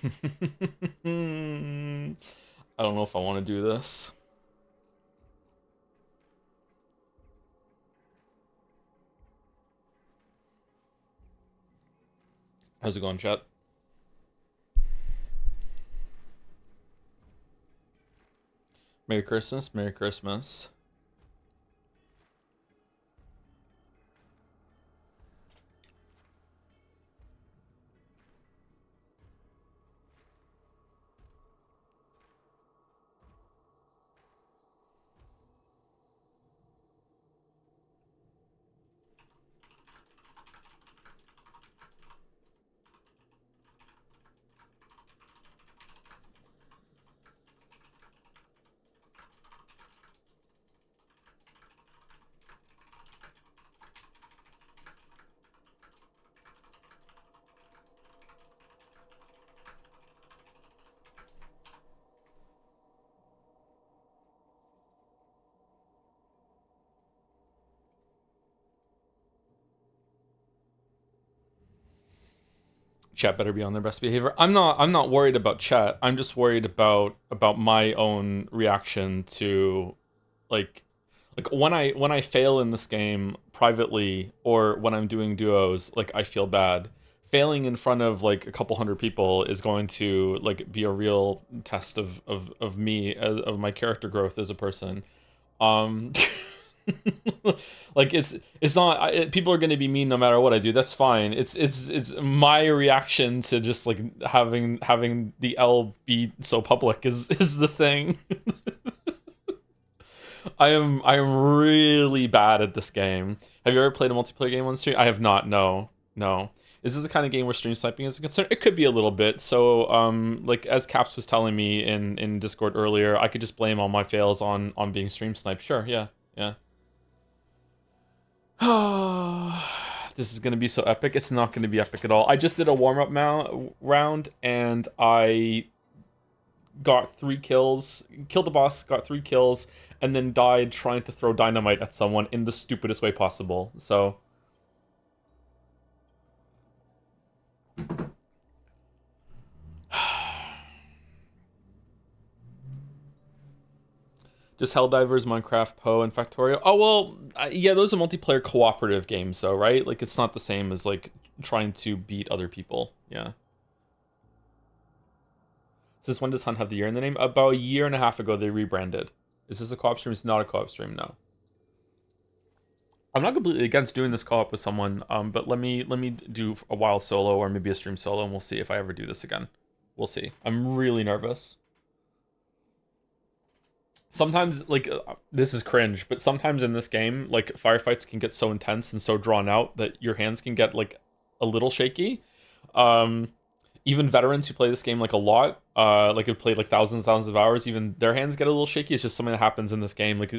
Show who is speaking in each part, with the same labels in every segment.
Speaker 1: I don't know if I want to do this. How's it going, chat? Merry Christmas, Merry Christmas. Chat better be on their best behavior. I'm not worried about chat. I'm just worried about my own reaction to like when I fail in this game privately or when I'm doing duos, like I feel bad. Failing in front of like a couple hundred people is going to like be a real test of me of my character growth as a person. Um like it's not people are going to be mean no matter what I do. That's fine. It's my reaction to just like having the L be so public is the thing. I am really bad at this game. Have you ever played a multiplayer game on stream? I have not. No, no. Is this the kind of game where stream sniping is a concern? It could be a little bit. So, like as Caps was telling me in Discord earlier, I could just blame all my fails on being stream sniped. Sure, yeah, yeah. This is gonna be so epic. It's not gonna be epic at all. I just did a warm up round and I got 3 kills, killed the boss, got 3 kills, and then died trying to throw dynamite at someone in the stupidest way possible. So just Helldivers, Minecraft, Poe, and Factorio. Oh well, yeah, those are multiplayer cooperative games, though, right? Like it's not the same as like trying to beat other people. Yeah. Since when does Hunt have the year in the name? About a year and a half ago, they rebranded. Is this a co-op stream? It's not a co-op stream. No. I'm not completely against doing this co-op with someone, but let me do a while solo or maybe a stream solo, and we'll see if I ever do this again. We'll see. I'm really nervous. Sometimes, like, this is cringe, but sometimes in this game, like, firefights can get so intense and so drawn out that your hands can get, like, a little shaky. Um, Even veterans who play this game, like, a lot, like, have played, like, thousands of hours, even their hands get a little shaky. It's just something that happens in this game. Like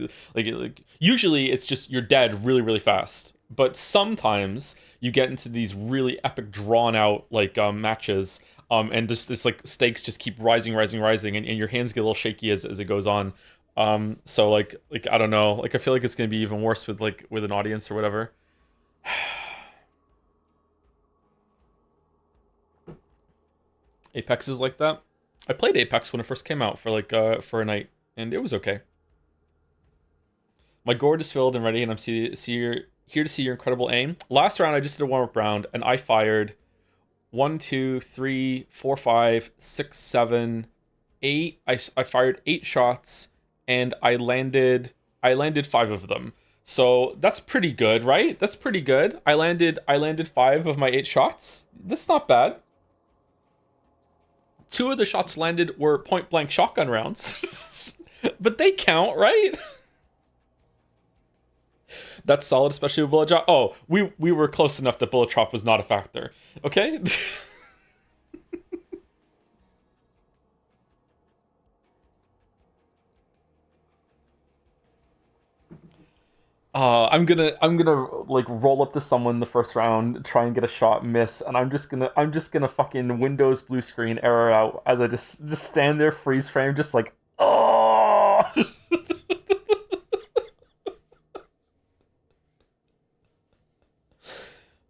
Speaker 1: usually it's just you're dead really, really fast. But sometimes you get into these really epic, drawn out, like, matches, and just this, like, stakes just keep rising, and your hands get a little shaky as it goes on. So like I don't know, like I feel like it's gonna be even worse with like with an audience or whatever. Apex is like that. I played Apex when it first came out for like for a night, and it was okay. My gourd is filled and ready, and I'm here to see your incredible aim. Last round, I just did a warm up round, and I fired one, two, three, four, five, six, seven, eight. I fired 8 shots, and I landed 5 of them. So that's pretty good, right? That's pretty good. I landed 5 of my 8 shots. That's not bad. 2 of the shots landed were point blank shotgun rounds, but they count, right? That's solid, especially with bullet drop. Oh, we were close enough that bullet drop was not a factor. Okay. I'm gonna like roll up to someone the first round, try and get a shot, miss, and I'm just gonna fucking Windows blue screen error out as I just stand there freeze frame, just like oh.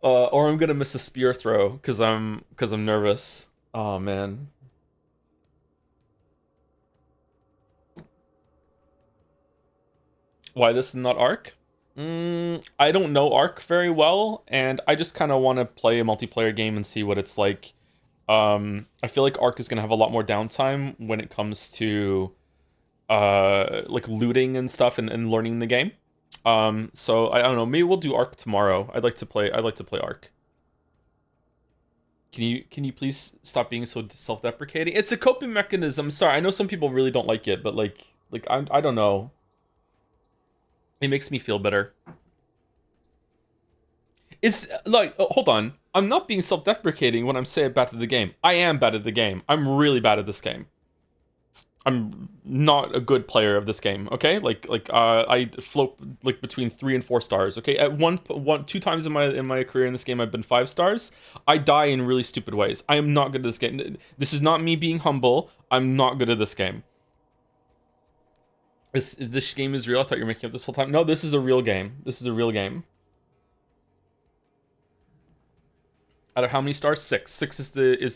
Speaker 1: Or I'm gonna miss a spear throw because I'm nervous. Oh man. Why this is not Arc? I don't know Arc very well, and I just kind of want to play a multiplayer game and see what it's like. I feel like Arc is gonna have a lot more downtime when it comes to like looting and stuff and learning the game. So I don't know. Maybe we'll do Arc tomorrow. I'd like to play Arc. Can you please stop being so self-deprecating? It's a coping mechanism. Sorry, I know some people really don't like it, but like I don't know. It makes me feel better. It's like, hold on. I'm not being self-deprecating when I'm saying bad at the game. I am bad at the game. I'm really bad at this game. I'm not a good player of this game. Okay, I float like between 3 and 4 stars. Okay, at two times in my career in this game, I've been 5 stars. I die in really stupid ways. I am not good at this game. This is not me being humble. I'm not good at this game. This game is real. I thought you were making up this whole time. No, this is a real game. This is a real game. Out of how many stars? 6. 6 is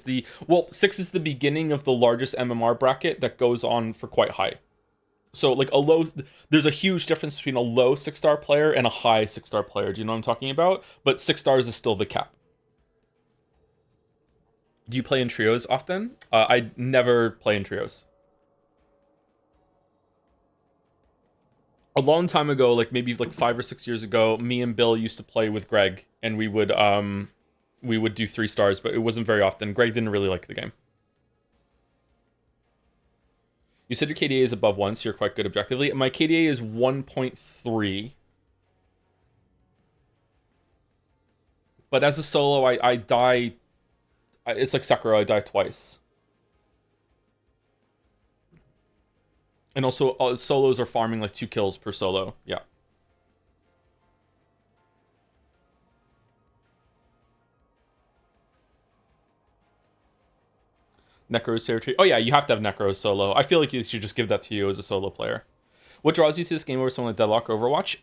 Speaker 1: the well, 6 is the beginning of the largest MMR bracket that goes on for quite high. So like there's a huge difference between a low 6-star player and a high 6-star player. Do you know what I'm talking about? But 6 stars is still the cap. Do you play in trios often? I never play in trios. A long time ago, like maybe like 5 or 6 years ago, me and Bill used to play with Greg, and we would do 3 stars, but it wasn't very often. Greg didn't really like the game. You said your KDA is above 1, so you're quite good objectively. My KDA is 1.3. But as a solo, I die... It's like Sekiro, I die twice. And also, solos are farming like 2 kills per solo. Yeah. Necro's territory. Oh yeah, you have to have Necro solo. I feel like you should just give that to you as a solo player. What draws you to this game over something like Deadlock or Overwatch?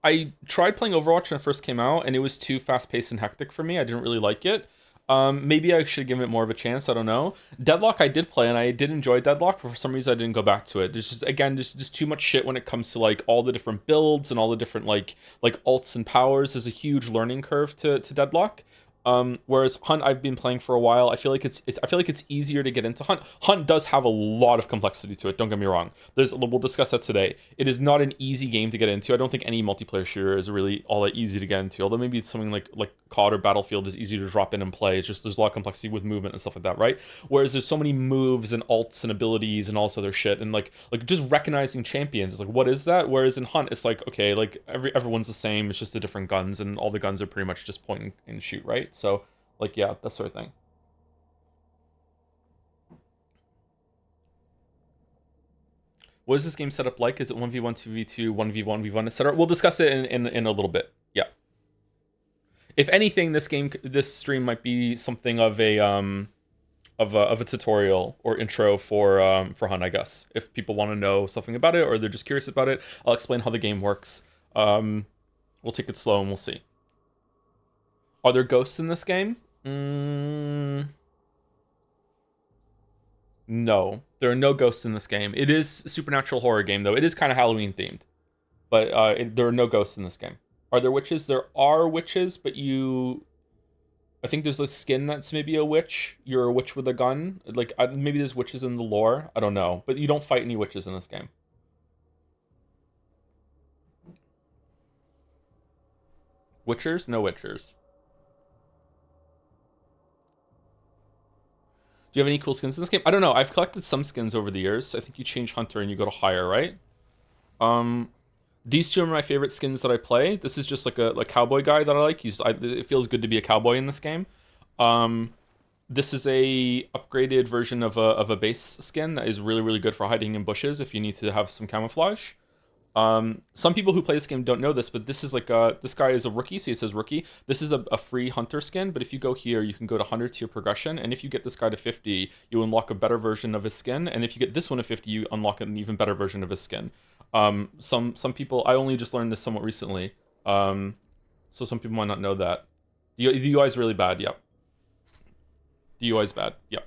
Speaker 1: I tried playing Overwatch when it first came out, and it was too fast-paced and hectic for me. I didn't really like it. Maybe I should give it more of a chance. I don't know. Deadlock I did play, and I did enjoy Deadlock, but for some reason I didn't go back to it. There's just, again, just too much shit when it comes to like all the different builds and all the different like ults and powers. There's a huge learning curve to Deadlock. Whereas Hunt I've been playing for a while. I feel like it's easier to get into Hunt. Hunt does have a lot of complexity to it, don't get me wrong. We'll discuss that today. It is not an easy game to get into. I don't think any multiplayer shooter is really all that easy to get into. Although maybe it's something like COD or Battlefield is easy to drop in and play. It's just there's a lot of complexity with movement and stuff like that, right? Whereas there's so many moves and ults and abilities and all this other shit, and like just recognizing champions is like, what is that? Whereas in Hunt it's like, okay, like everyone's the same, it's just the different guns, and all the guns are pretty much just point and shoot, right? So, like, yeah, that sort of thing. What is this game set up like? Is it 1v1, 2v2, 1v1, v1, etc.? We'll discuss it in a little bit. Yeah. If anything, this stream might be something of a tutorial or intro for Hunt, I guess. If people want to know something about it or they're just curious about it, I'll explain how the game works. We'll take it slow and we'll see. Are there ghosts in this game? No, there are no ghosts in this game. It is a supernatural horror game, though. It is kind of Halloween themed, but there are no ghosts in this game. Are there witches? There are witches, but I think there's a skin that's maybe a witch. You're a witch with a gun. Like, maybe there's witches in the lore. I don't know, but you don't fight any witches in this game. Witchers? No witchers. Do you have any cool skins in this game? I don't know. I've collected some skins over the years. I think you change Hunter and you go to higher, right? These two are my favorite skins that I play. This is just like a cowboy guy that I like. It feels good to be a cowboy in this game. This is a upgraded version of a base skin that is really, really good for hiding in bushes if you need to have some camouflage. Some people who play this game don't know this, but this is like this guy is a rookie, so it says rookie. This is a free hunter skin, but if you go here, you can go to 100 to your progression, and if you get this guy to 50, you unlock a better version of his skin, and if you get this one to 50, you unlock an even better version of his skin. Some people, I only just learned this somewhat recently, so some people might not know that. The UI is really bad, yep. The UI is bad, yep.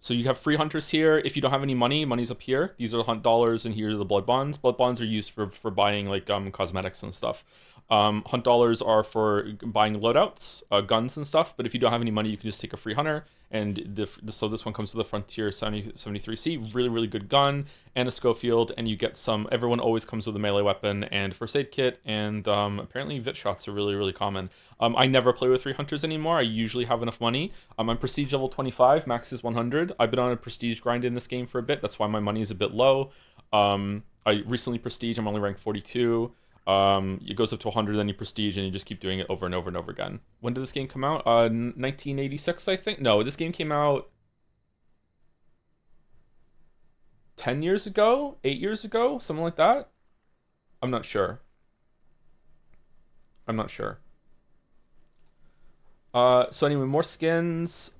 Speaker 1: So you have free hunters here. If you don't have any money, money's up here. These are the hunt dollars, and here are the blood bonds. Blood bonds are used for buying like cosmetics and stuff. Hunt dollars are for buying loadouts, guns and stuff. But if you don't have any money, you can just take a free hunter. And so this one comes to the Frontier 73C, really, really good gun, and a Schofield, and you get some, everyone always comes with a melee weapon and first aid kit, and apparently Vit shots are really, really common. I never play with 3 hunters anymore. I usually have enough money. I'm prestige level 25, max is 100. I've been on a prestige grind in this game for a bit, that's why my money is a bit low. I recently prestige, I'm only ranked 42. It goes up to 100, then you prestige, and you just keep doing it over and over and over again. When did this game come out? 1986, I think? No, this game came out 10 years ago? 8 years ago? Something like that? I'm not sure. I'm not sure. So anyway, more skins.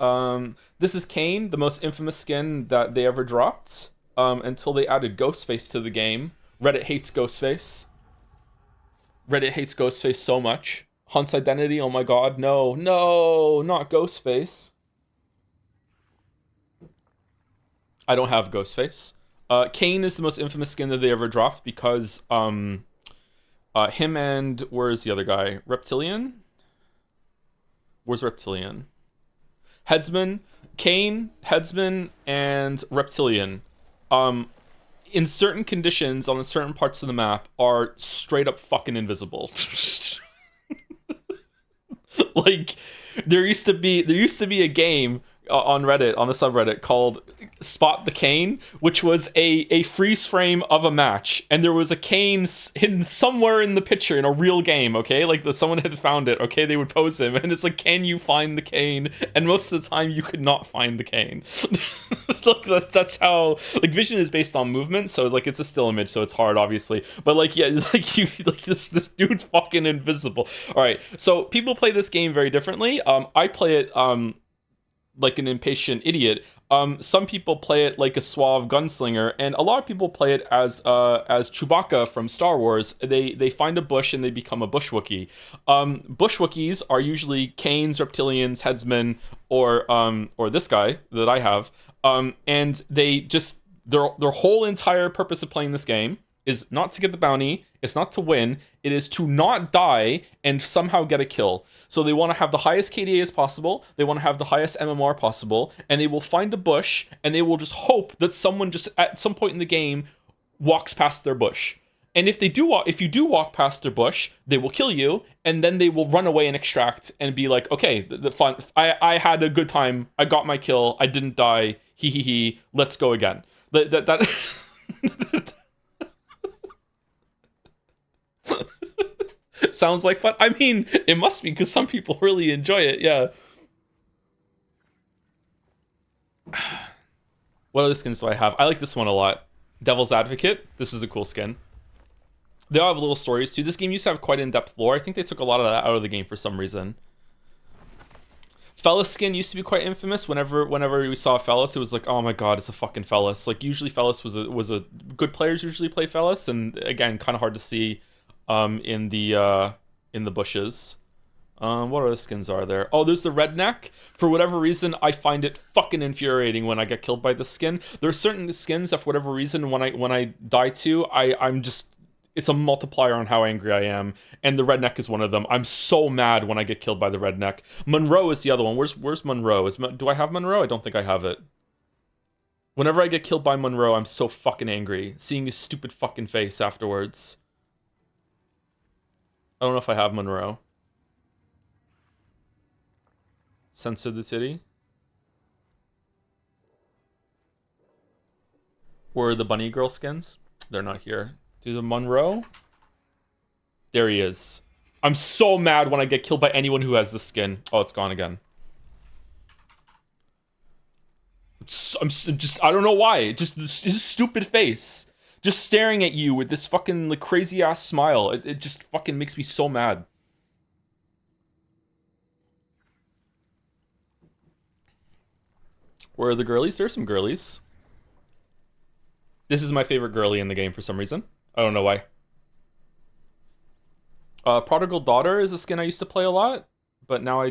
Speaker 1: This is Kane, the most infamous skin that they ever dropped, until they added Ghostface to the game. Reddit hates Ghostface. Reddit hates Ghostface so much. Hunt's identity, oh my god, no, not Ghostface. I don't have Ghostface. Kane is the most infamous skin that they ever dropped because him and where's the other guy? Reptilian? Where's Reptilian? Headsman, Kane, Headsman, and Reptilian. In certain conditions on certain parts of the map are straight up fucking invisible. Like there used to be a game on Reddit, on the subreddit, called Spot the Kane, which was a freeze frame of a match, and there was a Kane hidden somewhere in the picture in a real game, okay? Like someone had found it, okay? They would pose him, and it's like, can you find the Kane? And most of the time, you could not find the Kane. Like that's how, like, vision is based on movement, so like it's a still image, so it's hard, obviously. But like, yeah, like this dude's fucking invisible. All right, so people play this game very differently. I play it like an impatient idiot. Some people play it like a suave gunslinger, and a lot of people play it as Chewbacca from Star Wars. They find a bush and they become a bush Wookiee. Bush Wookiees are usually Canes, Reptilians, Headsmen, or this guy that I have. And they just their whole entire purpose of playing this game is not to get the bounty, it's not to win, it is to not die and somehow get a kill. So they want to have the highest KDA as possible, they want to have the highest MMR possible, and they will find a bush, and they will just hope that someone just at some point in the game walks past their bush. And if you do walk past their bush, they will kill you, and then they will run away and extract and be like, okay, the fun, I had a good time, I got my kill, I didn't die, he, let's go again. That sounds like fun. I mean, it must be, because some people really enjoy it, yeah. What other skins do I have? I like this one a lot. Devil's Advocate. This is a cool skin. They all have little stories too. This game used to have quite in-depth lore. I think they took a lot of that out of the game for some reason. Fellas skin used to be quite infamous. Whenever we saw Fellas, it was like, oh my god, it's a fucking Fellas. Like, usually Fellas was a good players usually play Fellas, and again, kind of hard to see in the bushes. What other skins are there? Oh, there's the Redneck. For whatever reason, I find it fucking infuriating when I get killed by the skin. There are certain skins that for whatever reason, when I die to, I'm just, it's a multiplier on how angry I am, and the Redneck is one of them. I'm so mad when I get killed by the Redneck. Monroe is the other one. Where's Monroe? Do I have Monroe? I don't think I have it. Whenever I get killed by Monroe, I'm so fucking angry, seeing his stupid fucking face afterwards. I don't know if I have Monroe. Censor the titty. Where are the bunny girl skins? They're not here. Do the Monroe? There he is. I'm so mad when I get killed by anyone who has this skin. Oh, it's gone again. I'm just, I don't know why. Just his stupid face. Just staring at you with this fucking like crazy ass smile. It just fucking makes me so mad. Where are the girlies? There's some girlies. This is my favorite girly in the game for some reason. I don't know why. Prodigal Daughter is a skin I used to play a lot, but now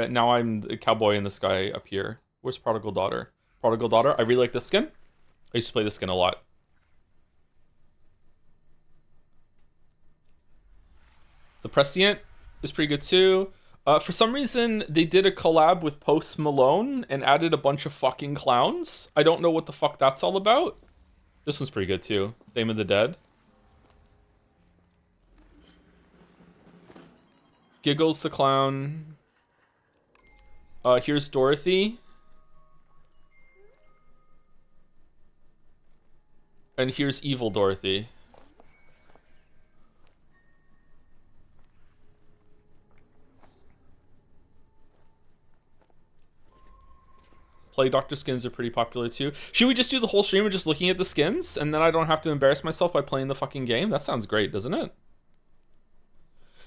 Speaker 1: now I'm the cowboy in the sky up here. Where's Prodigal Daughter? Prodigal Daughter. I really like this skin. I used to play this skin a lot. The Prescient is pretty good too. For some reason, they did a collab with Post Malone and added a bunch of fucking clowns. I don't know what the fuck that's all about. This one's pretty good too. Dame of the Dead. Giggles the Clown. Here's Dorothy. And here's Evil Dorothy. Play Doctor skins are pretty popular too. Should we just do the whole stream of just looking at the skins and then I don't have to embarrass myself by playing the fucking game? That sounds great, doesn't it?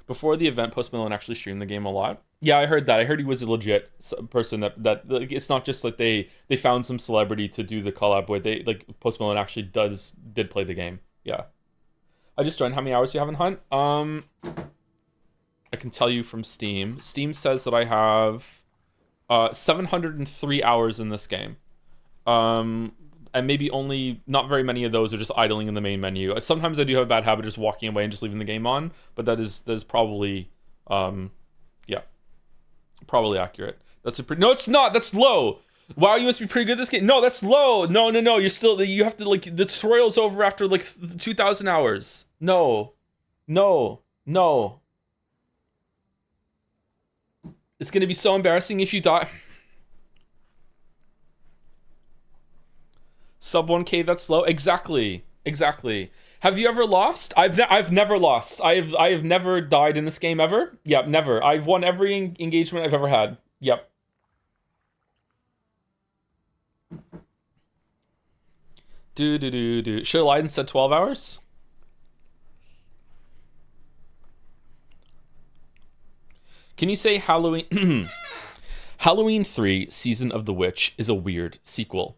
Speaker 1: Before the event, Post Malone actually streamed the game a lot. Yeah, I heard that. I heard he was a legit person that like, it's not just like they found some celebrity to do the collab where they like Post Malone actually did play the game. Yeah. I just joined. How many hours do you have in Hunt? I can tell you from Steam. Steam says that I have 703 hours in this game. And maybe only not very many of those are just idling in the main menu. Sometimes I do have a bad habit of just walking away and just leaving the game on, but that is probably yeah, probably accurate. That's a pretty. No, it's not. That's low. Wow, you must be pretty good at this game. No, that's low. No. You have to like the tutorial's over after like 2,000 hours. No. It's gonna be so embarrassing if you die. Sub 1K, that's low. Exactly. Have you ever lost? I've never lost. I have never died in this game ever. Yep, never. I've won every engagement I've ever had. Yep. Do. Should have lied and said 12 hours? Can you say Halloween Halloween 3 Season of the Witch is a weird sequel?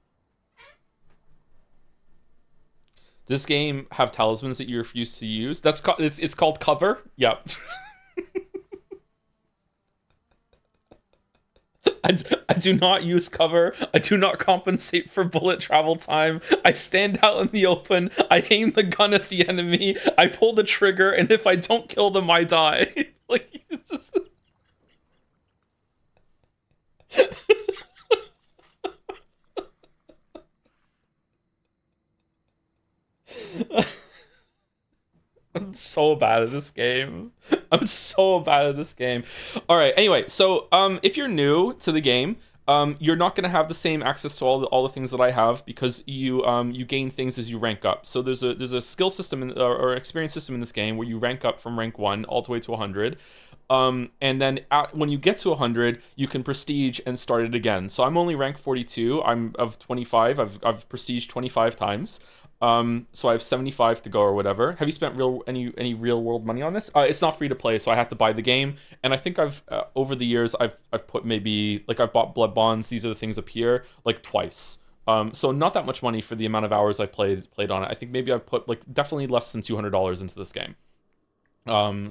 Speaker 1: Does this game have talismans that you refuse to use? It's called cover. Yep. I do not use cover. I do not compensate for bullet travel time. I stand out in the open. I aim the gun at the enemy. I pull the trigger, and if I don't kill them, I die. Like, it's just... I'm so bad at this game. All right. Anyway, so if you're new to the game, you're not going to have the same access to all the things that I have because you gain things as you rank up. So there's a skill system or experience system in this game where you rank up from rank 1 all the way to 100. And then when you get to 100, you can prestige and start it again. So I'm only rank 42. I'm of 25. I've prestiged 25 times. So I have 75 to go or whatever. Have you spent any real world money on this? It's not free to play, so I have to buy the game. And I think I've over the years I've put maybe like I've bought blood bonds. These are the things up here like twice. So not that much money for the amount of hours I played on it. I think maybe I've put like definitely less than $200 into this game.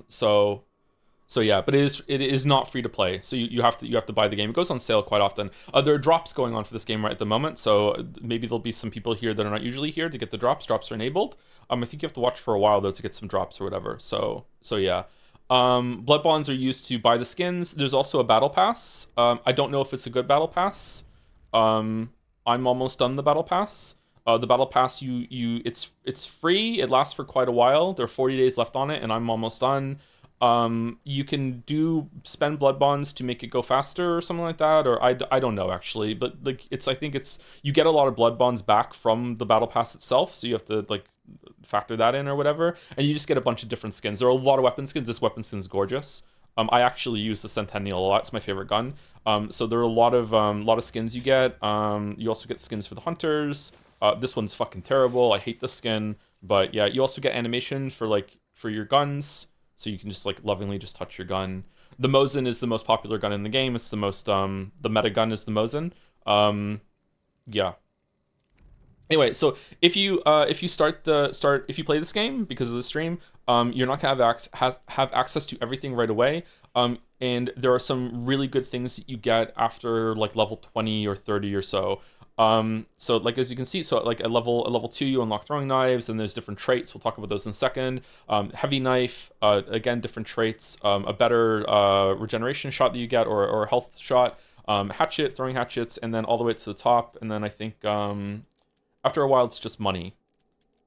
Speaker 1: So yeah, but it is not free to play. So you have to buy the game. It goes on sale quite often. There are drops going on for this game right at the moment. So maybe there'll be some people here that are not usually here to get the drops. Drops are enabled. I think you have to watch for a while though to get some drops or whatever. So yeah. Blood bonds are used to buy the skins. There's also a battle pass. I don't know if it's a good battle pass. I'm almost done the battle pass. The battle pass it's free. It lasts for quite a while. There are 40 days left on it, and I'm almost done. You can spend blood bonds to make it go faster or something like that, or I don't know actually, but like I think you get a lot of blood bonds back from the battle pass itself, so you have to like factor that in or whatever, and you just get a bunch of different skins. There are a lot of weapon skins. This weapon skin is gorgeous. I actually use the Centennial a lot. It's my favorite gun. So there are a lot of skins you get. You also get skins for the hunters. This one's fucking terrible. I hate this skin, but yeah, you also get animation for your guns. So you can just like lovingly just touch your gun. The Mosin is the most popular gun in the game. It's the most the meta gun is the Mosin. Yeah. Anyway, so if you play this game because of the stream, you're not gonna have access to everything right away. And there are some really good things that you get after like level 20 or 30 or so. So like as you can see, so like at level 2 you unlock throwing knives, and there's different traits. We'll talk about those in a second. Heavy knife, again different traits. A better regeneration shot that you get, or a health shot. Hatchet, throwing hatchets, and then all the way to the top. And then I think after a while it's just money.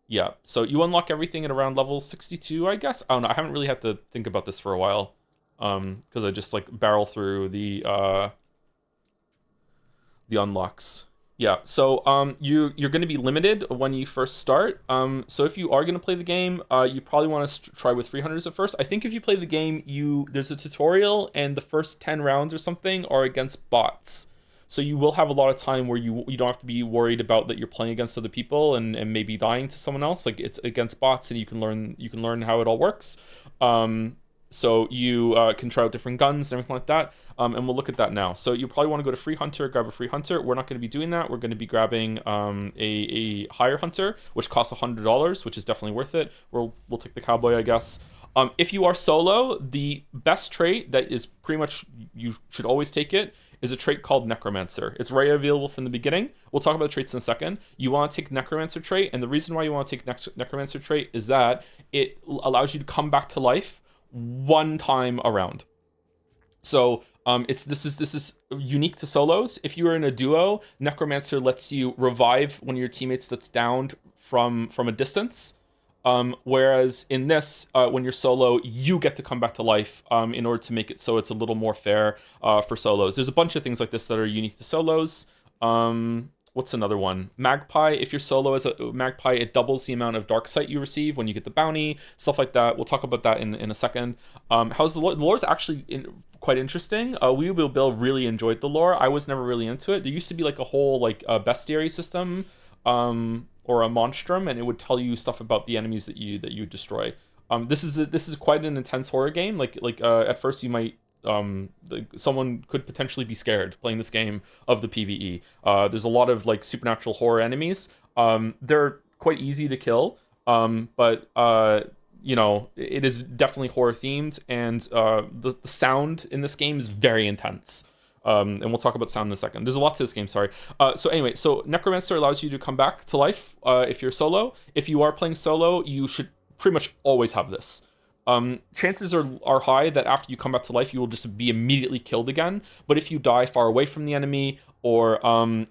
Speaker 1: Yeah, so you unlock everything at around level 62, I guess. I don't know. I haven't really had to think about this for a while, because I just like barrel through the unlocks. Yeah, so you're going to be limited when you first start. So if you are going to play the game, you probably want to try with 300s at first. I think if you play the game, there's a tutorial, and the first 10 rounds or something are against bots. So you will have a lot of time where you don't have to be worried about that you're playing against other people and maybe dying to someone else. Like it's against bots, and you can learn how it all works. So you can try out different guns and everything like that. And we'll look at that now. So you probably want to go to free hunter, grab a free hunter. We're not going to be doing that. We're going to be grabbing a higher hunter, which costs $100, which is definitely worth it. We'll take the cowboy, I guess. If you are solo, the best trait that is pretty much, you should always take it, is a trait called Necromancer. It's right available from the beginning. We'll talk about the traits in a second. You want to take Necromancer trait, and the reason why you want to take Necromancer trait is that it allows you to come back to life one time around. So this is unique to solos. If you are in a duo, Necromancer lets you revive one of your teammates that's downed from a distance. Whereas in this, when you're solo, you get to come back to life in order to make it so it's a little more fair for solos. There's a bunch of things like this that are unique to solos. What's another one? Magpie. If you're solo as a Magpie, it doubles the amount of dark sight you receive when you get the bounty, stuff like that. We'll talk about that in a second. How's the lore? The lore is actually quite interesting. We Will Bill really enjoyed the lore. I was never really into it. There used to be like a whole bestiary system, or a monstrum, and it would tell you stuff about the enemies that you destroy. This is quite an intense horror game. At first you might someone could potentially be scared playing this game of the PvE. There's a lot of like supernatural horror enemies. They're quite easy to kill, but it is definitely horror themed, and the sound in this game is very intense. And we'll talk about sound in a second. There's a lot to this game, sorry. So Necromancer allows you to come back to life if you're solo. If you are playing solo, you should pretty much always have this. Chances are high that after you come back to life, you will just be immediately killed again. But if you die far away from the enemy, or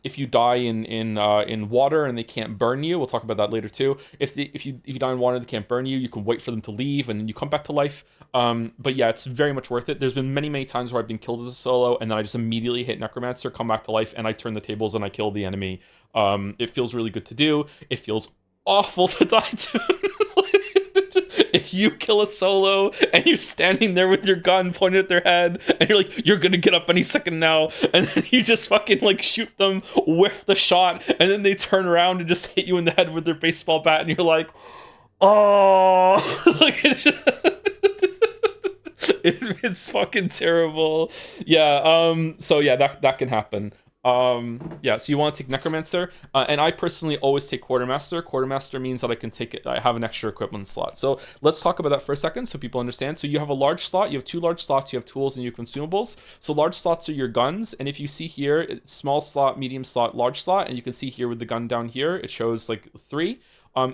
Speaker 1: if you die in water and they can't burn you, we'll talk about that later too. If you die in water and they can't burn you, you can wait for them to leave and then you come back to life. But yeah, it's very much worth it. There's been many times where I've been killed as a solo, and then I just immediately hit Necromancer, come back to life, and I turn the tables and I kill the enemy. It feels really good to do. It feels awful to die to. If you kill a solo and you're standing there with your gun pointed at their head and you're like, you're gonna get up any second now, and then you just fucking like shoot them, whiff the shot, and then they turn around and just hit you in the head with their baseball bat, and you're like, oh, it's fucking terrible. Yeah. So yeah, that can happen. So you want to take Necromancer, and I personally always take Quartermaster. Quartermaster means that I have an extra equipment slot. So let's talk about that for a second so people understand. So you have a large slot, you have two large slots, you have tools and you have consumables. So large slots are your guns, and if you see here, it's small slot, medium slot, large slot, and you can see here with the gun down here, it shows like 3.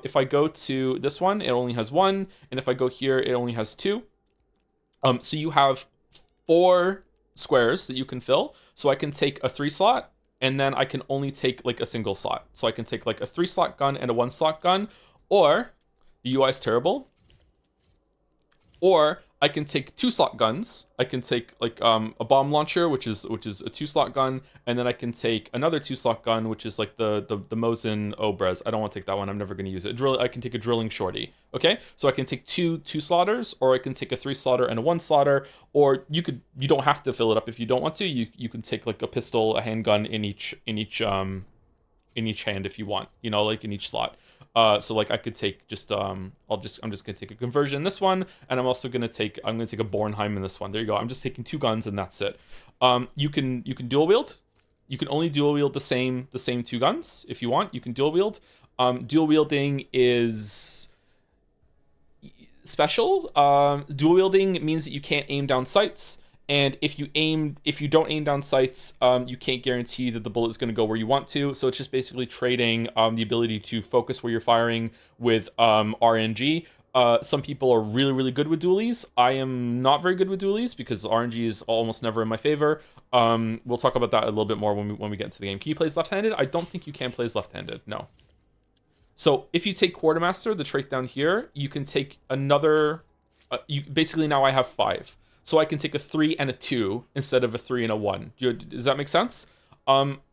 Speaker 1: If I go to this one, it only has 1, and if I go here, it only has 2. So you have 4 squares that you can fill. So I can take a 3 slot, and then I can only take like a single slot. So I can take like a 3 slot gun and a 1 slot gun, or the UI is terrible. Or I can take 2 slot guns. I can take like a bomb launcher, which is a 2 slot gun, and then I can take another 2 slot gun, which is like the Mosin Obras. I don't want to take that one. I'm never going to use it. I can take a drilling shorty. Okay, so I can take two slotters, or I can take a 3 slotter and a 1 slotter, or you don't have to fill it up if you don't want to. You can take like a pistol, a handgun in each hand if you want. Like in each slot. So like I could take just I'm just gonna take a conversion in this one, and I'm gonna take a Bornheim in this one. There you go. I'm just taking 2 guns and that's it. You can dual wield. You can only dual wield the same 2 guns if you want. You can dual wield. Dual wielding is special. Dual wielding means that you can't aim down sights, And if you don't aim down sights, you can't guarantee that the bullet is going to go where you want to. So it's just basically trading the ability to focus where you're firing with RNG. Some people are really, really good with dualies. I am not very good with dualies because RNG is almost never in my favor. We'll talk about that a little bit more when we get into the game. Can you play as left-handed? I don't think you can play as left-handed. No. So if you take Quartermaster, the trait down here, you can take another. Basically now I have 5. So I can take a 3 and a 2 instead of a 3 and a 1. Does that make sense?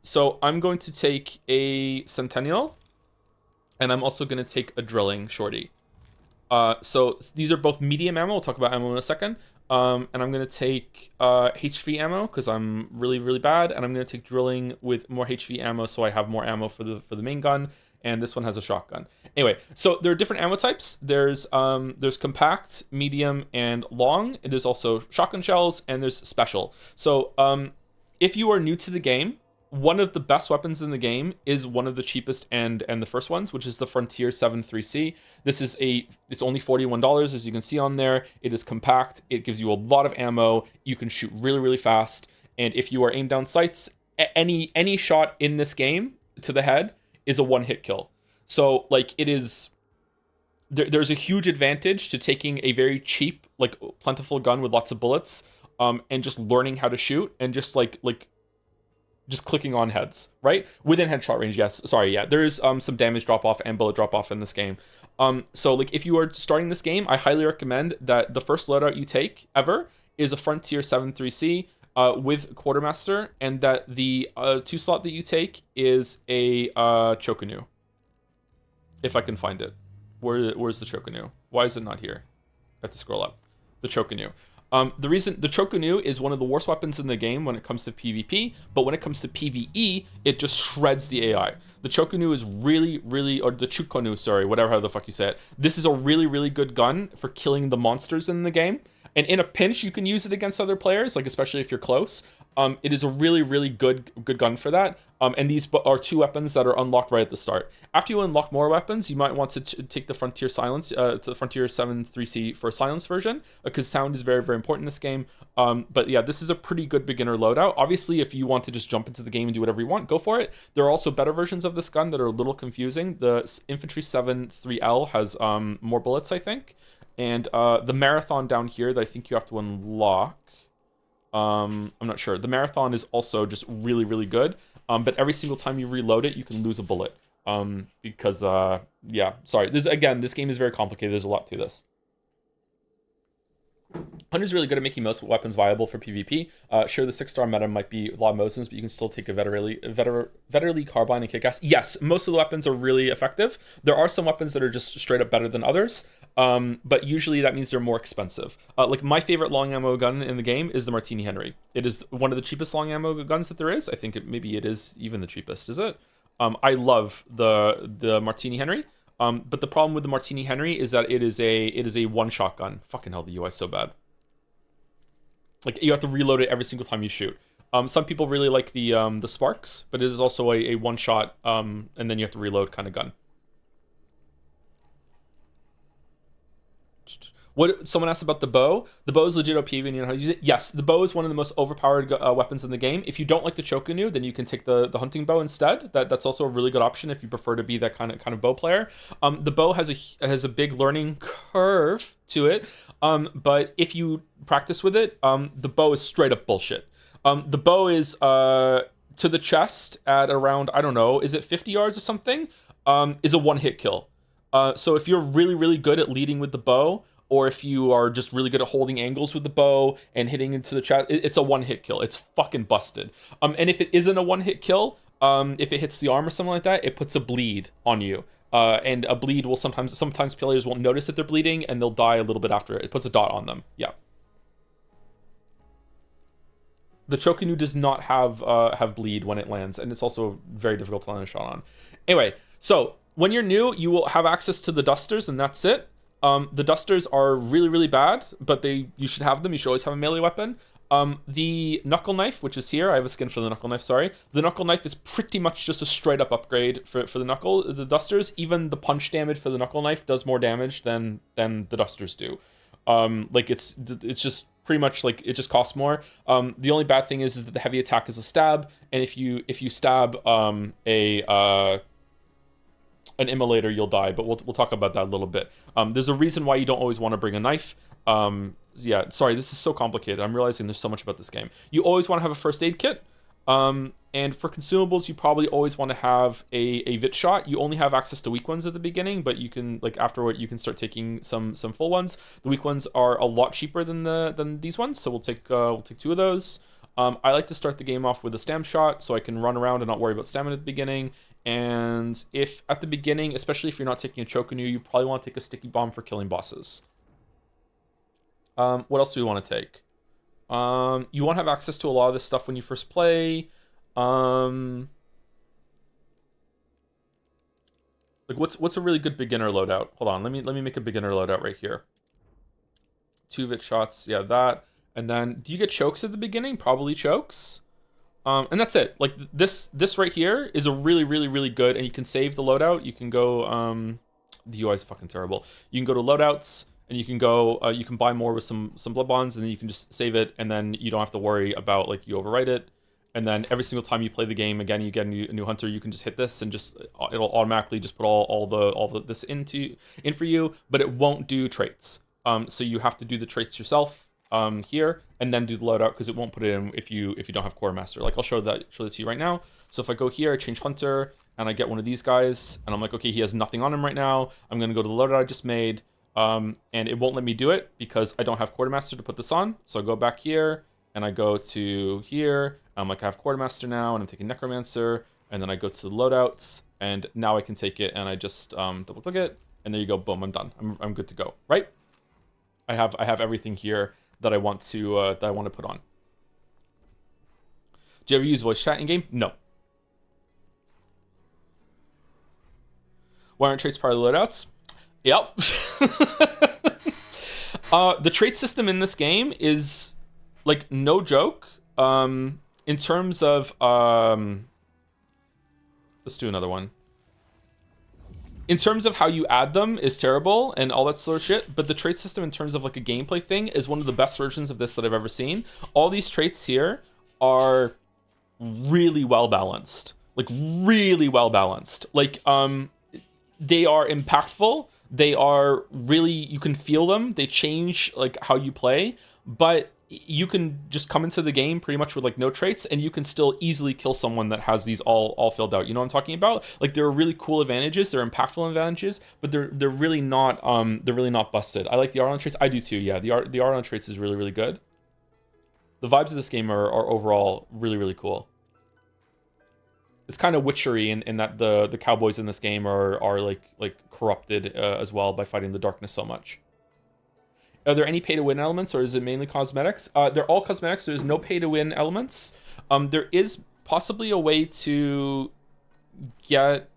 Speaker 1: So I'm going to take a Centennial, and I'm also going to take a Drilling Shorty. So these are both medium ammo. We'll talk about ammo in a second. And I'm going to take HV ammo because I'm really, really bad. And I'm going to take Drilling with more HV ammo so I have more ammo for the main gun. And this one has a shotgun. Anyway, so there are different ammo types. There's compact, medium, and long. And there's also shotgun shells, and there's special. So if you are new to the game, one of the best weapons in the game is one of the cheapest and the first ones, which is the Frontier 7.3C. This is it's only $41, as you can see on there. It is compact. It gives you a lot of ammo. You can shoot really, really fast. And if you are aimed down sights, any shot in this game to the head is a one-hit kill. So like it is, there's a huge advantage to taking a very cheap, like plentiful gun with lots of bullets, and just learning how to shoot and just just clicking on heads, right? Within headshot range, yes. Sorry, yeah. There is some damage drop off and bullet drop off in this game. So like if you are starting this game, I highly recommend that the first loadout you take ever is a Frontier 7.3C. With Quartermaster, and that the 2 slot that you take is a Chocanu. If I can find it. Where's the Chocanu? Why is it not here? I have to scroll up. The Chocanu. The reason the Chocanu is one of the worst weapons in the game when it comes to PvP, but when it comes to PvE, it just shreds the AI. The Chocanu is really, really, or the Chukonu, sorry, whatever the fuck you say it. This is a really, really good gun for killing the monsters in the game. And in a pinch, you can use it against other players, like especially if you're close. It is a really, really good gun for that. And these are 2 weapons that are unlocked right at the start. After you unlock more weapons, you might want to take the Frontier Silence, the Frontier 7.3C for a silence version, because sound is very, very important in this game. But yeah, this is a pretty good beginner loadout. Obviously, if you want to just jump into the game and do whatever you want, go for it. There are also better versions of this gun that are a little confusing. The Infantry 7.3L has more bullets, I think. And the Marathon down here that I think you have to unlock, I'm not sure. The Marathon is also just really, really good. But every single time you reload it, you can lose a bullet. Because, yeah, sorry. This game is very complicated. There's a lot to this. Hunter's really good at making most weapons viable for PvP. Sure, the 6-star meta might be a lot of Mosins, but you can still take a Veterally Carbine and Kick-Ass. Yes, most of the weapons are really effective. There are some weapons that are just straight up better than others. But usually that means they're more expensive. Like my favorite long ammo gun in the game is the Martini Henry. It is one of the cheapest long ammo guns that there is. I think maybe it is even the cheapest. Is it? I love the Martini Henry. But the problem with the Martini Henry is that it is a one-shot gun. Fucking hell, the UI is so bad. Like you have to reload it every single time you shoot. Some people really like the Sparks, but it is also a one-shot and then you have to reload kind of gun. What someone asked about the bow. The bow is legit OP when you know how to use it. Yes, the bow is one of the most overpowered weapons in the game. If you don't like the Chocanu, then you can take the hunting bow instead. That's also a really good option if you prefer to be that kind of bow player. The bow has a big learning curve to it. But if you practice with it, the bow is straight up bullshit. The bow is to the chest at around, I don't know, is it 50 yards or something? Is a one-hit kill. So if you're really, really good at leading with the bow, or if you are just really good at holding angles with the bow and hitting into the chest, it's a one-hit kill. It's fucking busted. And if it isn't a one-hit kill, if it hits the arm or something like that, it puts a bleed on you. And a bleed will sometimes players won't notice that they're bleeding and they'll die a little bit after it. It puts a dot on them. Yeah. The Chocanu does not have bleed when it lands, and it's also very difficult to land a shot on. Anyway, so when you're new, you will have access to the dusters, and that's it. The dusters are really, really bad, but you should have them. You should always have a melee weapon. The knuckle knife, which is here, I have a skin for the knuckle knife, sorry. The knuckle knife is pretty much just a straight up upgrade for the dusters. Even the punch damage for the knuckle knife does more damage than the dusters do. Like it's just pretty much like it just costs more. The only bad thing is that the heavy attack is a stab, and if you stab an immolator, you'll die. But we'll talk about that a little bit. There's a reason why you don't always want to bring a knife. Yeah, sorry, this is so complicated. I'm realizing there's so much about this game. You always want to have a first aid kit. And for consumables, you probably always want to have a vit shot. You only have access to weak ones at the beginning, but you can, like, afterward you can start taking some full ones. The weak ones are a lot cheaper than these ones, so we'll take 2 of those. I like to start the game off with a stam shot, so I can run around and not worry about stamina at the beginning. And if at the beginning, especially if you're not taking a Chokunu, you probably want to take a sticky bomb for killing bosses. What else do we want to take? You want to have access to a lot of this stuff when you first play. Like what's a really good beginner loadout? Hold on, let me make a beginner loadout right here. 2 vit shots, yeah, that. And then do you get chokes at the beginning? Probably chokes. And that's it. Like this right here is a really good, and you can save the loadout. You can go the UI is fucking terrible. You can go to loadouts, and you can go you can buy more with some blood bonds, and then you can just save it, and then you don't have to worry about, like, you overwrite it. And then every single time you play the game again, you get a new hunter, you can just hit this and just it'll automatically just put all the this in for you, but it won't do traits. So you have to do the traits yourself here, and then do the loadout, because it won't put it in if you don't have Quartermaster. Like, I'll show that to you right now. So if I go here, I change hunter, and I get one of these guys, and I'm like, okay, he has nothing on him right now. I'm gonna go to the loadout I just made, and it won't let me do it because I don't have Quartermaster to put this on. So I go back here, and I go to here. I'm like, I have Quartermaster now, and I'm taking Necromancer, and then I go to the loadouts, and now I can take it, and I just double click it, and there you go, boom, I'm done. I'm good to go, right? I have everything here that I want to put on. Do you ever use voice chat in game? No. Why aren't traits part of the loadouts? Yep. The trait system in this game is, like, no joke. In terms of let's do another one. In terms of how you add them is terrible and all that sort of shit, but the trait system in terms of, like, a gameplay thing is one of the best versions of this that I've ever seen. All these traits here are really well balanced. Like, really well balanced. Like, they are impactful. They are really, you can feel them. They change, like, how you play, but you can just come into the game pretty much with, like, no traits, and you can still easily kill someone that has these all filled out. You know what I'm talking about? Like, there are really cool advantages, they're impactful advantages, but they're really not busted. I like the Arlen traits. I do too. Yeah, the Arlen traits is really good. The vibes of this game are overall really cool. It's kind of witchery in that the cowboys in this game are like corrupted as well by fighting the darkness so much. Are there any pay-to-win elements, or is it mainly cosmetics? They're all cosmetics. There's no pay-to-win elements. There is possibly a way to get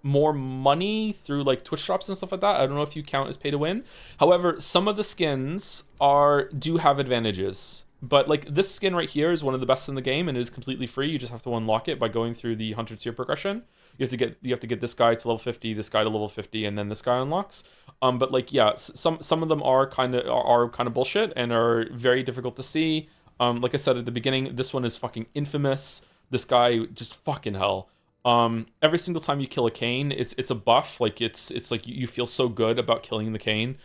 Speaker 1: more money through, like, Twitch drops and stuff like that. I don't know if you count as pay-to-win. However, some of the skins do have advantages. But, like, this skin right here is one of the best in the game and is completely free. You just have to unlock it by going through the 100 tier progression. You have to get this guy to level 50, this guy to level 50, and then this guy unlocks. But, like, yeah, some of them are kind of bullshit and are very difficult to see. Like I said at the beginning, this one is fucking infamous. This guy, just fucking hell. Every single time you kill a Kane, it's a buff. Like, it's like you feel so good about killing the Kane.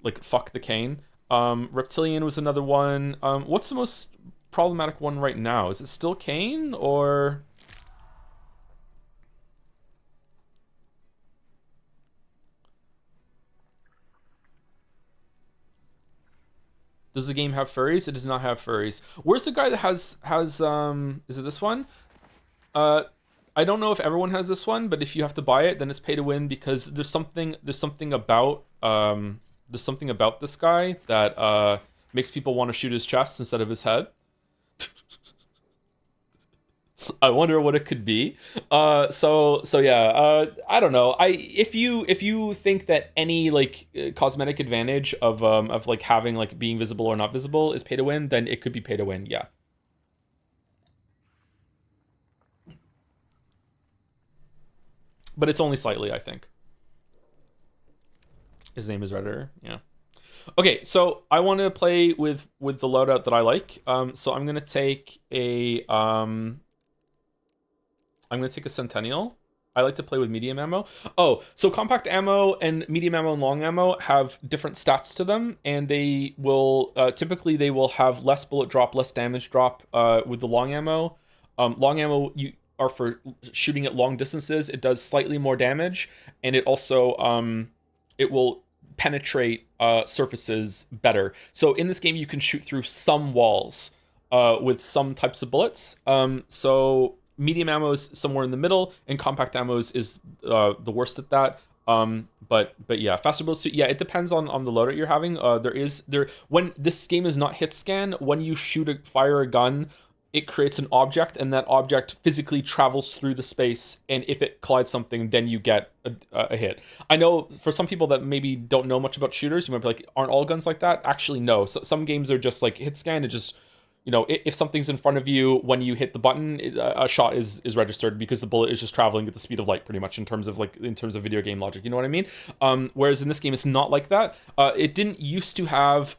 Speaker 1: Like, fuck the Kane. Reptilian was another one. What's the most problematic one right now? Is it still Kane, or... Does the game have furries? It does not have furries. Where's the guy that has is it this one? I don't know if everyone has this one, but if you have to buy it, then it's pay to win, because there's something about this guy that makes people want to shoot his chest instead of his head. I wonder what it could be. So yeah. I don't know. If you think that any, like, cosmetic advantage of like having, like, being visible or not visible is pay to win, then it could be pay to win. Yeah. But it's only slightly, I think. His name is Redditor. Yeah. Okay, so I want to play with the loadout that I like. So I'm gonna take a Centennial. I like to play with medium ammo. Oh, so compact ammo and medium ammo and long ammo have different stats to them, and they will typically they will have less bullet drop, less damage drop with the long ammo. Long ammo you are for shooting at long distances. It does slightly more damage, and it also it will penetrate surfaces better. So in this game, you can shoot through some walls with some types of bullets. So medium ammo is somewhere in the middle, and compact ammo is the worst at that. But yeah, faster bullets. Yeah, it depends on the loadout you're having. There when this game is not hit scan. When you fire a gun, it creates an object, and that object physically travels through the space. And if it collides something, then you get a hit. I know for some people that maybe don't know much about shooters, you might be like, aren't all guns like that? Actually, no. So, some games are just like hit scan. It just if something's in front of you when you hit the button, a shot is registered because the bullet is just traveling at the speed of light, pretty much in terms of video game logic. You know what I mean? Whereas in this game, it's not like that. It didn't used to have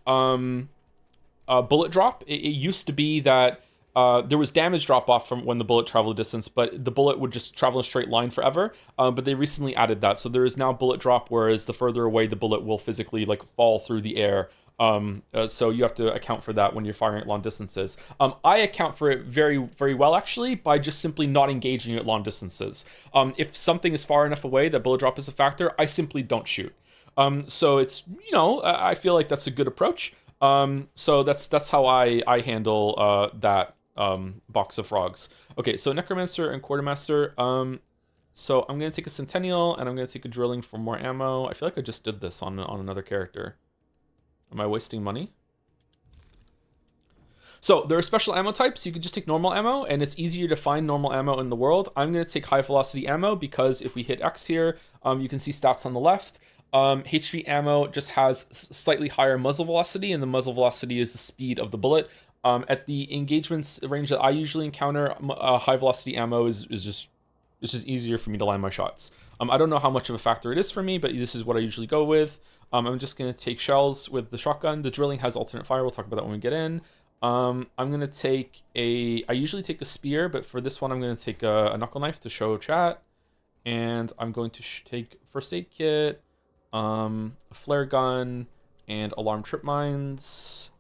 Speaker 1: bullet drop. It used to be that there was damage drop off from when the bullet traveled a distance, but the bullet would just travel in a straight line forever. But they recently added that, so there is now bullet drop, whereas the further away the bullet will physically fall through the air. So you have to account for that when you're firing at long distances. I account for it very, very well, actually, by just simply not engaging at long distances. If something is far enough away that bullet drop is a factor, I simply don't shoot. So it's, I feel like that's a good approach. So that's how I handle that box of frogs. Okay, so Necromancer and Quartermaster. So I'm gonna take a Centennial and I'm gonna take a Drilling for more ammo. I feel like I just did this on another character. Am I wasting money? So there are special ammo types. You can just take normal ammo, and it's easier to find normal ammo in the world. I'm going to take high velocity ammo because if we hit X here, you can see stats on the left. HV ammo just has slightly higher muzzle velocity, and the muzzle velocity is the speed of the bullet. At the engagements range that I usually encounter, high velocity ammo is just it's just easier for me to land my shots. I don't know how much of a factor it is for me, but this is what I usually go with. I'm just going to take shells with the shotgun. The drilling has alternate fire. We'll talk about that when we get in. I'm going to take I usually take a spear, but for this one, I'm going to take a knuckle knife to show chat. And I'm going to take first aid kit, a flare gun, and alarm trip mines.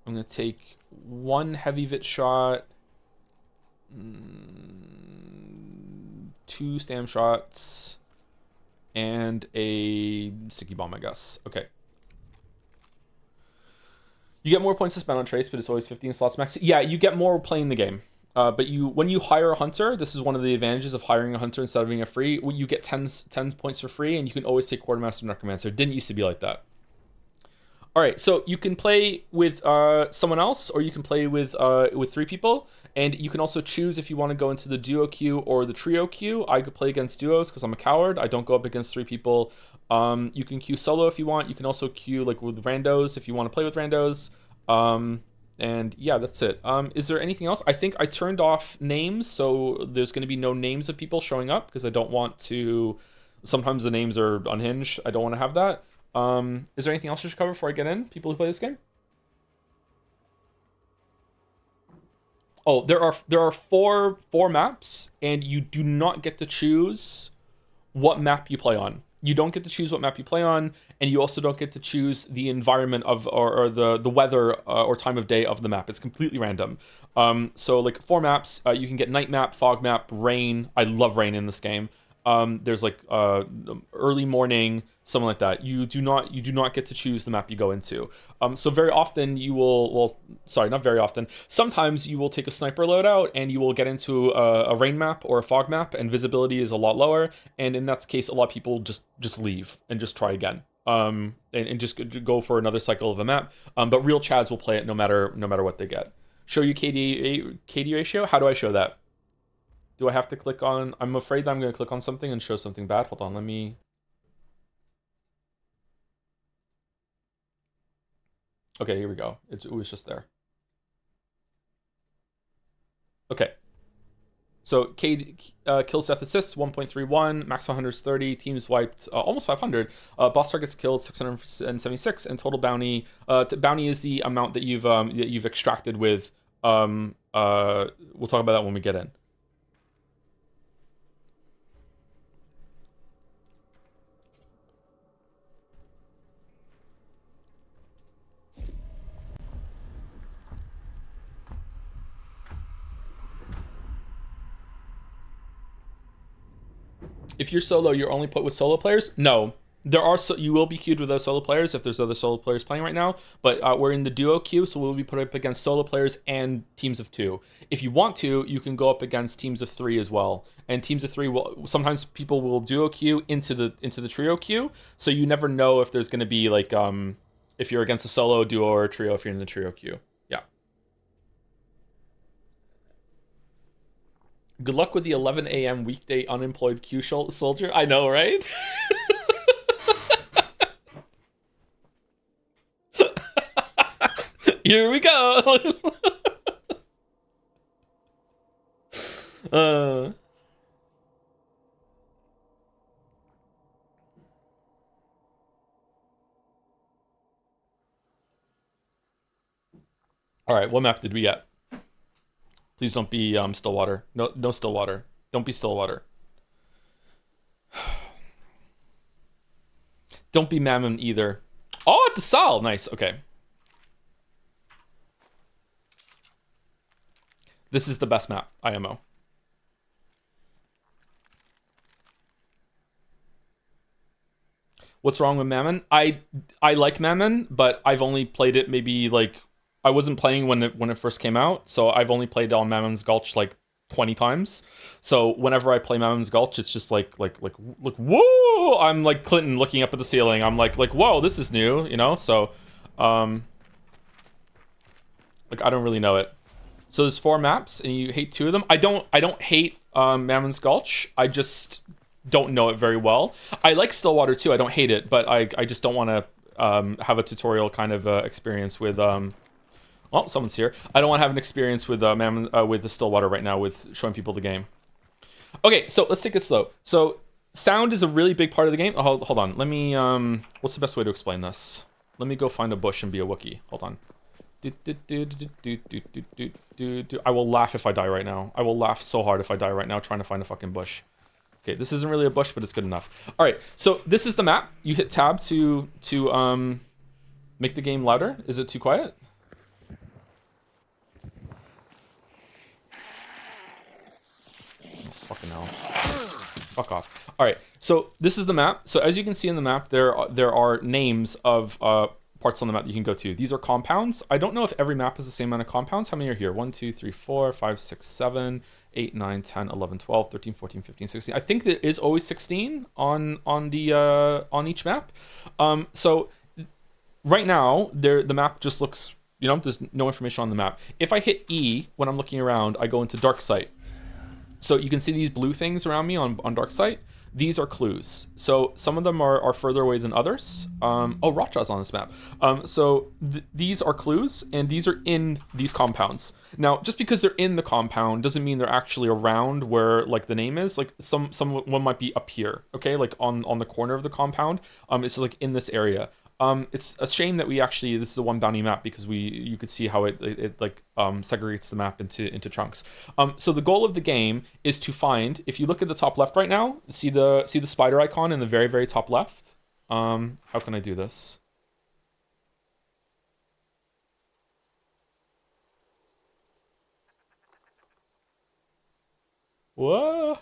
Speaker 1: I'm going to take one heavy vit shot, 2 stam shots, and a sticky bomb, I guess. Okay. You get more points to spend on traits, but it's always 15 slots max. Yeah, you get more playing the game. But when you hire a hunter, this is one of the advantages of hiring a hunter instead of being a free. You get 10 points for free, and you can always take Quartermaster and Necromancer. It didn't used to be like that. All right, so you can play with someone else, or you can play with 3 people, and you can also choose if you want to go into the duo queue or the trio queue. I could play against duos because I'm a coward. I don't go up against 3 people. You can queue solo if you want. You can also queue with randos if you want to play with randos. And yeah, that's it. Is there anything else? I think I turned off names, so there's going to be no names of people showing up because I don't want to. Sometimes the names are unhinged. I don't want to have that. Is there anything else I should cover before I get in? People who play this game? Oh, there are four maps, and you do not get to choose what map you play on. You don't get to choose what map you play on, and you also don't get to choose the environment of or the weather or time of day of the map. It's completely random. So like 4 maps, you can get night map, fog map, rain. I love rain in this game. There's early morning, something like that. You do not get to choose the map you go into. So very often you will, sorry, not very often. Sometimes you will take a sniper loadout and you will get into a rain map or a fog map, and visibility is a lot lower. And in that case, a lot of people just leave and just try again. And just go for another cycle of a map. But real chads will play it no matter what they get. Show you KD ratio. How do I show that? Do I have to click on... I'm afraid that I'm going to click on something and show something bad. Hold on, let me... Okay, here we go. It was just there. Okay. So kills, death, assists 1.31, max 100 is 30, teams wiped almost 500, boss targets killed 676, and total bounty. Bounty is the amount that you've extracted with. We'll talk about that when we get in. If you're solo, you're only put with solo players? No. There are you will be queued with those solo players if there's other solo players playing right now, but we're in the duo queue, so we'll be put up against solo players and teams of 2. If you want to, you can go up against teams of 3 as well. And teams of 3 will sometimes people will duo queue into the trio queue, so you never know if there's going to be like if you're against a solo, duo, or a trio if you're in the trio queue. Yeah. Good luck with the 11 a.m. weekday unemployed queue soldier. I know, right? Here we go. All right, what map did we get? Please don't be Stillwater. No Stillwater. Don't be Stillwater. Don't be Mammon either. Oh, at the Sal. Nice. Okay. This is the best map, IMO. What's wrong with Mammon? I like Mammon, but I've only played it maybe like I wasn't playing when it first came out, so I've only played on Mammon's Gulch like 20 times. So whenever I play Mammon's Gulch, it's just like whoa! I'm like Clinton looking up at the ceiling. I'm like whoa, this is new, you know? So like I don't really know it. So there's 4 maps, and you hate 2 of them. I don't hate Mammon's Gulch. I just don't know it very well. I like Stillwater too. I don't hate it, but I just don't want to have a tutorial kind of experience with Oh, someone's here. I don't want to have an experience with Mammon with the Stillwater right now with showing people the game. Okay, so let's take it slow. So sound is a really big part of the game. Oh, hold on. Let me what's the best way to explain this? Let me go find a bush and be a Wookiee. Hold on. I will laugh if I die right now. I will laugh so hard if I die right now trying to find a fucking bush. Okay, this isn't really a bush, but it's good enough. All right, so this is the map. You hit tab to make the game louder. Is it too quiet? Oh, fucking hell. Fuck off. All right, so this is the map. So as you can see in the map, there are names of parts on the map that you can go to. These are compounds. I don't know if every map has the same amount of compounds. How many are here? 1, 2, 3, 4, 5, 6, 7, 8, 9, 10, 11, 12, 13, 14, 15, 16. I think there is always 16 on each map. So right now, the map just looks, you know, there's no information on the map. If I hit E when I'm looking around, I go into dark sight. So you can see these blue things around me on dark sight. These are clues. So some of them are further away than others. Oh, Rotjaw's on this map. So these are clues, and these are in these compounds. Now, just because they're in the compound doesn't mean they're actually around where like the name is. Like one might be up here, okay, like on the corner of the compound. It's like in this area. It's a shame that this is a 1 bounty map because you could see how it like segregates the map into chunks. So the goal of the game is to find, if you look at the top left right now, see the spider icon in the very, very top left. How can I do this? Whoa.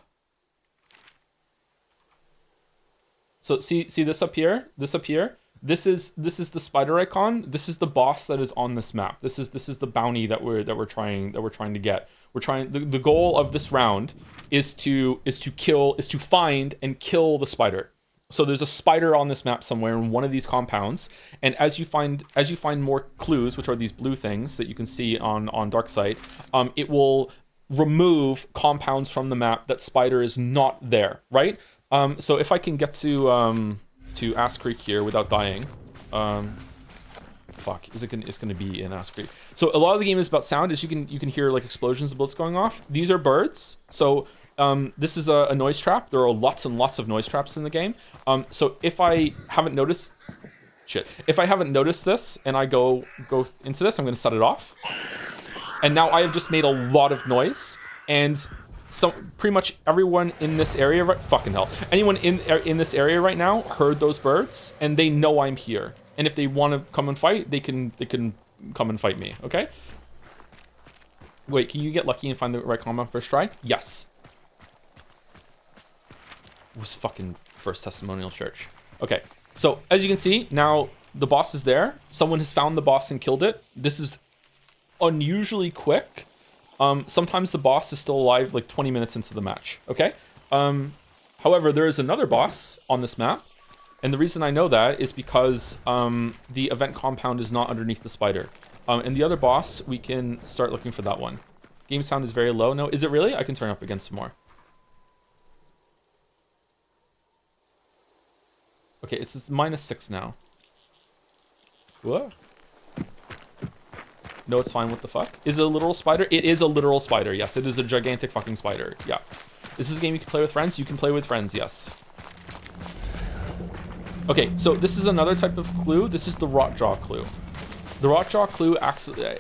Speaker 1: So see this up here? This up here? This is the spider icon. This is the boss that is on this map. This is the bounty that we're trying to get. The goal of this round is to find and kill the spider. So there's a spider on this map somewhere in one of these compounds, and as you find more clues, which are these blue things that you can see on dark sight, it will remove compounds from the map that spider is not there, right? So if I can get to Ass Creek here without dying. fuck is it gonna? It's gonna be in Ask Creep. So a lot of the game is about sound. As you can hear like explosions of bullets going off. These are birds. So this is a noise trap. There are lots and lots of noise traps in the game. So if I haven't noticed, if I haven't noticed this and I go into this, I'm gonna set it off. And now I have just made a lot of noise, and pretty much everyone in this area, fucking hell, anyone in this area right now heard those birds, and they know I'm here. And if they want to come and fight, they can come and fight me. Okay. Wait, can you get lucky and find the right compound first try? Yes. It was fucking First Testimonial Church. Okay, so as you can see, now the boss is there. Someone has found the boss and killed it. This is unusually quick. Sometimes the boss is still alive like 20 minutes into the match, okay? However, there is another boss on this map, and the reason I know that is because the event compound is not underneath the spider. And the other boss, we can start looking for that one. Game sound is very low. No, is it really? I can turn up again some more. Okay, it's -6 now. What? No, it's fine. What the fuck? Is it a literal spider? It is a literal spider. Yes, it is a gigantic fucking spider. Yeah. This is a game you can play with friends. You can play with friends, yes. Okay, so this is another type of clue. This is the Rotjaw clue. The Rotjaw clue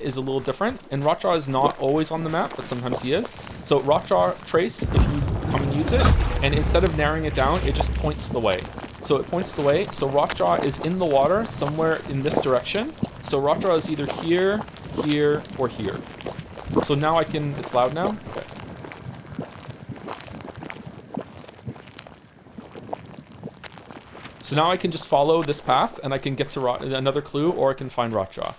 Speaker 1: is a little different, and Rotjaw is not always on the map, but sometimes he is. So Rotjaw trace, if you come and use it, and instead of narrowing it down, it just points the way. So it points the way. So Rotjaw is in the water somewhere in this direction. So Rotjaw is either here, here, or here. So now I can... It's loud now? Okay. So now I can just follow this path, and I can get to another clue, or I can find Rotjaw.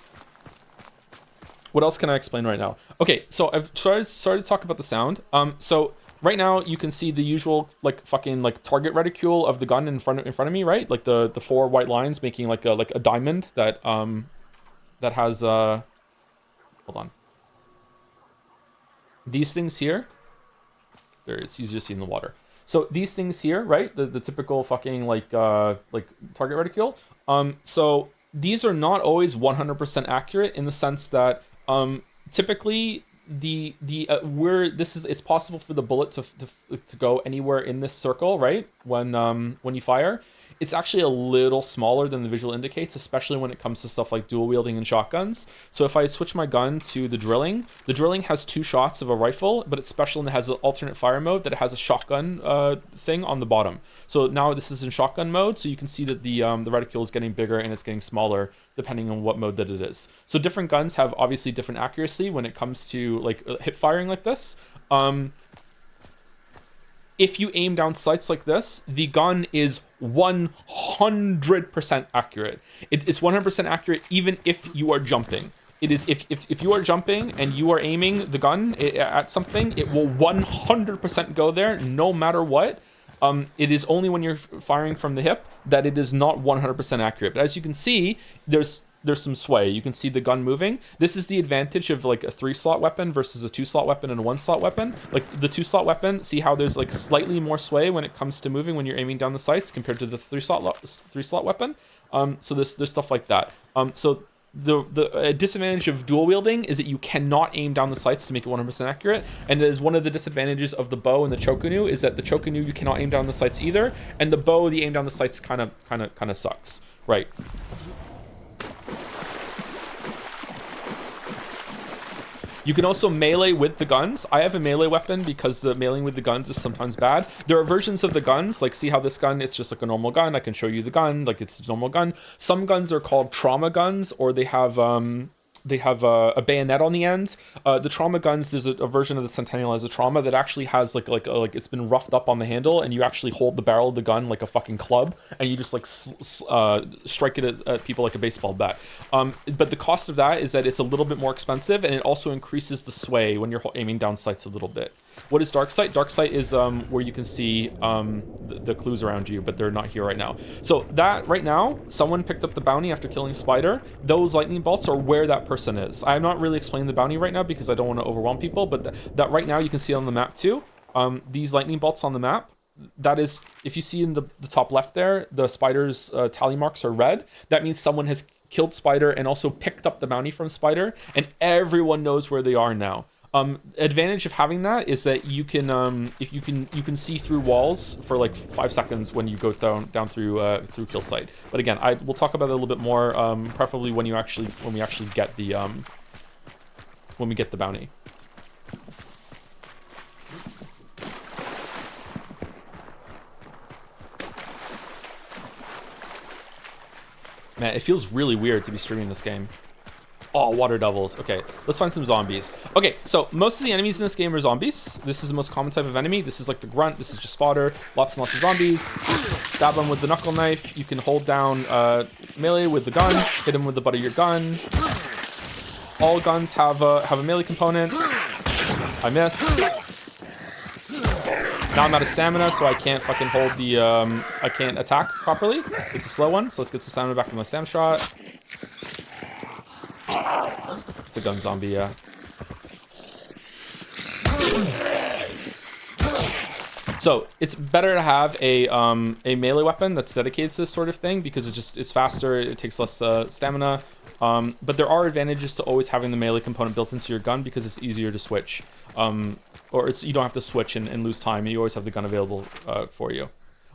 Speaker 1: What else can I explain right now? Okay, so I've started to talk about the sound. So right now you can see the usual like fucking like target reticule of the gun in front of me, right? Like the 4 white lines making like a diamond that that has hold on. These things here. There, it's easier to see in the water. So these things here, right? The typical fucking like target reticule. So these are not always 100% accurate in the sense that typically it's possible for the bullet to go anywhere in this circle, right? When you fire. It's actually a little smaller than the visual indicates, especially when it comes to stuff like dual wielding and shotguns. So if I switch my gun to the drilling has 2 shots of a rifle, but it's special and it has an alternate fire mode that it has a shotgun thing on the bottom. So now this is in shotgun mode, so you can see that the reticule is getting bigger and it's getting smaller depending on what mode that it is. So different guns have obviously different accuracy when it comes to like hip firing like this. If you aim down sights like this, the gun is 100% accurate. It's 100% accurate even if you are jumping. It is if you are jumping and you are aiming the gun at something, it will 100% go there no matter what. It is only when you're firing from the hip that it is not 100% accurate. But as you can see, there's some sway. You can see the gun moving. This is the advantage of like a 3-slot weapon versus a 2-slot weapon and a 1-slot weapon. Like the 2-slot weapon, see how there's like slightly more sway when it comes to moving when you're aiming down the sights compared to the 3-slot weapon. So there's stuff like that. So the disadvantage of dual wielding is that you cannot aim down the sights to make it 100% accurate, and it is one of the disadvantages of the bow and the chokunu is that the chokunu you cannot aim down the sights either, and the bow, the aim down the sights kind of sucks, right? You can also melee with the guns. I have a melee weapon because the meleeing with the guns is sometimes bad. There are versions of the guns, like see how this gun, it's just like a normal gun. I can show you the gun, like it's a normal gun. Some guns are called trauma guns, or they have a bayonet on the end. The trauma guns, there's a version of the Centennial as a trauma that actually has like it's been roughed up on the handle, and you actually hold the barrel of the gun like a fucking club, and you just like strike it at people like a baseball bat. But the cost of that is that it's a little bit more expensive, and it also increases the sway when you're aiming down sights a little bit. What is dark sight? Dark sight is where you can see the clues around you, but they're not here right now. So that right now, someone picked up the bounty after killing Spider. Those lightning bolts are where that person is. I'm not really explaining the bounty right now because I don't want to overwhelm people, but that right now you can see on the map too. These lightning bolts on the map, that is, if you see in the top left there, the Spider's tally marks are red. That means someone has killed Spider and also picked up the bounty from Spider, and everyone knows where they are now. Advantage of having that is that you can if you can see through walls for like 5 seconds when you go down through kill site. But again, we'll talk about it a little bit more, preferably when we actually get the when we get the bounty. Man, it feels really weird to be streaming this game. Oh, water devils. Okay, let's find some zombies. Okay, so most of the enemies in this game are zombies. This is the most common type of enemy. This is like the grunt. This is just fodder. Lots and lots of zombies. Stab them with the knuckle knife. You can hold down melee with the gun. Hit them with the butt of your gun. All guns have a melee component. I miss. Now I'm out of stamina, so I can't fucking hold the I can't attack properly. It's a slow one, so let's get some stamina back with my stam shot. It's a gun zombie, yeah. So it's better to have a melee weapon that's dedicated to this sort of thing because it's faster, it takes less stamina. But there are advantages to always having the melee component built into your gun because it's easier to switch. Or you don't have to switch and lose time. You always have the gun available for you.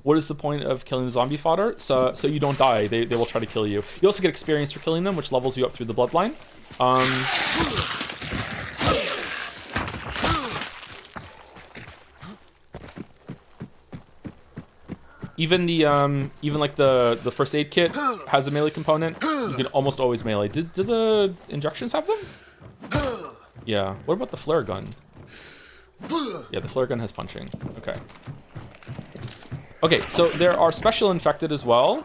Speaker 1: What is the point of killing the zombie fodder? So you don't die. They will try to kill you. You also get experience for killing them, which levels you up through the bloodline. Even like the first aid kit has a melee component. You can almost always melee. Did the injections have them? Yeah. What about the flare gun? Yeah, the flare gun has punching. Okay. Okay, so there are special infected as well.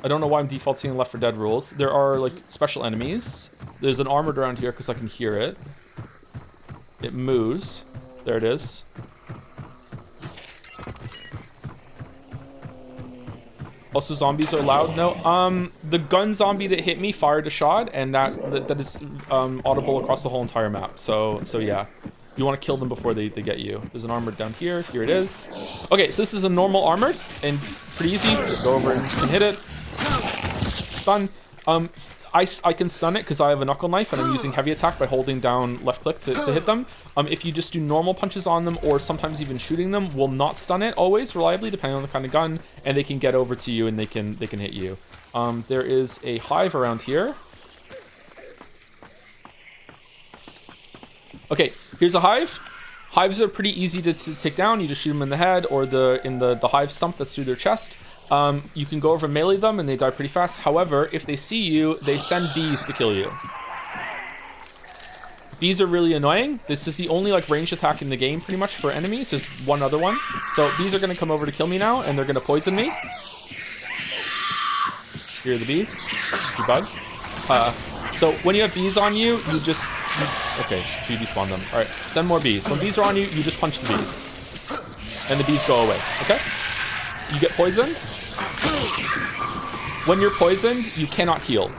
Speaker 1: I don't know why I'm defaulting in Left 4 Dead rules. There are like special enemies. There's an armored around here because I can hear it. It moves. There it is. Also, zombies are loud. No, the gun zombie that hit me fired a shot, and that is audible across the whole entire map. So yeah. You want to kill them before they get you. There's an armored down here. Here it is. Okay, so this is a normal armored and pretty easy. Just go over and hit it. Done. I can stun it because I have a knuckle knife and I'm using heavy attack by holding down left click to hit them. If you just do normal punches on them or sometimes even shooting them will not stun it always reliably depending on the kind of gun, and they can get over to you and they can hit you. There is a hive around here. Okay, here's a hive. Hives are pretty easy to take down. You just shoot them in the head or in the hive stump that's through their chest. You can go over and melee them and they die pretty fast. However, if they see you, they send bees to kill you. Bees are really annoying. This is the only like ranged attack in the game pretty much for enemies. There's one other one. So bees are going to come over to kill me now and they're going to poison me. Here are the bees. You bug. So when you have bees on you, okay, so you despawn them. All right, send more bees. When bees are on you, you just punch the bees. And the bees go away, okay? You get poisoned. When you're poisoned, you cannot heal.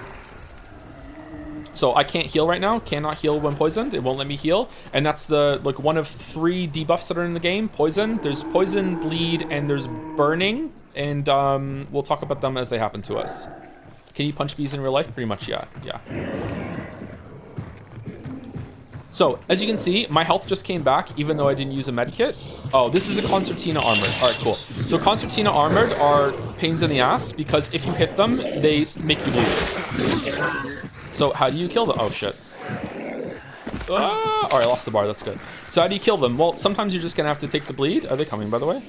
Speaker 1: So I can't heal right now. Cannot heal when poisoned. It won't let me heal. And that's one of 3 debuffs that are in the game. Poison. There's poison, bleed, and there's burning. And we'll talk about them as they happen to us. Can you punch bees in real life? Pretty much, yeah. So, as you can see, my health just came back, even though I didn't use a med kit. Oh, this is a Concertina Armored. All right, cool. So, Concertina Armored are pains in the ass, because if you hit them, they make you bleed. So, how do you kill them? Oh, shit. All right, I lost the bar. That's good. So, how do you kill them? Well, sometimes you're just going to have to take the bleed. Are they coming, by the way?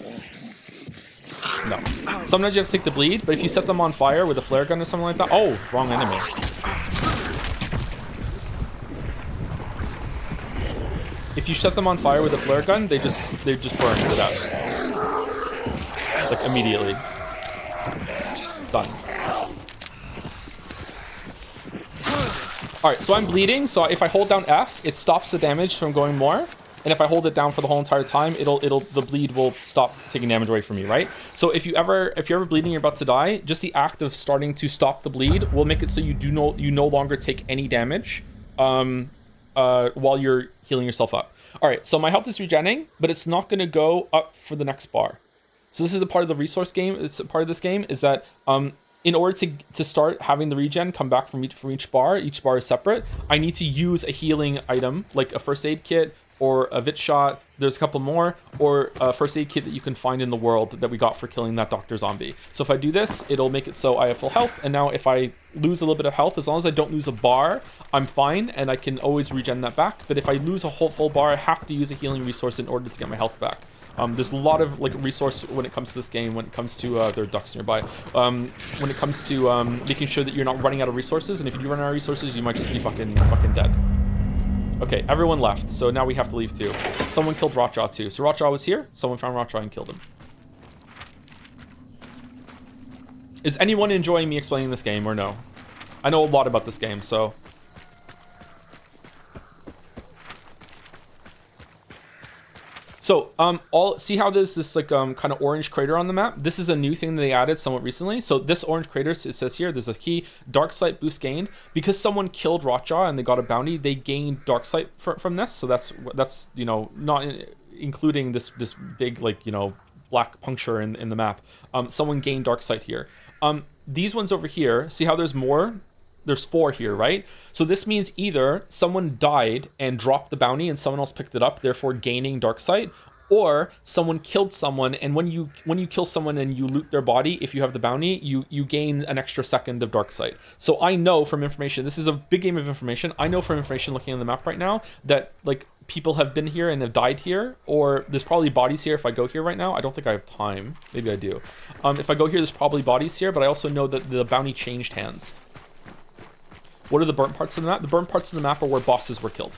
Speaker 1: No. Sometimes you have to take the bleed, but if you set them on fire with a flare gun or something like that... Oh, wrong enemy. If you set them on fire with a flare gun, they just burn to death. Like, immediately. Done. Alright, so I'm bleeding, so if I hold down F, it stops the damage from going more. And if I hold it down for the whole entire time, the bleed will stop taking damage away from you, right? So if you're ever bleeding, you're about to die, just the act of starting to stop the bleed will make it so you no longer take any damage while you're healing yourself up. All right, so my health is regenerating, but it's not going to go up for the next bar. So this is a part of the resource game. It's a part of this game is that in order to start having the regen come back from each bar is separate, I need to use a healing item, like a first aid kit or a vit shot. There's a couple more, or a first aid kit that you can find in the world that we got for killing that doctor zombie. So if I do this, it'll make it so I have full health, and now if I lose a little bit of health, as long as I don't lose a bar, I'm fine, and I can always regen that back. But if I lose a whole full bar, I have to use a healing resource in order to get my health back. There's a lot of like resource when it comes to this game, when it comes to there are ducks nearby, when it comes to making sure that you're not running out of resources, and if you do run out of resources, you might just be fucking dead. Okay, everyone left, so now we have to leave too. Someone killed Rotjaw too. So Rotjaw was here, someone found Rotjaw and killed him. Is anyone enjoying me explaining this game or no? I know a lot about this game, so... So, see how there's this like kind of orange crater on the map? This is a new thing that they added somewhat recently. So this orange crater, it says here, there's a key, dark sight boost gained. Because someone killed Rotjaw and they got a bounty, they gained dark sight from this. So that's you know, not including this big like, you know, black puncture in the map. Someone gained dark sight here. These ones over here, see how there's more? There's 4 here, right? So this means either someone died and dropped the bounty and someone else picked it up, therefore gaining dark sight, or someone killed someone, and when you kill someone and you loot their body, if you have the bounty, you gain an extra second of dark sight. So I know from information, this is a big game of information, I know from information looking on the map right now that like people have been here and have died here, or there's probably bodies here if I go here right now. I don't think I have time. Maybe I do. If I go here, there's probably bodies here, but I also know that the bounty changed hands. What are the burnt parts of the map? The burnt parts of the map are where bosses were killed.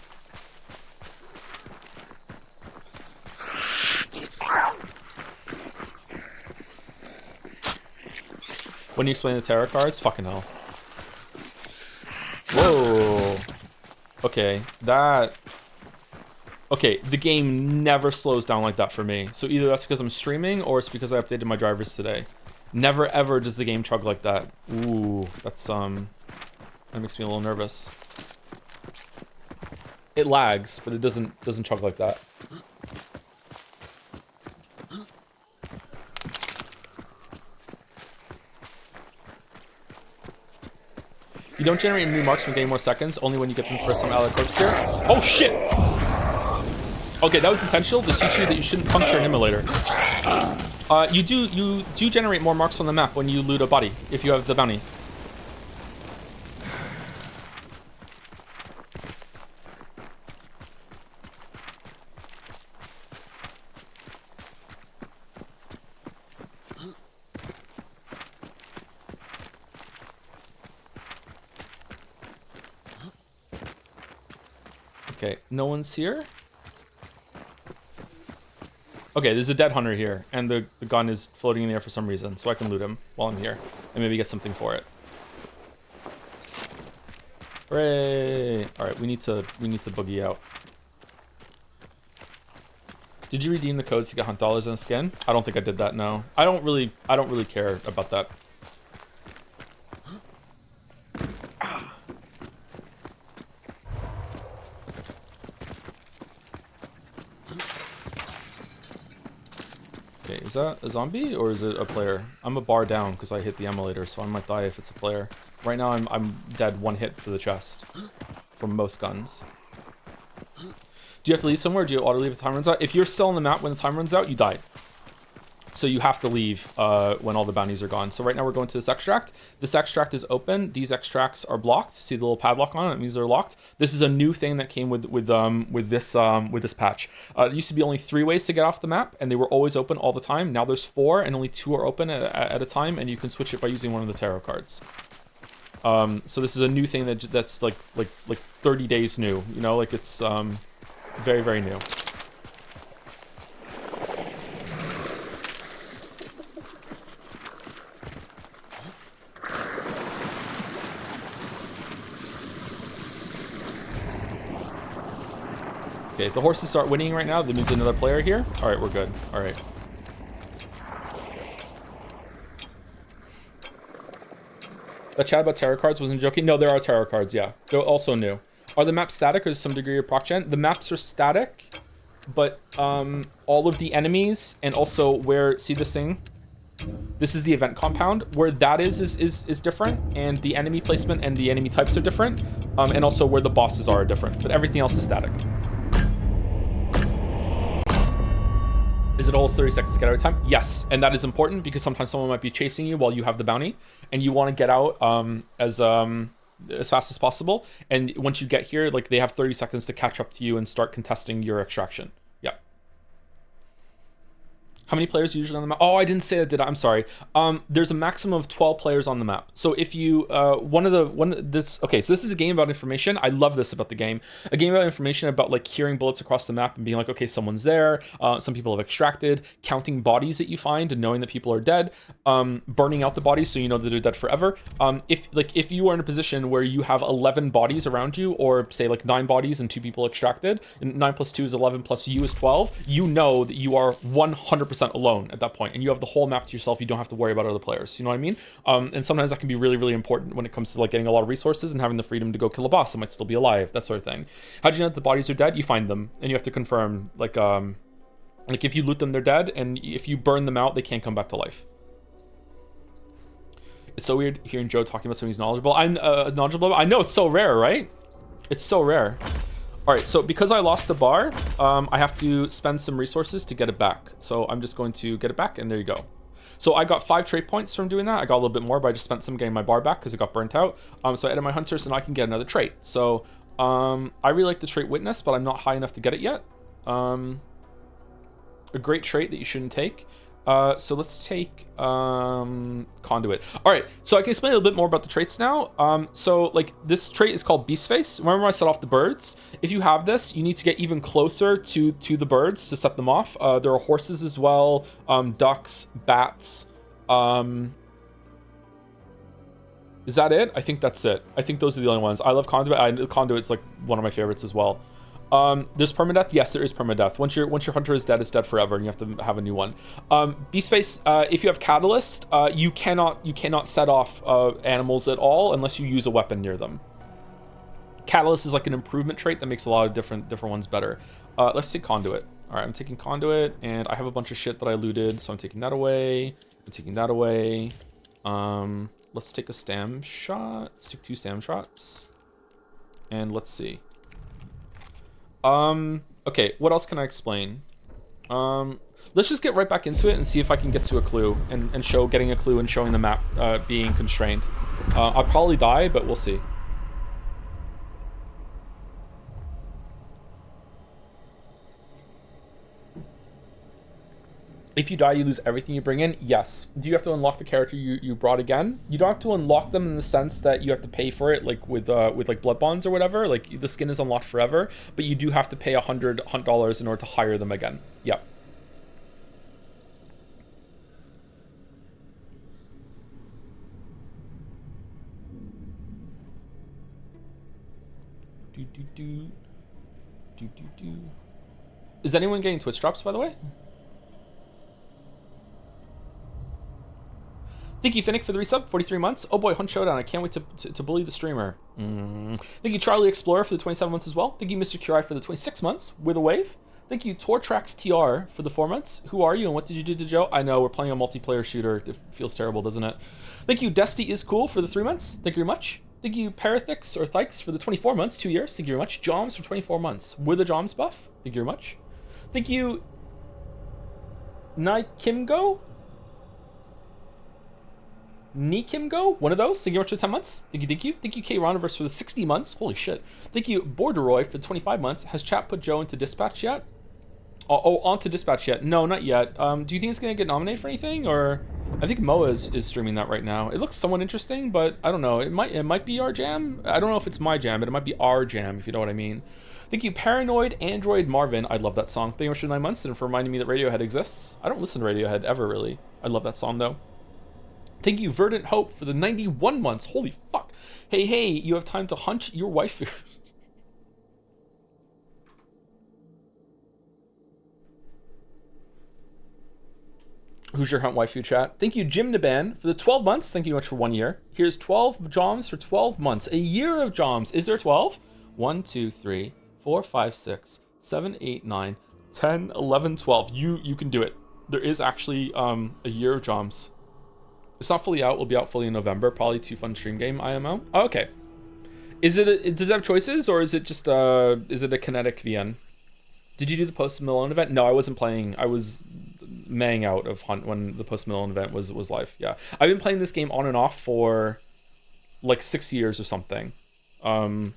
Speaker 1: When you explain the tarot cards, fucking hell. Whoa. Okay, okay, the game never slows down like that for me. So either that's because I'm streaming, or it's because I updated my drivers today. Never ever does the game chug like that. Ooh, that's that makes me a little nervous. It lags, but it doesn't chug like that. You don't generate new marks when getting more seconds, only when you get them the first time out of the corpse here. Oh shit! Okay, that was intentional to teach you that you shouldn't puncture an immolator. You do generate more marks on the map when you loot a body, if you have the bounty. Okay, no one's here. Okay, there's a dead hunter here, and the gun is floating in the air for some reason, so I can loot him while I'm here, and maybe get something for it. Hooray! All right, we need to boogie out. Did you redeem the codes to get hunt dollars on the skin? I don't think I did that. No, I don't really care about that. Okay, is that a zombie or is it a player? I'm a bar down because I hit the emulator, so I might die if it's a player. Right now I'm dead 1 hit for the chest from most guns. Do you have to leave somewhere? Do you auto leave if the time runs out? If you're still on the map when the time runs out, you die. So you have to leave when all the bounties are gone. So right now we're going to this extract. This extract is open. These extracts are blocked. See the little padlock on it? It means they're locked. This is a new thing that came with this patch. It used to be only 3 ways to get off the map, and they were always open all the time. Now there's 4, and only 2 are open at a time, and you can switch it by using one of the tarot cards. So this is a new thing that's like 30 days new. You know, like it's very, very new. Okay, if the horses start winning right now, that means another player here. All right, we're good. All right. That chat about tarot cards wasn't joking. No, there are tarot cards, yeah. They're also new. Are the maps static or is some degree of proc gen? The maps are static, but all of the enemies and also where, see this thing? This is the event compound. Where that is different, and the enemy placement and the enemy types are different, and also where the bosses are different, but everything else is static. Is it always 30 seconds to get out of time? Yes, and that is important because sometimes someone might be chasing you while you have the bounty, and you want to get out as fast as possible. And once you get here, like, they have 30 seconds to catch up to you and start contesting your extraction. Yeah. How many players are usually on the map? Oh, I didn't say that, did I? I'm sorry. There's a maximum of 12 players on the map. So if you, okay, so this is a game about information. I love this about the game. A game about information, about like hearing bullets across the map and being like, okay, someone's there. Some people have extracted, counting bodies that you find and knowing that people are dead, burning out the bodies so you know that they're dead forever. If you are in a position where you have 11 bodies around you, or say like 9 bodies and 2 people extracted, and 9 plus 2 is 11 plus you is 12, you know that you are 100% alone at that point, and you have the whole map to yourself. You don't have to worry about other players. You know what I mean? And sometimes that can be really, really important when it comes to like getting a lot of resources and having the freedom to go kill a boss that might still be alive, that sort of thing. How do you know that the bodies are dead? You find them, and you have to confirm, like if you loot them, they're dead, and if you burn them out, they can't come back to life. It's so weird hearing Joe talking about something he's knowledgeable. I'm knowledgeable. I know, it's so rare, right? It's so rare. All right, so because I lost the bar, I have to spend some resources to get it back. So I'm just going to get it back, and there you go. So I got 5 trait points from doing that. I got a little bit more, but I just spent some getting my bar back because it got burnt out. So I added my hunters, and I can get another trait. So I really like the trait witness, but I'm not high enough to get it yet. A great trait that you shouldn't take. So let's take conduit. All right, so I can explain a little bit more about the traits now. So like this trait is called beast face. Remember I set off the birds? If you have this, you need to get even closer to the birds to set them off. There are horses as well, ducks, bats. Is that it? I think that's it. I think those are the only ones. I love conduit. Conduit's like one of my favorites as well. There's permadeath. Yes, there is permadeath. Once your hunter is dead, it's dead forever, and you have to have a new one. Beast face. If you have catalyst, you cannot set off animals at all unless you use a weapon near them. Catalyst is like an improvement trait that makes a lot of different ones better. Let's take conduit. All right, I'm taking conduit, and I have a bunch of shit that I looted, so I'm taking that away. I'm taking that away. Let's take a stam shot. Let's take 2 stam shots, and let's see. Okay, what else can I explain? Let's just get right back into it and see if I can get to a clue and show getting a clue and showing the map being constrained. I'll probably die, but we'll see. If you die, you lose everything you bring in. Yes. Do you have to unlock the character you brought again? You don't have to unlock them in the sense that you have to pay for it, like with like blood bonds or whatever. Like the skin is unlocked forever, but you do have to pay $100 in order to hire them again. Yep. Is anyone getting Twitch drops, by the way? Thank you, Finnick, for the resub, 43 months. Oh boy, Hunt Showdown, I can't wait to bully the streamer. Thank you, Charlie Explorer, for the 27 months as well. Thank you, Mr. Curie, for the 26 months with a wave. Thank you, Tortrax TR, for the 4 months. Who are you and what did you do to Joe? I know, we're playing a multiplayer shooter. It feels terrible, doesn't it? Thank you, Desty is cool, for the 3 months. Thank you very much. Thank you, Parathix or Thykes, for the 24 months, 2 years. Thank you very much. Joms for 24 months with a Joms buff. Thank you very much. Thank you, Nikimgo? Nikimgo, one of those. Thank you very much for 10 months. Thank you, thank you. Thank you, K Roniverse, for the 60 months. Holy shit. Thank you, Borderoy, for the 25 months. Has chat put Joe into dispatch yet? Oh, onto dispatch yet? No, not yet. Do you think it's gonna get nominated for anything, or? I think Moa is streaming that right now. It looks somewhat interesting, but I don't know. It might be our jam. I don't know if it's my jam, but it might be our jam, if you know what I mean. Thank you, Paranoid Android Marvin. I love that song. Thank you very much for 9 months and for reminding me that Radiohead exists. I don't listen to Radiohead ever, really. I love that song, though. Thank you, Verdant Hope, for the 91 months. Holy fuck. Hey, you have time to hunt your wife. Who's your hunt waifu, chat? Thank you, Jim Naban, for the 12 months. Thank you much for 1 year. Here's 12 joms for 12 months. A year of joms. Is there 12? 1, 2, 3, 4, 5, 6, 7, 8, 9, 10, 11, 12. You can do it. There is actually a Year of Joms. It's not fully out. Will be out fully in November. Probably too fun stream game. IMO. Oh, okay. Is it? Does it have choices, or is it just is it a kinetic VN? Did you do the Post Malone event? No, I wasn't playing. I was maying out of Hunt when the Post Malone event was live. Yeah, I've been playing this game on and off for like 6 years or something. I've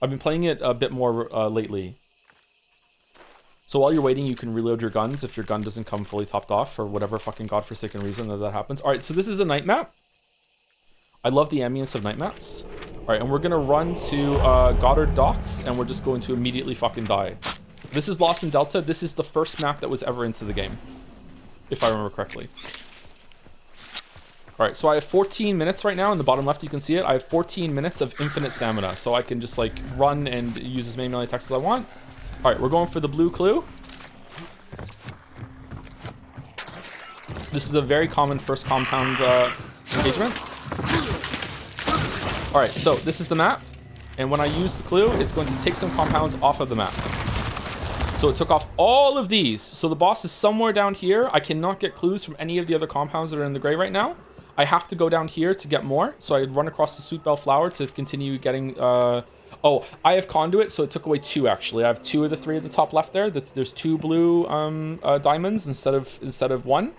Speaker 1: been playing it a bit more lately. So while you're waiting, you can reload your guns if your gun doesn't come fully topped off for whatever fucking godforsaken reason that happens. All right, so this is a night map. I love the ambience of night maps. All right, and we're gonna run to Goddard Docks, and we're just going to immediately fucking die. This is Lost in Delta. This is the first map that was ever into the game, if I remember correctly. All right, so I have 14 minutes right now. In the bottom left, you can see it. I have 14 minutes of infinite stamina, so I can just like run and use as many melee attacks as I want. All right, we're going for the blue clue. This is a very common first compound engagement. All right, so this is the map. And when I use the clue, it's going to take some compounds off of the map. So it took off all of these. So the boss is somewhere down here. I cannot get clues from any of the other compounds that are in the gray right now. I have to go down here to get more. So I run across the Sweet Bell Flower to continue getting... Oh, I have Conduit, so it took away 2, actually. I have 2 of the 3 at the top left there. There's 2 blue diamonds instead of 1.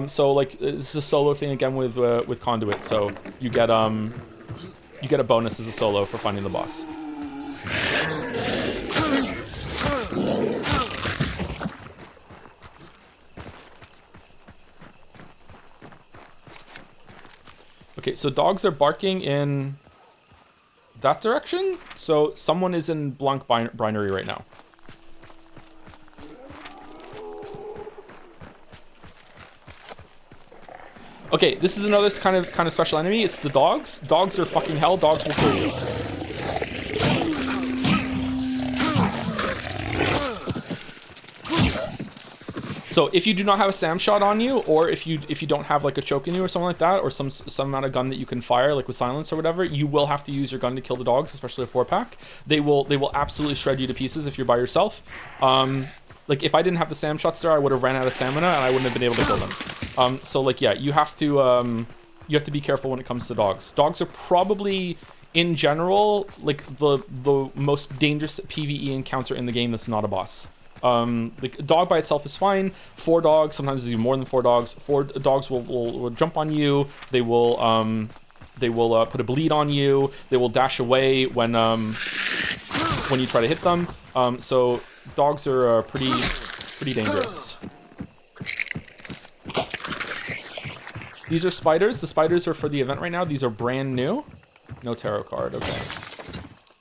Speaker 1: So, like, this is a solo thing again with Conduit. So you get a bonus as a solo for finding the boss. Okay, so dogs are barking in that direction. So someone is in Blanc Binary right now. Okay, this is another kind of special enemy. It's the dogs. Dogs are fucking hell. Dogs will kill you. So if you do not have a Sam shot on you, or if you don't have like a choke in you or something like that, or some amount of gun that you can fire like with silence or whatever, you will have to use your gun to kill the dogs, especially a 4-pack. They will absolutely shred you to pieces if you're by yourself. Like if I didn't have the Sam shots there, I would have ran out of stamina and I wouldn't have been able to kill them. So like yeah, you have to be careful when it comes to dogs. Dogs are probably in general like the most dangerous PvE encounter in the game that's not a boss. Like a dog by itself is fine. 4 dogs, sometimes there's even more than 4 dogs. 4 dogs will jump on you. They will put a bleed on you. They will dash away when you try to hit them. So dogs are pretty dangerous. These are spiders. The spiders are for the event right now. These are brand new. No tarot card. Okay.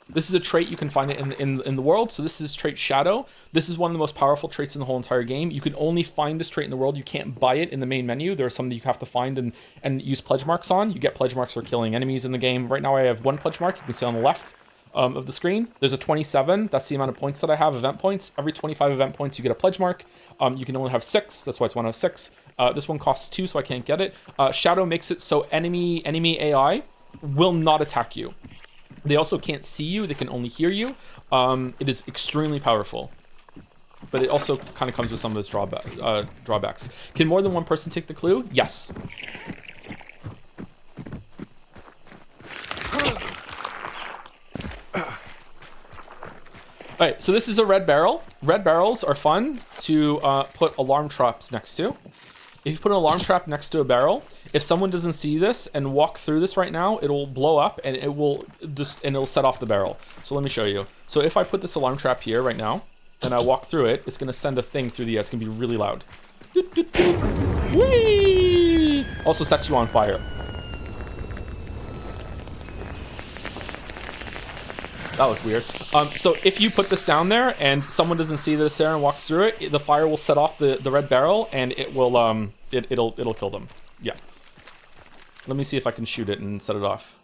Speaker 1: This is a trait, you can find it in the world. So this is trait Shadow. This is one of the most powerful traits in the whole entire game. You can only find this trait in the world. You can't buy it in the main menu. There are some that you have to find and use pledge marks on. You get pledge marks for killing enemies in the game. Right now I have 1 pledge mark. You can see on the left of the screen. There's a 27. That's the amount of points that I have, event points. Every 25 event points, you get a pledge mark. You can only have 6. That's why it's 1 out of 6. This one costs 2, so I can't get it. Shadow makes it so enemy AI will not attack you. They also can't see you, they can only hear you. It is extremely powerful. But it also kind of comes with some of its drawbacks. Can more than one person take the clue? Yes. Alright, so this is a red barrel. Red barrels are fun to put alarm traps next to. If you put an alarm trap next to a barrel, if someone doesn't see this and walk through this right now, it'll blow up and it'll set off the barrel. So let me show you. So if I put this alarm trap here right now and I walk through it, it's gonna send a thing through the air. It's gonna be really loud. Whee! Also sets you on fire. That looked weird. So if you put this down there and someone doesn't see this there and walks through it, the fire will set off the red barrel and it will it'll kill them. Yeah. Let me see if I can shoot it and set it off.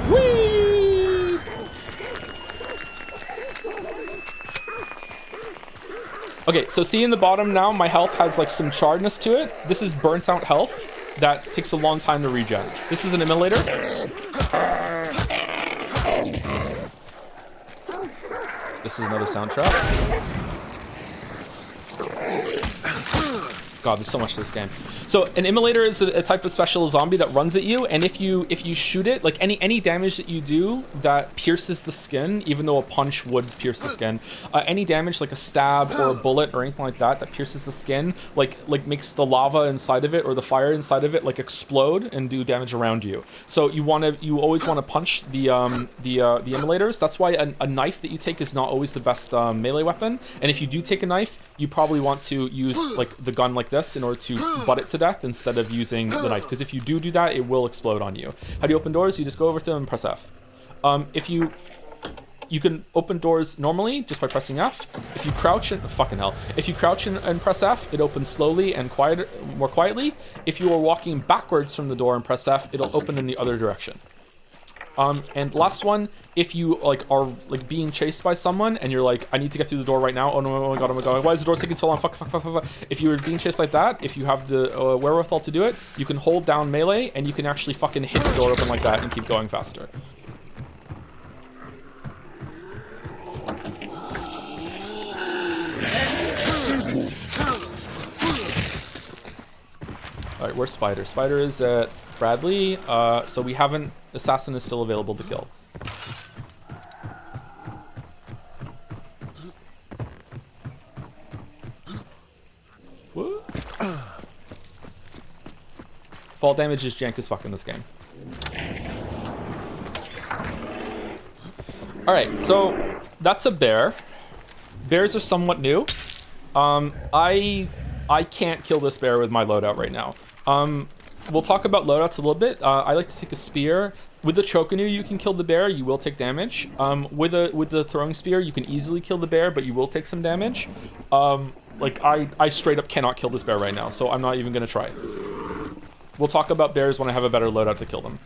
Speaker 1: Whee! Okay, so see in the bottom now, my health has like some charredness to it. This is burnt out health that takes a long time to regen. This is an immolator. This is another sound trap. God, there's so much to this game. So an immolator is a type of special zombie that runs at you, and if you shoot it, like any damage that you do that pierces the skin, even though a punch would pierce the skin, any damage like a stab or a bullet or anything like that pierces the skin, like makes the lava inside of it or the fire inside of it like explode and do damage around you. So you always want to punch the immolators. That's why a knife that you take is not always the best melee weapon. And if you do take a knife, you probably want to use like the gun like this in order to butt it to death instead of using the knife, because if you do that, it will explode on you. How do you open doors? You just go over to them and press F. If you can open doors normally just by pressing F. If you crouch and fucking hell, if you crouch and press F, it opens slowly and more quietly. If you are walking backwards from the door and press F, it'll open in the other direction. And last one, if you like are like being chased by someone and you're like, I need to get through the door right now. Oh no, oh my god, why is the door taking so long? Fuck. If you're being chased like that, if you have the wherewithal to do it, you can hold down melee and you can actually fucking hit the door open like that and keep going faster. Alright, where's Spider? Spider is at Bradley, so we haven't... Assassin is still available to kill. What? Fall damage is jank as fuck in this game. Alright, so that's a bear. Bears are somewhat new. I can't kill this bear with my loadout right now. We'll talk about loadouts a little bit. I like to take a spear. With the Chocanu, you can kill the bear. You will take damage. With the throwing spear, you can easily kill the bear, but you will take some damage. Like, I straight up cannot kill this bear right now, so I'm not even going to try. We'll talk about bears when I have a better loadout to kill them.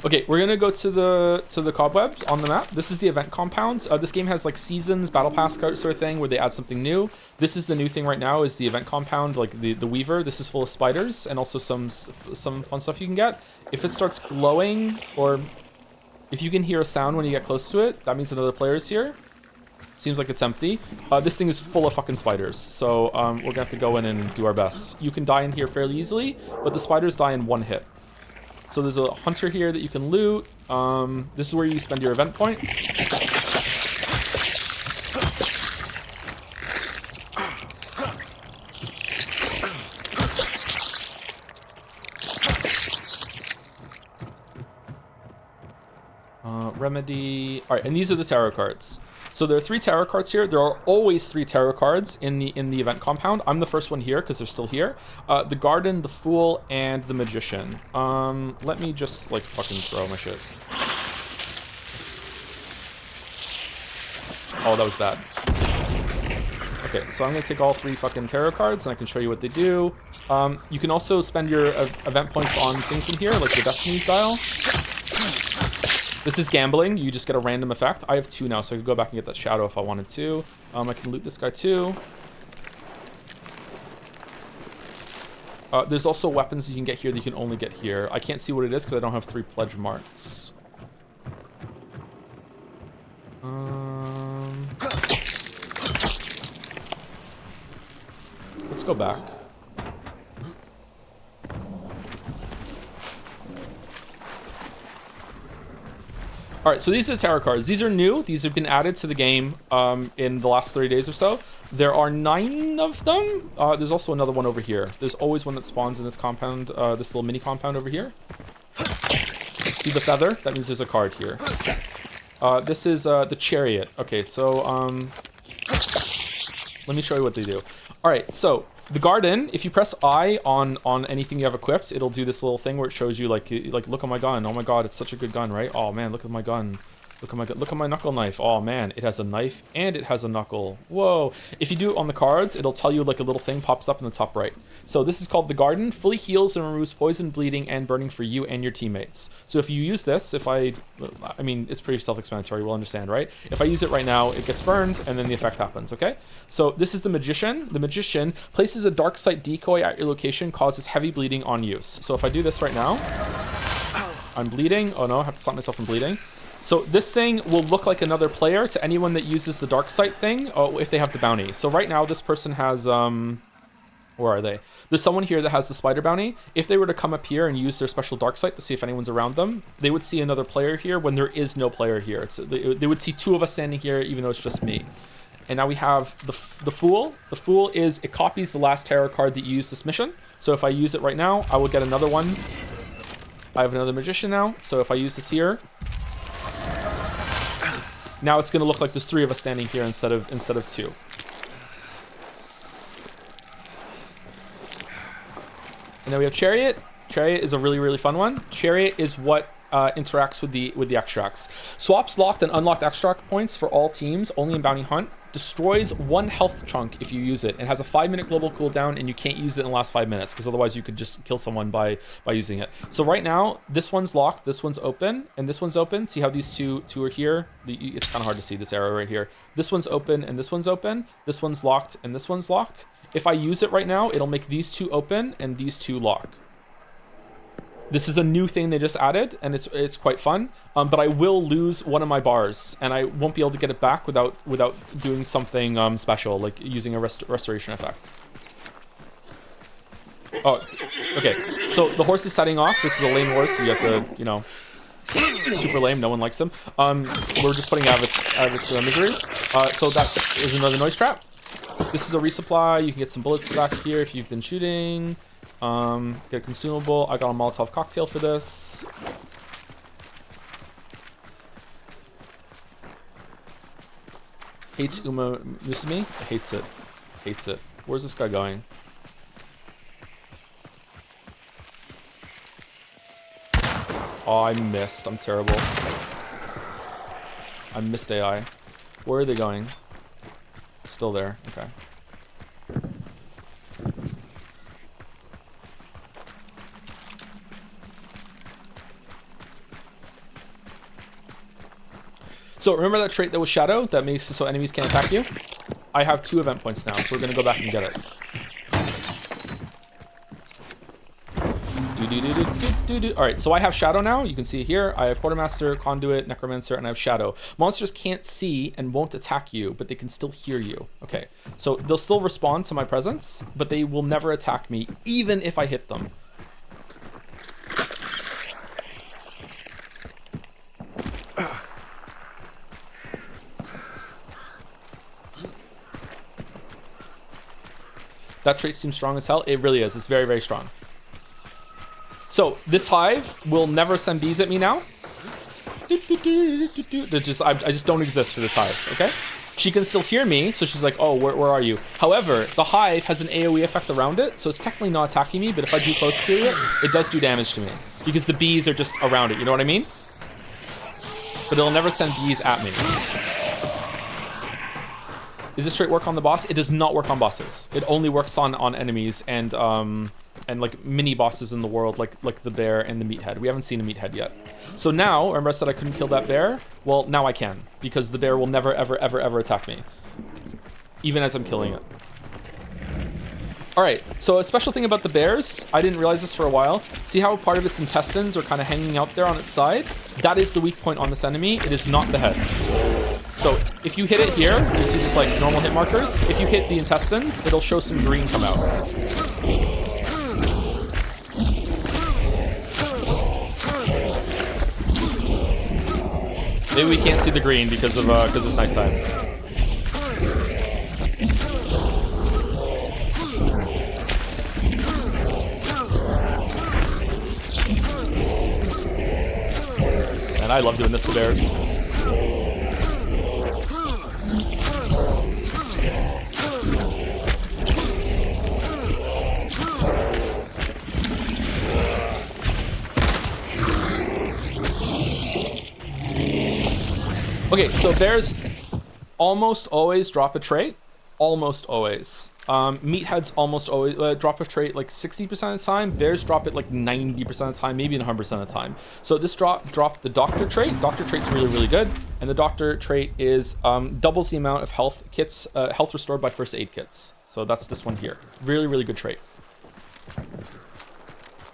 Speaker 1: Okay, we're gonna go to the cobwebs on the map. This is the event compound. This game has like seasons, battle pass sort of thing where they add something new. This is the new thing right now, is the event compound, like the Weaver. This is full of spiders and also some fun stuff you can get. If it starts glowing, or if you can hear a sound when you get close to it, that means another player is here. Seems like it's empty. This thing is full of fucking spiders, so we're gonna have to go in and do our best. You can die in here fairly easily, but the spiders die in one hit. So there's a hunter here that you can loot. This is where you spend your event points. Remedy. All right, and these are the tarot cards. So there are 3 tarot cards here. There are always 3 tarot cards in the event compound. I'm the first one here because they're still here. The Garden, the Fool, and the Magician. Let me just like fucking throw my shit. Oh, that was bad. Okay, so I'm gonna take all 3 fucking tarot cards and I can show you what they do. You can also spend your event points on things in here, like the Destiny style. This is gambling. You just get a random effect. I have 2 now, so I could go back and get that shadow if I wanted to. I can loot this guy too. There's also weapons you can get here that you can only get here. I can't see what it is because I don't have 3 pledge marks. Let's go back. All right, so these are the tarot cards. These are new. These have been added to the game in the last 30 days or so. There are 9 of them. There's also another one over here. There's always one that spawns in this compound, this little mini compound over here. See the feather? That means there's a card here. This is the Chariot. Okay, so let me show you what they do. All right, so the Garden, if you press I on anything you have equipped, it'll do this little thing where it shows you like look at my gun. Oh my god, it's such a good gun, right? Oh man, look at my gun. Look at my knuckle knife. Oh man, it has a knife and it has a knuckle. Whoa. If you do it on the cards, it'll tell you like a little thing pops up in the top right. So this is called the Garden. Fully heals and removes poison, bleeding, and burning for you and your teammates. So if you use this, I mean, it's pretty self-explanatory. We'll understand, right? If I use it right now, it gets burned and then the effect happens, okay? So this is the Magician. The Magician places a dark sight decoy at your location, causes heavy bleeding on use. So if I do this right now, I'm bleeding. Oh no, I have to stop myself from bleeding. So this thing will look like another player to anyone that uses the dark sight thing if they have the bounty. So right now this person has, where are they? There's someone here that has the spider bounty. If they were to come up here and use their special dark sight to see if anyone's around them, they would see another player here when there is no player here. They would see two of us standing here even though it's just me. And now we have the Fool. The Fool it copies the last tarot card that you use this mission. So if I use it right now, I will get another one. I have another Magician now. So if I use this here, now it's going to look like there's three of us standing here instead of two. And then we have Chariot. Chariot is a really, really fun one. Chariot is what interacts with the extracts. Swaps locked and unlocked extract points for all teams, only in Bounty Hunt. Destroys 1 health chunk if you use it, and has a 5-minute global cooldown, and you can't use it in the last 5 minutes because otherwise you could just kill someone by using it. So right now this one's locked, this one's open, and this one's open. See how these two are here? It's kind of hard to see this arrow right here. This one's open and this one's open. This one's locked and this one's locked. If I use it right now, it'll make these two open and these two lock. This is a new thing they just added, and it's quite fun. But I will lose one of my bars, and I won't be able to get it back without doing something special, like using a restoration effect. Oh, okay. So the horse is setting off. This is a lame horse, so you have to, you know, super lame. No one likes him. We're just putting out of its misery. So that is another noise trap. This is a resupply. You can get some bullets back here if you've been shooting. Get a consumable. I got a Molotov cocktail for this. Hates Uma Musumi? Hates it. Hates it. Where's this guy going? Oh, I missed. I'm terrible. I missed AI. Where are they going? Still there. Okay. So remember that trait that was Shadow that makes it so enemies can't attack you? I have 2 event points now, so we're gonna go back and get it. Alright, so I have Shadow now. You can see here. I have Quartermaster, Conduit, Necromancer, and I have Shadow. Monsters can't see and won't attack you, but they can still hear you. Okay, so they'll still respond to my presence, but they will never attack me, even if I hit them. That trait seems strong as hell. It really is. It's very, very strong. So this hive will never send bees at me now. I just don't exist for this hive, okay? She can still hear me, so she's like, oh, where are you? However, the hive has an AoE effect around it, so it's technically not attacking me, but if I do close to it, it does do damage to me. Because the bees are just around it, you know what I mean? But it'll never send bees at me. Does this trait work on the boss? It does not work on bosses. It only works on enemies and like mini bosses in the world, like the bear and the meathead. We haven't seen a meathead yet. So now, remember I said I couldn't kill that bear? Well, now I can, because the bear will never, ever, ever, ever attack me, even as I'm killing it. All right, so a special thing about the bears, I didn't realize this for a while. See how part of its intestines are kind of hanging out there on its side? That is the weak point on this enemy. It is not the head. So if you hit it here, you see just like normal hit markers. If you hit the intestines, it'll show some green come out. Maybe we can't see the green because it's nighttime. And I love doing this to bears. Okay, so bears almost always drop a trait. Almost always. Meatheads almost always drop a trait like 60% of the time. Bears drop it like 90% of the time, maybe 100% of the time. So this dropped the doctor trait. Doctor trait's really, really good. And the doctor trait is doubles the amount of health kits, health restored by first aid kits. So that's this one here. Really, really good trait.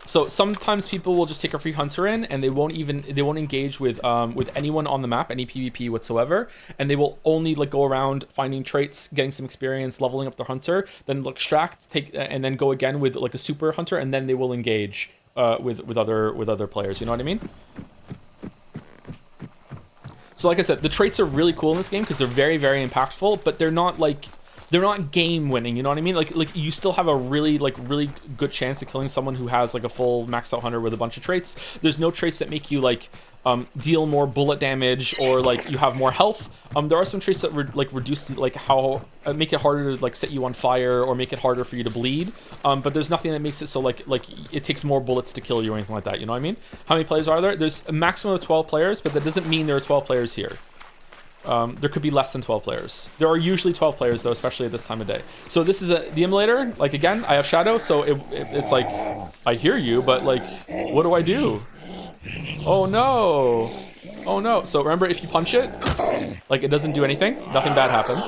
Speaker 1: So sometimes people will just take a free hunter in and they won't engage with anyone on the map, any PvP whatsoever, and they will only like go around finding traits, getting some experience, leveling up their hunter, then extract, take, and then go again with like a super hunter, and then they will engage with other players. You know what I mean? So like I said, the traits are really cool in this game because they're very, very impactful, but they're not game winning, you know what I mean? Like you still have a really good chance of killing someone who has like a full maxed out hunter with a bunch of traits. There's no traits that make you like deal more bullet damage or like you have more health. There are some traits that reduce the, like how make it harder to like set you on fire or make it harder for you to bleed. But there's nothing that makes it so like it takes more bullets to kill you or anything like that. You know what I mean? How many players are there? There's a maximum of 12 players, but that doesn't mean there are 12 players here. There could be less than 12 players. There are usually 12 players though, especially at this time of day. So this is the immolator. Like again, I have shadow, so it's like I hear you, but like, what do I do? Oh no! Oh no! So remember, if you punch it, like it doesn't do anything. Nothing bad happens.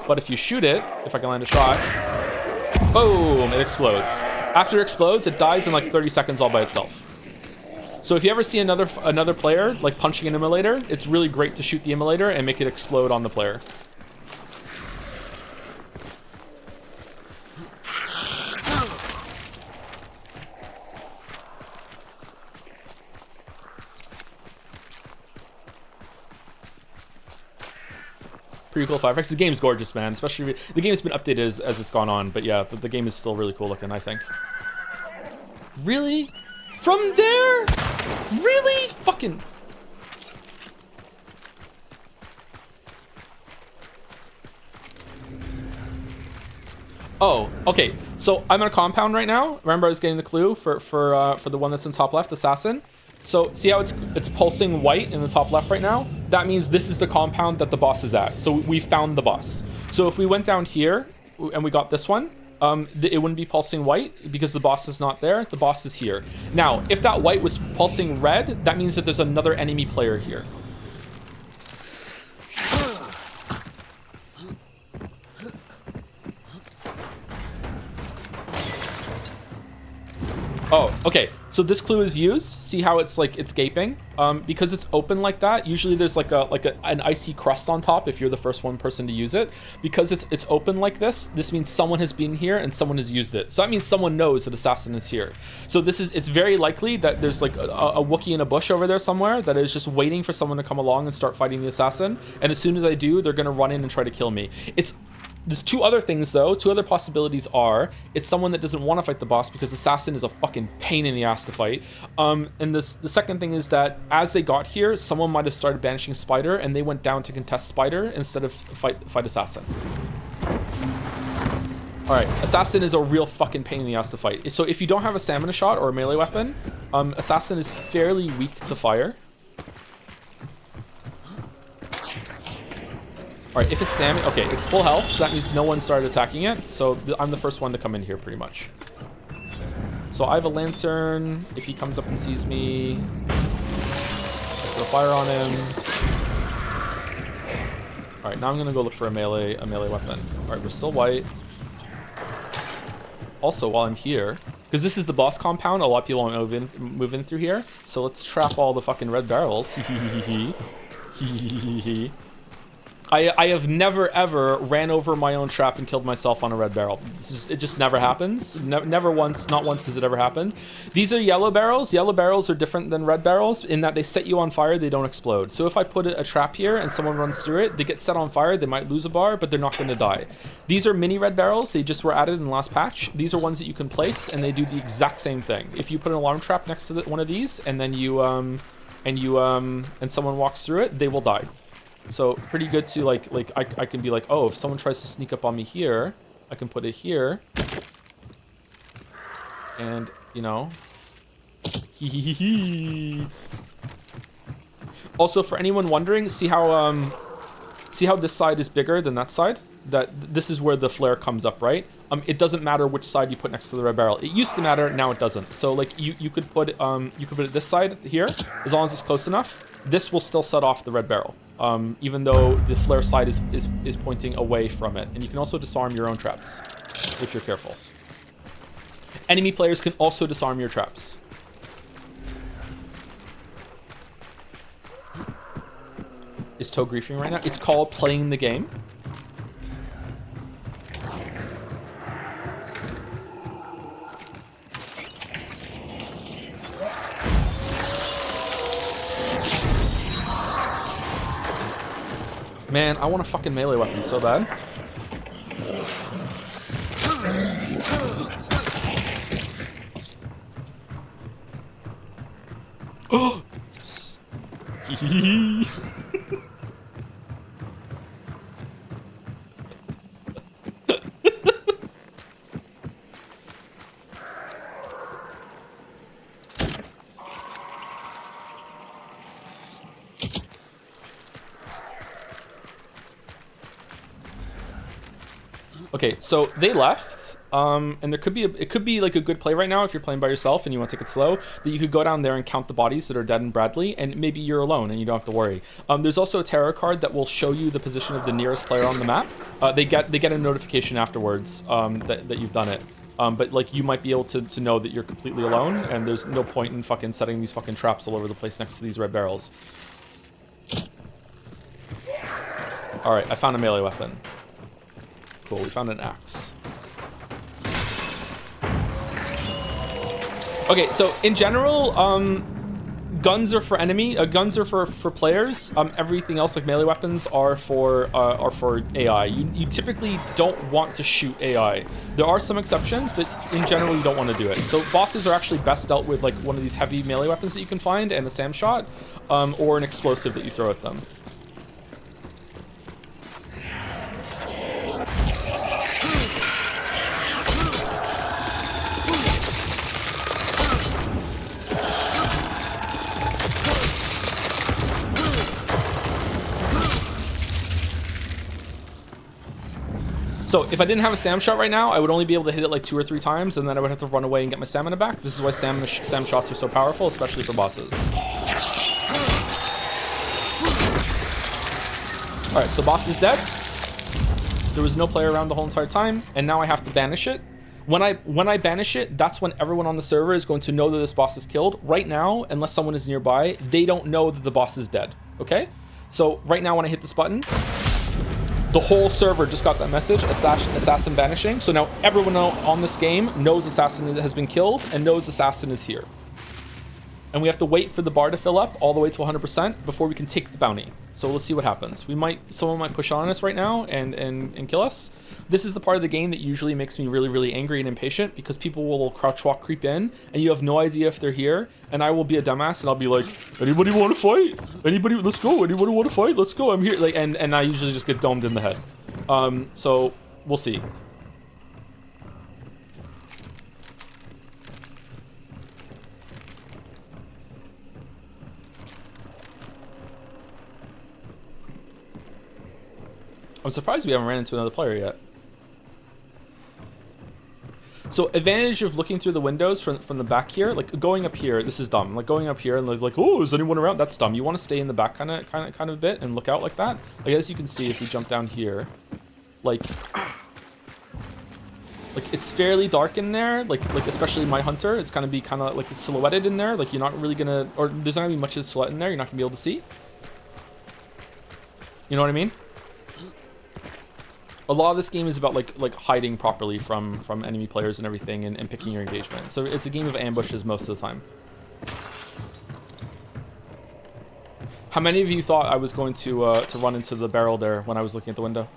Speaker 1: But if you shoot it, if I can land a shot, boom! It explodes. After it explodes, it dies in like 30 seconds all by itself. So if you ever see another player like punching an immolator, it's really great to shoot the immolator and make it explode on the player. Pretty cool fire effects. The game's gorgeous, man. Especially the game's been updated as it's gone on, but yeah, the game is still really cool looking, I think. Really? From there? Really? Fucking... Oh, okay. So I'm in a compound right now. Remember I was getting the clue for the one that's in top left, assassin. So see how it's pulsing white in the top left right now? That means this is the compound that the boss is at. So we found the boss. So if we went down here and we got this one, it wouldn't be pulsing white because the boss is not there. The boss is here. Now, if that white was pulsing red, that means that there's another enemy player here. Oh, okay. So this clue is used. See how it's like it's gaping? Because it's open like that. Usually there's like an icy crust on top if you're the first person to use it. Because it's open like this means someone has been here and someone has used it. So that means someone knows that assassin is here. So it's very likely that there's like a Wookiee in a bush over there somewhere that is just waiting for someone to come along and start fighting the assassin. And as soon as I do, they're gonna run in and try to kill me. There's two other things though. Two other possibilities are it's someone that doesn't want to fight the boss because assassin is a fucking pain in the ass to fight. And the second thing is that as they got here, someone might have started banishing spider and they went down to contest spider instead of fight assassin. All right, assassin is a real fucking pain in the ass to fight. So if you don't have a stamina shot or a melee weapon, assassin is fairly weak to fire. All right, if it's damage, okay, it's full health, so that means no one started attacking it. So I'm the first one to come in here, pretty much. So I have a lantern. If he comes up and sees me, I'll throw fire on him. All right, now I'm gonna go look for a melee weapon. All right, we're still white. Also, while I'm here, because this is the boss compound, a lot of people won't move in through here. So let's trap all the fucking red barrels. I have never ever ran over my own trap and killed myself on a red barrel. It just never happens. Never once, not once has it ever happened. These are yellow barrels. Yellow barrels are different than red barrels in that they set you on fire, they don't explode. So if I put a trap here and someone runs through it, they get set on fire, they might lose a bar, but they're not going to die. These are mini red barrels. They just were added in the last patch. These are ones that you can place and they do the exact same thing. If you put an alarm trap next to one of these and then and someone walks through it, they will die. So pretty good to like I can be like, oh, if someone tries to sneak up on me here, I can put it here. And, you know, Also, for anyone wondering, see how this side is bigger than that side? This is where the flare comes up, right? It doesn't matter which side you put next to the red barrel. It used to matter, now it doesn't. So like you could put it this side here, as long as it's close enough. This will still set off the red barrel, even though the flare side is pointing away from it. And you can also disarm your own traps if you're careful. Enemy players can also disarm your traps. Is Toe griefing right now? It's called playing the game. Man, I want a fucking melee weapon so bad. Oh! Okay, so they left, and it could be like a good play right now if you're playing by yourself and you want to take it slow, that you could go down there and count the bodies that are dead in Bradley, and maybe you're alone and you don't have to worry. There's also a tarot card that will show you the position of the nearest player on the map. They get a notification afterwards that you've done it. But like you might be able to know that you're completely alone, and there's no point in fucking setting these fucking traps all over the place next to these red barrels. All right, I found a melee weapon. Cool, we found an axe. Okay, so in general, guns are for guns are for players. Everything else like melee weapons are for AI. You typically don't want to shoot AI. There are some exceptions, but in general you don't want to do it. So bosses are actually best dealt with like one of these heavy melee weapons that you can find, and a SAM shot, or an explosive that you throw at them. So if I didn't have a SAM shot right now, I would only be able to hit it like 2 or 3 times, and then I would have to run away and get my stamina back. This is why SAM shots are so powerful, especially for bosses. All right, so boss is dead. There was no player around the whole entire time, and now I have to banish it. When I banish it, that's when everyone on the server is going to know that this boss is killed. Right now, unless someone is nearby, they don't know that the boss is dead, okay? So right now when I hit this button, the whole server just got that message, assassin banishing. So now everyone on this game knows assassin has been killed and knows assassin is here. And we have to wait for the bar to fill up all the way to 100% before we can take the bounty. So let's see what happens. Someone might push on us right now and kill us. This is the part of the game that usually makes me really, really angry and impatient, because people will crouch walk creep in and you have no idea if they're here. And I will be a dumbass and I'll be like, anybody want to fight? Anybody, let's go. Anybody want to fight? Let's go. I'm here. Like, and I usually just get domed in the head. So we'll see. I'm surprised we haven't ran into another player yet. So advantage of looking through the windows from the back here, like going up here, this is dumb. Like going up here and like, oh, is anyone around? That's dumb. You want to stay in the back kind of a bit and look out like that. Like as you can see, if we jump down here, like it's fairly dark in there. Like especially my hunter, it's gonna be kind of like silhouetted in there. Like you're not really gonna, or there's not gonna be much of a silhouette in there. You're not gonna be able to see. You know what I mean? A lot of this game is about like hiding properly from enemy players and everything, and picking your engagement. So it's a game of ambushes most of the time. How many of you thought I was going to run into the barrel there when I was looking at the window?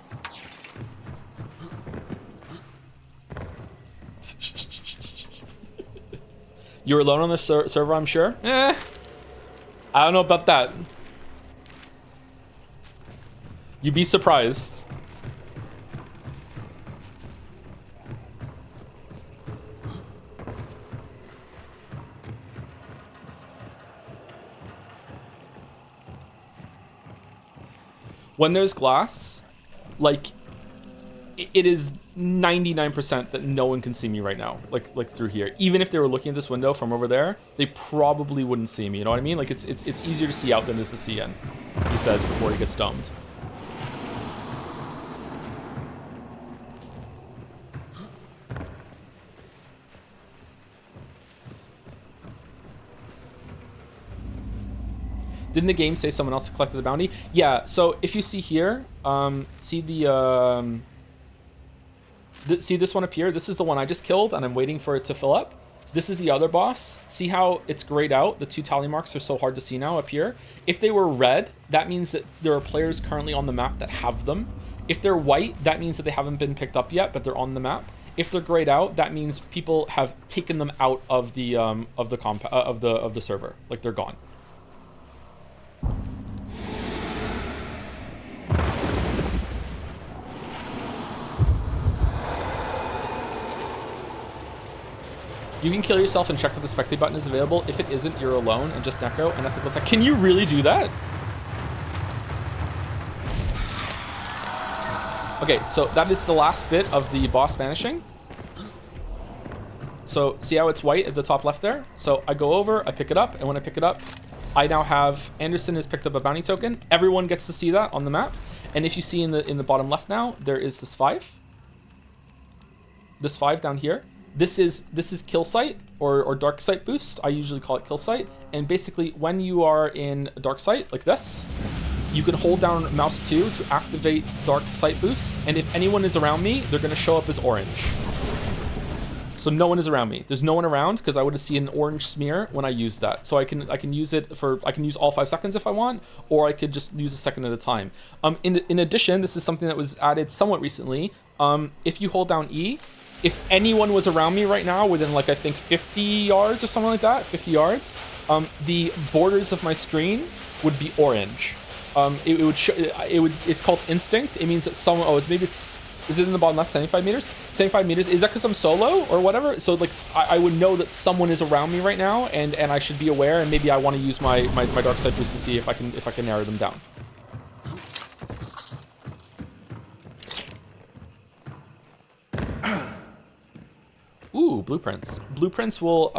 Speaker 1: You're alone on the server, I'm sure? I don't know about that. You'd be surprised. When there's glass, like, it is 99% that no one can see me right now, like through here. Even if they were looking at this window from over there, they probably wouldn't see me, you know what I mean? Like, it's easier to see out than it is to see in, he says before he gets domed. Didn't the game say someone else collected the bounty? Yeah, so if you see here, see see this one up here? This is the one I just killed, and I'm waiting for it to fill up. This is the other boss. See how it's grayed out? The 2 tally marks are so hard to see now up here. If they were red, that means that there are players currently on the map that have them. If they're white, that means that they haven't been picked up yet, but they're on the map. If they're grayed out, that means people have taken them out of the server. Like, they're gone. You can kill yourself and check if the spectate button is available. If it isn't, you're alone and just Neko and ethical attack. Can you really do that? Okay, so that is the last bit of the boss vanishing. So see how it's white at the top left there? So I go over, I pick it up, and when I pick it up, I now have Anderson has picked up a bounty token. Everyone gets to see that on the map. And if you see in the bottom left now, there is this 5. This 5 down here. This is kill sight or dark sight boost. I usually call it kill sight. And basically, when you are in dark sight like this, you can hold down mouse 2 to activate dark sight boost. And if anyone is around me, they're going to show up as orange. So no one is around me. There's no one around because I would have seen an orange smear when I use that. So I can use it for, I can use all 5 seconds if I want, or I could just use a second at a time. In addition, this is something that was added somewhat recently. If you hold down E, if anyone was around me right now within, like, I think 50 yards or something like that, 50 yards, the borders of my screen would be orange. It would show, it's called instinct. It means that someone, is it in the bottom left, 75 meters? 75 meters, is that because I'm solo or whatever? So, like, I would know that someone is around me right now, and I should be aware, and maybe I want to use my dark side boost to see if I can narrow them down. Ooh, blueprints. Blueprints will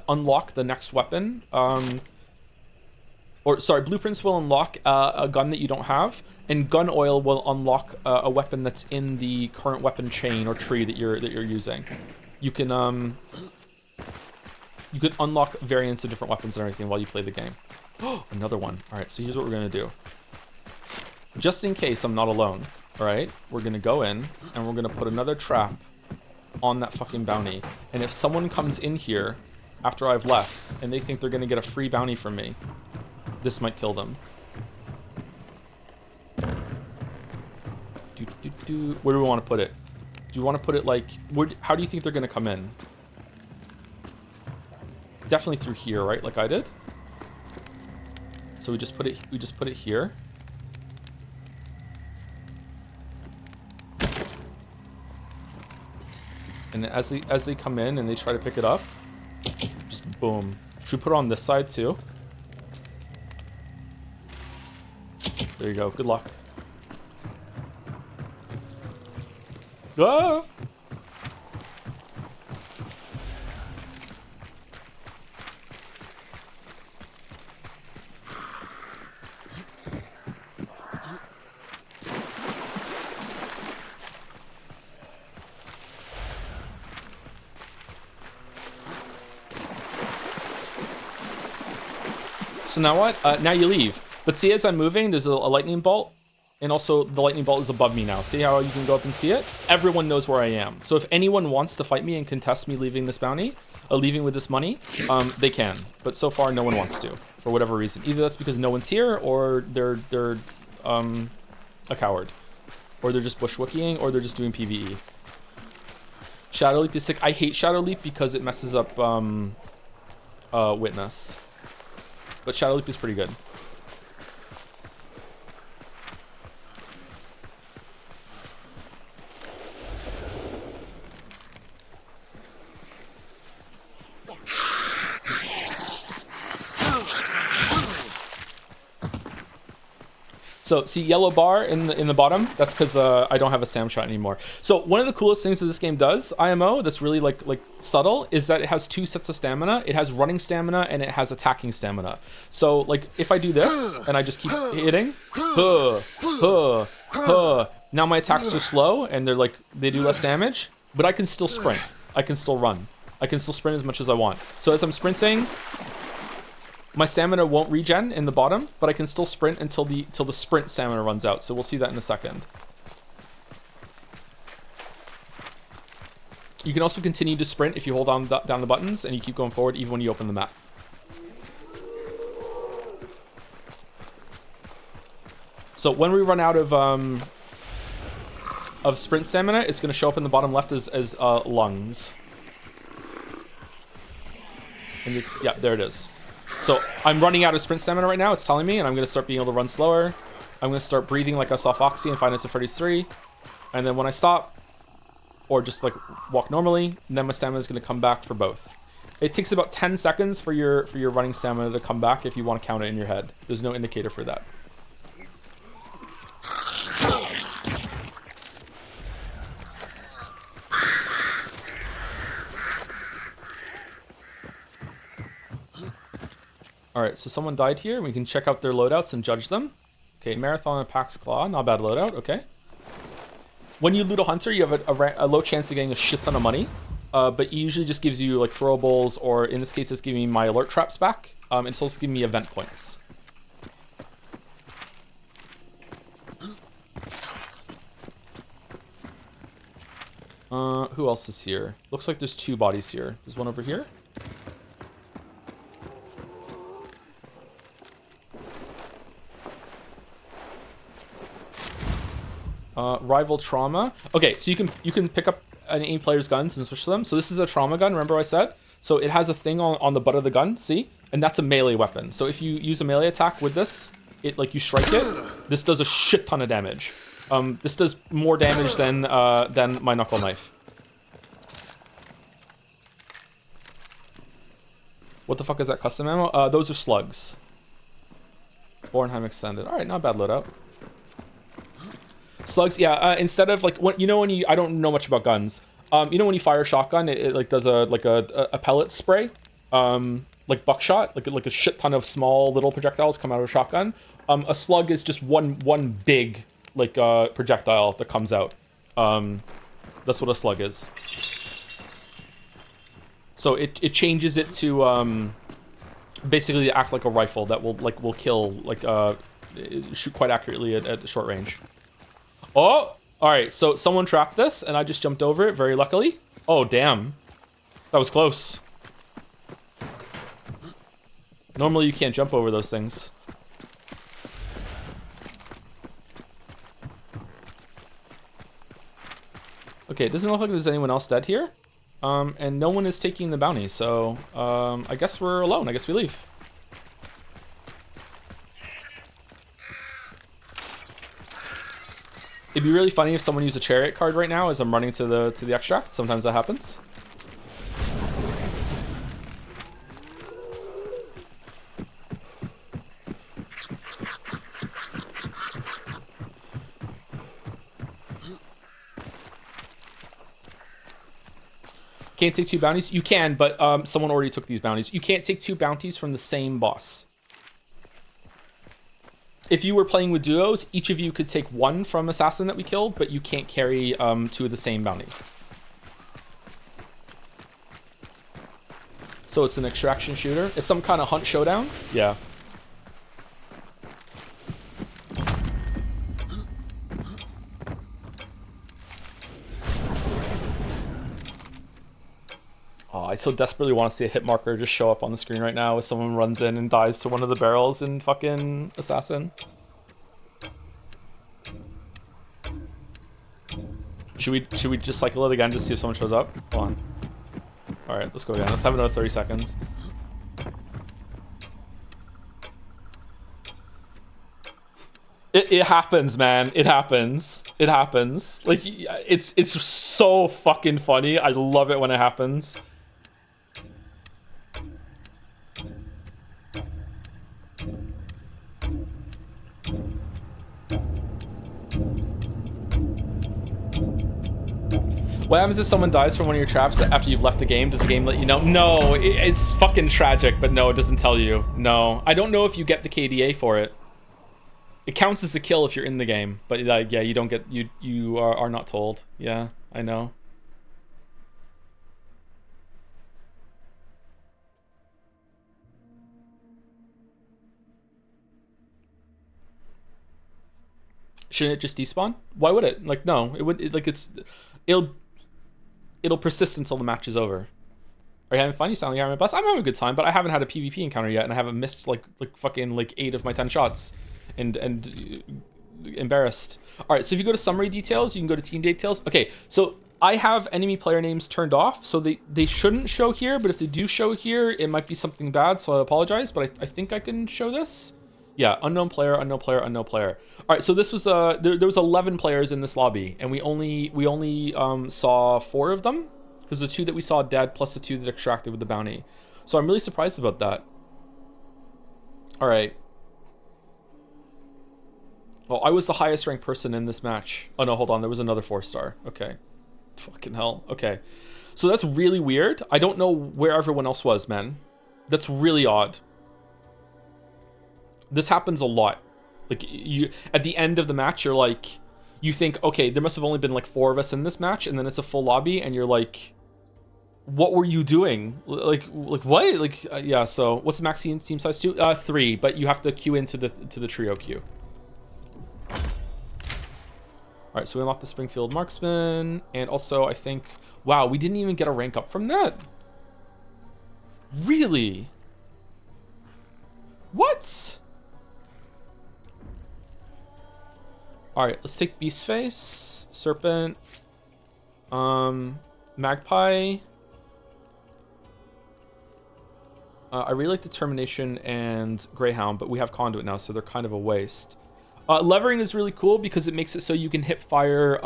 Speaker 1: unlock the next weapon. Blueprints will unlock a gun that you don't have, and gun oil will unlock a weapon that's in the current weapon chain or tree that you're using. You can unlock variants of different weapons and everything while you play the game. Oh, another one. All right, so here's what we're gonna do. Just in case I'm not alone, all right, we're gonna go in and we're gonna put another trap on that fucking bounty. And if someone comes in here after I've left and they think they're gonna get a free bounty from me, this might kill them. Where do we want to put it? Do you want to put it like, how do you think they're gonna come in? Definitely through here, right? Like I did. So we just put it here. And as they come in and they try to pick it up, just boom. Should we put it on this side too? There you go. Good luck. Ah! So now what? Now you leave. But see, as I'm moving, there's a lightning bolt. And also, the lightning bolt is above me now. See how you can go up and see it? Everyone knows where I am. So if anyone wants to fight me and contest me leaving this bounty, leaving with this money, they can. But so far, no one wants to, for whatever reason. Either that's because no one's here, or they're a coward. Or they're just bushwhacking, or they're just doing PvE. Shadow Leap is sick. I hate Shadow Leap because it messes up Witness. But Shadow Leap is pretty good. So see yellow bar in the bottom? That's because I don't have a stam shot anymore. So one of the coolest things that this game does, IMO, that's really like subtle, is that it has 2 sets of stamina. It has running stamina and it has attacking stamina. So like if I do this and I just keep hitting, now my attacks are slow and they do less damage, but I can still sprint. I can still run. I can still sprint as much as I want. So as I'm sprinting, my stamina won't regen in the bottom, but I can still sprint until the sprint stamina runs out. So we'll see that in a second. You can also continue to sprint if you hold down the buttons and you keep going forward even when you open the map. So when we run out of sprint stamina, it's going to show up in the bottom left as lungs. And yeah, there it is. So I'm running out of sprint stamina right now, it's telling me, and I'm going to start being able to run slower. I'm going to start breathing like I saw Foxy in Five Nights at Freddy's 3. And then when I stop, or just like walk normally, then my stamina is going to come back for both. It takes about 10 seconds for your running stamina to come back if you want to count it in your head. There's no indicator for that. Alright, so someone died here. We can check out their loadouts and judge them. Okay, Marathon and Pax Claw. Not bad loadout, okay. When you loot a hunter, you have a low chance of getting a shit ton of money. But it usually just gives you like throwables, or in this case, it's giving me my alert traps back. And so it's giving me event points. Who else is here? Looks like there's 2 bodies here. There's one over here. Rival trauma. Okay, so you can pick up any player's guns and switch to them. So this is a trauma gun, remember I said? So it has a thing on the butt of the gun, see? And that's a melee weapon. So if you use a melee attack with this, you strike it, this does a shit ton of damage. This does more damage than my knuckle knife. What the fuck is that custom ammo? Those are slugs. Bornheim extended. All right, not bad loadout. Slugs, yeah. Instead of like when you, I don't know much about guns. You know when you fire a shotgun, it like does a pellet spray, like buckshot, like a shit ton of small little projectiles come out of a shotgun. A slug is just one big like projectile that comes out. That's what a slug is. So it changes it to basically act like a rifle that will kill shoot quite accurately at short range. Oh, all right. So someone trapped this, and I just jumped over it very luckily. Oh, damn. That was close. Normally, you can't jump over those things. Okay, it doesn't look like there's anyone else dead here. And no one is taking the bounty, so I guess we're alone. I guess we leave. It'd be really funny if someone used a chariot card right now as I'm running to the extract. Sometimes that happens. Can't take 2 bounties? You can, but someone already took these bounties. You can't take 2 bounties from the same boss. If you were playing with duos, each of you could take 1 from Assassin that we killed, but you can't carry 2 of the same bounty. So it's an extraction shooter. It's some kind of hunt showdown. Yeah. Oh, I so desperately want to see a hit marker just show up on the screen right now as someone runs in and dies to one of the barrels in fucking Assassin. Should we just cycle it again just see if someone shows up? Hold on. All right, let's go again. Let's have another 30 seconds. It happens, man. It happens. It happens. Like it's so fucking funny. I love it when it happens. What happens if someone dies from one of your traps after you've left the game? Does the game let you know? No, it's fucking tragic, but no, it doesn't tell you. No, I don't know if you get the KDA for it. It counts as a kill if you're in the game, but yeah, you don't get, you are not told. Yeah, I know. Shouldn't it just despawn? Why would it? Like, no, it would, it'll persist until the match is over. Are you having fun? You sound like you're having a blast. I'm having a good time, but I haven't had a PvP encounter yet, and I haven't missed like fucking 8 of my 10 shots, and embarrassed. All right, so if you go to summary details, you can go to team details. Okay, so I have enemy player names turned off, so they shouldn't show here, but if they do show here, it might be something bad, so I apologize, but I think I can show this. Yeah, unknown player, unknown player, unknown player. All right, so this was there was 11 players in this lobby, and we only saw 4 of them, because the 2 that we saw dead plus the 2 that extracted with the bounty. So I'm really surprised about that. All right. Oh, I was the highest ranked person in this match. Oh no, hold on, there was another 4-star. Okay. Fucking hell. Okay. So that's really weird. I don't know where everyone else was, man. That's really odd. This happens a lot. Like, you at the end of the match, you're like, you think, okay, there must have only been like 4 of us in this match, and then it's a full lobby, and you're like, what were you doing? Like what? Like, yeah. So what's the max team size too? 3, but you have to queue into the trio queue. All right, so we unlocked the Springfield Marksman, and also I think, wow, we didn't even get a rank up from that. Really? What? All right, let's take Beastface, Serpent, Magpie. I really like Determination and Greyhound, but we have Conduit now, so they're kind of a waste. Levering is really cool because it makes it so you can hip fire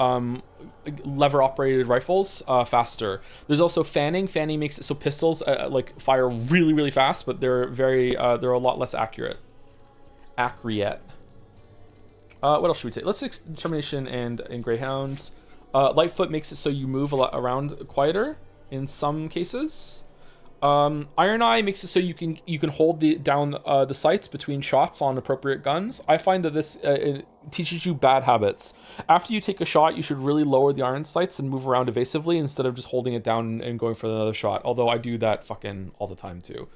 Speaker 1: lever-operated rifles faster. There's also fanning. Fanning makes it so pistols like fire really, really fast, but they're they're a lot less accurate. What else should we take? Let's take Determination and Greyhounds. Lightfoot makes it so you move a lot around quieter in some cases. Iron Eye makes it so you can hold down the sights between shots on appropriate guns. I find that this it teaches you bad habits. After you take a shot, you should really lower the iron sights and move around evasively instead of just holding it down and going for another shot. Although I do that fucking all the time too.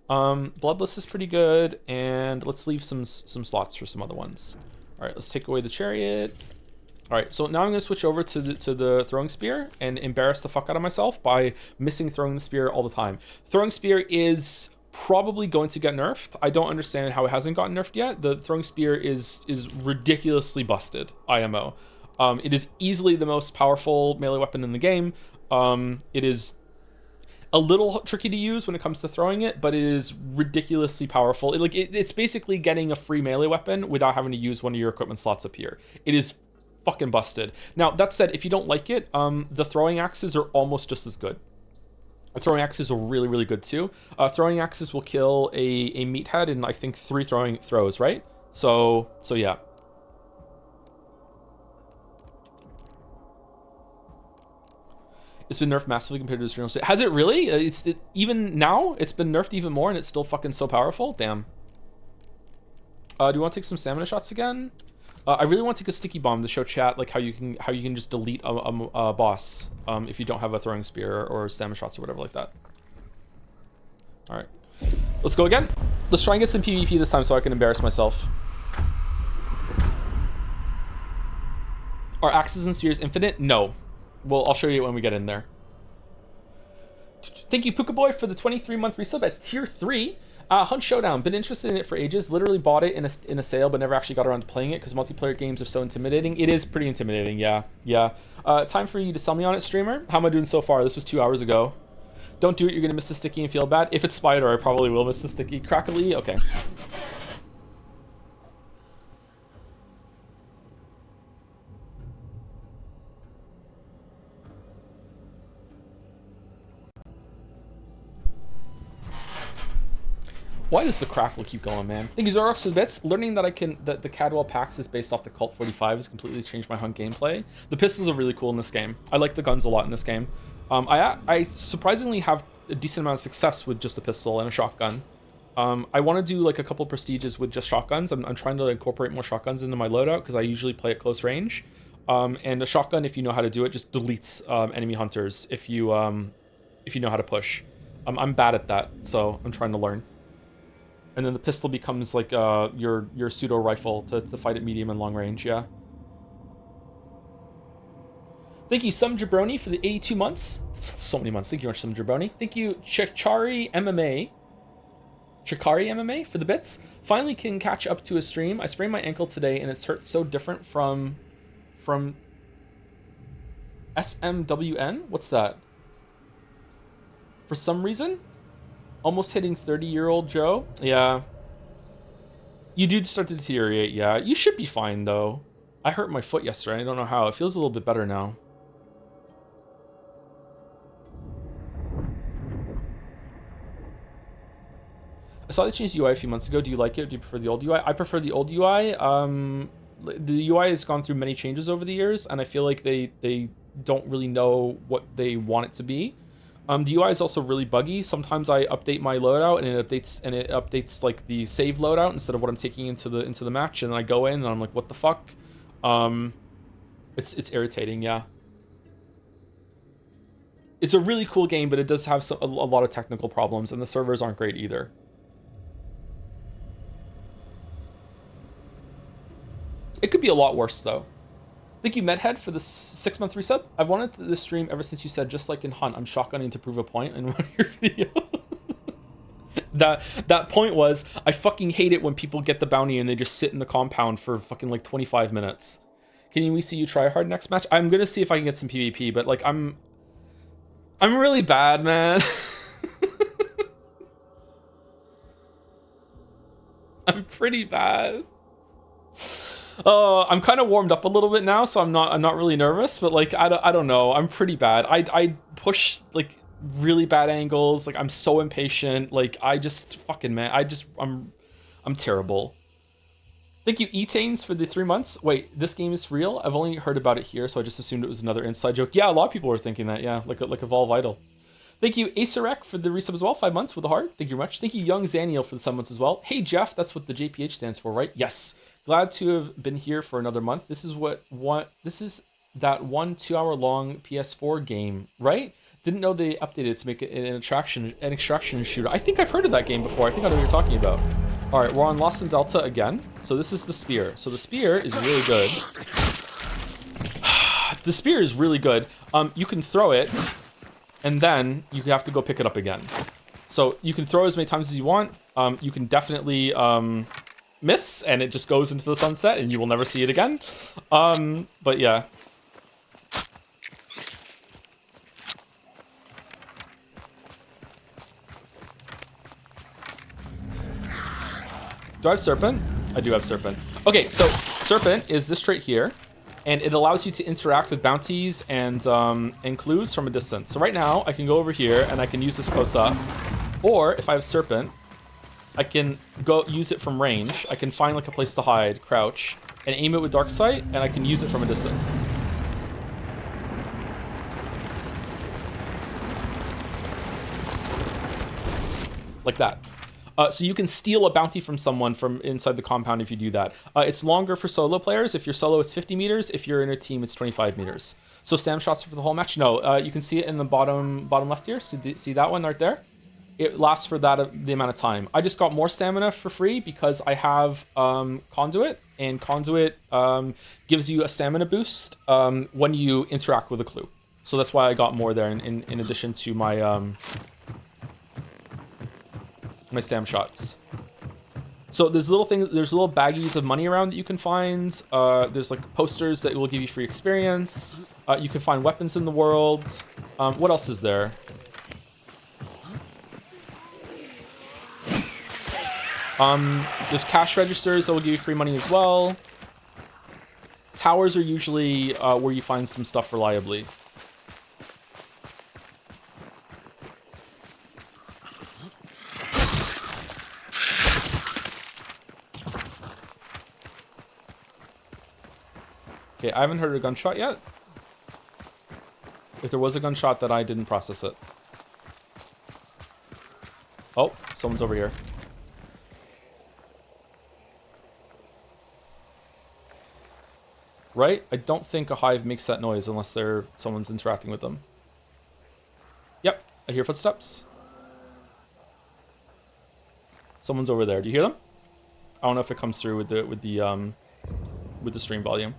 Speaker 1: Bloodless is pretty good, and let's leave some slots for some other ones. All right, let's take away the Chariot. All right, so now I'm gonna switch over to the Throwing Spear and embarrass the fuck out of myself by missing Throwing the Spear all the time. Throwing Spear is probably going to get nerfed. I don't understand how it hasn't gotten nerfed yet. The Throwing Spear is ridiculously busted, IMO. It is easily the most powerful melee weapon in the game. It is a little tricky to use when it comes to throwing it, but it is ridiculously powerful. It's basically getting a free melee weapon without having to use one of your equipment slots up here. It is fucking busted. Now, that said, if you don't like it, the throwing axes are almost just as good. The throwing axes are really, really good too. Throwing axes will kill a meathead in, I think, 3 throws, right? So yeah. It's been nerfed massively compared to the original state. Has it really? Even now, it's been nerfed even more, and it's still fucking so powerful. Damn. Do you want to take some stamina shots again? I really want to take a sticky bomb to show chat like how you can just delete a boss if you don't have a throwing spear or stamina shots or whatever like that. All right, let's go again. Let's try and get some PvP this time so I can embarrass myself. Are axes and spears infinite? No. Well, I'll show you when we get in there. Thank you, Puka Boy, for the 23-month resub at tier 3. Hunt Showdown. Been interested in it for ages. Literally bought it in a sale, but never actually got around to playing it because multiplayer games are so intimidating. It is pretty intimidating, yeah. Time for you to sell me on it, streamer. How am I doing so far? This was 2 hours ago. Don't do it. You're going to miss the sticky and feel bad. If it's Spider, I probably will miss the sticky. Crackly? Okay. Why does the crackle keep going, man? Thank you, Zorox, for the bits. Learning that the Cadwell Pax is based off the Colt 45 has completely changed my hunt gameplay. The pistols are really cool in this game. I like the guns a lot in this game. I surprisingly have a decent amount of success with just a pistol and a shotgun. I want to do like a couple prestiges with just shotguns. I'm trying to incorporate more shotguns into my loadout because I usually play at close range. And a shotgun, if you know how to do it, just deletes enemy hunters if you know how to push. I'm bad at that, so I'm trying to learn. And then the pistol becomes like your pseudo rifle to fight at medium and long range. Yeah. Thank you, Some Jabroni, for the 82 months. So many months. Thank you very much, Some Jabroni. Thank you, Chikari MMA for the bits. Finally can catch up to a stream. I sprained my ankle today and it's hurt so different from SMWN. What's that? For some reason, almost hitting 30-year-old Joe. Yeah. You do start to deteriorate. Yeah. You should be fine though. I hurt my foot yesterday. I don't know how. It feels a little bit better now. I saw they changed UI a few months ago. Do you like it? Do you prefer the old UI? I prefer the old UI. The UI has gone through many changes over the years, and I feel like they don't really know what they want it to be. The UI is also really buggy. Sometimes I update my loadout and it updates like the save loadout instead of what I'm taking into the match, and then I go in and I'm like, what the fuck? It's irritating, yeah. It's a really cool game, but it does have a lot of technical problems, and the servers aren't great either. It could be a lot worse, though. Thank you, Medhead, for the 6-month resub. I've wanted this stream ever since you said, just like in Hunt, I'm shotgunning to prove a point in one of your videos. That point was, I fucking hate it when people get the bounty and they just sit in the compound for fucking like 25 minutes. Can we see you try hard next match? I'm gonna see if I can get some PvP, but like I'm really bad, man. I'm pretty bad. I'm kind of warmed up a little bit now, so I'm not really nervous, but like I don't know, I'm pretty bad. I push like really bad angles, like I'm so impatient, like I just fucking I'm terrible. Thank you, Etanes, for the 3 months. Wait, this game is real? I've only heard about it here, so I just assumed it was another inside joke. Yeah, a lot of people were thinking that. Yeah, like a Vol Vital. Thank you, Acerek, for the resub as well. 5 months with a heart. Thank you very much. Thank you, Young Zaniel, for the 7 months as well. Hey, Jeff, that's what the JPH stands for, right? Yes. Glad to have been here for another month. This is that 1 2-hour long PS4 game, right? Didn't know they updated to make it an extraction shooter. I think I've heard of that game before. I think I know what you're talking about. All right, we're on Lost in Delta again. So this is the spear. So the spear is really good. The spear is really good. You can throw it, and then you have to go pick it up again. So you can throw as many times as you want. You can definitely miss, and it just goes into the sunset, and you will never see it again. But yeah. Do I have Serpent? I do have Serpent. Okay, so Serpent is this trait here, and it allows you to interact with bounties and clues from a distance. So right now, I can go over here, and I can use this close up. Or, if I have Serpent, I can go use it from range. I can find like a place to hide, crouch, and aim it with Dark Sight, and I can use it from a distance. Like that. So you can steal a bounty from someone from inside the compound if you do that. It's longer for solo players. If you're solo, it's 50 meters. If you're in a team, it's 25 meters. So stam shots for the whole match? No, you can see it in the bottom left here. See that one right there? It lasts for the amount of time. I just got more stamina for free because I have Conduit, and Conduit gives you a stamina boost when you interact with a clue. So that's why I got more there in addition to my my stam shots. So there's little baggies of money around that you can find. There's like posters that will give you free experience. You can find weapons in the world. What else is there? There's cash registers that will give you free money as well. Towers are usually where you find some stuff reliably. Okay, I haven't heard a gunshot yet. If there was a gunshot, that I didn't process it. Oh, someone's over here. Right? I don't think a hive makes that noise unless someone's interacting with them. Yep, I hear footsteps. Someone's over there. Do you hear them? I don't know if it comes through with the stream volume.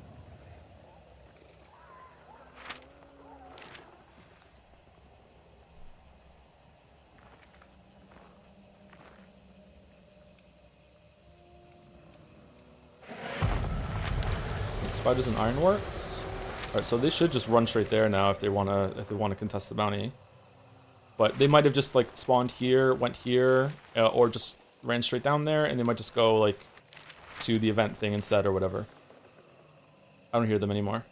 Speaker 1: Spiders and ironworks. All right, so they should just run straight there now if they wanna contest the bounty. But they might have just like spawned here, went here, or just ran straight down there, and they might just go like to the event thing instead or whatever. I don't hear them anymore.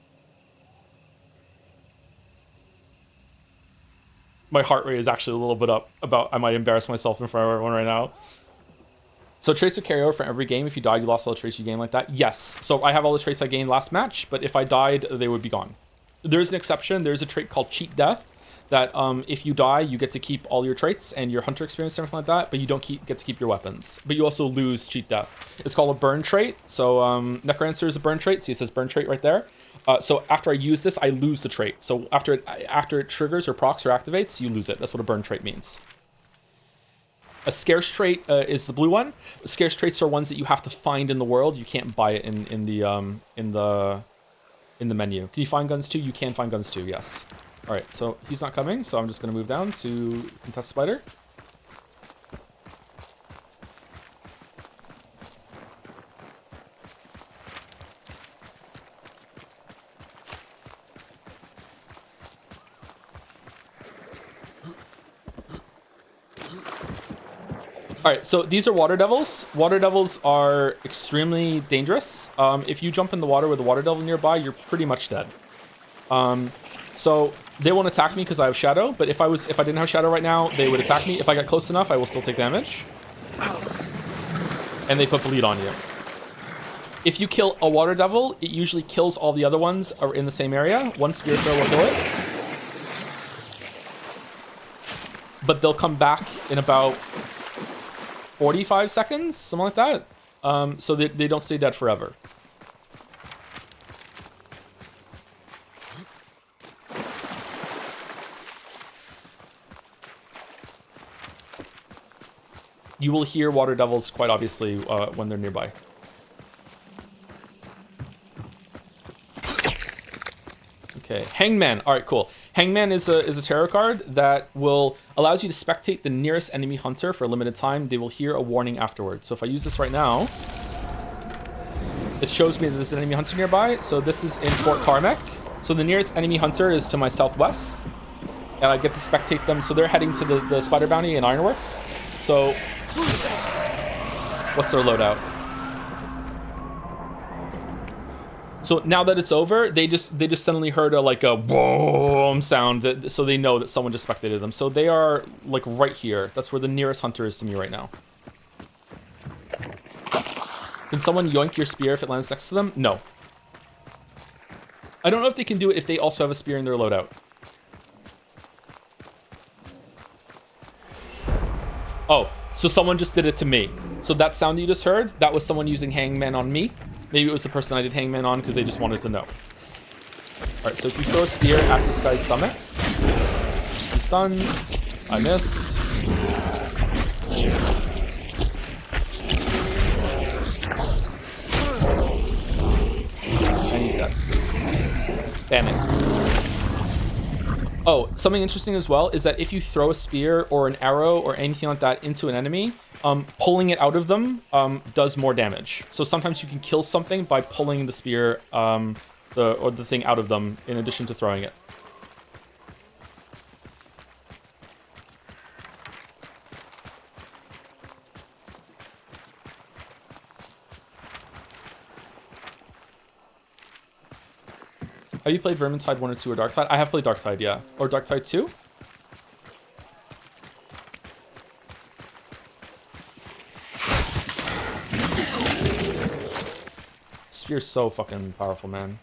Speaker 1: My heart rate is actually a little bit up. I might embarrass myself in front of everyone right now. So traits are carry over from every game. If you died, you lost all the traits you gained like that. Yes. So I have all the traits I gained last match, but if I died, they would be gone. There's an exception. There's a trait called cheat death that if you die, you get to keep all your traits and your hunter experience and everything like that, but you don't get to keep your weapons. But you also lose cheat death. It's called a burn trait. So Necromancer is a burn trait. See, it says burn trait right there. So after I use this, I lose the trait. So after it triggers or procs or activates, you lose it. That's what a burn trait means. A scarce trait is the blue one. Scarce traits are ones that you have to find in the world. You can't buy it in the menu. Can you find guns too? You can find guns too. Yes. All right. So he's not coming. So I'm just gonna move down to contest spider. All right, so these are water devils. Water devils are extremely dangerous. If you jump in the water with a water devil nearby, you're pretty much dead. So they won't attack me because I have shadow, but if I didn't have shadow right now, they would attack me. If I got close enough, I will still take damage. And they put bleed on you. If you kill a water devil, it usually kills all the other ones are in the same area. One spear throw will kill it. But they'll come back in about 45 seconds, something like that. So they don't stay dead forever. You will hear water devils quite obviously when they're nearby. Okay, Hangman. All right, cool. Hangman is a tarot card that allows you to spectate the nearest enemy hunter for a limited time. They will hear a warning afterwards. So if I use this right now, it shows me that there's an enemy hunter nearby. So this is in Fort Carmack. So the nearest enemy hunter is to my southwest, and I get to spectate them. So they're heading to the spider bounty in Ironworks. So what's their loadout? So now that it's over, they just suddenly heard a boom sound, so they know that someone just spectated them. So they are like right here. That's where the nearest hunter is to me right now. Can someone yoink your spear if it lands next to them? No. I don't know if they can do it if they also have a spear in their loadout. Oh, so someone just did it to me. So that sound you just heard, that was someone using Hangman on me. Maybe it was the person I did Hangman on because they just wanted to know. All right, so if you throw a spear at this guy's stomach, he stuns. I missed. And he's dead. Damn it. Oh, something interesting as well is that if you throw a spear or an arrow or anything like that into an enemy, pulling it out of them does more damage. So sometimes you can kill something by pulling the spear or the thing out of them in addition to throwing it. Have you played Vermintide 1 or 2 or Darktide? I have played Darktide, yeah. Or Darktide 2? Spear's so fucking powerful, man.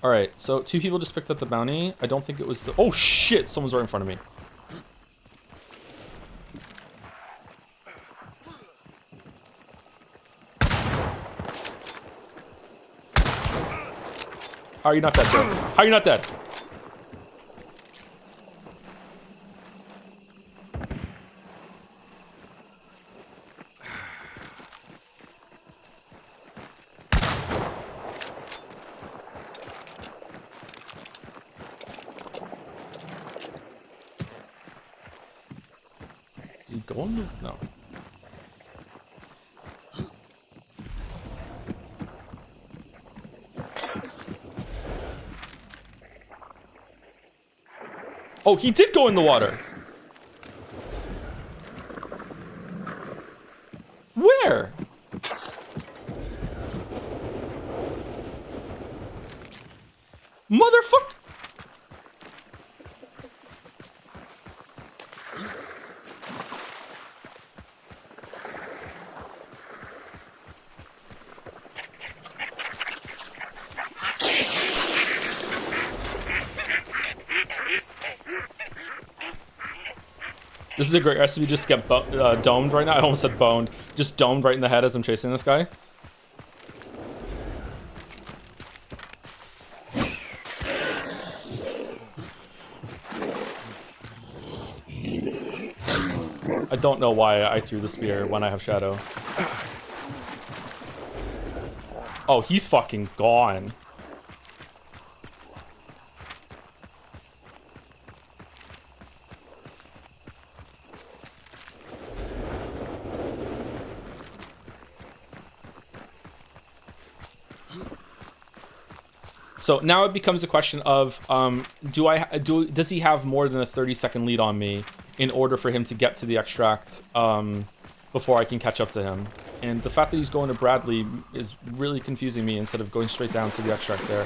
Speaker 1: All right, so 2 people just picked up the bounty. I don't think it was the... Oh, shit! Someone's right in front of me. How are you not dead, bro? How are you not dead? Did he go on the... No. Oh, he did go in the water. Where? Motherfucker. This is a great recipe just to get domed right now. I almost said boned. Just domed right in the head as I'm chasing this guy. I don't know why I threw the spear when I have Shadow. Oh, he's fucking gone. So now it becomes a question of, does he have more than a 30-second lead on me in order for him to get to the extract before I can catch up to him? And the fact that he's going to Bradley is really confusing me instead of going straight down to the extract there.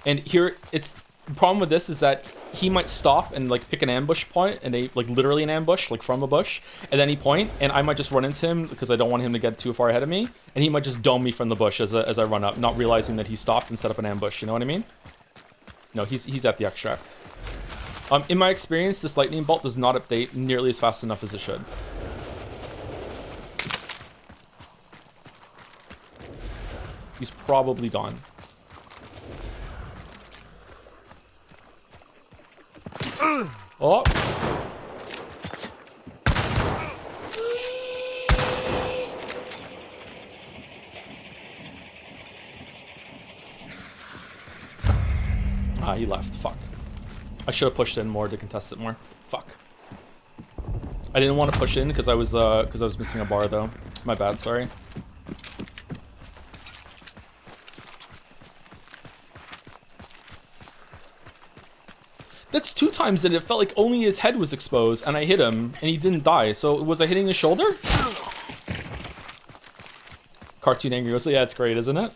Speaker 1: And here, the problem with this is that he might stop and like pick an ambush point, and like literally an ambush, like from a bush, and then he point, and I might just run into him because I don't want him to get too far ahead of me, and he might just dome me from the bush as I run up, not realizing that he stopped and set up an ambush. You know what I mean? No, he's at the extract. In my experience, this lightning bolt does not update nearly as fast enough as it should. He's probably gone. Oh. Ah, he left. Fuck. I should have pushed in more to contest it more. Fuck. I didn't want to push in because I was missing a bar though. My bad, sorry. That's 2 times that it felt like only his head was exposed and I hit him and he didn't die. So was I hitting his shoulder? Cartoon angry. So yeah, it's great, isn't it?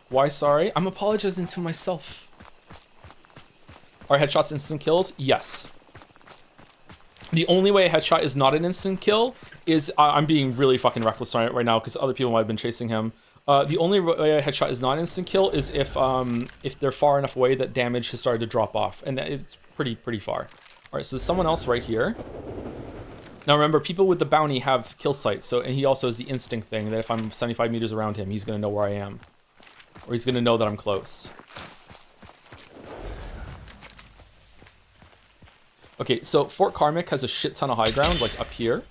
Speaker 1: Why sorry? I'm apologizing to myself. Are headshots instant kills? Yes. The only way a headshot is not an instant kill is I'm being really fucking reckless right now because other people might have been chasing him. The only way a headshot is not an instant kill is if they're far enough away that damage has started to drop off, and it's pretty far. All right, so there's someone else right here. Now remember, people with the bounty have kill sight, and he also has the instinct thing that if I'm 75 meters around him, he's gonna know where I am, or he's gonna know that I'm close. Okay, so Fort Karmic has a shit ton of high ground, like up here.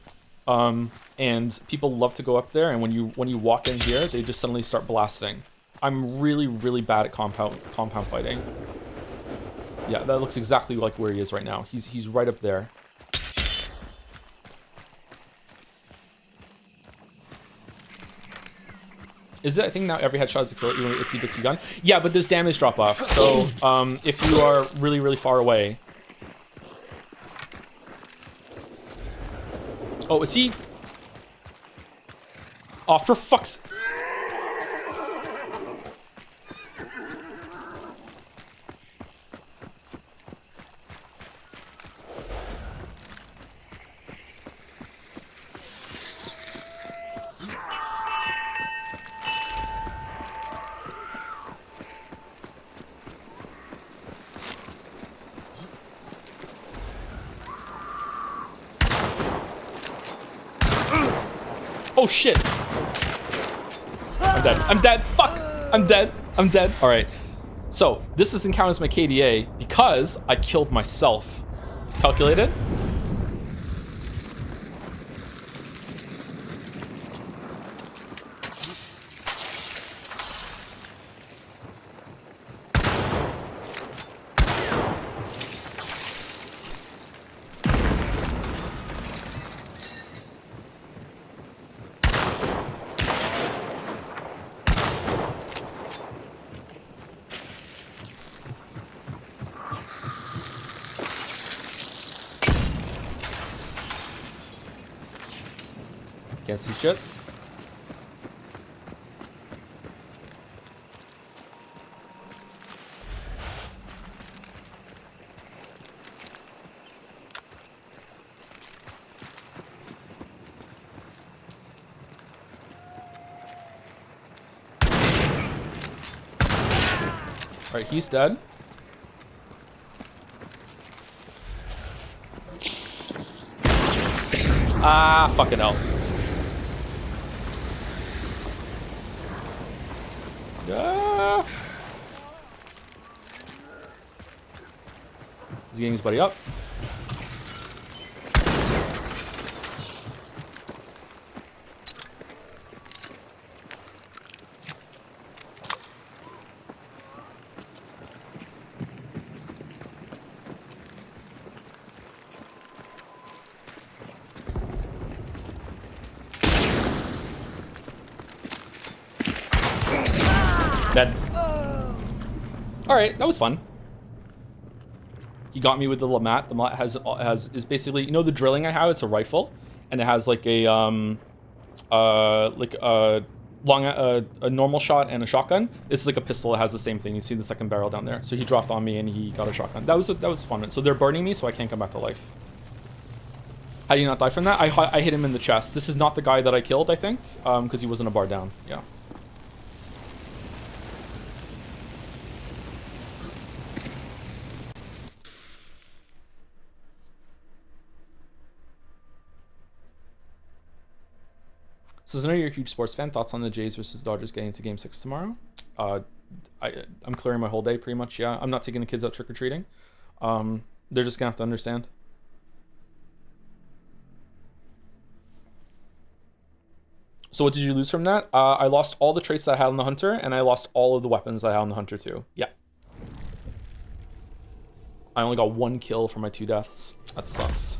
Speaker 1: And people love to go up there, and when you walk in here, they just suddenly start blasting. I'm really bad at compound fighting. Yeah, that looks exactly like where he is right now. He's right up there. Is it? I think now every headshot is a kill, even with itsy bitsy gun. Yeah, but there's damage drop off. So if you are really far away. Oh, is he? Oh, for fuck's... Oh shit! I'm dead. I'm dead. Fuck! I'm dead. I'm dead. All right. So this doesn't count as my KDA because I killed myself. Calculated? Can't see shit. All right, he's dead. Ah, fucking hell. He's getting his buddy up. Dead. All right, that was fun. He got me with the Lamat. The Lamat is basically, you know, the drilling I have. It's a rifle, and it has like a normal shot and a shotgun. This is like a pistol. It has the same thing. You see the second barrel down there. So he dropped on me and he got a shotgun. That was fun. So they're burning me, so I can't come back to life. How do you not die from that? I hit him in the chest. This is not the guy that I killed, I think, because he wasn't a bar down. Yeah. So I know you're a huge sports fan. Thoughts on the Jays versus Dodgers getting into Game 6 tomorrow? I'm clearing my whole day pretty much, yeah. I'm not taking the kids out trick-or-treating. They're just going to have to understand. So what did you lose from that? I lost all the traits that I had on the Hunter, and I lost all of the weapons that I had on the Hunter too. Yeah. I only got 1 kill for my 2 deaths. That sucks.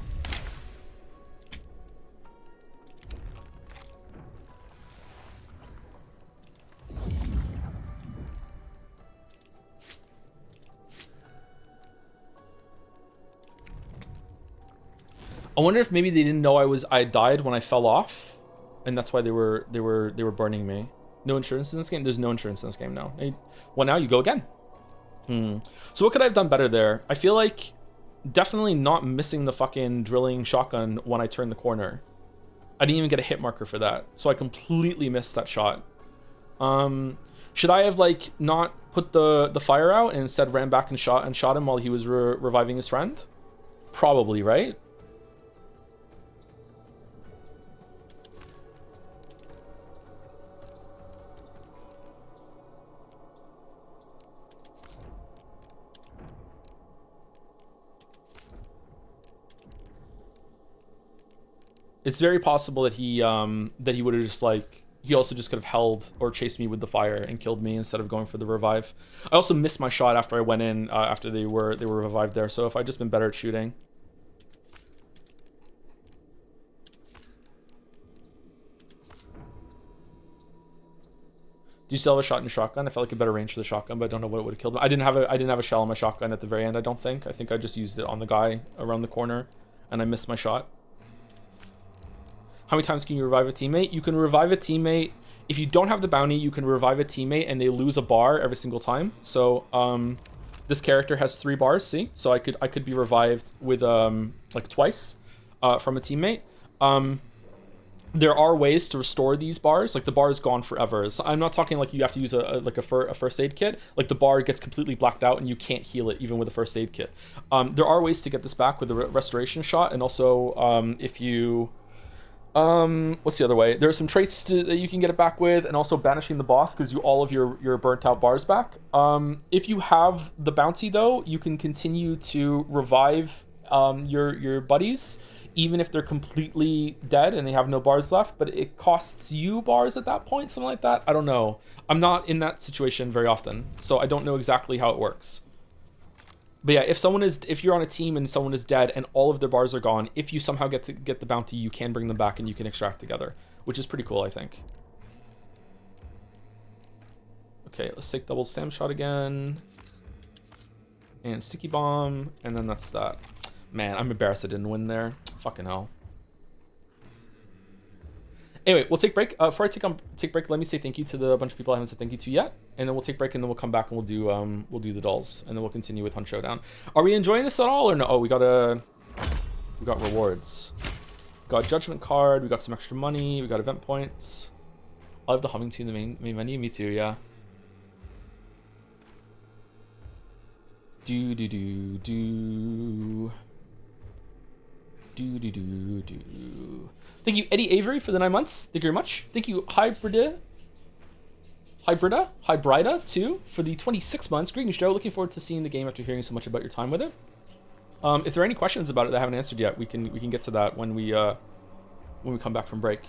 Speaker 1: I wonder if maybe they didn't know I died when I fell off, and that's why they were burning me. No insurance in this game? There's no insurance in this game, no. Well, now you go again. So what could I have done better there? I feel like definitely not missing the fucking drilling shotgun when I turned the corner. I didn't even get a hit marker for that, so I completely missed that shot. Should I have like not put the fire out and instead ran back and shot him while he was reviving his friend? Probably, right? It's very possible that he would have just like, he also just could have held or chased me with the fire and killed me instead of going for the revive. I also missed my shot after I went in after they were revived there. So if I'd just been better at shooting. Do you still have a shot in shotgun? I felt like a better range for the shotgun, but I don't know what it would have killed him. I didn't have a shell on my shotgun at the very end. I don't think. I think I just used it on the guy around the corner, and I missed my shot. How many times can you revive a teammate? You can revive a teammate. If you don't have the bounty, you can revive a teammate and they lose a bar every single time. So this character has 3 bars, see? So I could be revived with like twice from a teammate. There are ways to restore these bars. Like the bar is gone forever. So I'm not talking like you have to use a first aid kit. Like the bar gets completely blacked out and you can't heal it even with a first aid kit. There are ways to get this back with the restoration shot, and also if you What's the other way? There are some traits that you can get it back with, and also banishing the boss gives you all of your burnt out bars back. If you have the bounty though, you can continue to revive your buddies, even if they're completely dead and they have no bars left. But it costs you bars at that point, something like that. I don't know. I'm not in that situation very often, so I don't know exactly how it works. But yeah, if you're on a team and someone is dead and all of their bars are gone, if you somehow get the bounty, you can bring them back and you can extract together, which is pretty cool, I think. Okay, let's take double stam shot again. And sticky bomb, and then that's that. Man, I'm embarrassed I didn't win there. Fucking hell. Anyway, we'll take break. Before I take break, let me say thank you to the bunch of people I haven't said thank you to yet, and then we'll take break, and then we'll come back and we'll do the dolls, and then we'll continue with Hunt Showdown. Are we enjoying this at all, or no? Oh, we got rewards. Got a judgment card. We got some extra money. We got event points. I love the humming tune in the main menu. Me too. Yeah. Do do do do. Do do do do. Thank you, Eddie Avery, for the 9 months. Thank you very much. Thank you, Hybrida, too, for the 26 months. Greetings, Joe. Looking forward to seeing the game after hearing so much about your time with it. If there are any questions about it that I haven't answered yet, we can get to that when we come back from break.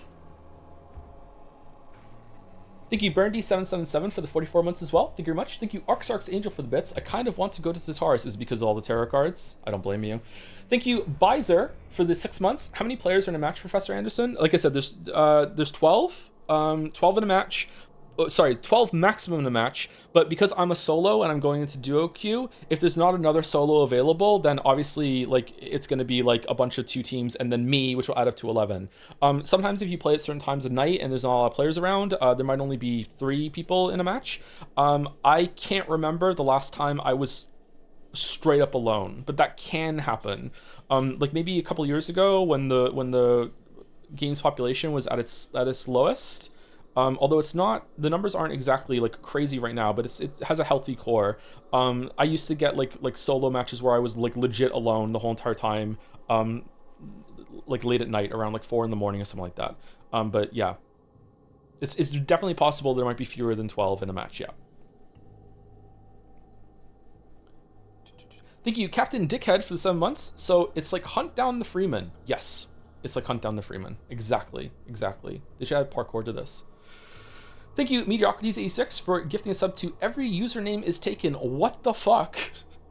Speaker 1: Thank you, Burndy777 for the 44 months as well. Thank you very much. Thank you, Arxarx Angel, for the bits. I kind of want to go to Tataris is because of all the tarot cards. I don't blame you. Thank you, Bizer, for the 6 months. How many players are in a match, Professor Anderson? Like I said, there's 12. 12 in a match. Oh, sorry, 12 maximum in a match. But because I'm a solo and I'm going into duo queue, if there's not another solo available, then obviously like it's going to be like a bunch of 2 teams and then me, which will add up to 11. Sometimes if you play at certain times of night and there's not a lot of players around, there might only be 3 people in a match. I can't remember the last time I was straight up alone, but that can happen. Like maybe a couple years ago when the game's population was at its lowest. Although it's not, the numbers aren't exactly like crazy right now, but it has a healthy core. I used to get like solo matches where I was like legit alone the whole entire time, like late at night around like 4 in the morning or something like that. But yeah, it's definitely possible there might be fewer than 12 in a match. Yeah. Thank you, Captain Dickhead, for the 7 months. So it's like Hunt Down the Freeman. Yes, it's like Hunt Down the Freeman. Exactly. They should add parkour to this. Thank you, Mediocrities86, for gifting a sub to Every Username is Taken. What the fuck?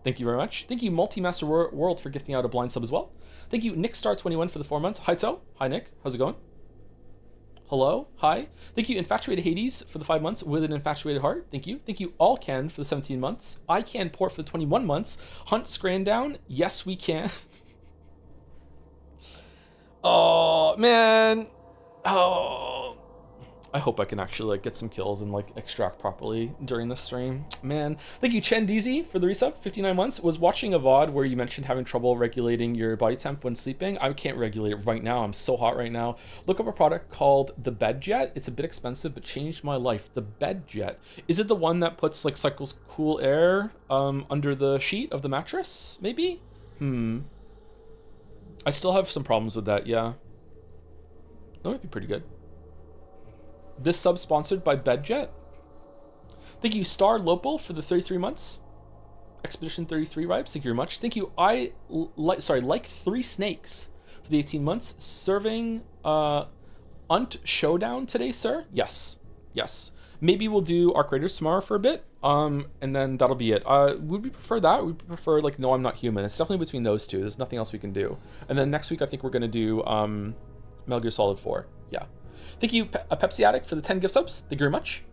Speaker 1: Thank you very much. Thank you, Multi-Master World, for gifting out a blind sub as well. Thank you, NickStar21, for the 4 months. Hi, To. Hi, Nick. How's it going? Hello. Hi. Thank you, Infatuated Hades, for the 5 months with an infatuated heart. Thank you. Thank you, All Can, for the 17 months. I Can Port for the 21 months. Hunt Scrandown. Yes, we can. Oh, man. Oh. I hope I can actually like get some kills and like extract properly during this stream. Man. Thank you, Chen DZ, for the resub. 59 months. Was watching a VOD where you mentioned having trouble regulating your body temp when sleeping. I can't regulate it right now. I'm so hot right now. Look up a product called the Bed Jet. It's a bit expensive, but changed my life. The Bed Jet. Is it the one that puts like cycles cool air under the sheet of the mattress? Maybe? I still have some problems with that, yeah. That might be pretty good. This sub sponsored by BedJet. Thank you, Star Lopal, for the 33 months. Expedition 33 vibes. Thank you very much. Thank you, like 3 snakes for the 18 months. Serving Hunt Showdown today, sir? Yes. Maybe we'll do Arc Raiders tomorrow for a bit. And then that'll be it. Would we prefer that? Would we prefer like No, I'm Not Human? It's definitely between those two. There's nothing else we can do. And then next week I think we're gonna do Metal Gear Solid 4. Yeah. Thank you, a Pepsi Addict, for the 10 gift subs. Thank you very much.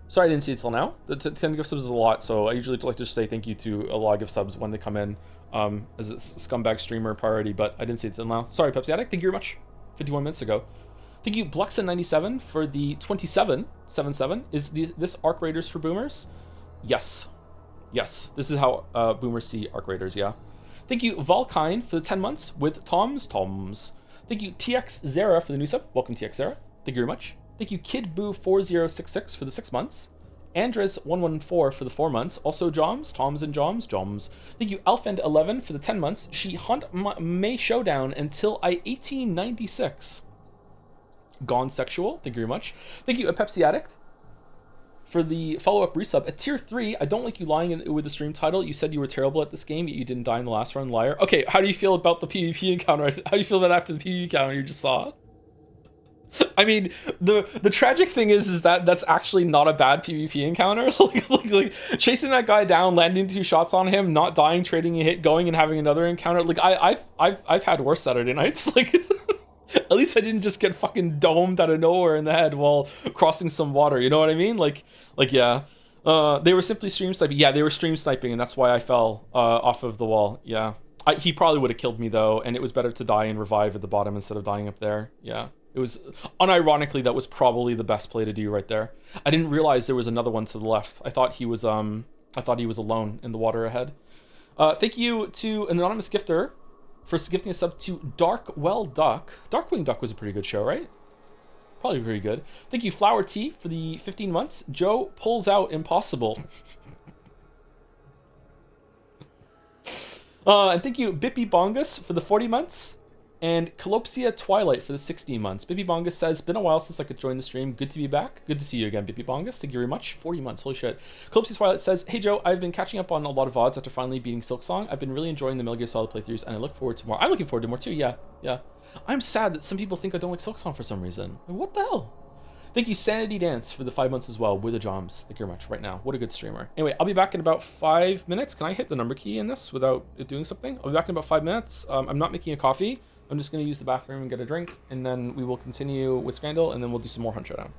Speaker 1: Sorry I didn't see it till now. The 10 gift subs is a lot, so I usually like to just say thank you to a lot of gift subs when they come in as a scumbag streamer priority, but I didn't see it till now. Sorry, Pepsi Addict. Thank you very much. 51 minutes ago. Thank you, Bluxon97, for the 2777. Is this Arc Raiders for boomers? Yes. This is how boomers see Arc Raiders, yeah. Thank you, Valkine, for the 10 months with Toms. Thank you, TX Zera, for the new sub. Welcome, TX Zera. Thank you very much. Thank you, KidBoo4066, for the 6 months. Andres114 for the 4 months. Also Toms and Joms. Thank you, Alfend11, for the 10 months. She hunt May Showdown until I 1896. Gone Sexual. Thank you very much. Thank you, a Pepsi Addict, for the follow-up resub. At tier 3, I don't like you lying with the stream title. You said you were terrible at this game, yet you didn't die in the last run, liar. Okay, how do you feel about the PvP encounter? How do you feel about after the PvP encounter you just saw? I mean, the tragic thing is that that's actually not a bad PvP encounter. like chasing that guy down, landing 2 shots on him, not dying, trading a hit, going and having another encounter. Like I've had worse Saturday nights. Like at least I didn't just get fucking domed out of nowhere in the head while crossing some water. You know what I mean? Like yeah. They were simply stream sniping. Yeah, they were stream sniping, and that's why I fell off of the wall. Yeah. He probably would have killed me though, and it was better to die and revive at the bottom instead of dying up there. Yeah. It was, unironically, that was probably the best play to do right there. I didn't realize there was another one to the left. I thought he was alone in the water ahead. Thank you to an anonymous gifter for gifting a sub to Darkwell Duck. Darkwing Duck was a pretty good show, right? Probably pretty good. Thank you, Flower Tea, for the 15 months. Joe pulls out impossible. And thank you, Bippy Bongus, for the 40 months. And Calopsia Twilight for the 16 months. Bippy Bongus says, been a while since I could join the stream. Good to be back. Good to see you again, Bippy Bongus. Thank you very much. 40 months. Holy shit. Calopsia Twilight says, hey Joe, I've been catching up on a lot of VODs after finally beating Silksong. I've been really enjoying the Metal Gear Solid playthroughs, and I look forward to more. I'm looking forward to more too, yeah. I'm sad that some people think I don't like Silksong for some reason. Like, what the hell? Thank you, Sanity Dance, for the 5 months as well, with the Joms. Thank you very much, right now. What a good streamer. Anyway, I'll be back in about 5 minutes. Can I hit the number key in this without it doing something? I'll be back in about 5 minutes. I'm not making a coffee. I'm just going to use the bathroom and get a drink, and then we will continue with Scrandal, and then we'll do some more Hunt Showdown.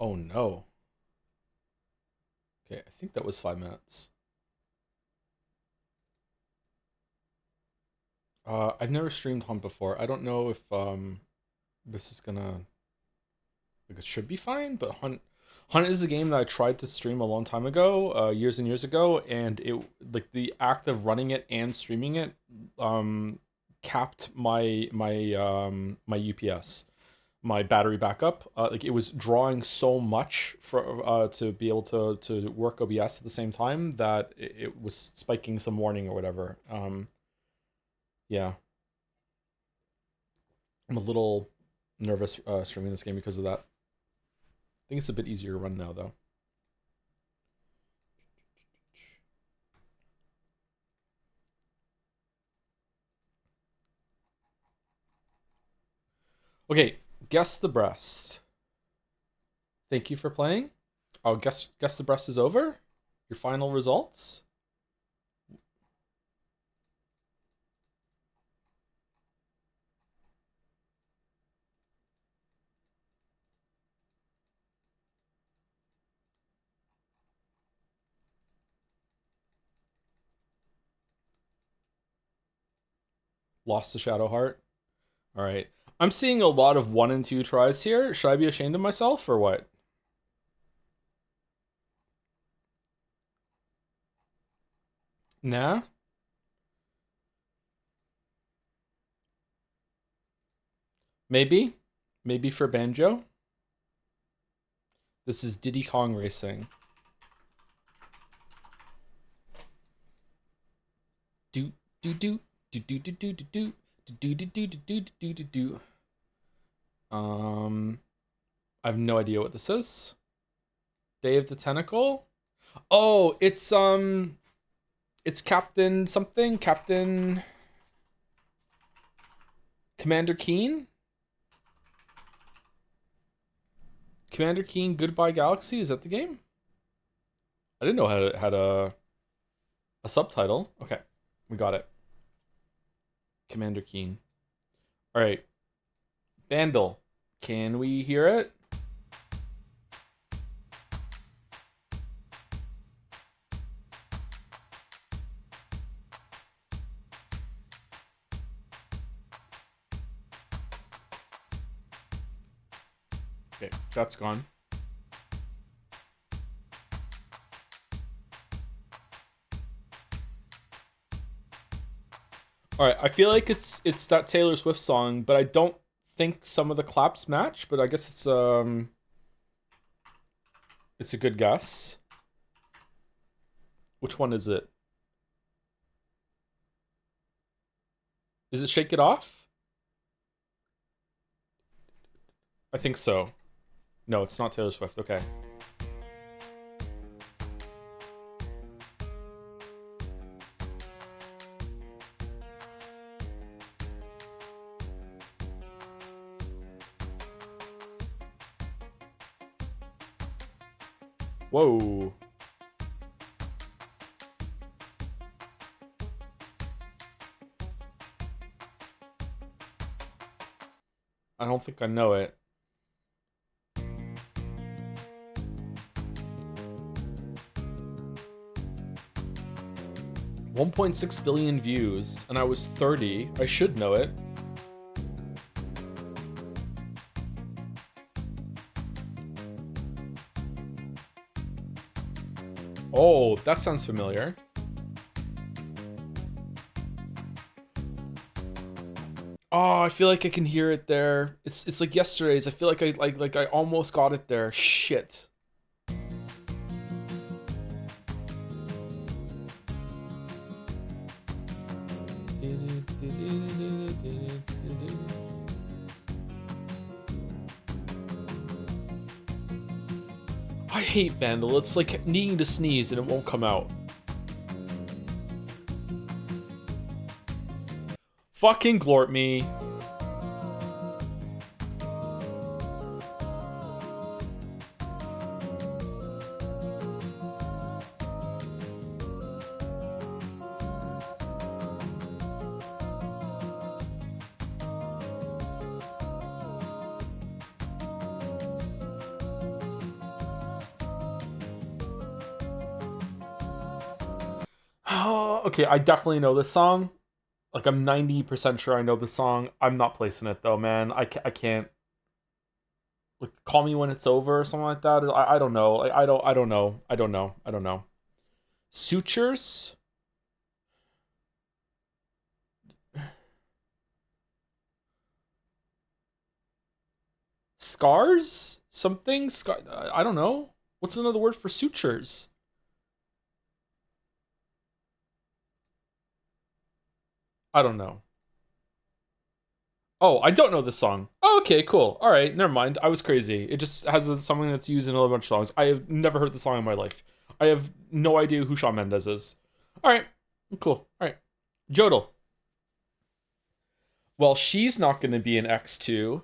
Speaker 1: Oh no. Okay, I think that was 5 minutes. I've never streamed Hunt before. I don't know if this is gonna, like, it should be fine, but Hunt is a game that I tried to stream a long time ago, years and years ago, and it, like, the act of running it and streaming it capped my UPS, my battery backup. Like, it was drawing so much for to be able to work OBS at the same time that it was spiking some warning or whatever. Yeah, I'm a little nervous streaming this game because of that. I think it's a bit easier to run now, though. Okay, guess the breast. Thank you for playing. Oh, guess the breast is over. Your final results. Lost to Shadowheart. All right. I'm seeing a lot of 1 and 2 tries here. Should I be ashamed of myself or what? Nah. Maybe. Maybe for Banjo. This is Diddy Kong Racing. Do do do do do do do do do do do do do do do do. I have no idea what this is. Day of the Tentacle. Oh, it's Captain something. Captain Commander Keen. Commander Keen Goodbye Galaxy. Is that the game? I didn't know it had a subtitle. Okay, we got it. Commander Keen. All right, Vandal. Can we hear it? Okay, that's gone. All right, I feel like it's that Taylor Swift song, but I don't think some of the claps match. But I guess it's a good guess. Which one is it? Is it Shake It Off? I think so. No, it's not Taylor Swift. Okay. Whoa. I don't think I know it. $1.6 billion views, and I was 30. I should know it. Oh, that sounds familiar. Oh, I feel like I can hear it there. It's like yesterday's. I feel like I almost got it there. Shit. I hate Vandal. It's like needing to sneeze and it won't come out. Fucking glort me. Okay, I definitely know this song. Like, I'm 90% sure I know the song. I'm not placing it though, man. I can't. Like, call me when it's over or something like that. I don't know. Like, I don't know. I don't know. Sutures, scars, something. I don't know. What's another word for sutures? I don't know. Oh, I don't know this song. Oh, okay, cool. All right, never mind. I was crazy. It just has something that's used in a bunch of songs. I have never heard the song in my life. I have no idea who Shawn Mendes is. All right, cool. All right, Jodel. Well, she's not going to be an X2.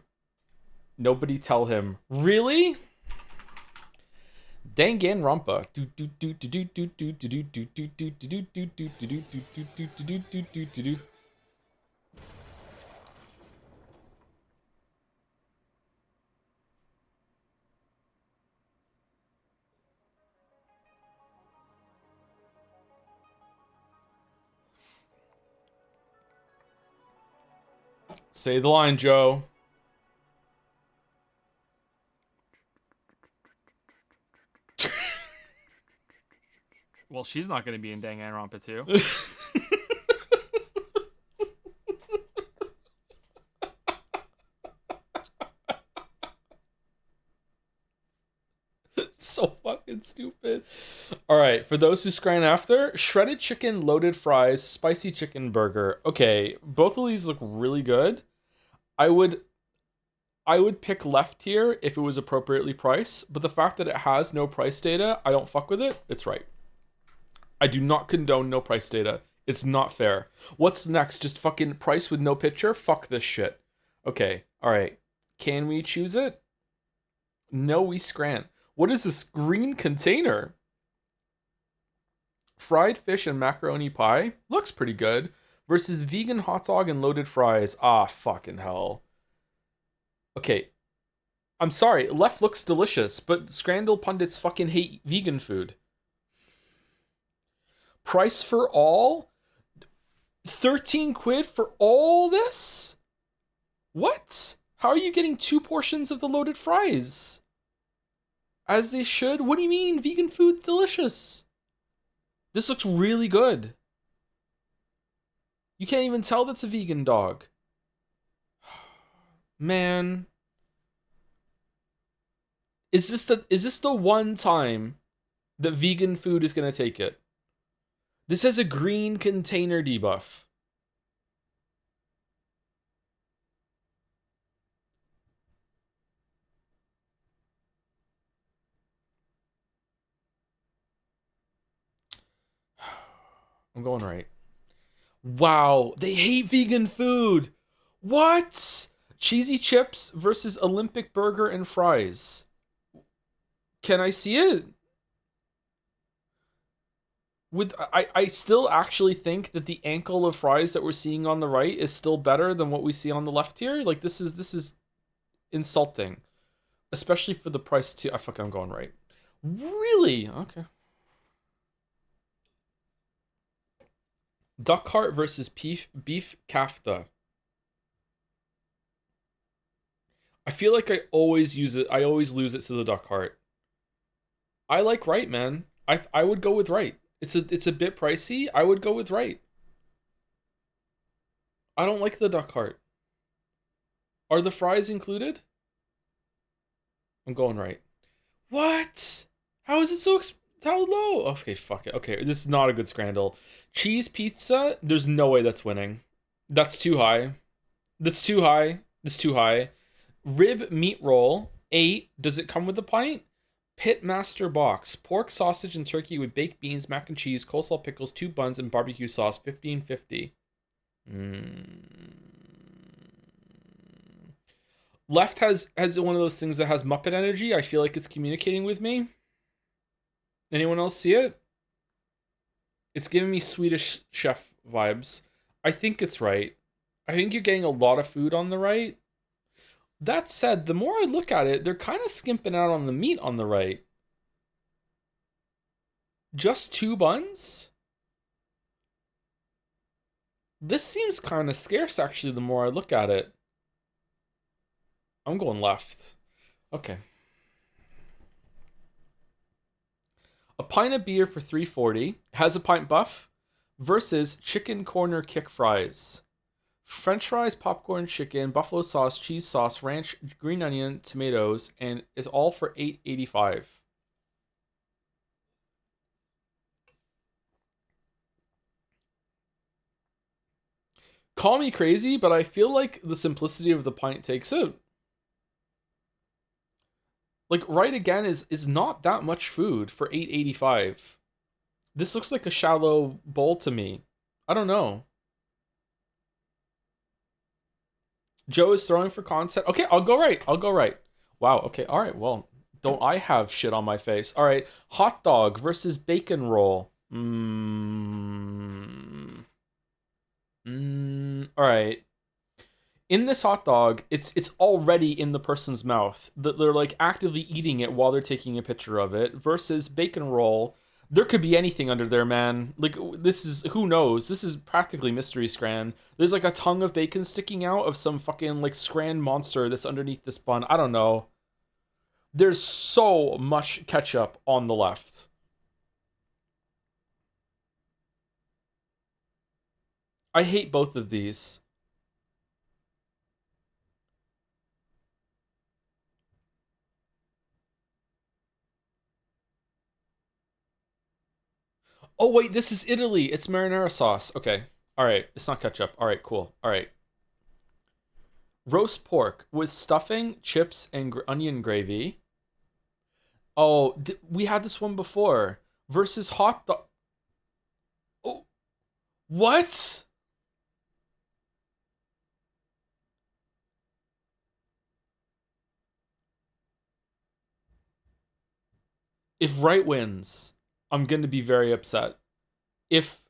Speaker 1: Nobody tell him. Really? Danganronpa. Say the line, Joe.
Speaker 2: Well, she's not going to be in Danganronpa 2.
Speaker 1: So fucking stupid. All right, for those who scran after, shredded chicken, loaded fries, spicy chicken burger. Okay, both of these look really good. I would I would pick left here if it was appropriately priced, but the fact that it has no price data, I don't fuck with it. It's right. I do not condone no price data. It's not fair. What's next? Just fucking price with no picture? Fuck this shit. Okay, all right. Can we choose it? No, we scran. What is this green container? Fried fish and macaroni pie? Looks pretty good. Versus vegan hot dog and loaded fries. Ah, fucking hell. Okay, I'm sorry. Left looks delicious, but Scrandal pundits fucking hate vegan food. Price for all? 13 quid for all this? What? How are you getting 2 portions of the loaded fries? As they should? What do you mean vegan food delicious? This looks really good. You can't even tell that's a vegan dog. Man. Is this the one time that vegan food is gonna take it? This has a green container debuff. I'm going right. Wow, they hate vegan food. What? Cheesy chips versus Olympic burger and fries. Can I see it? I still actually think that the ankle of fries that we're seeing on the right is still better than what we see on the left here. Like, this is insulting, especially for the price too. I'm going right. Really? Okay. Duck heart versus beef kafta. I feel like I always use it. I always lose it to the duck heart. I like right, man. I would go with right. It's a bit pricey. I would go with right. I don't like the duck heart. Are the fries included? I'm going right. What? How is it how low? Okay, fuck it. Okay, this is not a good scrandal. Cheese pizza. There's no way that's winning. That's too high. That's too high. That's too high. Rib meat roll. 8. Does it come with a pint? Pitmaster box. Pork, sausage, and turkey with baked beans, mac and cheese, coleslaw, pickles, 2 buns, and barbecue sauce. 15.50. Left has one of those things that has Muppet energy. I feel like it's communicating with me. Anyone else see it? It's giving me Swedish chef vibes. I think it's right. I think you're getting a lot of food on the right. That said, the more I look at it, they're kind of skimping out on the meat on the right. Just 2 buns? This seems kind of scarce, actually, the more I look at it. I'm going left. Okay. A pint of beer for 340 has a pint buff versus chicken corner kick fries. French fries, popcorn, chicken, buffalo sauce, cheese sauce, ranch, green onion, tomatoes, and it's all for $8.85. Call me crazy, but I feel like the simplicity of the pint takes out. Like right again is not that much food for 8.85. This looks like a shallow bowl to me. I don't know. Joe is throwing for content. Okay, I'll go right. I'll go right. Wow. Okay. All right. Well, don't I have shit on my face? All right. Hot dog versus bacon roll. All right. In this hot dog, it's already in the person's mouth. That they're like actively eating it while they're taking a picture of it. Versus bacon roll, there could be anything under there, man. Like this is who knows. This is practically mystery scran. There's like a tongue of bacon sticking out of some fucking like scran monster that's underneath this bun. I don't know. There's so much ketchup on the left. I hate both of these. Oh wait, this is Italy. It's marinara sauce. Okay. All right. It's not ketchup. All right, cool. All right. Roast pork with stuffing, chips, and onion gravy. Oh, we had this one before. Versus hot dog. Oh, what? If right wins, I'm going to be very upset. If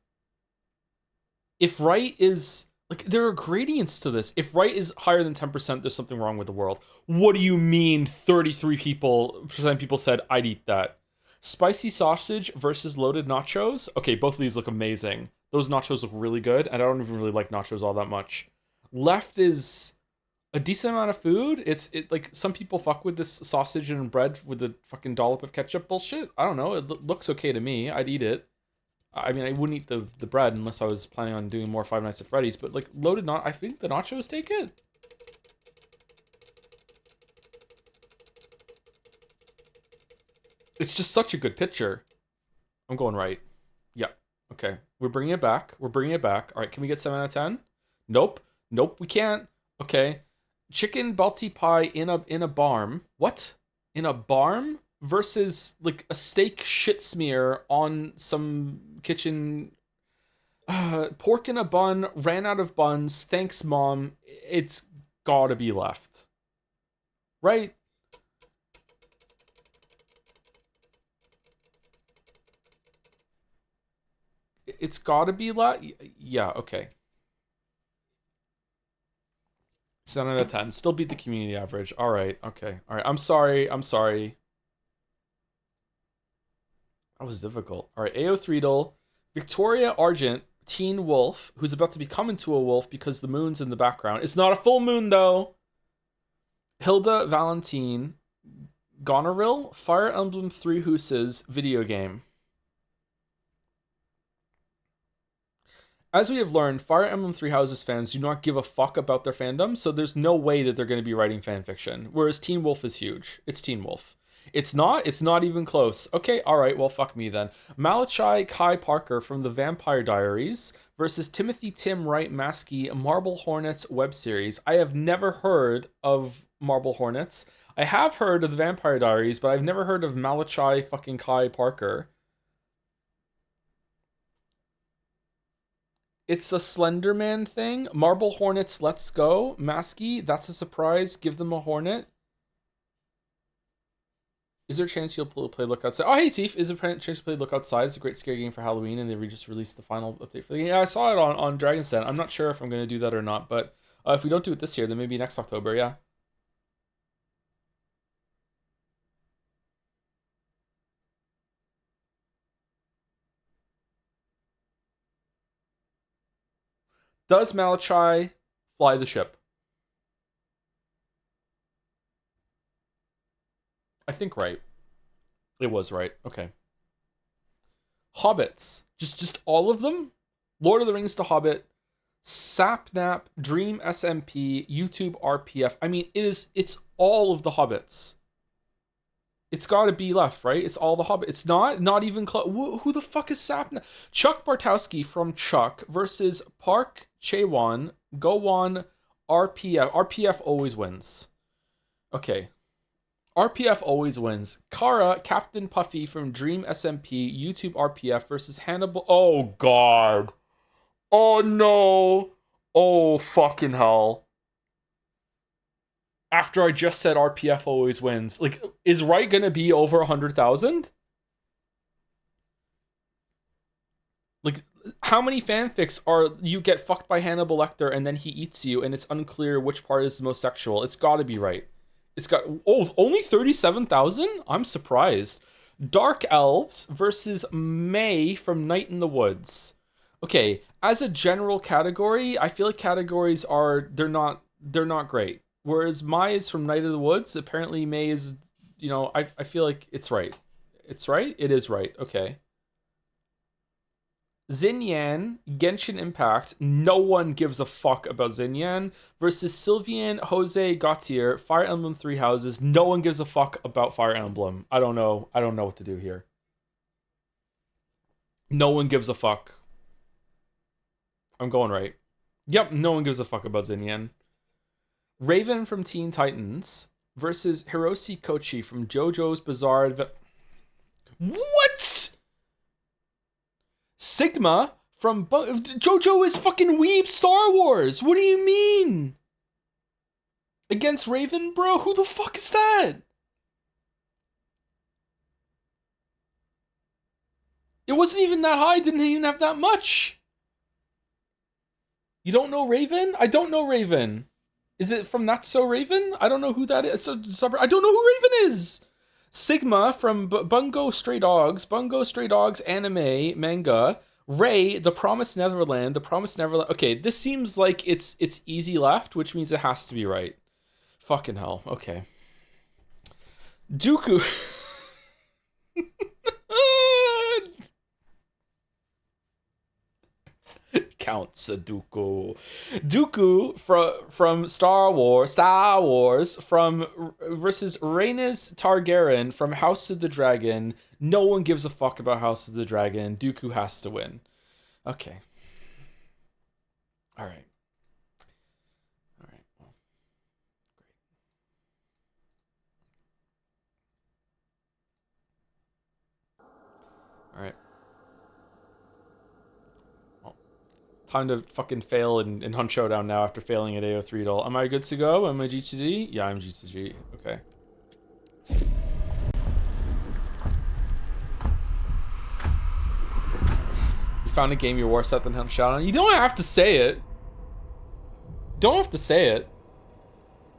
Speaker 1: right is like there are gradients to this. If right is higher than 10%, there's something wrong with the world. What do you mean 33% people said I'd eat that? Spicy sausage versus loaded nachos. Okay, both of these look amazing. Those nachos look really good, and I don't even really like nachos all that much. Left is a decent amount of food. It like some people fuck with this sausage and bread with the fucking dollop of ketchup bullshit. I don't know. It looks okay to me. I'd eat it. I mean, I wouldn't eat the bread unless I was planning on doing more Five Nights at Freddy's. But like loaded, not I think the nachos take it. It's just such a good picture. I'm going right. Yeah. Okay. We're bringing it back. We're bringing it back. All right. Can we get 7 out of 10? Nope. Nope. We can't. Okay. Chicken Balti pie in a barm. What? In a barm versus like a steak shit smear on some kitchen. Pork in a bun. Ran out of buns. Thanks, mom. It's gotta be left. Right? It's gotta be left. Yeah. Okay. 7 out of 10. Still beat the community average. All right. Okay. All right. I'm sorry. I'm sorry. That was difficult. All right. AO Threedle, Victoria Argent, Teen Wolf, who's about to become into a wolf because the moon's in the background. It's not a full moon, though. Hilda Valentine, Goneril, Fire Emblem Three Houses video game. As we have learned, Fire Emblem Three Houses fans do not give a fuck about their fandom, so there's no way that they're going to be writing fan fiction. Whereas Teen Wolf is huge. It's Teen Wolf. It's not. It's not even close. Okay, all right. Well, fuck me then. Malachi Kai Parker from the Vampire Diaries versus Timothy Tim Wright Maskey Marble Hornets web series. I have never heard of Marble Hornets. I have heard of the Vampire Diaries, but I've never heard of Malachi fucking Kai Parker. It's a Slenderman thing. Marble Hornets, let's go. Maskey, that's a surprise. Give them a Hornet. Is there a chance you'll play Look Outside? Oh, hey, Tief. Is there a chance to play Look Outside? It's a great scary game for Halloween, and they just released the final update for the game. Yeah, I saw it on Dragon's Den. I'm not sure if I'm going to do that or not, but if we don't do it this year, then maybe next October, yeah. Does Malachi fly the ship? I think right. It was right. Okay. Hobbits. Just all of them? Lord of the Rings to Hobbit, Sapnap, Dream SMP, YouTube RPF. I mean, it's all of the Hobbits. It's got to be left, right? It's all the Hobbit. It's not even who the fuck is Sapnap? Chuck Bartowski from Chuck versus Park Chaewon, Gowon, RPF. RPF always wins. Okay. RPF always wins. Kara, Captain Puffy from Dream SMP, YouTube RPF versus Hannibal. Oh, God. Oh, no. Oh, fucking hell. After I just said RPF always wins. Like, is Wright going to be over 100,000? Like, how many fanfics are you get fucked by Hannibal Lecter and then he eats you and it's unclear which part is the most sexual? It's got to be right. It's got only 37,000? I'm surprised. Dark Elves versus May from Night in the Woods. Okay, as a general category, I feel like categories they're not great. Whereas Mai is from Night of the Woods, apparently May is, I feel like it's right. It's right? It is right. Okay. Xinyan, Genshin Impact, no one gives a fuck about Xinyan, versus Sylvian Jose Gautier, Fire Emblem Three Houses, no one gives a fuck about Fire Emblem. I don't know what to do here. No one gives a fuck. I'm going right. Yep, no one gives a fuck about Xinyan. Raven from Teen Titans versus Hiroshi Kochi from JoJo's Bizarre What? Sigma from JoJo is fucking weeb Star Wars. What do you mean? Against Raven, bro? Who the fuck is that? It wasn't even that high. Didn't even have that much. You don't know Raven? I don't know Raven. Is it from Not So Raven? I don't know who that is. I don't know who Raven is. Sigma from Bungo Stray Dogs anime manga. Ray, The Promised Neverland. Okay, this seems like it's easy left, which means it has to be right. Fucking hell. Okay. Dooku. Count Dooku. Dooku from Star Wars versus Rhaenys Targaryen from House of the Dragon. No one gives a fuck about House of the Dragon. Dooku has to win. Okay. All right. Well, great. All right. Time to fucking fail in Hunt Showdown now after failing at AO3 doll. Am I good to go? Am I G2G? Yeah, I'm G2G. Okay. You found a game you're worse at than Hunt Showdown? You don't have to say it. Don't have to say it.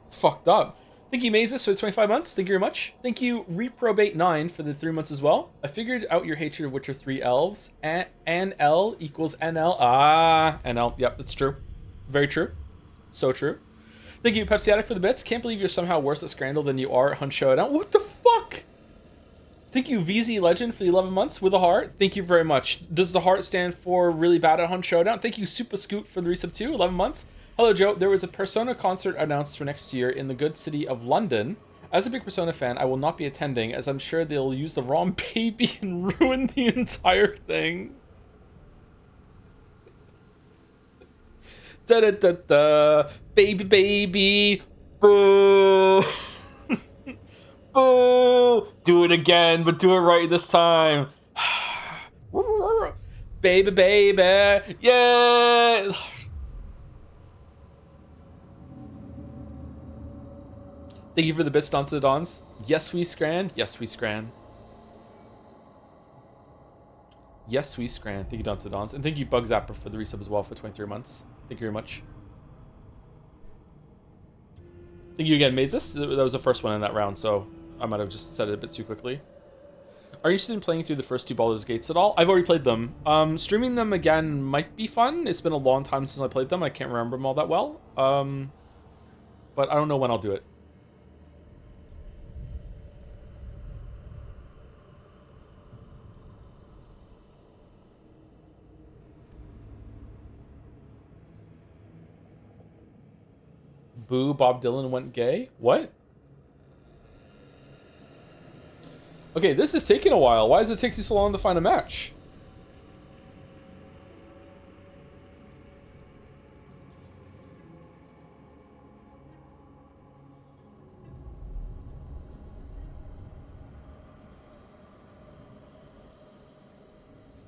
Speaker 1: It's fucked up. Thank you, Mazes, for the 25 months. Thank you very much. Thank you, Reprobate9, for the 3 months as well. I figured out your hatred of Witcher 3 elves. NL equals NL. Ah, NL. Yep, that's true. Very true. So true. Thank you, Pepsi Addict, for the bits. Can't believe you're somehow worse at Scrandal than you are at Hunt Showdown. What the fuck? Thank you, VZ Legend, for the 11 months with a heart. Thank you very much. Does the heart stand for really bad at Hunt Showdown? Thank you, Super Scoot, for the resub too. 11 months. Hello, Joe. There was a Persona concert announced for next year in the good city of London. As a big Persona fan, I will not be attending, as I'm sure they'll use the wrong baby and ruin the entire thing. Da-da-da-da. Baby, baby. Boo. Boo. Do it again, but do it right this time. Baby, baby. Yeah. Thank you for the bits, Dance to the Dawns. Yes, we scran. Yes, we scran. Yes, we scran. Thank you, Dance to the Dawns. And thank you, Bug Zapper, for the resub as well for 23 months. Thank you very much. Thank you again, Mazes. That was the first one in that round, so I might have just said it a bit too quickly. Are you interested in playing through the first 2 Baldur's Gates at all? I've already played them. Streaming them again might be fun. It's been a long time since I played them. I can't remember them all that well. But I don't know when I'll do it. Boo, Bob Dylan went gay? What? Okay, this is taking a while. Why does it take you so long to find a match?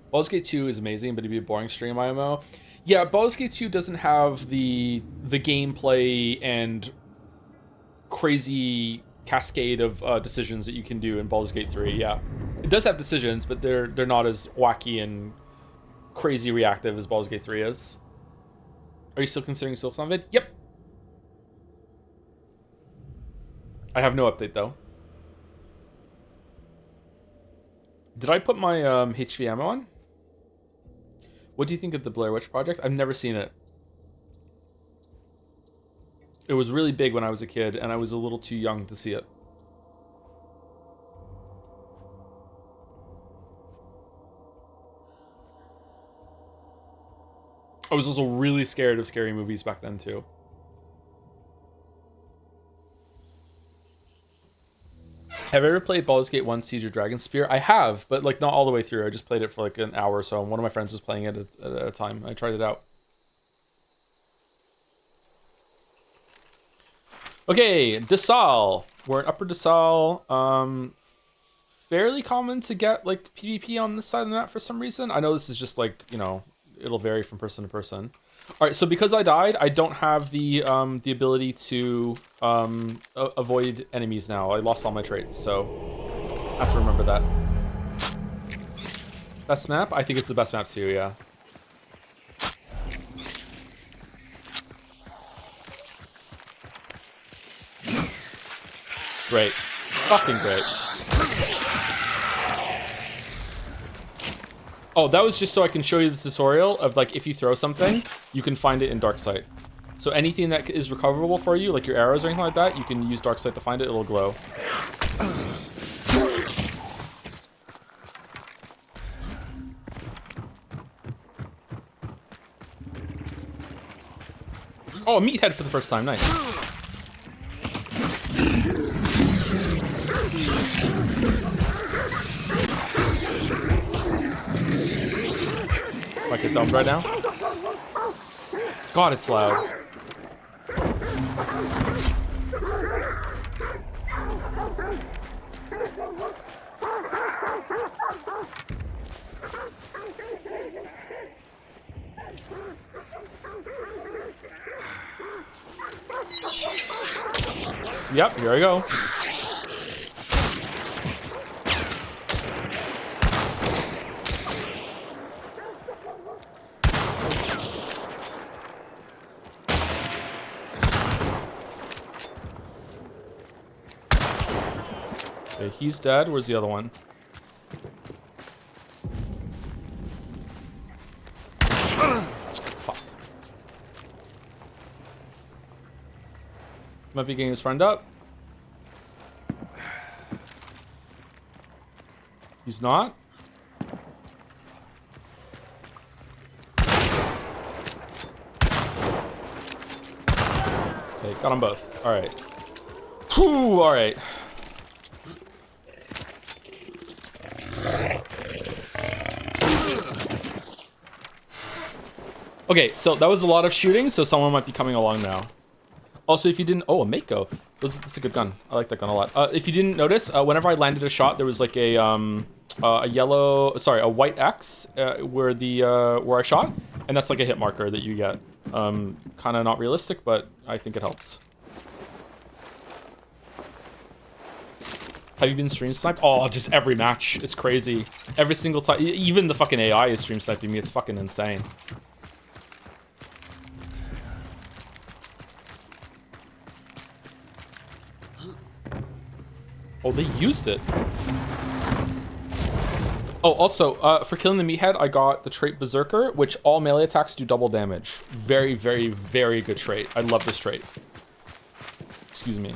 Speaker 1: Baldur's Gate 2 is amazing, but it'd be a boring stream IMO. Yeah, Baldur's Gate 2 doesn't have the gameplay and crazy cascade of decisions that you can do in Baldur's Gate 3. Yeah, it does have decisions, but they're not as wacky and crazy reactive as Baldur's Gate 3 is. Are you still considering Silksong vid? Yep. I have no update though. Did I put my HV ammo on? What do you think of the Blair Witch Project? I've never seen it. It was really big when I was a kid, and I was a little too young to see it. I was also really scared of scary movies back then, too. Have I ever played Baldur's Gate 1 Siege of Dragonspear? I have, but like not all the way through. I just played it for like an hour or so, and one of my friends was playing it at a time. I tried it out. Okay, Desal. We're in Upper Desal. Fairly common to get like PvP on this side of the map for some reason. I know this is just like, you know, it'll vary from person to person. All right, so because I died, I don't have the ability to avoid enemies now. I lost all my traits, so I have to remember that. Best map? I think it's the best map too, yeah. Great. Fucking great. Oh, that was just so I can show you the tutorial of like if you throw something, you can find it in Darksight. So anything that is recoverable for you, like your arrows or anything like that, you can use Darksight to find it, it'll glow. Oh, a meathead for the first time, nice. I get dumped right now. God, it's loud. Yep, here I go. Okay, he's dead. Where's the other one? Fuck. Might be getting his friend up. He's not. Okay, got them both. All right. Whew, all right. Okay, so that was a lot of shooting, so someone might be coming along now. Also, if you didn't... Oh, a Mako. That's a good gun. I like that gun a lot. If you didn't notice, whenever I landed a shot, there was like a yellow... Sorry, a white X where I shot. And that's like a hit marker that you get. Kind of not realistic, but I think it helps. Have you been stream sniped? Oh, just every match. It's crazy. Every single time. Even the fucking AI is stream sniping me. It's fucking insane. Oh, they used it. Oh, also, for killing the meathead, I got the trait Berserker, which all melee attacks do double damage. Very, very, very good trait. I love this trait. Excuse me.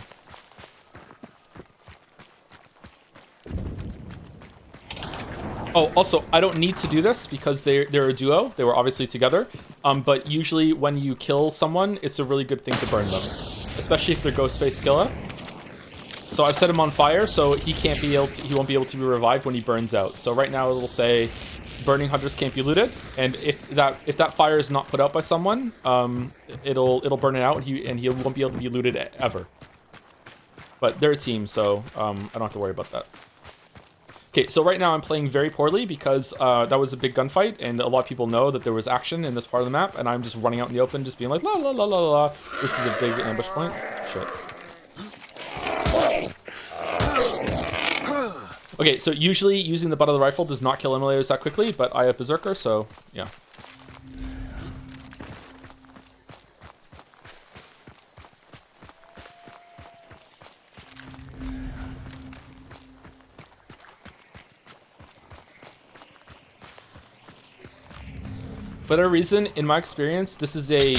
Speaker 1: Oh, also, I don't need to do this because they're a duo. They were obviously together. But usually when you kill someone, it's a really good thing to burn them. Especially if they're Ghostface Skilla. So I've set him on fire, so he won't be able to be revived when he burns out. So right now it'll say, burning hunters can't be looted, and if that fire is not put out by someone, it'll burn it out, and he won't be able to be looted ever. But they're a team, so I don't have to worry about that. Okay, so right now I'm playing very poorly because that was a big gunfight, and a lot of people know that there was action in this part of the map, and I'm just running out in the open, just being like, la la la la la. This is a big ambush point. Shit. Okay, so usually using the butt of the rifle does not kill emulators that quickly, but I have Berserker, so yeah. For whatever reason, in my experience, this is a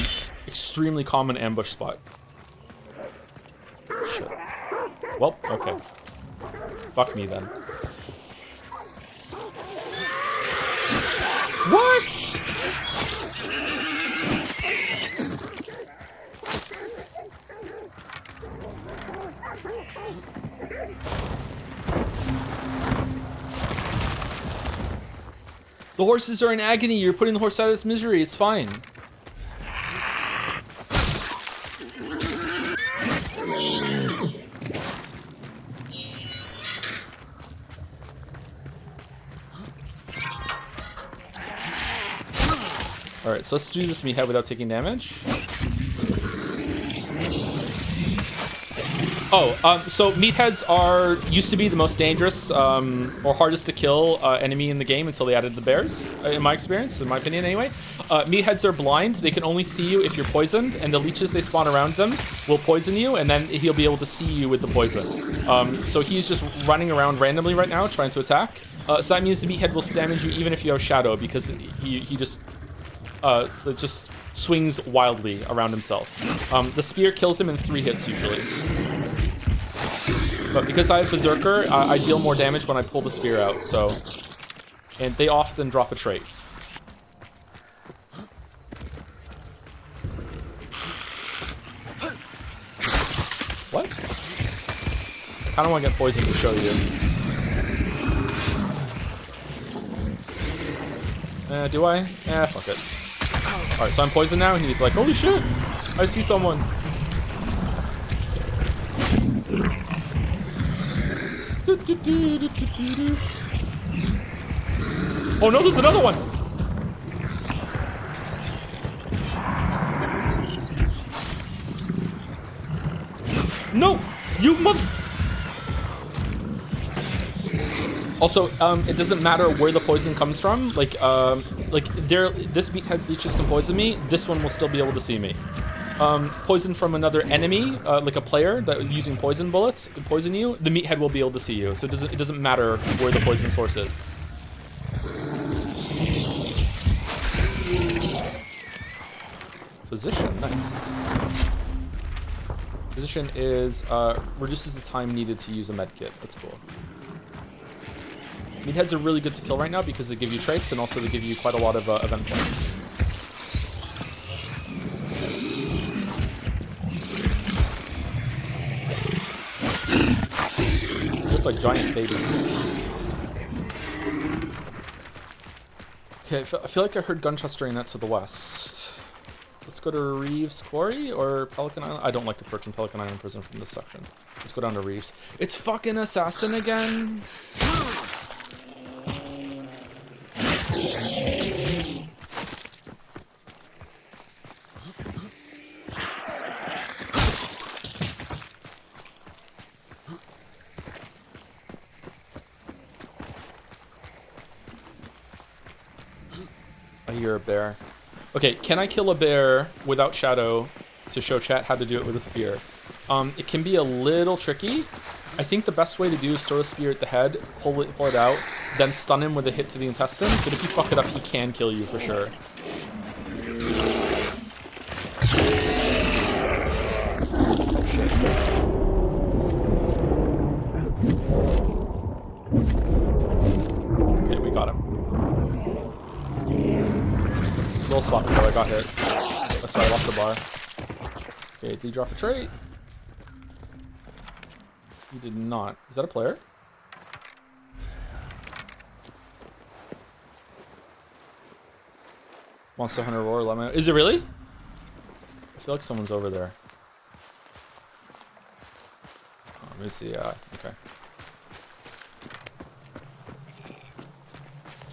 Speaker 1: extremely common ambush spot. Shit. Well, okay. Fuck me then. What? The horses are in agony. You're putting the horse out of its misery. It's fine. Alright, so let's do this meathead without taking damage. Oh, so meatheads used to be the most dangerous or hardest to kill enemy in the game until they added the bears, in my experience, in my opinion anyway. Meatheads are blind. They can only see you if you're poisoned, and the leeches they spawn around them will poison you, and then he'll be able to see you with the poison. So he's just running around randomly right now trying to attack. So that means the meathead will damage you even if you have shadow, because he just swings wildly around himself. The spear kills him in 3 hits usually. But because I have Berserker, I deal more damage when I pull the spear out, so... And they often drop a trait. What? I kinda wanna get poisoned to show you. Do I? Fuck it. Alright, so I'm poisoned now, and he's like, holy shit! I see someone. Oh no, there's another one! No! You mother... Also, it doesn't matter where the poison comes from. Like this meathead's leeches can poison me. This one will still be able to see me. Poison from another enemy, like a player that using poison bullets, poison you, the meathead will be able to see you. So it doesn't matter where the poison source is. Physician, nice. Physician is reduces the time needed to use a med kit. That's cool. Meatheads are really good to kill right now because they give you traits and also they give you quite a lot of event points. They look like giant babies. Okay, I feel like I heard gunshots during that to the west. Let's go to Reeves Quarry or Pelican Island. I don't like approaching Pelican Island prison from this section. Let's go down to Reeves. It's fucking assassin again. I hear a bear. Okay, can I kill a bear without shadow to show chat how to do it with a spear? It can be a little tricky. I think the best way to do is throw a spear at the head, pull it out, then stun him with a hit to the intestines. But if you fuck it up, he can kill you for sure. Oh shit. Okay, we got him. Roll swap though, I got hit. Oh, sorry, I lost the bar. Okay, did he drop a trait? He did not. Is that a player? Monster Hunter Roar, Lemon. Is it really? I feel like someone's over there. Oh, let me see. Okay.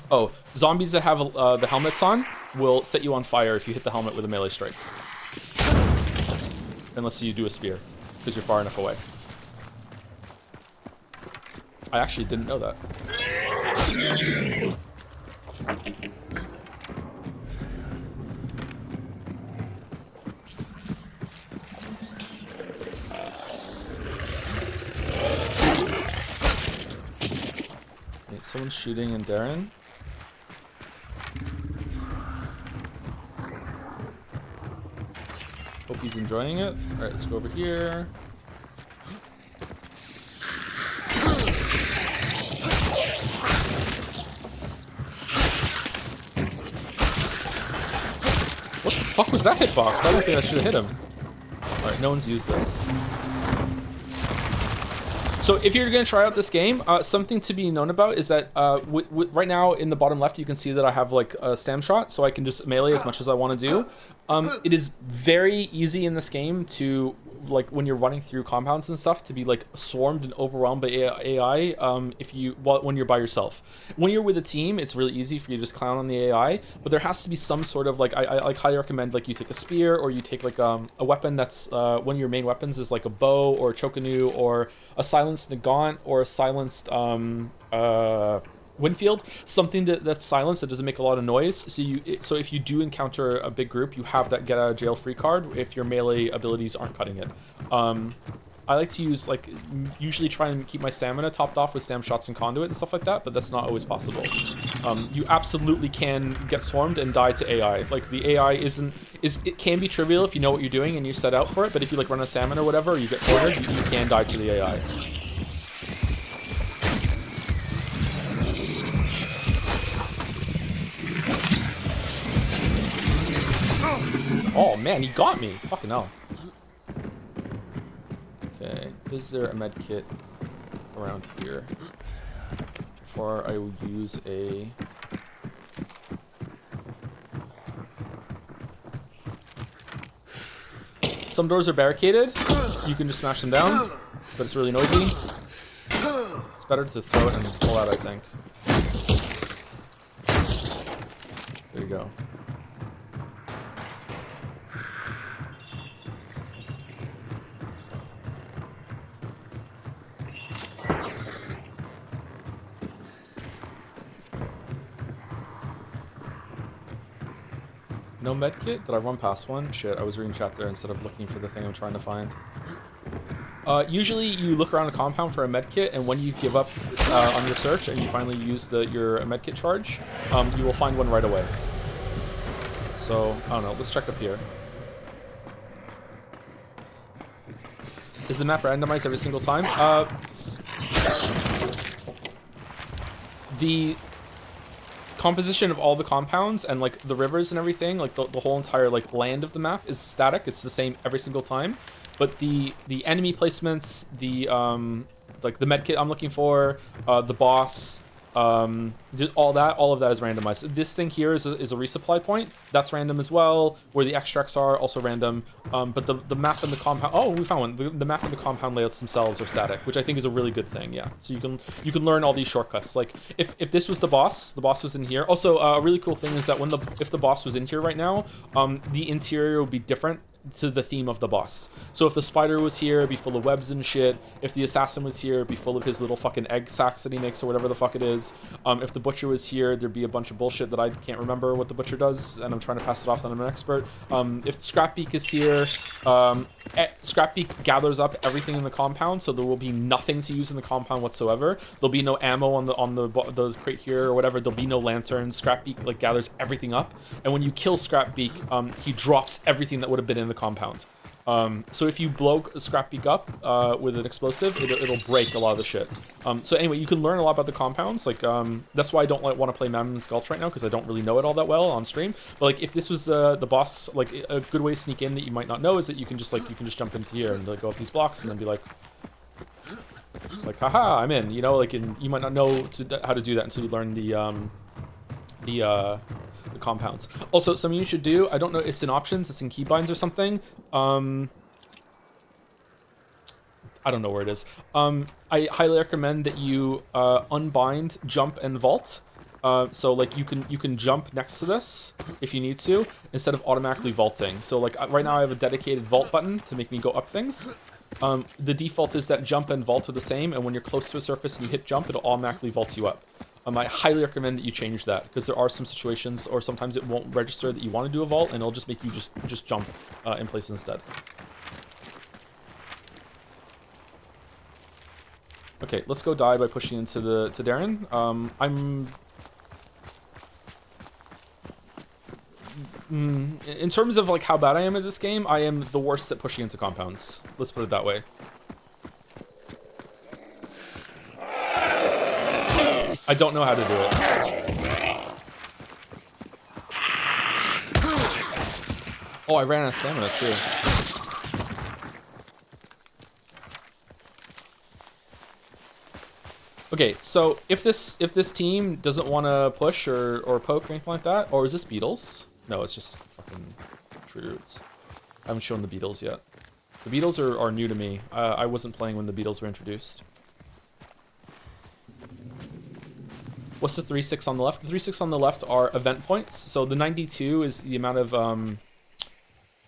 Speaker 1: Oh, zombies that have the helmets on will set you on fire if you hit the helmet with a melee strike. Unless you do a spear, because you're far enough away. I actually didn't know that. Wait, someone's shooting in Darren. Hope he's enjoying it. Alright, let's go over here. What the fuck was that hitbox? I don't think I should have hit him. Alright, no one's used this. So if you're going to try out this game, something to be known about is that right now in the bottom left, you can see that I have like a stam shot, so I can just melee as much as I want to do. It is very easy in this game to, like when you're running through compounds and stuff, to be like swarmed and overwhelmed by AI when you're by yourself. When you're with a team, it's really easy for you to just clown on the AI, but there has to be some sort of like, I like highly recommend like you take a spear, or you take like a weapon that's one of your main weapons is like a bow or a chokanu or a silenced Nagant or a silenced Winfield, something that's silenced that doesn't make a lot of noise. So if you do encounter a big group, you have that get out of jail free card if your melee abilities aren't cutting it. I like to use usually try and keep my stamina topped off with stam shots and conduit and stuff like that, but that's not always possible. You absolutely can get swarmed and die to AI. Like the AI it can be trivial if you know what you're doing and you set out for it, but if you like run a stamina or whatever, or you get cornered, you can die to the AI. Oh man, he got me. Fucking hell. Okay, is there a med kit around here? Before I will use a... Some doors are barricaded. You can just smash them down, but it's really noisy. It's better to throw it and pull out, I think. There you go. No medkit? Did I run past one? Shit, I was reading chat there instead of looking for the thing I'm trying to find. Usually you look around a compound for a medkit, and when you give up on your search and you finally use your medkit charge, you will find one right away. So, I don't know, let's check up here. Is the map randomized every single time? The composition of all the compounds and like the rivers and everything, like the whole entire like land of the map is static. It's the same every single time, but the enemy placements, the like the medkit I'm looking for, the boss, all of that is randomized. This thing here is a resupply point. That's random as well. Where the extracts are also random. But the map and the compound. Oh, we found one. The map and the compound layouts themselves are static, which I think is a really good thing. Yeah. So you can learn all these shortcuts. Like if this was the boss was in here. Also, a really cool thing is that if the boss was in here right now, the interior would be different to the theme of the boss. So if the spider was here, it'd be full of webs and shit. If the assassin was here, it'd be full of his little fucking egg sacs that he makes or whatever the fuck it is. If the butcher was here, there'd be a bunch of bullshit that I can't remember what the butcher does, and I'm trying to pass it off that I'm an expert. If Scrapbeak is here, Scrapbeak gathers up everything in the compound, so there will be nothing to use in the compound whatsoever. There'll be no ammo on the crate here or whatever. There'll be no lanterns. Scrapbeak like gathers everything up, and when you kill Scrapbeak, he drops everything that would have been in the compound. So if you blow Scrapbeak up with an explosive, it'll break a lot of the shit. So anyway, you can learn a lot about the compounds. Like that's why I don't want to play Mammon's Gulch right now, because I don't really know it all that well on stream. But like if this was the boss, like a good way to sneak in that you might not know is that you can just jump into here and like go up these blocks and then be like, haha, I'm in. You know, like, and you might not know how to do that until you learn the compounds. Also, something you should do, I don't know, it's in options, it's in keybinds or something. I don't know where it is. I highly recommend that you unbind, jump, and vault. So like you can jump next to this if you need to, instead of automatically vaulting. So like right now I have a dedicated vault button to make me go up things. The default is that jump and vault are the same, and when you're close to a surface and you hit jump, it'll automatically vault you up. I highly recommend that you change that, because there are some situations, or sometimes it won't register that you want to do a vault, and it'll just make you just jump in place instead. Okay, let's go die by pushing into to Darren. In terms of like how bad I am at this game, I am the worst at pushing into compounds. Let's put it that way. I don't know how to do it. Oh, I ran out of stamina too. Okay, so if this team doesn't want to push or poke or anything like that, or is this Beatles? No, it's just fucking Tree Roots. I haven't shown the Beatles yet. The Beatles are new to me. I wasn't playing when the Beatles were introduced. What's the 3-6 on the left? The 3-6 on the left are event points. So the 92 is the amount of...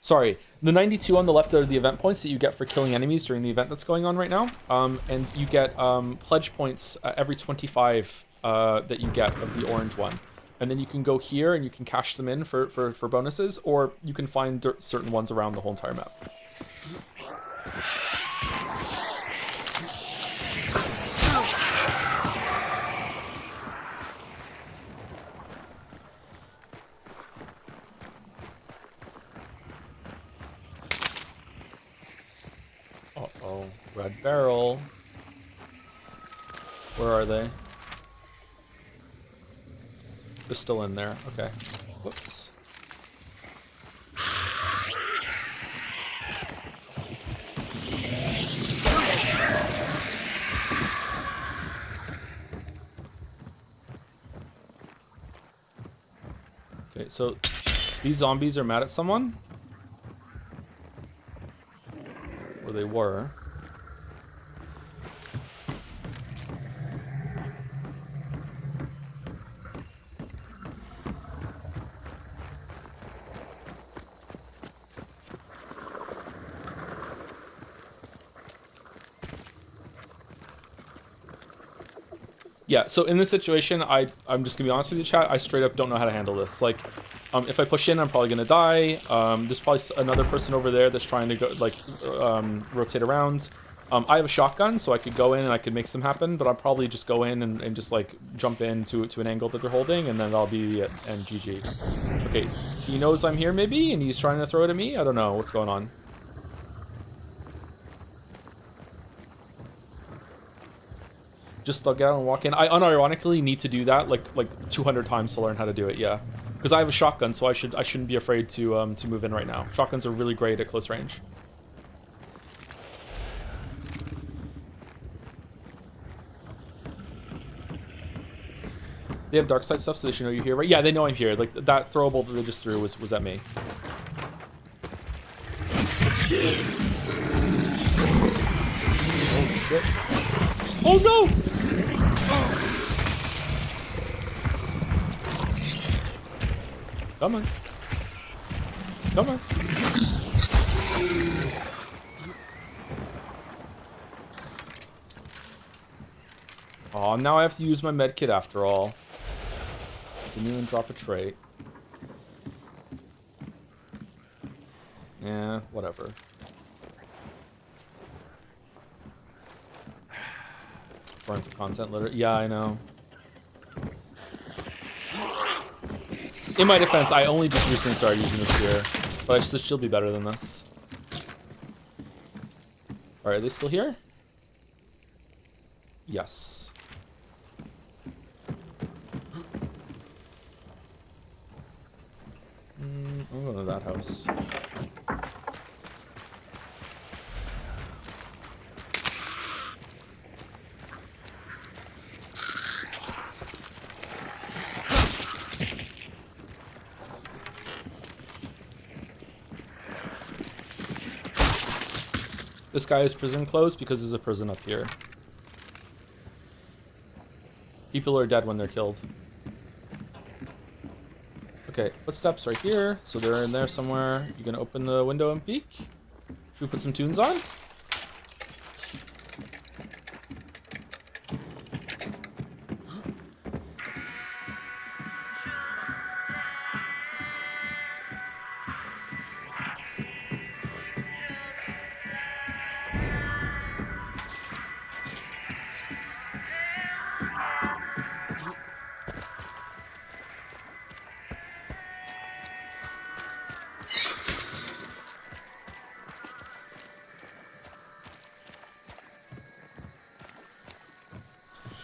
Speaker 1: Sorry, the 92 on the left are the event points that you get for killing enemies during the event that's going on right now. And you get pledge points every 25 that you get of the orange one. And then you can go here and you can cash them in for bonuses, or you can find certain ones around the whole entire map. Uh-oh, red barrel. Where are they? They're still in there. Okay. Whoops. Okay, so these zombies are mad at someone. Or they were. Yeah, so in this situation, I'm just gonna be honest with you, chat. I straight up don't know how to handle this. Like, if I push in, I'm probably gonna die. There's probably another person over there that's trying to go, like, rotate around. I have a shotgun, so I could go in and I could make some happen, but I'll probably just go in and just, like, jump in to an angle that they're holding, and then that'll be it, and GG. Okay, he knows I'm here, maybe, and he's trying to throw it at me? I don't know what's going on. Just thug out and walk in. I unironically need to do that like 200 times to learn how to do it. Yeah, because I have a shotgun, so I shouldn't be afraid to move in right now. Shotguns are really great at close range. They have dark side stuff, so they should know you're here, right? Yeah, they know I'm here. Like that throwable that they just threw was at me. Oh shit! Oh no! Come on. Come on. Oh, now I have to use my medkit after all. Didn't even drop a trait. Yeah, whatever. exploring for content, literally. Yeah, I know. In my defense, I only just recently started using the spear, but this should be better than this. Alright, are they still here? Yes. I'm going to that house. This guy is prison closed because there's a prison up here. People are dead when they're killed. Okay, footsteps right here. So they're in there somewhere. You gonna open the window and peek? Should we put some tunes on?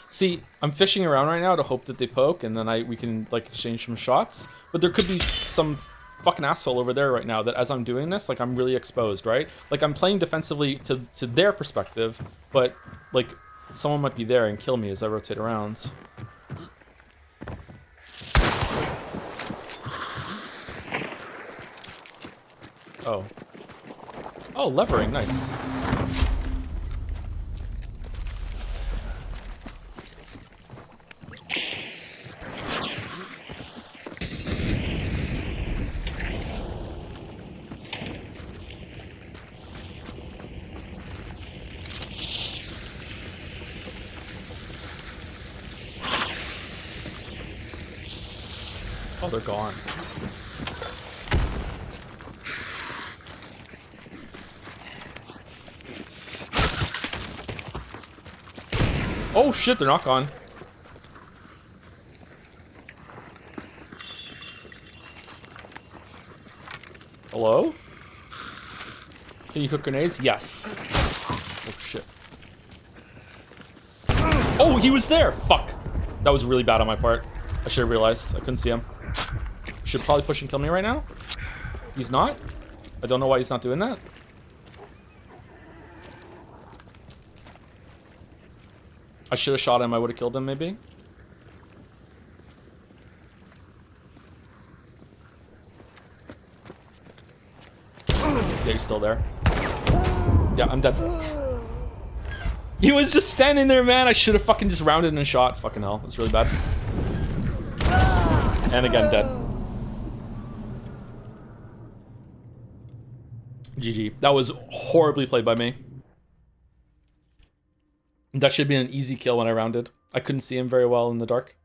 Speaker 1: See, I'm fishing around right now to hope that they poke, and then we can like exchange some shots. But there could be some fucking asshole over there right now that as I'm doing this, like I'm really exposed, right? Like I'm playing defensively to their perspective, but like someone might be there and kill me as I rotate around. Oh. Oh, levering, nice. Oh, they're gone. Oh shit, they're not gone. Hello? Can you cook grenades? Yes. Oh shit. Oh, he was there! Fuck. That was really bad on my part. I should have realized. I couldn't see him. Should probably push and kill me right now. He's not. I don't know why he's not doing that. I should have shot him. I would have killed him, maybe. Yeah, he's still there. Yeah, I'm dead. He was just standing there, man. I should have fucking just rounded and shot. Fucking hell. That's really bad. And again, dead. GG. That was horribly played by me. That should be an easy kill when I rounded. I couldn't see him very well in the dark.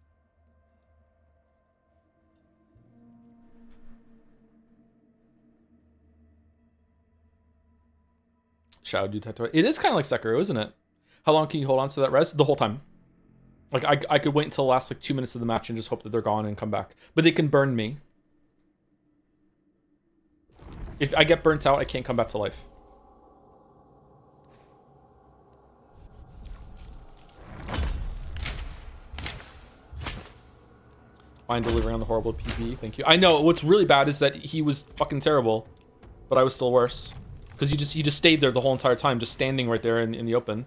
Speaker 1: Shadow Detector. It is kind of like Sekiro, isn't it? How long can you hold on to that res? The whole time. Like, I could wait until the last, like, 2 minutes of the match and just hope that they're gone and come back. But they can burn me. If I get burnt out, I can't come back to life. Fine delivering on the horrible PV, thank you. I know, what's really bad is that he was fucking terrible. But I was still worse. Because he just stayed there the whole entire time, just standing right there in the open.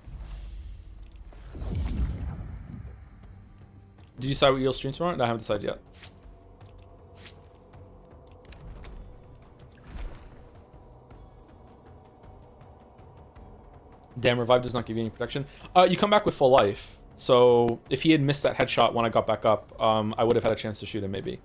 Speaker 1: Did you decide what you'll stream tomorrow? No, I haven't decided yet. Damn, revive does not give you any protection. You come back with full life. So if he had missed that headshot when I got back up, I would have had a chance to shoot him, maybe.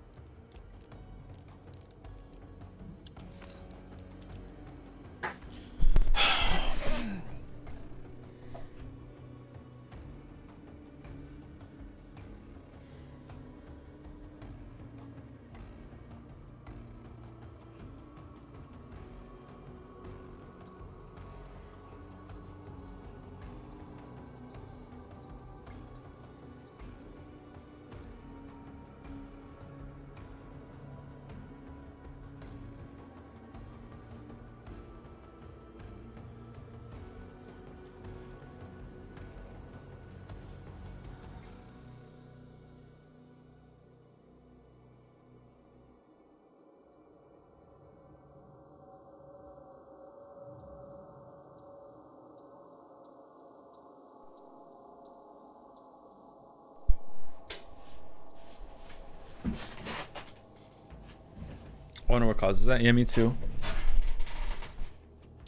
Speaker 1: wonder what causes that. Yeah, me too.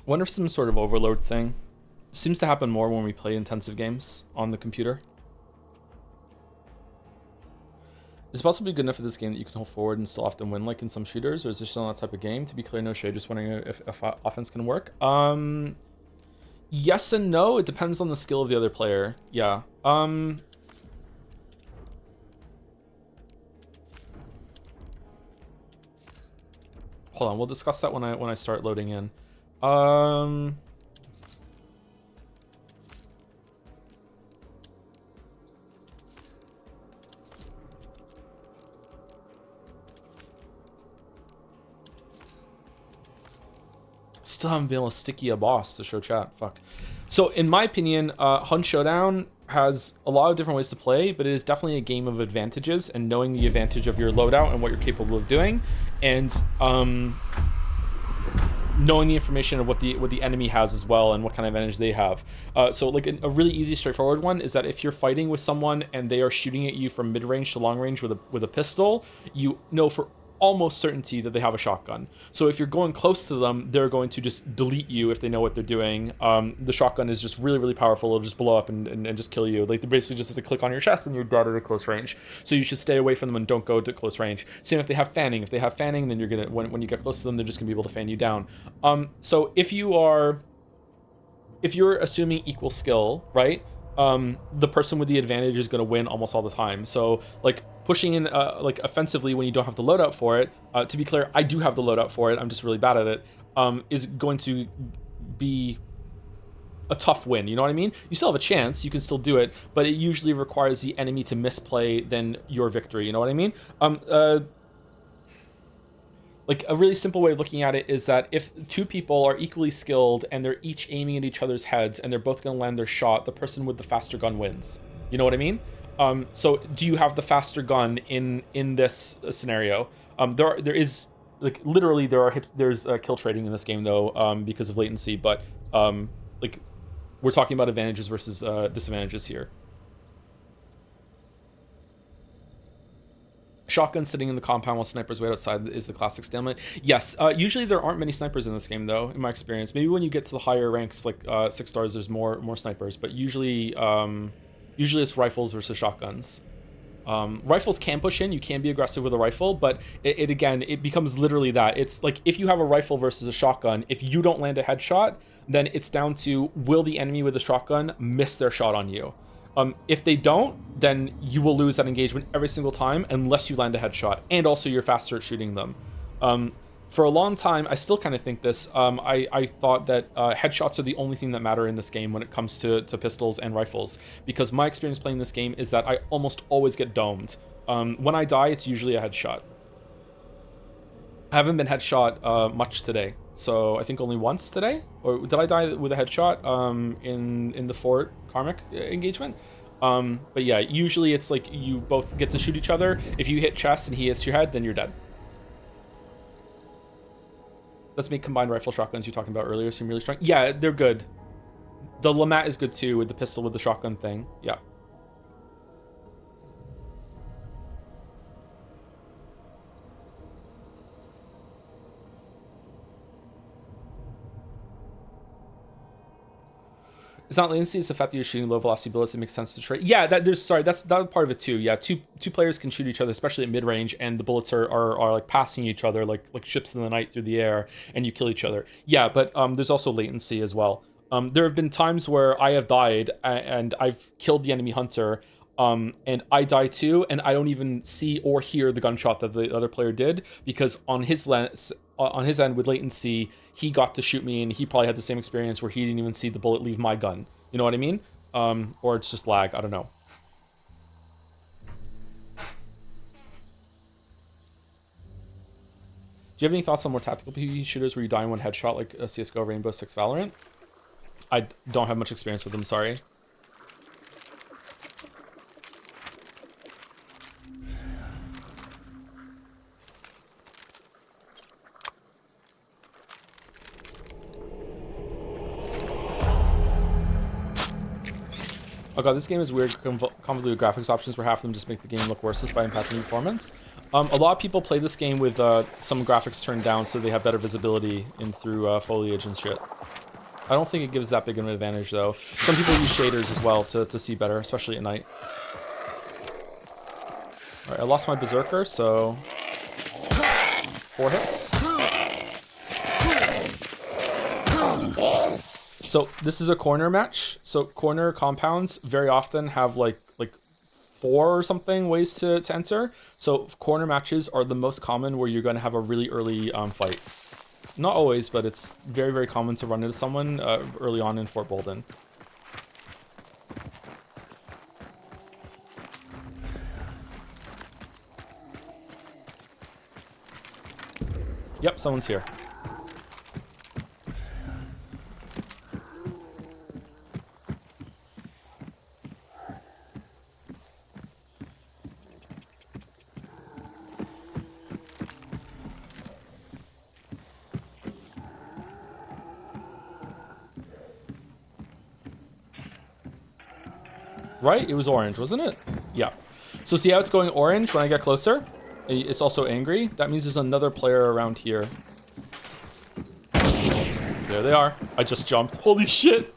Speaker 1: Wonder if some sort of overload thing. Seems to happen more when we play intensive games on the computer. Is it possibly good enough for this game that you can hold forward and still often win like in some shooters, or is this still not that type of game? To be clear, no shade, just wondering if offense can work. Yes and no. It depends on the skill of the other player. Yeah. Hold on, we'll discuss that when I start loading in. Still haven't been able to sticky a boss to show chat. Fuck. So in my opinion, Hunt Showdown has a lot of different ways to play, but it is definitely a game of advantages and knowing the advantage of your loadout and what you're capable of doing, and knowing the information of what the enemy has as well and what kind of advantage they have. So like a really easy, straightforward one is that if you're fighting with someone and they are shooting at you from mid-range to long range with a pistol, you know for almost certainty that they have a shotgun. So if you're going close to them, they're going to just delete you if they know what they're doing. The shotgun is just really, really powerful. It'll just blow up and just kill you. Like, they basically just have to click on your chest and you're dead at a close range. So you should stay away from them and don't go to close range. Same if they have fanning. If they have fanning, then you're gonna, when you get close to them, they're just gonna be able to fan you down. So if you're assuming equal skill, right? The person with the advantage is going to win almost all the time. So like pushing in like offensively when you don't have the loadout for it, to be clear, I do have the loadout for it, I'm just really bad at it, is going to be a tough win. You know what I mean? You still have a chance, you can still do it, but it usually requires the enemy to misplay than your victory. You know what I mean? Like a really simple way of looking at it is that if two people are equally skilled and they're each aiming at each other's heads and they're both going to land their shot, the person with the faster gun wins. You know what I mean? So do you have the faster gun in this scenario? There is like literally there's kill trading in this game though, because of latency, but like we're talking about advantages versus disadvantages here. Shotgun sitting in the compound while snipers wait outside is the classic stalemate. Yes, usually there aren't many snipers in this game though, in my experience. Maybe when you get to the higher ranks, like 6 stars, there's more snipers, but usually it's rifles versus shotguns. Rifles can push in, you can be aggressive with a rifle, but it again, it becomes literally that. It's like if you have a rifle versus a shotgun, if you don't land a headshot, then it's down to will the enemy with the shotgun miss their shot on you. If they don't, then you will lose that engagement every single time unless you land a headshot, and also you're faster at shooting them. For a long time, I still kind of think this, I thought that headshots are the only thing that matter in this game when it comes to pistols and rifles, because my experience playing this game is that I almost always get domed. When I die, it's usually a headshot. I haven't been headshot much today, so I think only once today? Or did I die with a headshot in the Fort Karmic engagement? But yeah, usually it's like you both get to shoot each other. If you hit chest and he hits your head, then you're dead. Let's make combined rifle shotguns you were talking about earlier seem really strong. Yeah, they're good. The Lamat is good too with the pistol with the shotgun thing. Yeah. It's not latency, it's the fact that you're shooting low velocity bullets. It makes sense to trade. Yeah, that's that part of it too. Yeah, two players can shoot each other, especially at mid range, and the bullets are like passing each other like ships in the night through the air, and you kill each other. Yeah, but there's also latency as well. There have been times where I have died and I've killed the enemy hunter, and I die too, and I don't even see or hear the gunshot that the other player did, because on his end with latency, he got to shoot me, and he probably had the same experience where he didn't even see the bullet leave my gun. You know what I mean? Or it's just lag. I don't know. Do you have any thoughts on more tactical PvP shooters where you die in one headshot, like CSGO, Rainbow Six, Valorant? I don't have much experience with them, sorry. Oh god, this game is weird, convoluted graphics options where half of them just make the game look worse by impacting performance. A lot of people play this game with some graphics turned down so they have better visibility in through foliage and shit. I don't think it gives that big of an advantage though. Some people use shaders as well to see better, especially at night. Alright, I lost my berserker, so 4 hits. So this is a corner match. So corner compounds very often have like 4 or something ways to enter. So corner matches are the most common where you're going to have a really early fight. Not always, but it's very, very common to run into someone early on in Fort Bolden. Yep, someone's here. Right? It was orange, wasn't it? Yeah. So see how it's going orange when I get closer? It's also angry. That means there's another player around here. There they are. I just jumped. Holy shit!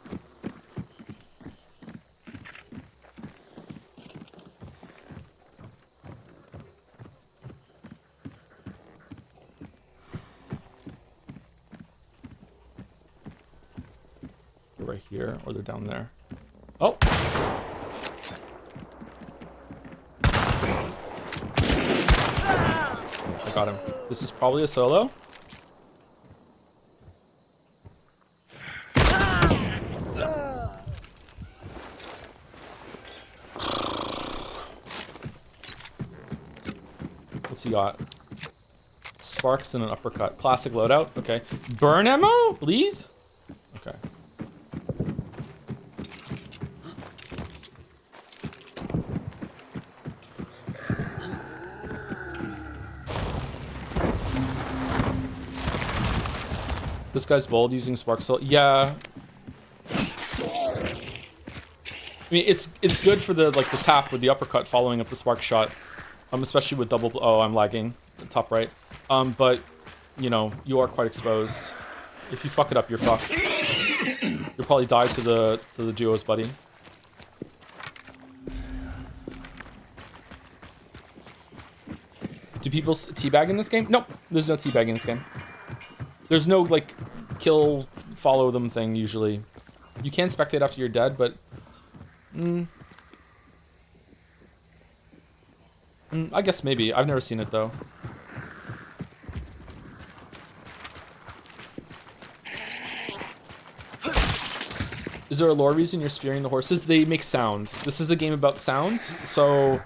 Speaker 1: They're right here, or they're down there. Oh! I got him. This is probably a solo. What's he got? Sparks and an uppercut. Classic loadout. Okay. Burn ammo? Bleed? Okay. This guy's bold using spark soul. Yeah. I mean, it's good for the the tap with the uppercut following up the spark shot. Especially with double. Oh, I'm lagging. Top right. But you know, you are quite exposed. If you fuck it up, you're fucked. You'll probably die to the duos, buddy. Do people teabag in this game? Nope. There's no teabag in this game. There's no, like, kill, follow them thing, usually. You can spectate after you're dead, but... I guess maybe. I've never seen it, though. Is there a lore reason you're spearing the horses? They make sound. This is a game about sounds, so...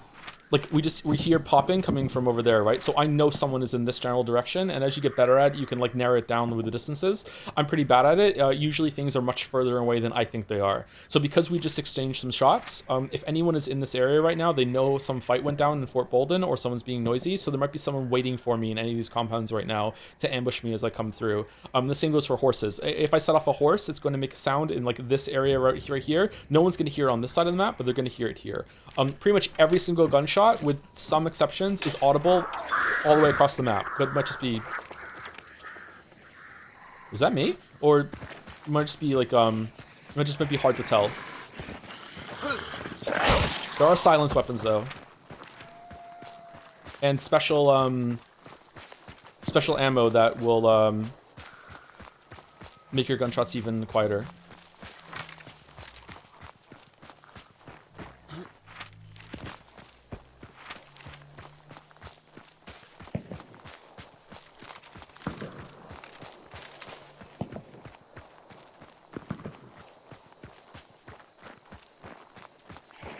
Speaker 1: Like, we hear popping coming from over there, right? So I know someone is in this general direction, and as you get better at it, you can, like, narrow it down with the distances. I'm pretty bad at it. Usually things are much further away than I think they are. So because we just exchanged some shots, if anyone is in this area right now, they know some fight went down in Fort Bolden, or someone's being noisy, so there might be someone waiting for me in any of these compounds right now to ambush me as I come through. The same goes for horses. If I set off a horse, it's going to make a sound in, like, this area right here. No one's going to hear it on this side of the map, but they're going to hear it here. Pretty much every single gunshot, with some exceptions, is audible all the way across the map. But it might just be... Was that me? Or it might just be like, it just might be hard to tell. There are silence weapons, though. And special, special ammo that will, make your gunshots even quieter.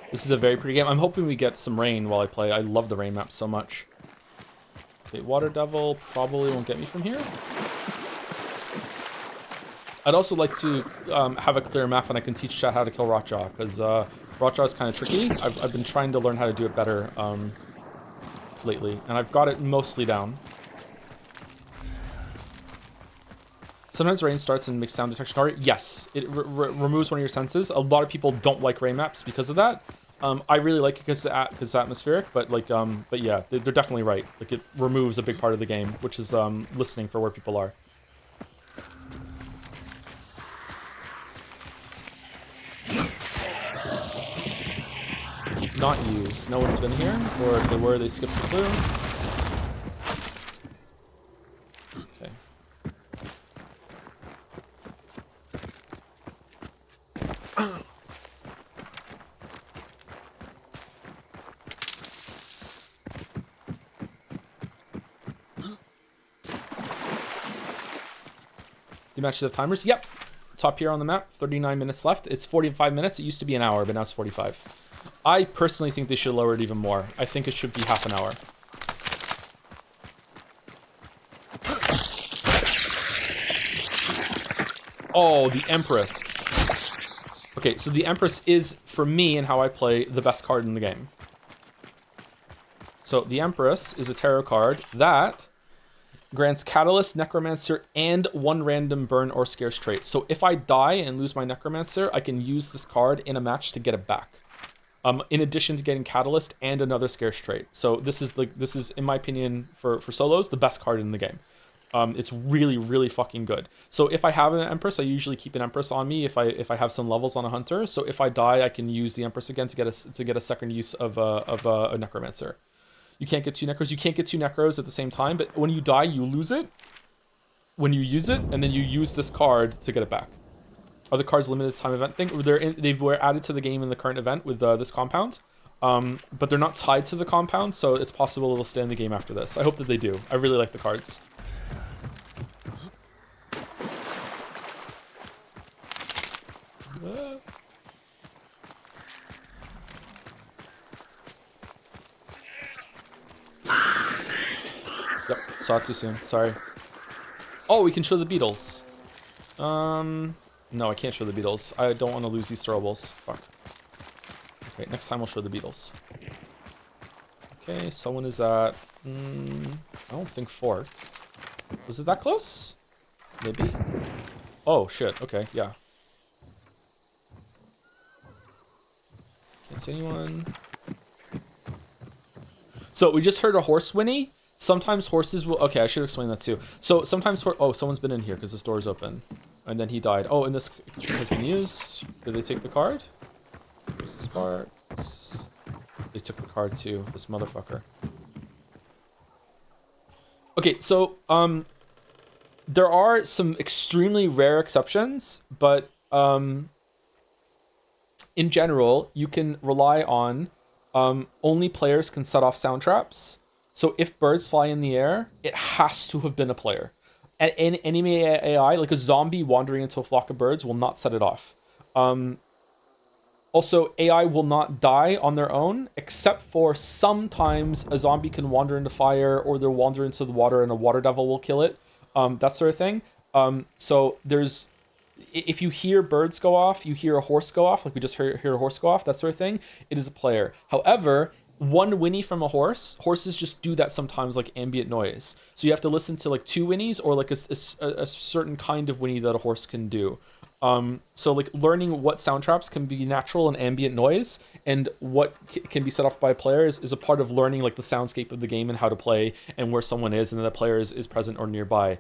Speaker 1: This is a very pretty game. I'm hoping we get some rain while I play. I love the rain map so much. Okay, Water Devil probably won't get me from here. I'd also like to have a clear map and I can teach chat how to kill Rotjaw, because Rotjaw is kind of tricky. I've been trying to learn how to do it better lately, and I've got it mostly down. Sometimes rain starts and makes sound detection harder. Yes, it removes one of your senses. A lot of people don't like rain maps because of that. I really like it because it's atmospheric, but like but yeah, they're definitely right. Like it removes a big part of the game, which is listening for where people are. Not used. No one's been here, or if they were, they skipped the clue. Okay. You match the timers? Yep. Top here on the map, 39 minutes left. It's 45 minutes. It used to be an hour, but now it's 45. I personally think they should lower it even more. I think it should be half an hour. Oh, the Empress. Okay, so the Empress is, for me and how I play, the best card in the game. So the Empress is a tarot card that grants Catalyst, Necromancer, and 1 random burn or scarce trait. So if I die and lose my Necromancer, I can use this card in a match to get it back. In addition to getting Catalyst and another scarce trait. So this is in my opinion for solos the best card in the game. It's really, really fucking good. So if I have an Empress, I usually keep an Empress on me if I have some levels on a Hunter. So if I die, I can use the Empress again to get a second use of a Necromancer. You can't get 2 Necros. You can't get 2 Necros at the same time, but when you die, you lose it. When you use it, and then you use this card to get it back. Other cards limited time event thing. They were added to the game in the current event with this compound. But they're not tied to the compound, so it's possible it'll stay in the game after this. I hope that they do. I really like the cards. Yep, saw it too soon. Sorry. Oh, we can show the beetles. No, I can't show the beetles. I don't want to lose these throwables. Fuck. Okay, next time we'll show the beetles. Okay, someone is at... I don't think fort. Was it that close? Maybe? Oh, shit. Okay, yeah. Can't see anyone. So, we just heard a horse whinny. Sometimes horses will... Okay, I should explain that too. So, sometimes... Oh, someone's been in here because this door is open. And then he died. Oh, and this has been used. Did they take the card? There's the sparks. They took the card too. This motherfucker. Okay, so there are some extremely rare exceptions, but in general, you can rely on only players can set off sound traps. So if birds fly in the air, it has to have been a player. And any AI, like a zombie wandering into a flock of birds, will not set it off. Also, AI will not die on their own, except for sometimes a zombie can wander into fire, or they'll wander into the water and a water devil will kill it. That sort of thing. So there's... If you hear birds go off, you hear a horse go off, like we just hear a horse go off, that sort of thing, it is a player. However, one whinny from a horses just do that sometimes, like ambient noise. So you have to listen to like 2 whinnies or like a certain kind of whinny that a horse can do. So like learning what sound traps can be natural and ambient noise and what can be set off by players is a part of learning like the soundscape of the game and how to play and where someone is and the player is present or nearby.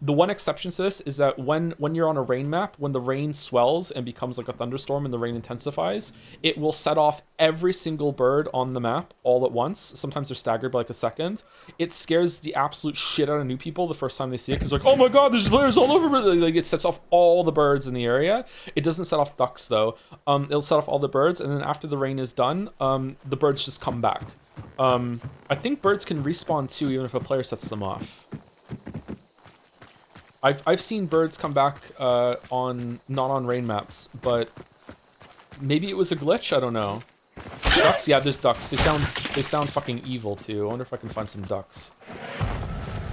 Speaker 1: The one exception to this is that when you're on a rain map, when the rain swells and becomes like a thunderstorm and the rain intensifies, it will set off every single bird on the map all at once. Sometimes they're staggered by like a second. It scares the absolute shit out of new people the first time they see it because like, oh my god, there's players all over. Like it sets off all the birds in the area. It doesn't set off ducks though. It'll set off all the birds, and then after the rain is done, the birds just come back. I think birds can respawn too, even if a player sets them off. I've seen birds come back not on rain maps, but maybe it was a glitch. I don't know. Ducks, yeah, there's ducks. They sound fucking evil too. I wonder if I can find some ducks.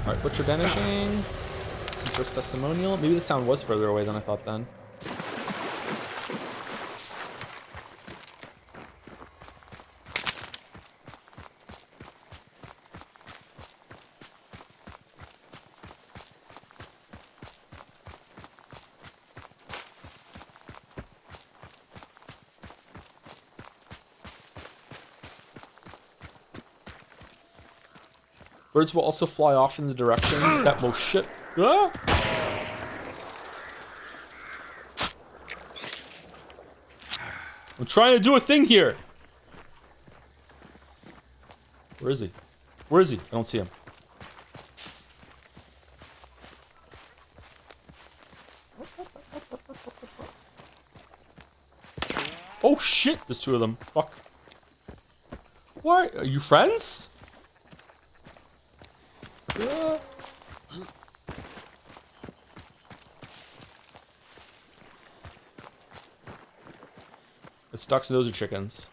Speaker 1: All right, butcher vanishing. Some first testimonial. Maybe the sound was further away than I thought then. Birds will also fly off in the direction that most shit. Ah! I'm trying to do a thing here. Where is he? Where is he? I don't see him. Oh shit! There's two of them. Fuck. What? Are you friends? Yeah. It's ducks, those are chickens.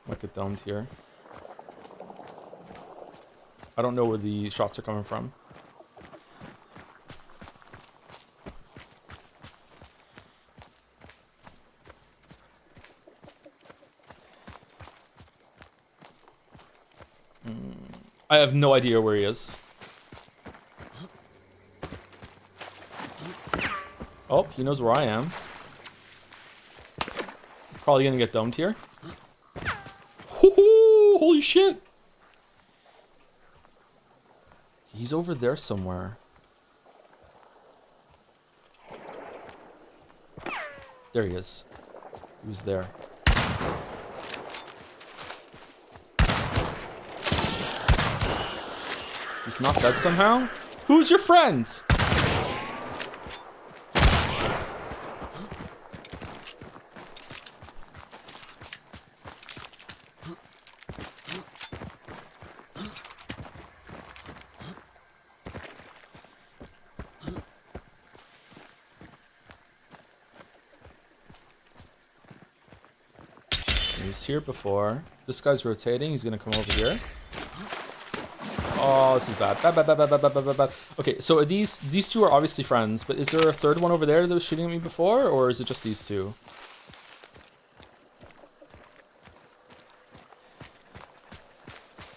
Speaker 1: Might get domed here. I don't know where the shots are coming from. I have no idea where he is. Oh, he knows where I am. Probably gonna get domed here. Hoo-hoo! Holy shit! He's over there somewhere. There he is. He was there. He's not dead somehow? Who's your friend? He was here before. This guy's rotating. He's gonna come over here. Oh, this is bad. Bad. Okay, so are these two are obviously friends, but is there a third one over there that was shooting at me before, or is it just these two?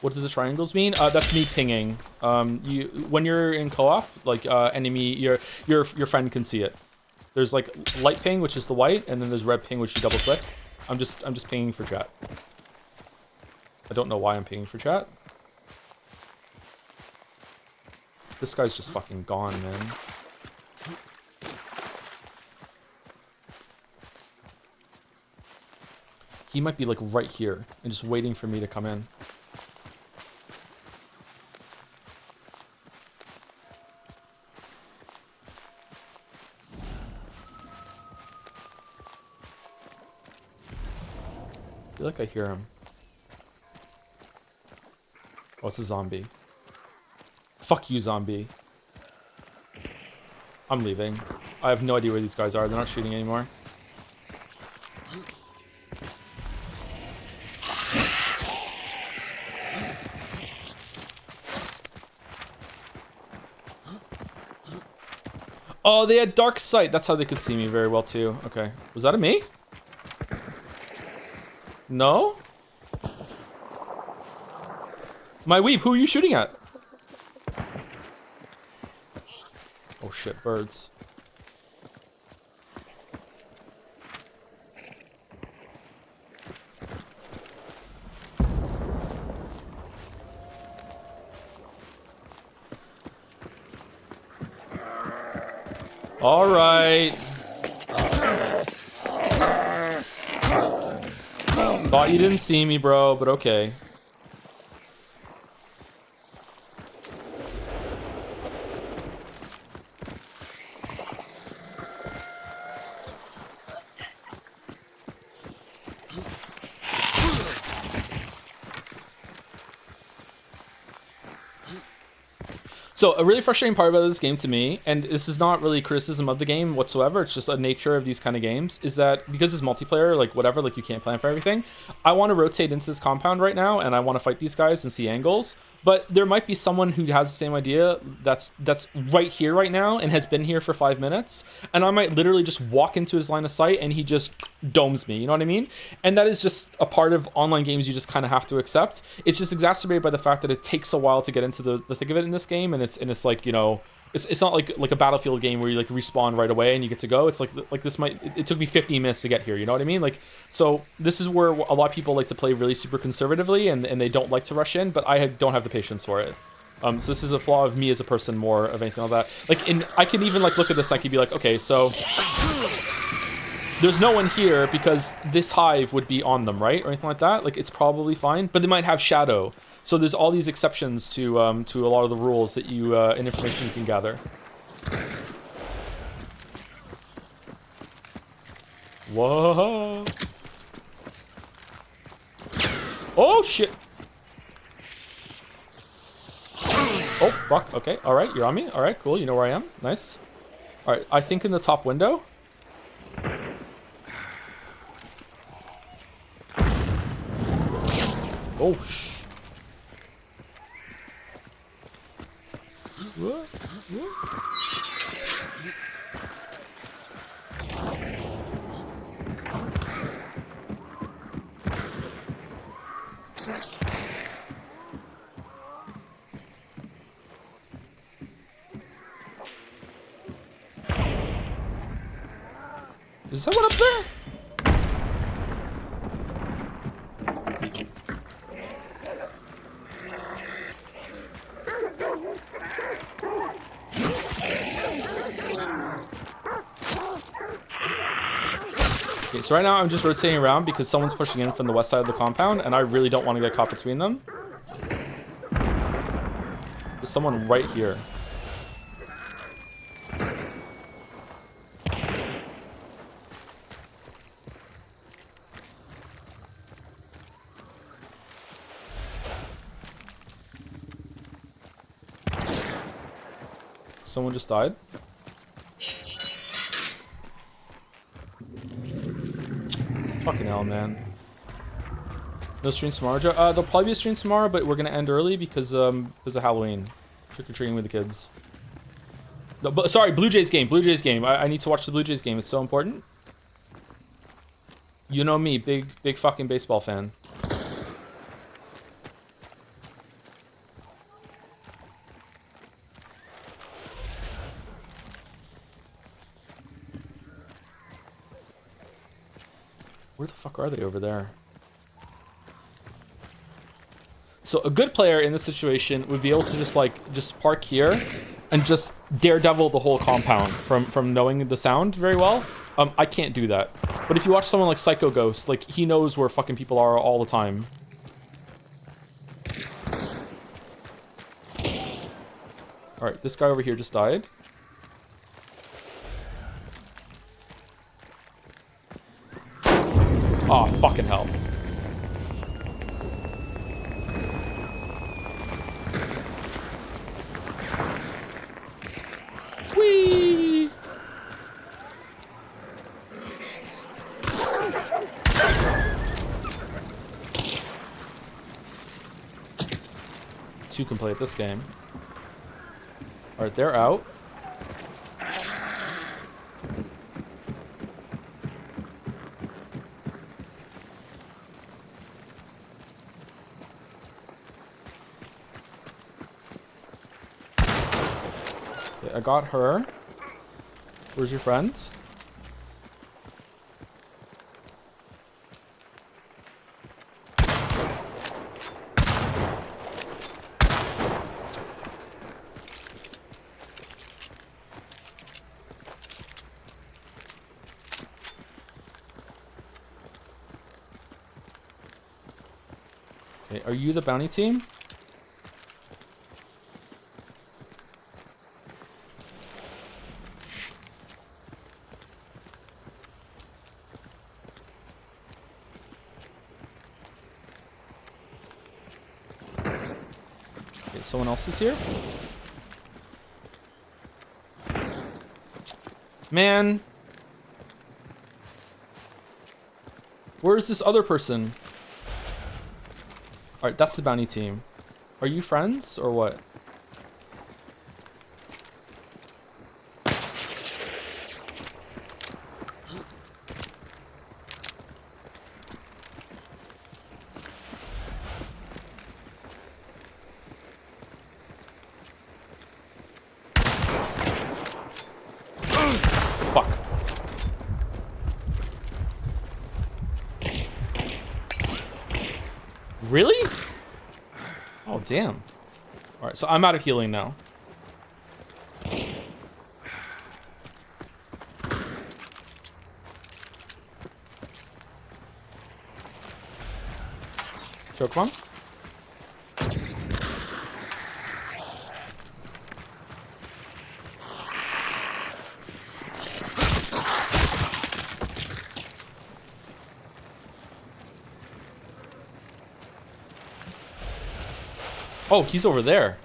Speaker 1: What do the triangles mean? That's me pinging. When you're in co-op, like enemy, your friend can see it. There's like light ping, which is the white, and then there's red ping, which you double click. I'm just pinging for chat. I don't know why I'm pinging for chat. This guy's just fucking gone, man. He might be like right here and just waiting for me to come in. I feel like I hear him. Oh, it's a zombie. Fuck you, zombie. I'm leaving. I have no idea where these guys are. They're not shooting anymore. Oh, they had dark sight. That's how they could see me very well, too. Okay. Was that a me? No? My weeb, who are you shooting at? Oh shit, birds. All right. Thought you didn't see me, bro, but okay. So a really frustrating part about this game to me, and this is not really criticism of the game whatsoever, it's just a nature of these kind of games, is that because it's multiplayer, like whatever, like you can't plan for everything, I want to rotate into this compound right now, and I want to fight these guys and see angles, but there might be someone who has the same idea that's right here right now and has been here for 5 minutes, and I might literally just walk into his line of sight and he just domes me, you know what I mean? And that is just a part of online games you just kind of have to accept. It's just exacerbated by the fact that it takes a while to get into the thick of it in this game, and it's like, you know, It's not like a Battlefield game where you like respawn right away and you get to go. It's like this might it took me 15 minutes to get here. You know what I mean? Like, so this is where a lot of people like to play really super conservatively and they don't like to rush in. But I don't have the patience for it. So this is a flaw of me as a person more of anything like that. Like, I can even like look at this and I could be like, okay, so there's no one here because this hive would be on them, right? Or anything like that. Like, it's probably fine, but they might have shadow. So there's all these exceptions to a lot of the rules that you and information you can gather. Whoa! Oh shit! Oh fuck! Okay, all right, you're on me. All right, cool. You know where I am. Nice. All right, I think in the top window. Oh shh. What? Is someone up there? Okay, so right now I'm just rotating around because someone's pushing in from the west side of the compound and I really don't want to get caught between them. There's someone right here. Someone just died. Fucking hell, man. No stream tomorrow, Joe? There'll probably be a stream tomorrow, but we're gonna end early because of Halloween. Trick-or-treating with the kids. No, but sorry, Blue Jays game. Blue Jays game. I need to watch the Blue Jays game. It's so important. You know me, big fucking baseball fan. Where the fuck are they over there? So a good player in this situation would be able to just park here and just daredevil the whole compound from knowing the sound very well. I can't do that. But if you watch someone like Psycho Ghost, like he knows where fucking people are all the time. All right, this guy over here just died. Oh, fucking hell. Whee! Two can play at this game. Alright, they're out. I got her. Where's your friend? Okay, are you the bounty team? Someone else is here? Man. Where is this other person? Alright, that's the bounty team. Are you friends or what? Really? Oh, damn. All right, so I'm out of healing now. Choke one. Oh, he's over there.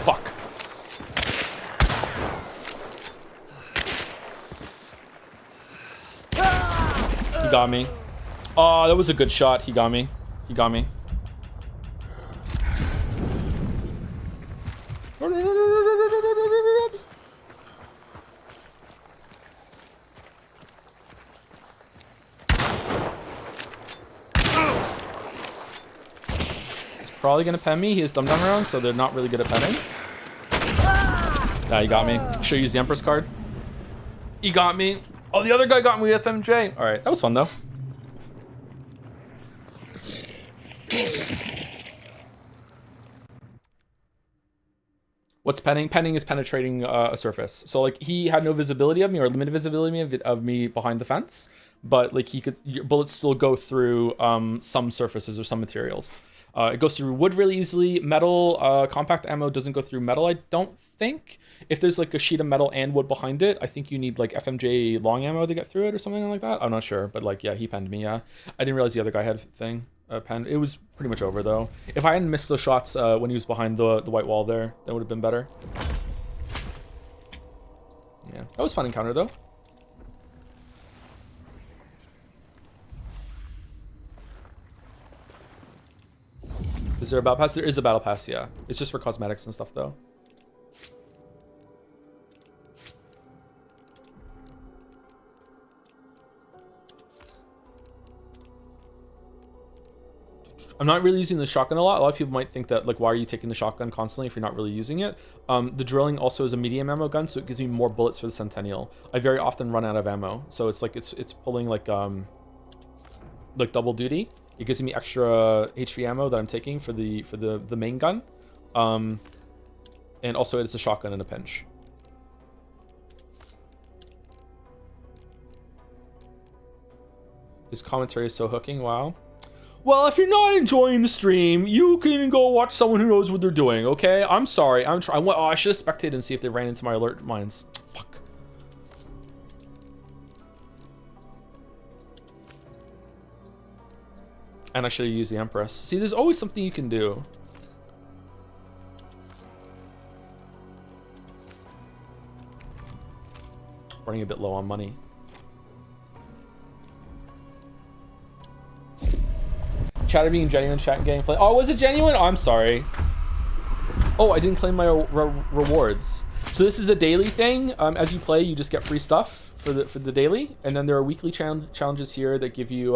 Speaker 1: Fuck. He got me. Oh, that was a good shot. He got me. He got me. He's probably gonna pen me. He has dum-dum around, so they're not really good at penning. Nah, he got me. Should I use the Empress card? He got me. Oh, the other guy got me with FMJ. All right, that was fun though. What's penning? Penning is penetrating a surface. So like he had no visibility of me or limited visibility of me behind the fence, but like he could, your bullets still go through some surfaces or some materials. It goes through wood really easily. Metal, compact ammo doesn't go through metal, I don't think. If there's like a sheet of metal and wood behind it, I think you need like FMJ long ammo to get through it or something like that. I'm not sure, but like, yeah, he penned me, yeah. I didn't realize the other guy had a thing, pen. It was pretty much over though. If I hadn't missed those shots when he was behind the white wall there, that would have been better. Yeah, that was a fun encounter though. Is there a battle pass? There is a battle pass, yeah. It's just for cosmetics and stuff though. I'm not really using the shotgun a lot. A lot of people might think that, like, why are you taking the shotgun constantly if you're not really using it? The drilling also is a medium ammo gun, so it gives me more bullets for the Centennial. I very often run out of ammo, so it's like it's pulling like double duty. It gives me extra HV ammo that I'm taking for the main gun, and also it's a shotgun in a pinch. His commentary is so hooking. Wow. Well, if you're not enjoying the stream, you can go watch someone who knows what they're doing, okay? I'm sorry. I'm trying. Oh, I should have spectated and see if they ran into my alert mines. Fuck. And I should have used the Empress. See, there's always something you can do. Running a bit low on money. Chatter being genuine, chat and gameplay. Oh, was it genuine? Oh, I'm sorry. Oh, I didn't claim my rewards. So this is a daily thing. As you play, you just get free stuff for the daily, and then there are weekly challenges here that give you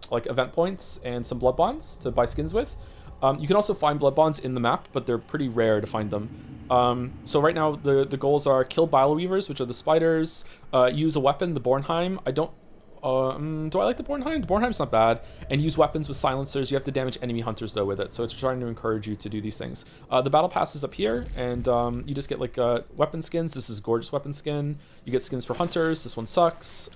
Speaker 1: like event points and some blood bonds to buy skins with. You can also find blood bonds in the map, but they're pretty rare to find them. So right now the goals are kill bile weavers, which are the spiders. Use a weapon, the Bornheim. Do I like the Bornheim? The Bornheim's not bad. And use weapons with silencers. You have to damage enemy hunters though with it, so it's trying to encourage you to do these things. The battle pass is up here, and you just get like weapon skins. This is a gorgeous weapon skin. You get skins for hunters. This one sucks.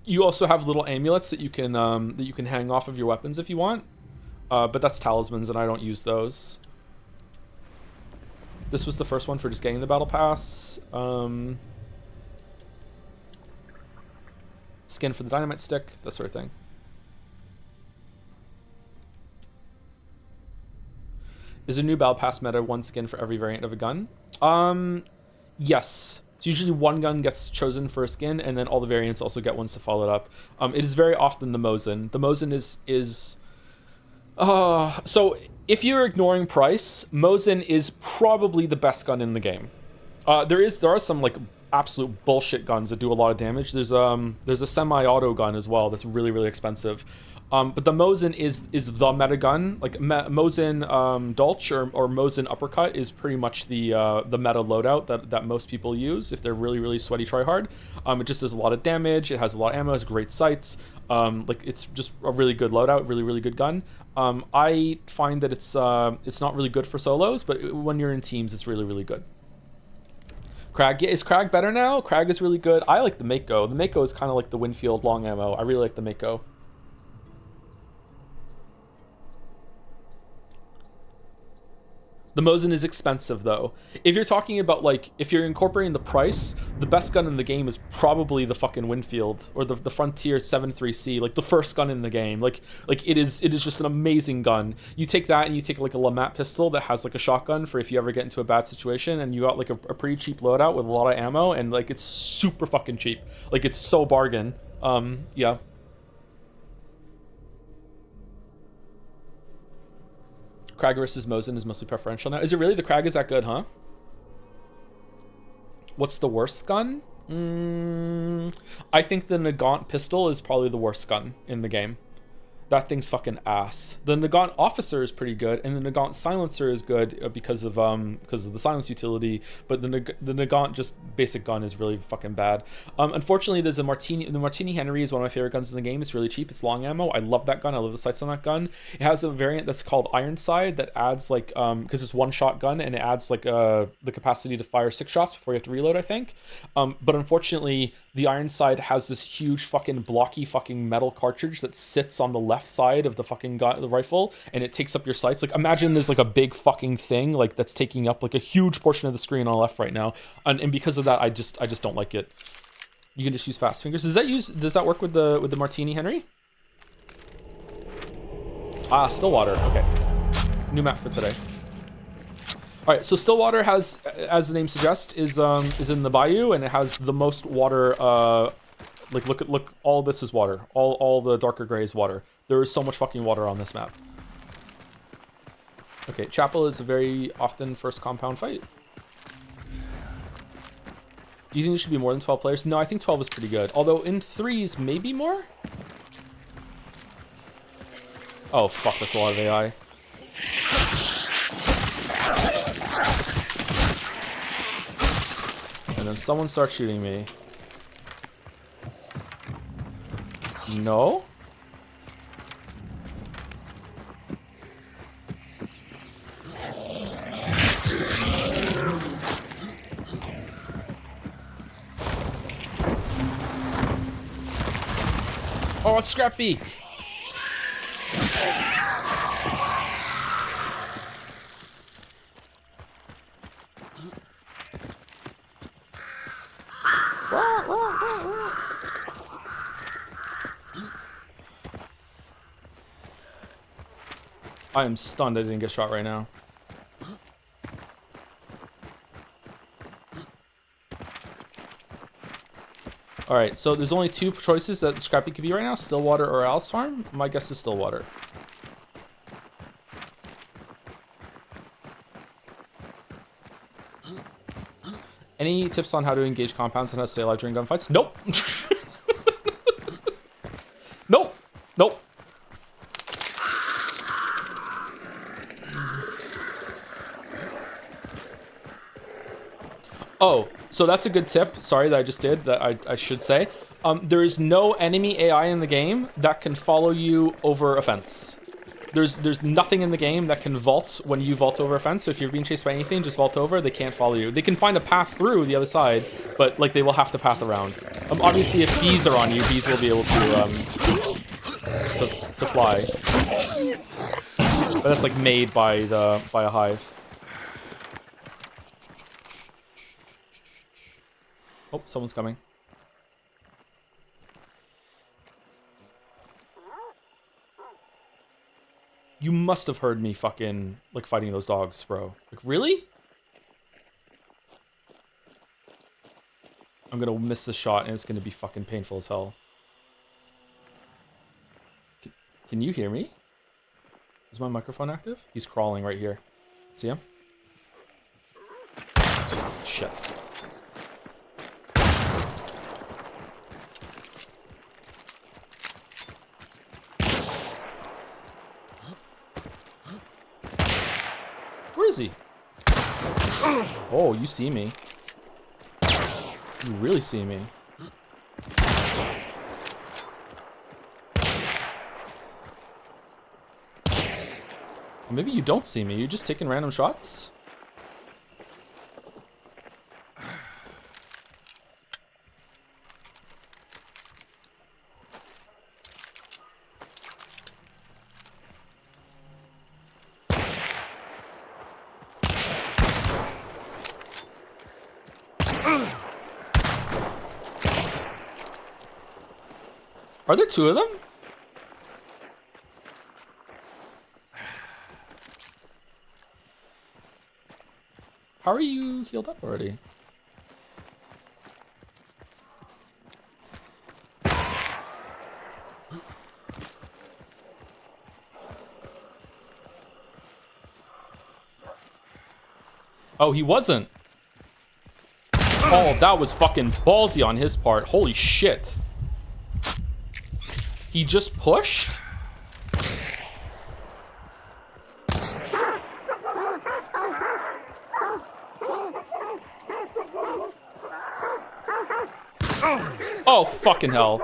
Speaker 1: You also have little amulets that you can hang off of your weapons if you want, but that's talismans, and I don't use those. This was the first one for just getting the battle pass. Skin for the dynamite stick, that sort of thing. Is a new battle pass meta one skin for every variant of a gun? Yes. So usually one gun gets chosen for a skin, and then all the variants also get ones to follow it up. It is very often the Mosin. The Mosin is so if you're ignoring price, Mosin is probably the best gun in the game. There are some like absolute bullshit guns that do a lot of damage. There's a semi-auto gun as well that's really really expensive. But the Mosin is the meta gun. Like Mosin Dolch or Mosin Uppercut is pretty much the meta loadout that most people use if they're really really sweaty tryhard. It just does a lot of damage. It has a lot of ammo. It has great sights. Like it's just a really good loadout, really really good gun. I find that it's not really good for solos, but when you're in teams, it's really really good. Krag, is Krag better now? Krag is really good. I like the Mako. The Mako is kind of like the Winfield long ammo. I really like the Mako. The Mosin is expensive though. If you're talking about like, if you're incorporating the price, the best gun in the game is probably the fucking Winfield or the Frontier 73C, like the first gun in the game. Like it is just an amazing gun. You take that and you take like a Lamat pistol that has like a shotgun for if you ever get into a bad situation, and you got like a pretty cheap loadout with a lot of ammo, and like it's super fucking cheap. Like it's so bargain. Yeah. Krag versus Mosin is mostly preferential now. Is it really? The Krag is that good, huh? What's the worst gun? I think the Nagant pistol is probably the worst gun in the game. That thing's fucking ass. The Nagant officer is pretty good, and the Nagant silencer is good because of the silence utility. But the Nagant just basic gun is really fucking bad. Unfortunately, there's a Martini. The Martini Henry is one of my favorite guns in the game. It's really cheap. It's long ammo. I love that gun. I love the sights on that gun. It has a variant that's called Ironside that adds like because it's one shot gun, and it adds like the capacity to fire 6 shots before you have to reload, I think. But unfortunately, the Ironside has this huge fucking blocky fucking metal cartridge that sits on the left side of the fucking the rifle, and it takes up your sights. Like imagine there's like a big fucking thing like that's taking up like a huge portion of the screen on the left right now, and because of that, I just don't like it. You can just use fast fingers. Does that work with the Martini Henry? Ah, Stillwater. Okay, new map for today. All right, so Stillwater has, as the name suggests, is in the bayou, and it has the most water. Like look, all this is water. All the darker gray is water. There is so much fucking water on this map. Okay, Chapel is a very often first compound fight. Do you think there should be more than 12 players? No, I think 12 is pretty good. Although in threes, maybe more? Oh, fuck, that's a lot of AI. And then someone starts shooting me. No? Oh, it's Scrappy! I am stunned I didn't get shot right now. Alright, so there's only 2 choices that Scrappy could be right now, Stillwater or Alice Farm. My guess is Stillwater. Any tips on how to engage compounds and how to stay alive during gunfights? Nope. Nope. Nope. Oh, so that's a good tip. Sorry that I just did, that I should say. There is no enemy AI in the game that can follow you over a fence. There's nothing in the game that can vault when you vault over a fence. So if you're being chased by anything, just vault over. They can't follow you. They can find a path through the other side, but like they will have to path around. Obviously, if bees are on you, bees will be able to fly. But that's like made by a hive. Oh, someone's coming. You must have heard me fucking, like, fighting those dogs, bro. Like, really? I'm gonna miss the shot and it's gonna be fucking painful as hell. Can you hear me? Is my microphone active? He's crawling right here. See him? Shit. Where is he? Oh, you see me. You really see me. Maybe you don't see me. You're just taking random shots? Are there two of them? How are you healed up already? Oh, he wasn't. Oh, that was fucking ballsy on his part. Holy shit. He just pushed? Oh, fucking hell.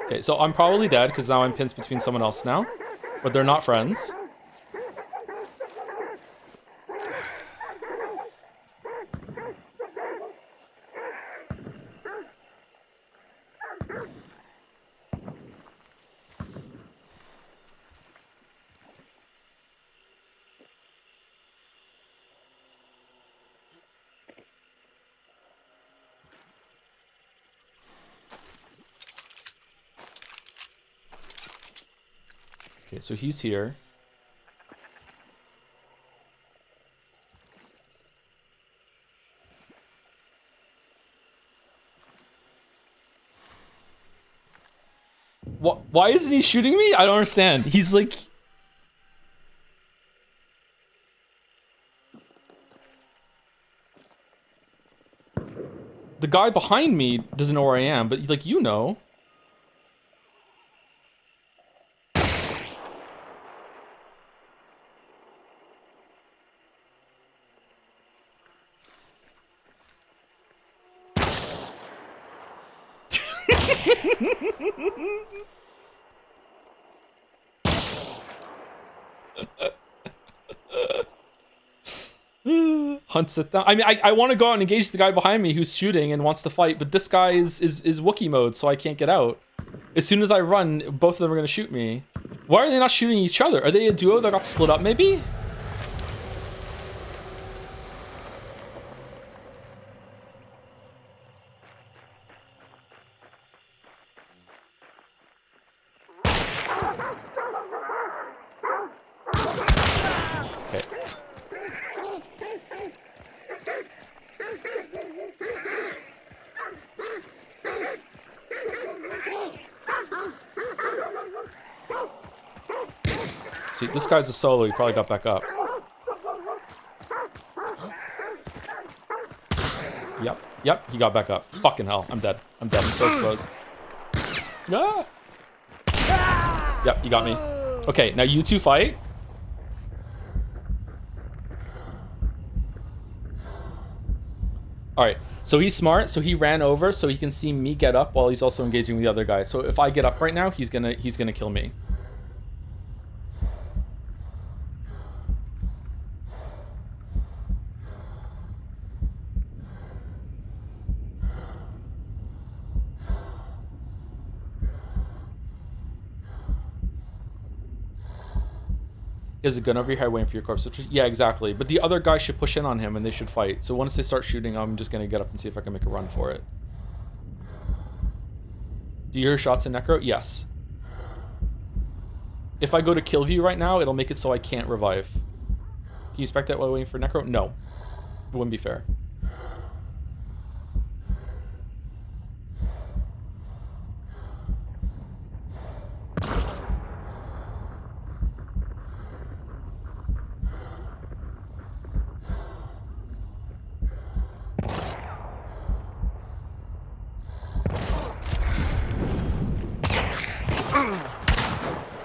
Speaker 1: Okay, so I'm probably dead because now I'm pinched between someone else now. But they're not friends. Okay, so he's here. What? Why isn't he shooting me? I don't understand. He's like... The guy behind me doesn't know where I am, but like, you know. Hunts it down. I mean, I want to go out and engage the guy behind me who's shooting and wants to fight, but this guy is Wookiee mode, so I can't get out. As soon as I run, both of them are going to shoot me. Why are they not shooting each other? Are they a duo that got split up, maybe? See, this guy's a solo. He probably got back up. Yep, he got back up. Fucking hell, I'm dead. I'm so exposed. Ah! Yep, you got me. Okay, now you two fight. All right, so he's smart. So he ran over so he can see me get up while he's also engaging with the other guy. So if I get up right now, he's gonna kill me. He has a gun over your head waiting for your corpse. Yeah, exactly. But the other guy should push in on him and they should fight. So once they start shooting, I'm just going to get up and see if I can make a run for it. Do you hear shots in Necro? Yes. If I go to kill view right now, it'll make it so I can't revive. Can you expect that while waiting for Necro? No. It wouldn't be fair.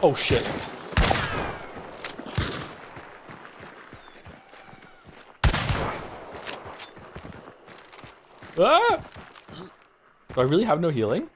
Speaker 1: Oh shit. Ah! Do I really have no healing?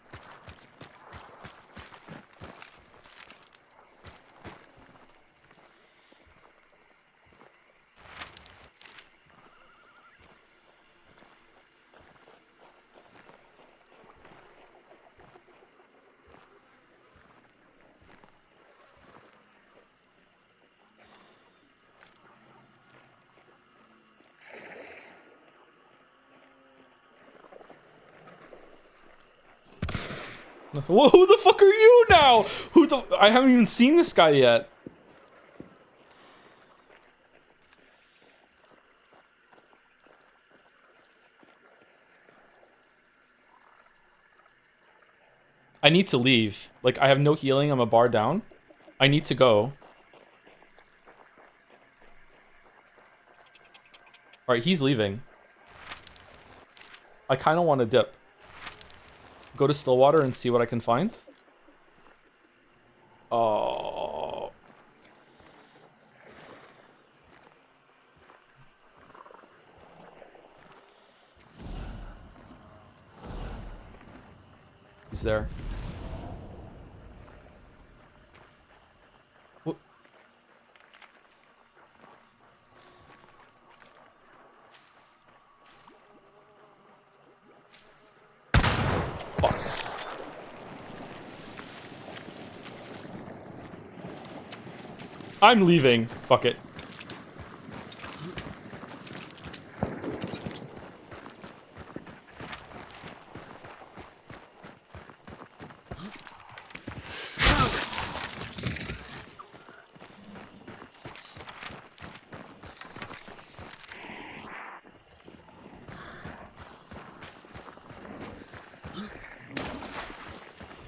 Speaker 1: Whoa, who the fuck are you now? I haven't even seen this guy yet. I need to leave. Like, I have no healing. I'm a bar down. I need to go. Alright, he's leaving. I kind of want to dip. Go to Stillwater and see what I can find. Oh. He's there. What? Fuck. I'm leaving. Fuck it.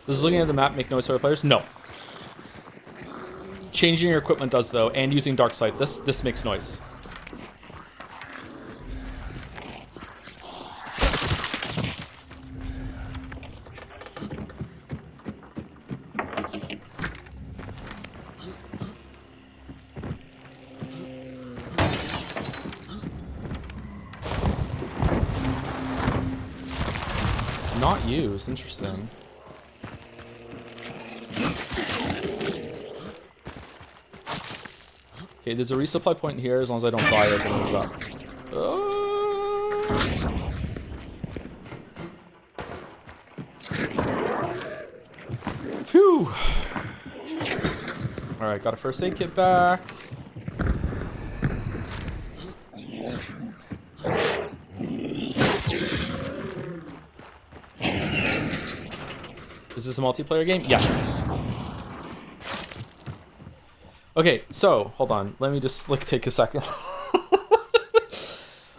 Speaker 1: Does looking at the map make noise to other players? No. Changing your equipment does though, and using dark sight. This makes noise. Not used. Interesting. Okay, there's a resupply point here. As long as I don't buy it, then it's up. Phew. Alright, got a first aid kit back. Is this a multiplayer game? Yes. Okay, so hold on. Let me just like take a second.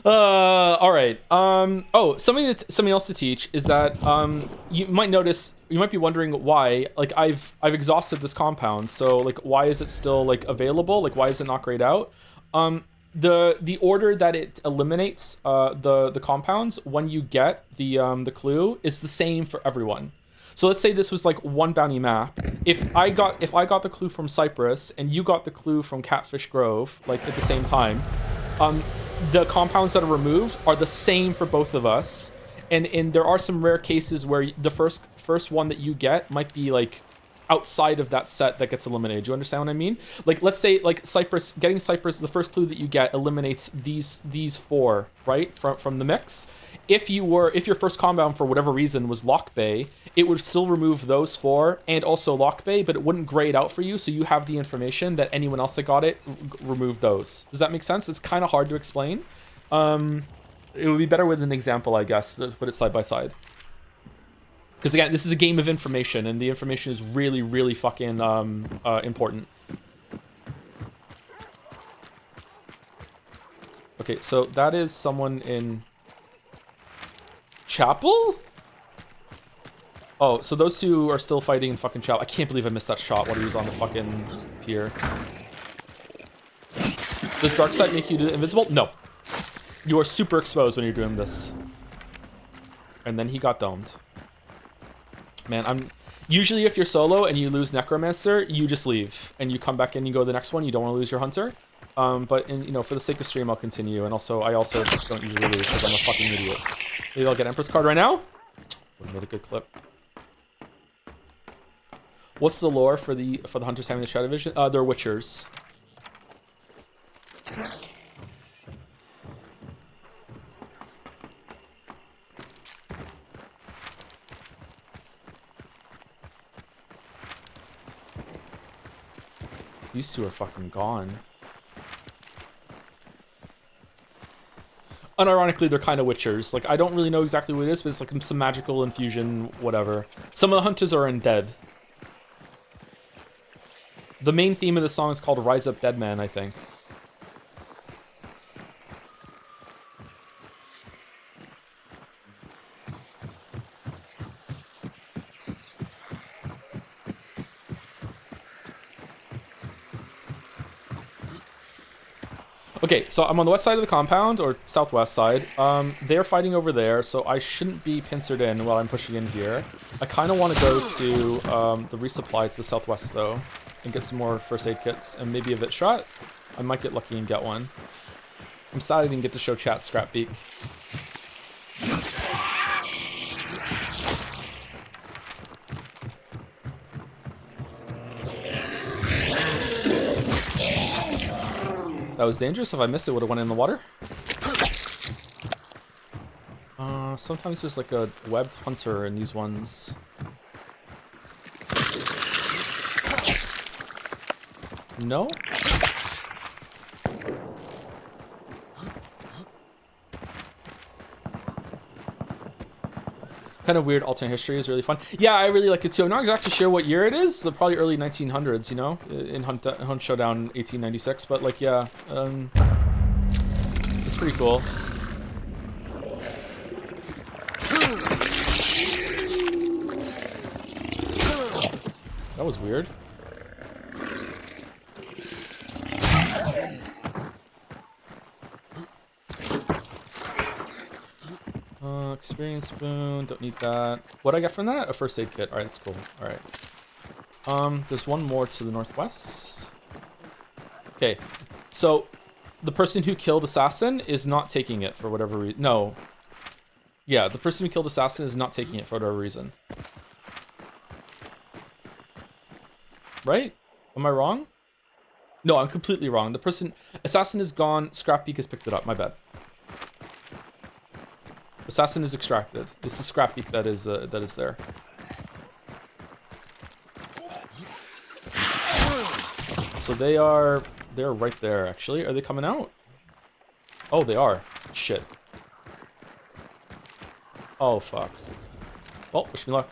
Speaker 1: All right. Oh, something else to teach is that you might notice, you might be wondering why. Like I've exhausted this compound, so like why is it still like available? Like why is it not grayed out? The order that it eliminates the compounds when you get the clue is the same for everyone. So let's say this was like one bounty map. If I got the clue from Cypress and you got the clue from Catfish Grove, like at the same time, the compounds that are removed are the same for both of us. And there are some rare cases where the first one that you get might be like outside of that set that gets eliminated. Do you understand what I mean? Like let's say like getting Cypress, the first clue that you get eliminates these four, right? From the mix. If your first compound for whatever reason was Lock Bay, it would still remove those four and also Lock Bay, but it wouldn't gray it out for you, so you have the information that anyone else that got it removed those. Does that make sense? It's kind of hard to explain. It would be better with an example, I guess, to put it side by side. Because again, this is a game of information, and the information is really, really fucking important. Okay, so that is someone in chapel? Oh, so those two are still fighting in fucking chapel. I can't believe I missed that shot while he was on the fucking pier. Does dark side make you invisible? No. You are super exposed when you're doing this. And then he got domed. Man, I'm... Usually if you're solo and you lose Necromancer, you just leave. And you come back in, you go to the next one. You don't want to lose your Hunter. But, you know, for the sake of stream, I'll continue. And also, I also don't usually lose because I'm a fucking idiot. Maybe I'll get Empress card right now? Would have made a good clip. What's the lore for the Hunters having the Shadow Vision? They're Witchers. These two are fucking gone. Unironically, they're kind of Witchers. Like, I don't really know exactly what it is, but it's like some magical infusion, whatever. Some of the Hunters are undead. The main theme of the song is called Rise Up Dead Man, I think. Okay, so I'm on the west side of the compound, or southwest side. They're fighting over there, so I shouldn't be pincered in while I'm pushing in here. I kind of want to go to the resupply to the southwest, though, and get some more first aid kits, and maybe a Vit shot. I might get lucky and get one. I'm sad I didn't get to show chat Scrap Beak. That was dangerous. If I missed it, would have went in the water. Sometimes there's like a webbed hunter in these ones. No? Kind of weird alternate history is really fun. Yeah, I really like it too. I'm not exactly sure what year it is. They're probably early 1900s, you know, in Hunt Showdown 1896. But like, yeah, it's pretty cool. That was weird. Experience spoon, don't need that. What'd I get from that? A first aid kit. Alright, that's cool. Alright. There's one more to the northwest. Okay, so the person who killed Assassin is not taking it for whatever reason. No. Yeah, the person who killed Assassin is not taking it for whatever reason. Right? Am I wrong? No, I'm completely wrong. The person... Assassin is gone. Scrap Beak has picked it up. My bad. Assassin is extracted. It's the Scrap Beak that is there. So they're right there, actually. Are they coming out? Oh, they are. Shit. Oh, fuck. Well, wish me luck.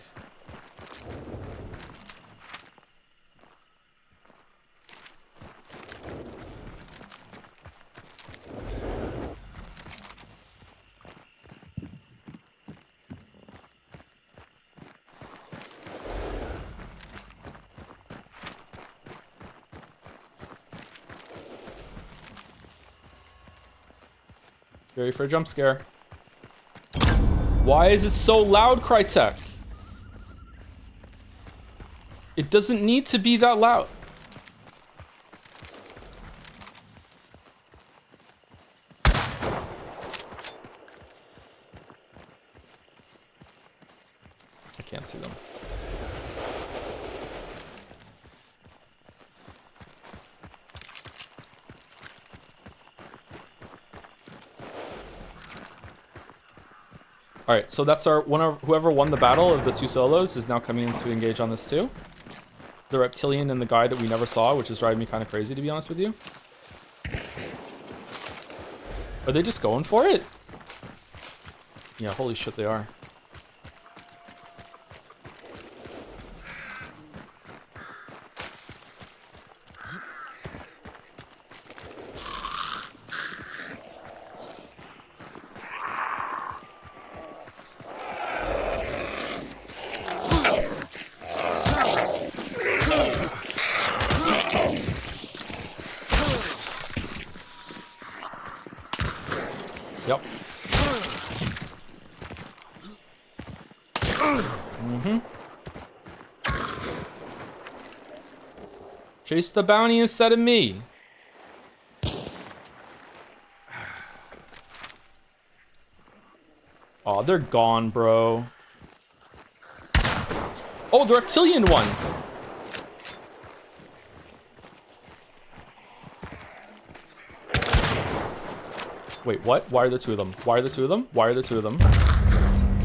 Speaker 1: Ready for a jump scare. Why is it so loud, Crytek? It doesn't need to be that loud. I can't see them. All right, so that's our whoever won the battle of the two solos is now coming in to engage on this too. The reptilian and the guy that we never saw, which is driving me kind of crazy, to be honest with you. Are they just going for it? Yeah, holy shit, they are. Yep. Mm-hmm. Chase the bounty instead of me. Oh, they're gone, bro. Oh, the reptilian one. Wait, what? Why are there two of them? Why are there two of them? Why are there two of them?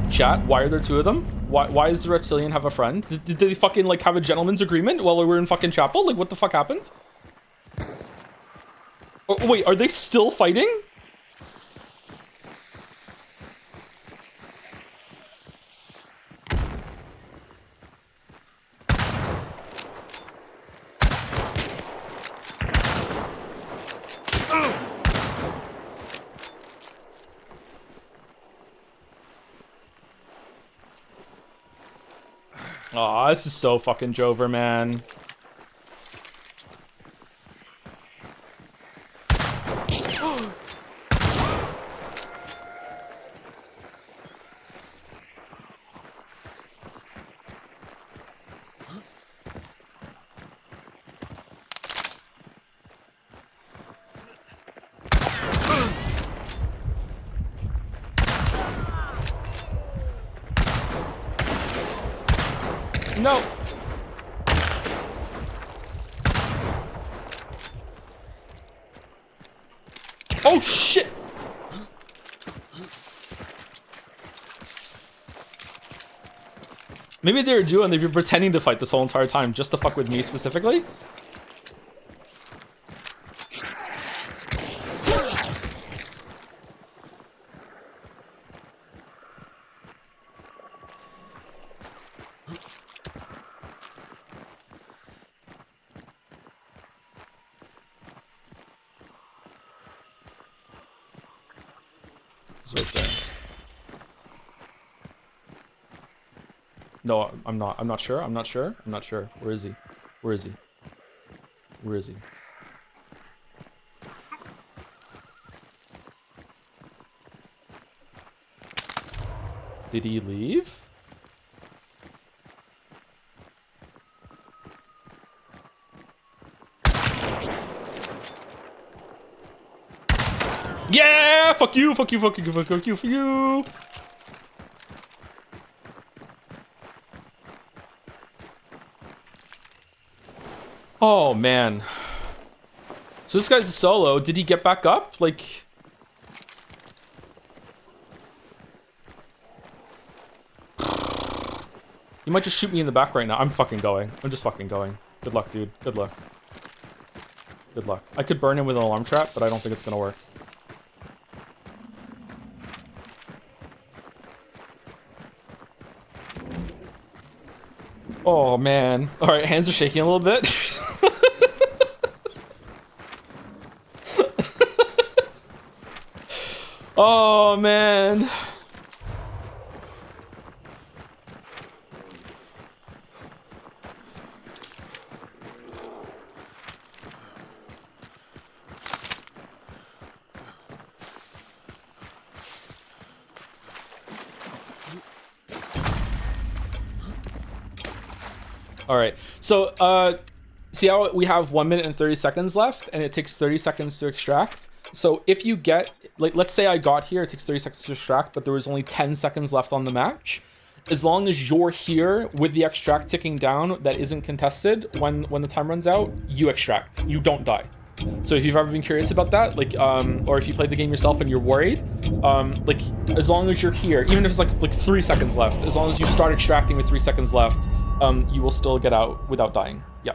Speaker 1: Chat, why are there two of them? Why does the reptilian have a friend? Did they fucking, like, have a gentleman's agreement while we were in fucking chapel? Like, what the fuck happened? Oh, wait, are they still fighting? Aw, this is so fucking Jover, man. No. Oh, shit. Maybe they're a duo and they've been pretending to fight this whole entire time just to fuck with me specifically. He's right there. No, I'm not. I'm not sure. I'm not sure. I'm not sure. Where is he? Where is he? Where is he? Did he leave? Yeah! Fuck you! Fuck you! Fuck you! Fuck you! Fuck you! Oh man. So this guy's a solo. Did he get back up? Like, he might just shoot me in the back right now. I'm fucking going. I'm just fucking going. Good luck, dude. Good luck. Good luck. I could burn him with an alarm trap, but I don't think it's gonna work. Oh man. All right, hands are shaking a little bit. Oh man. All right. So, see how we have 1 minute and 30 seconds left, and it takes 30 seconds to extract. So if you get, like, let's say I got here, it takes 30 seconds to extract, but there was only 10 seconds left on the match. As long as you're here with the extract ticking down that isn't contested, when the time runs out, you extract. You don't die. So if you've ever been curious about that, like, or if you played the game yourself and you're worried, like, as long as you're here, even if it's like 3 seconds left, as long as you start extracting with 3 seconds left, you will still get out without dying. Yeah.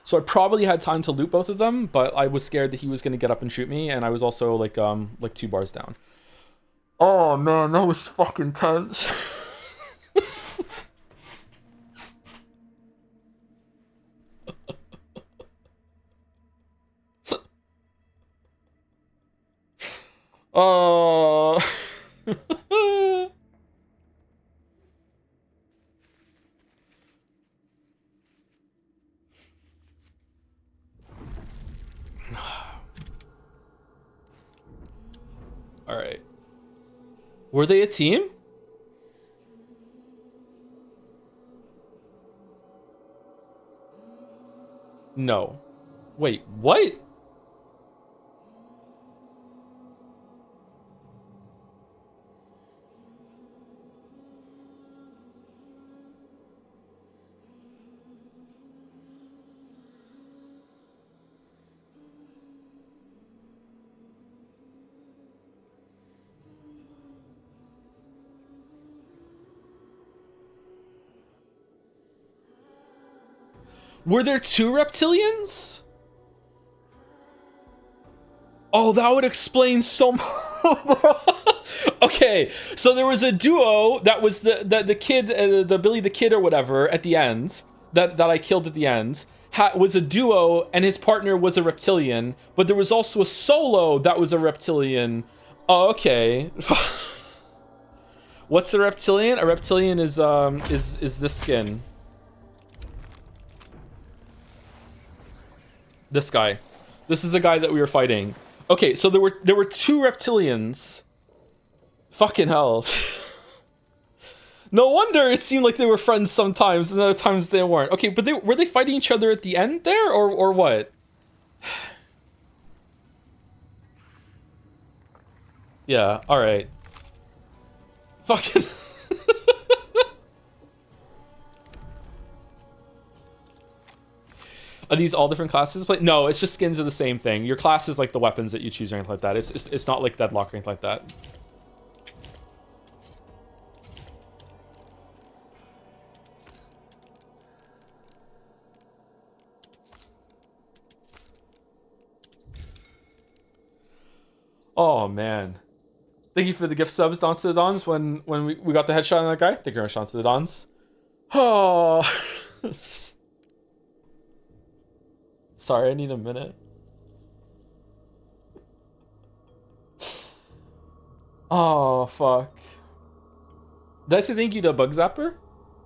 Speaker 1: So I probably had time to loot both of them, but I was scared that he was going to get up and shoot me, and I was also like 2 bars down. Oh man, that was fucking tense. Oh. Were they a team? No. Wait, what? Were there two reptilians? Oh, that would explain so much. Okay, so there was a duo that was the kid, the Billy the Kid or whatever at the end that I killed at the end. Was a duo and his partner was a reptilian, but there was also a solo that was a reptilian. Oh, okay. What's a reptilian? A reptilian is this skin. This guy. This is the guy that we were fighting. Okay, so there were two reptilians. Fucking hell. No wonder it seemed like they were friends sometimes, and other times they weren't. Okay, but were they fighting each other at the end there, or what? Yeah, alright. Fucking... Are these all different classes? No, it's just skins of the same thing. Your class is like the weapons that you choose or anything like that. It's not like Deadlock or anything like that. Oh man. Thank you for the gift subs, Dons to the Dons, when we got the headshot on that guy. Thank you very much, Dons to the Dons. Oh. Sorry, I need a minute. Oh, fuck. Did I say thank you to Bug Zapper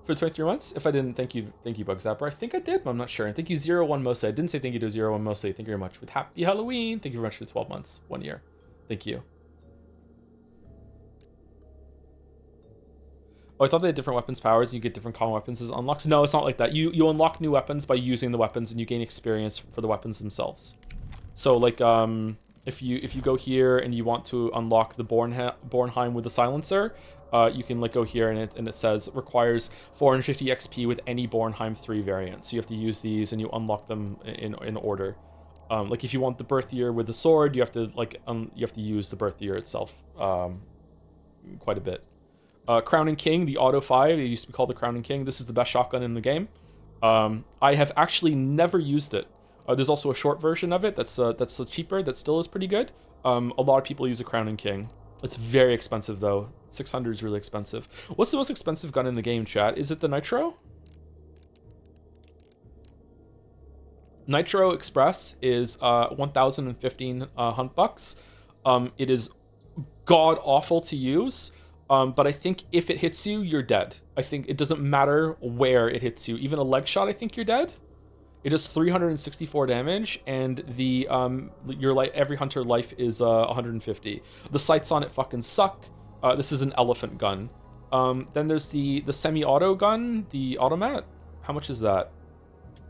Speaker 1: for 23 months? If I didn't, thank you, Bug Zapper. I think I did, but I'm not sure. And thank you, 01 Mostly. I didn't say thank you to 01 Mostly. Thank you very much. With Happy Halloween. Thank you very much for 12 months. 1 year. Thank you. Oh, I thought they had different weapons powers and you get different common weapons as unlocks. No, it's not like that. You unlock new weapons by using the weapons and you gain experience for the weapons themselves. So like if you go here and you want to unlock the Bornheim with the silencer, you can like go here and it says requires 450 XP with any Bornheim 3 variant. So you have to use these and you unlock them in order. Like if you want the birth year with the sword, you have to use the birth year itself quite a bit. Crown and King, the Auto 5, it used to be called the Crown and King. This is the best shotgun in the game. I have actually never used it. There's also a short version of it that's cheaper, that still is pretty good. A lot of people use a Crown and King. It's very expensive though. 600 is really expensive. What's the most expensive gun in the game, chat? Is it the Nitro? Nitro Express is 1,015 hunt bucks. It is god awful to use. But I think if it hits you, you're dead. I think it doesn't matter where it hits you. Even a leg shot, I think you're dead. It does 364 damage, and the every hunter life is 150. The sights on it fucking suck. This is an elephant gun. Then there's the semi-auto gun, the automat. How much is that?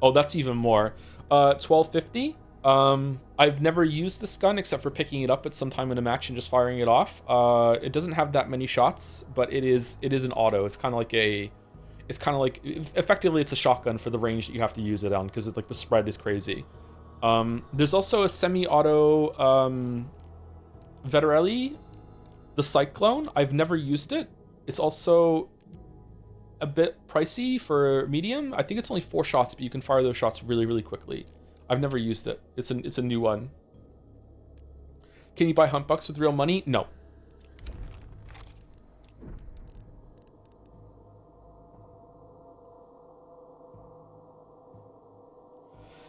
Speaker 1: Oh, that's even more. 1250. I've never used this gun except for picking it up at some time in a match and just firing it off. It doesn't have that many shots, but it is an auto. It's kind of like effectively it's a shotgun for the range that you have to use it on because like the spread is crazy. There's also a semi-auto Veterelli, the Cyclone. I've never used it. It's also a bit pricey for medium. I think it's only 4 shots, but you can fire those shots really, really quickly. I've never used it. It's a new one. Can you buy hunt bucks with real money? No.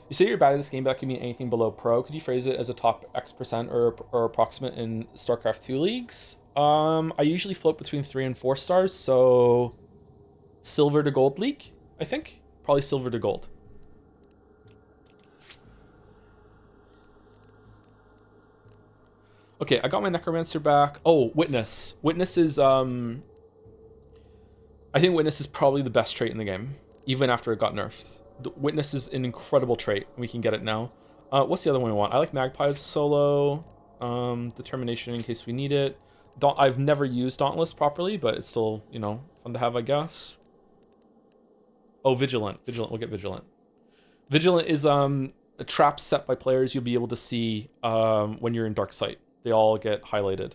Speaker 1: You say you're bad at this game, but that could mean anything below pro. Could you phrase it as a top X% or approximate in StarCraft 2 leagues? I usually float between 3 and 4 stars, so silver to gold league, I think. Probably silver to gold. Okay, I got my Necromancer back. Oh, Witness. Witness is, I think Witness is probably the best trait in the game, even after it got nerfed. The Witness is an incredible trait. We can get it now. What's the other one we want? I like Magpie as a solo. Determination in case we need it. I've never used Dauntless properly, but it's still, you know, fun to have, I guess. Oh, Vigilant. Vigilant, we'll get Vigilant. Vigilant is a trap set by players you'll be able to see when you're in Dark Sight. They all get highlighted.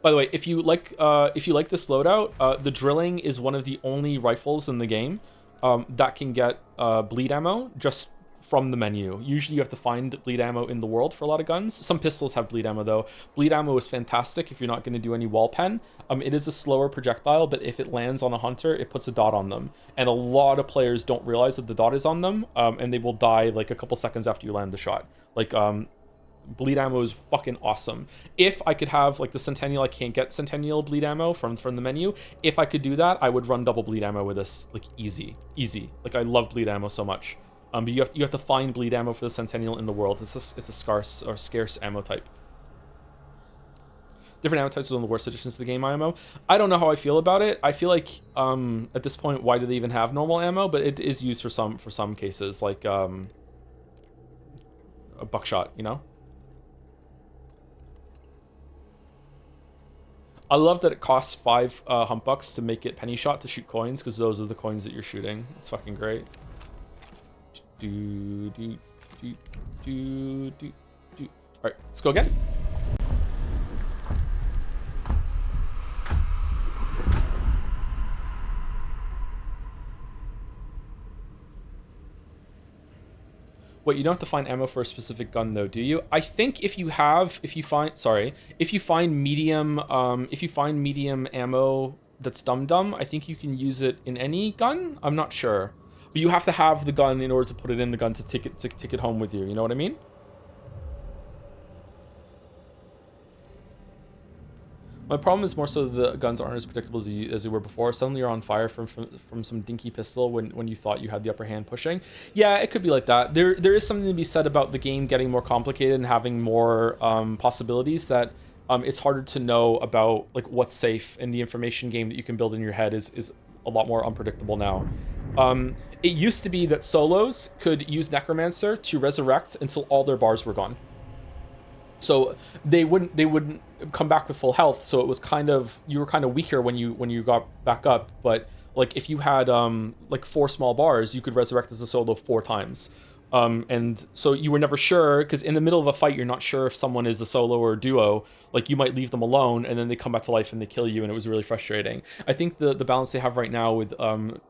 Speaker 1: By the way, if you like this loadout, the drilling is one of the only rifles in the game that can get bleed ammo just from the menu. Usually you have to find bleed ammo in the world for a lot of guns. Some pistols have bleed ammo though. Bleed ammo is fantastic if you're not going to do any wall pen. It is a slower projectile, but if it lands on a hunter, it puts a dot on them. And a lot of players don't realize that the dot is on them, and they will die like a couple seconds after you land the shot. Like, bleed ammo is fucking awesome. If I could have like the Centennial, I can't get Centennial bleed ammo from the menu. If I could do that, I would run double bleed ammo with this, like easy. Like I love bleed ammo so much. But you have to find bleed ammo for the Centennial in the world. It's a scarce ammo type. Different ammo types are one of the worst additions to the game IMO. I don't know how I feel about it. I feel like at this point, why do they even have normal ammo? But it is used for some cases, like a buckshot, you know. I love that it costs 5 hump bucks to make it penny shot to shoot coins, because those are the coins that you're shooting. It's fucking great. Alright, let's go again. Wait, you don't have to find ammo for a specific gun though, do you? I think if you find medium ammo that's dum-dum, I think you can use it in any gun. I'm not sure. But you have to have the gun in order to put it in the gun to take it home with you. You know what I mean? My problem is more so the guns aren't as predictable as they were before. Suddenly you're on fire from some dinky pistol when you thought you had the upper hand pushing. Yeah, it could be like that. There is something to be said about the game getting more complicated and having more possibilities that it's harder to know about like what's safe, and the information game that you can build in your head is a lot more unpredictable now. It used to be that solos could use Necromancer to resurrect until all their bars were gone. So they wouldn't come back with full health. So it was you were kind of weaker when you got back up. But like if you had like 4 small bars, you could resurrect as a solo 4 times. And so you were never sure, because in the middle of a fight, you're not sure if someone is a solo or a duo. Like you might leave them alone and then they come back to life and they kill you, and it was really frustrating. I think the balance they have right now with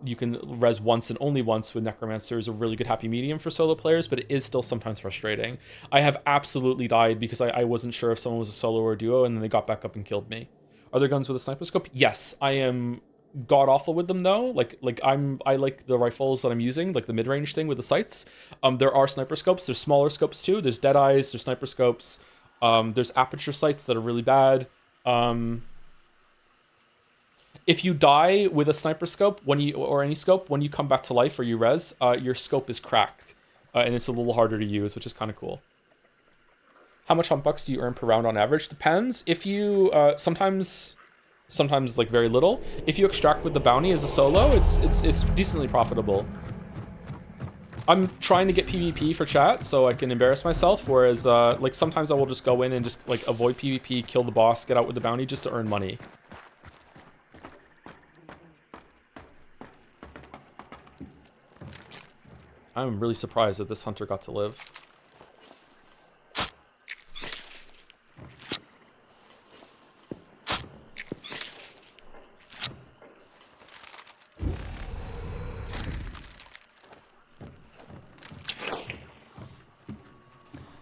Speaker 1: you can res once and only once with Necromancer is a really good happy medium for solo players, but it is still sometimes frustrating. I have absolutely died because I wasn't sure if someone was a solo or a duo, and then they got back up and killed me. Are there guns with a sniper scope? Yes, I am god awful with them though. I like the rifles that I'm using, like the mid-range thing with the sights. There are sniper scopes. There's smaller scopes too. There's dead eyes. There's sniper scopes. There's aperture sights that are really bad. If you die with a sniper scope or any scope, when you come back to life or you res, your scope is cracked, and it's a little harder to use, which is kind of cool. How much hump bucks do you earn per round on average? Depends. If you sometimes like very little. If you extract with the bounty as a solo, it's decently profitable. I'm trying to get PvP for chat so I can embarrass myself, whereas like sometimes I will just go in and just like avoid PvP, kill the boss, get out with the bounty just to earn money. I'm really surprised that this hunter got to live.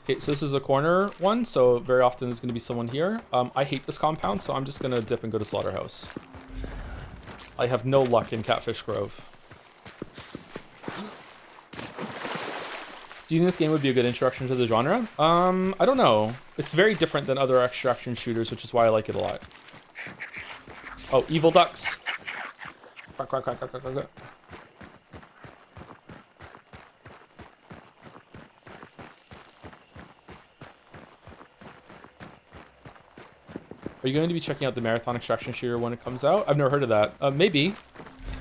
Speaker 1: Okay, so this is a corner one, so very often there's going to be someone here. I hate this compound, so I'm just going to dip and go to Slaughterhouse. I have no luck in Catfish Grove. Do you think this game would be a good introduction to the genre? I don't know. It's very different than other extraction shooters, which is why I like it a lot. Oh, evil ducks. Quack, quack, quack, quack, quack, quack. Are you going to be checking out the Marathon Extraction Shooter when it comes out? I've never heard of that. Maybe.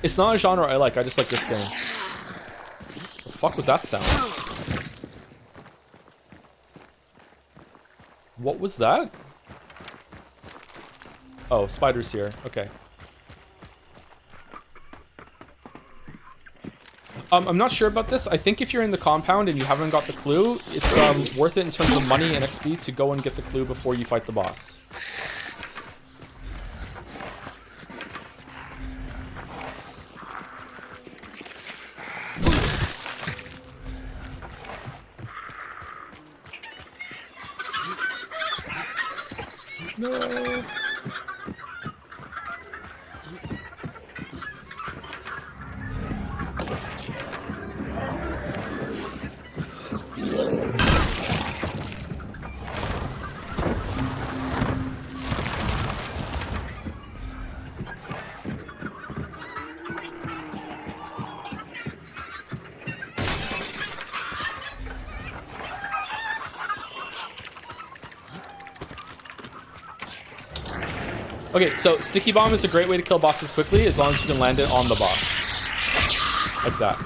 Speaker 1: It's not a genre I like. I just like this game. The fuck was that sound? What was that? Oh, spiders here. Okay. I'm not sure about this. I think if you're in the compound and you haven't got the clue, it's worth it in terms of money and XP to go and get the clue before you fight the boss. No. Okay, so Sticky Bomb is a great way to kill bosses quickly as long as you can land it on the boss. Like that.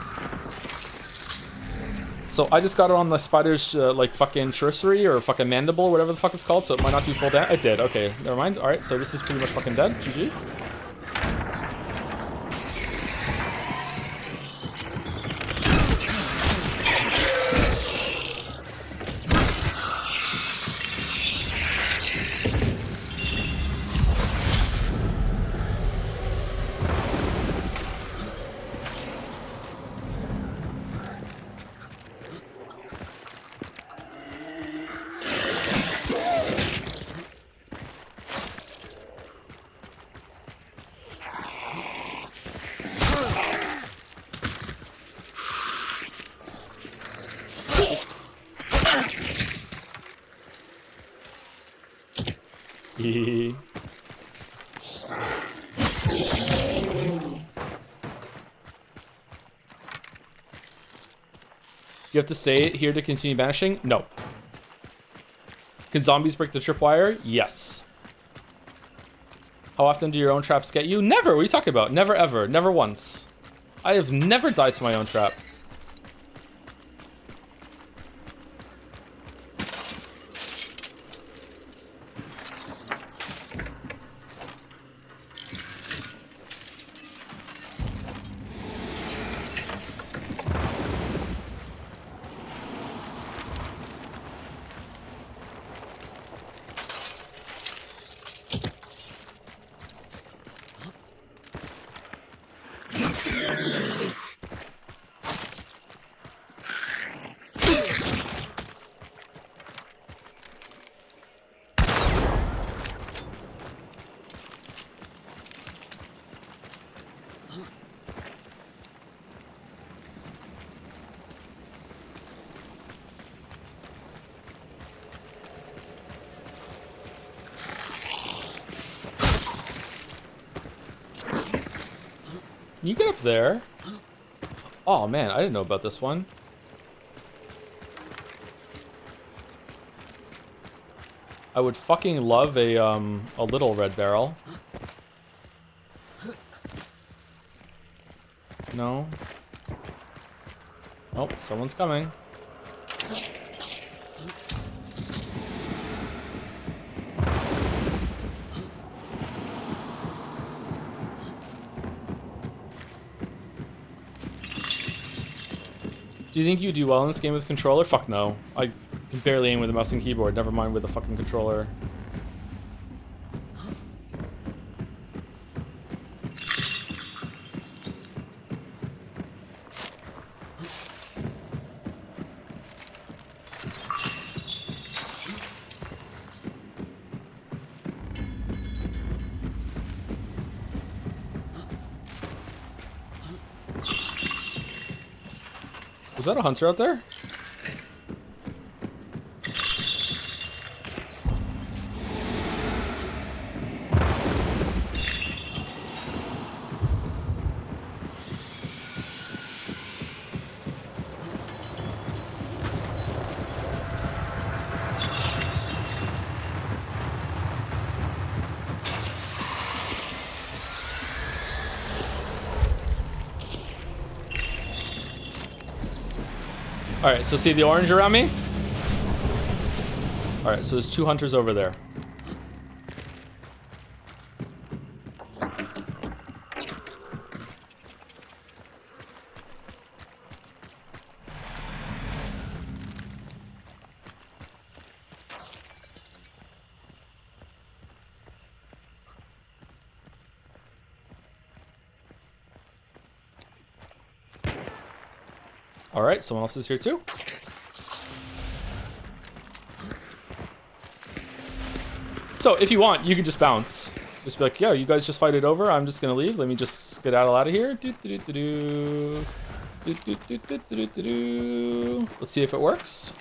Speaker 1: So I just got it on the spider's like fucking sorcery or fucking mandible, whatever the fuck it's called, so it might not do full damage. It did, okay, never mind. Alright, so this is pretty much fucking dead. GG. You have to stay here to continue banishing? No. Can zombies break the tripwire? Yes. How often do your own traps get you? Never! What are you talking about? Never ever. Never once. I have never died to my own trap. Can you get up there? Oh man, I didn't know about this one. I would fucking love a little red barrel. No. Oh, someone's coming. Do you think you do well in this game with controller? Fuck no. I can barely aim with a mouse and keyboard, never mind with a fucking controller. Was that a hunter out there? All right, so see the orange around me? All right, so there's 2 hunters over there. All right, someone else is here too. So if you want, you can just bounce. Just be like, yo, you guys just fight it over. I'm just gonna leave. Let me just skedaddle out of here. Let's see if it works.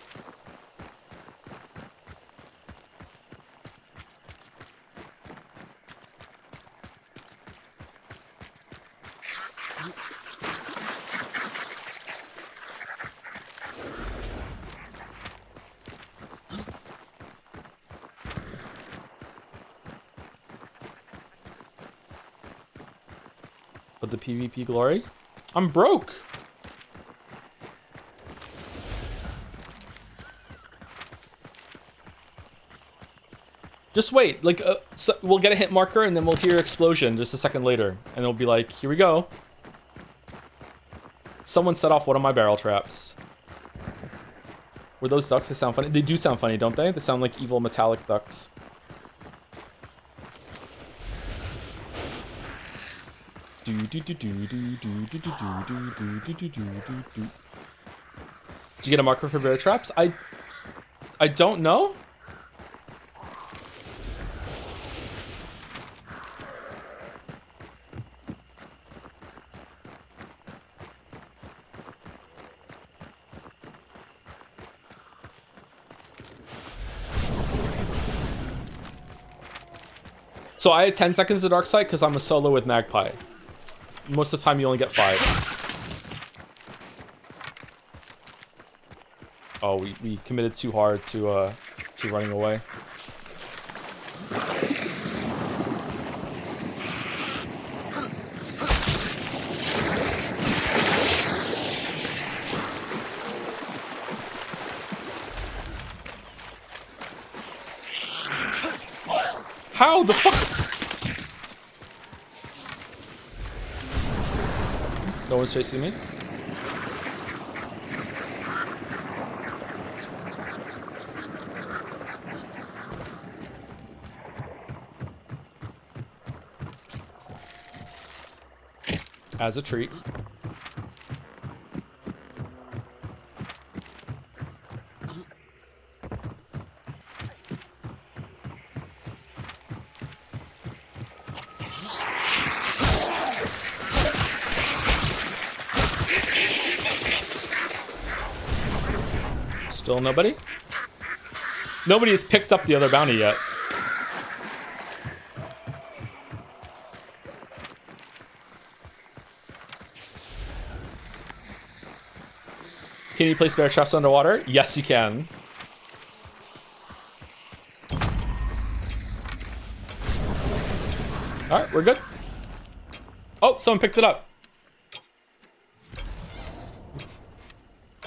Speaker 1: But the PvP glory? I'm broke. Just wait, like, so we'll get a hit marker and then we'll hear explosion just a second later. And it'll be like, here we go. Someone set off one of my barrel traps. Were those ducks? They sound funny. They do sound funny, don't they? They sound like evil metallic ducks. Did you get a marker for bear traps? I don't know. So I had 10 seconds to dark sight because I'm a solo with Magpie. Most of the time you only get 5. Oh, we committed too hard to running away. How the fuck? No one's chasing me. As a treat. Still nobody? Nobody has picked up the other bounty yet. Can you place bear traps underwater? Yes, you can. All right, we're good. Oh, someone picked it up.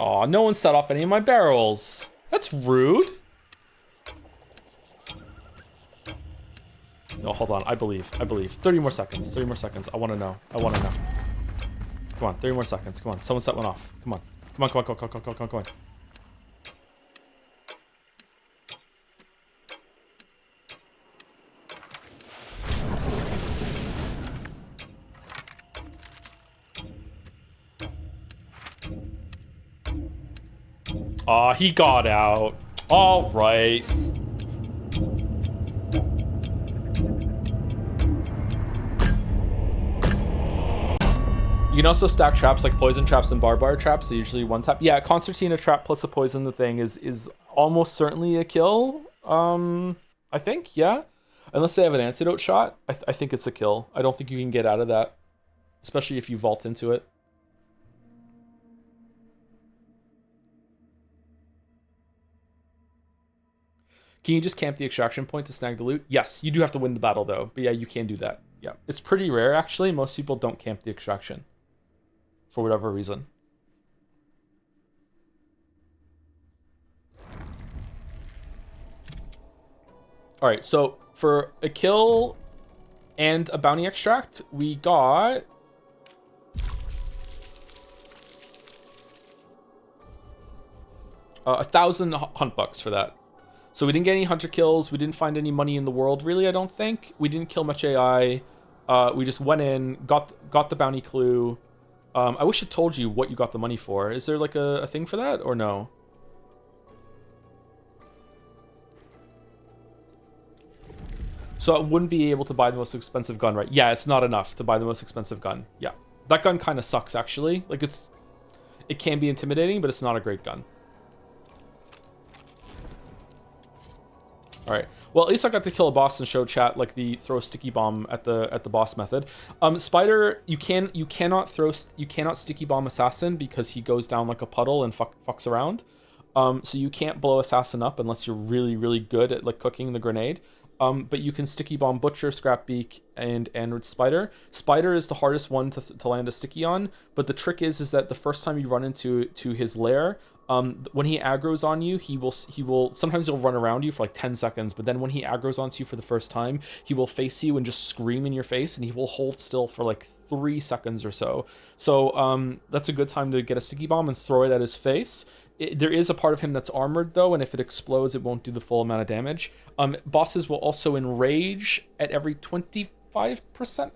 Speaker 1: Aw, no one set off any of my barrels. That's rude. No, hold on. I believe. 30 more seconds. 30 more seconds. I want to know. Come on, 30 more seconds. Come on. Someone set one off. Come on. Come on. Aw, he got out. All right. You can also stack traps like poison traps and barbed wire traps. So usually one tap. Yeah, concertina trap plus a poison the thing is almost certainly a kill. I think, yeah. Unless they have an antidote shot, I think it's a kill. I don't think you can get out of that, especially if you vault into it. Can you just camp the extraction point to snag the loot? Yes, you do have to win the battle though. But yeah, you can do that. Yeah, it's pretty rare actually. Most people don't camp the extraction for whatever reason. All right, so for a kill and a bounty extract, we got 1,000 hunt bucks for that. So we didn't get any hunter kills. We didn't find any money in the world, really, I don't think. We didn't kill much AI. We just went in, got the bounty clue. I wish it told you what you got the money for. Is there like a thing for that or no? So I wouldn't be able to buy the most expensive gun, right? Yeah, it's not enough to buy the most expensive gun. Yeah. That gun kind of sucks, actually. Like, it can be intimidating, but it's not a great gun. All right. Well, at least I got to kill a boss and show chat like the throw a sticky bomb at the boss method. Spider, you cannot sticky bomb assassin because he goes down like a puddle and fucks around. So you can't blow assassin up unless you're really, really good at like cooking the grenade. But you can sticky bomb Butcher, Scrapbeak, and Spider. Spider is the hardest one to land a sticky on, but the trick is that the first time you run into his lair, when he aggroes on you, he will sometimes he'll run around you for like 10 seconds, but then when he aggroes onto you for the first time, he will face you and just scream in your face, and he will hold still for like 3 seconds or so. So that's a good time to get a sticky bomb and throw it at his face. There is a part of him that's armored though, and if it explodes, it won't do the full amount of damage. Bosses will also enrage at every 25%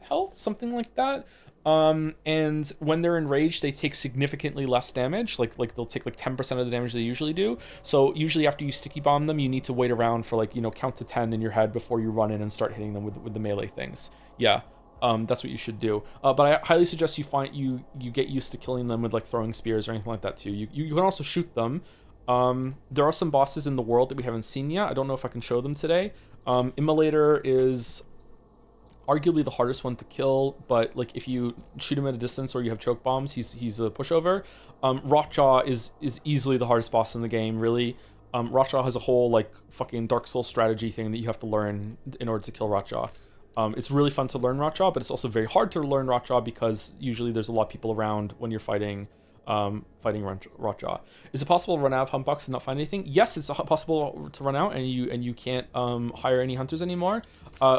Speaker 1: health, something like that. And when they're enraged, they take significantly less damage. Like they'll take like 10% of the damage they usually do. So usually after you sticky bomb them, you need to wait around for like, count to 10 in your head before you run in and start hitting them with the melee things. Yeah. That's what you should do. But I highly suggest you get used to killing them with like throwing spears or anything like that too. You can also shoot them. There are some bosses in the world that we haven't seen yet. I don't know if I can show them today. Immolator is arguably the hardest one to kill, but like if you shoot him at a distance or you have choke bombs, he's a pushover. Rotjaw is easily the hardest boss in the game, really. Rotjaw has a whole like fucking Dark Souls strategy thing that you have to learn in order to kill Rotjaw. It's really fun to learn Rotjaw, but it's also very hard to learn Rotjaw because usually there's a lot of people around when you're fighting Rotjaw. Is it possible to run out of hunt bucks and not find anything? Yes, it's possible to run out and you can't hire any hunters anymore,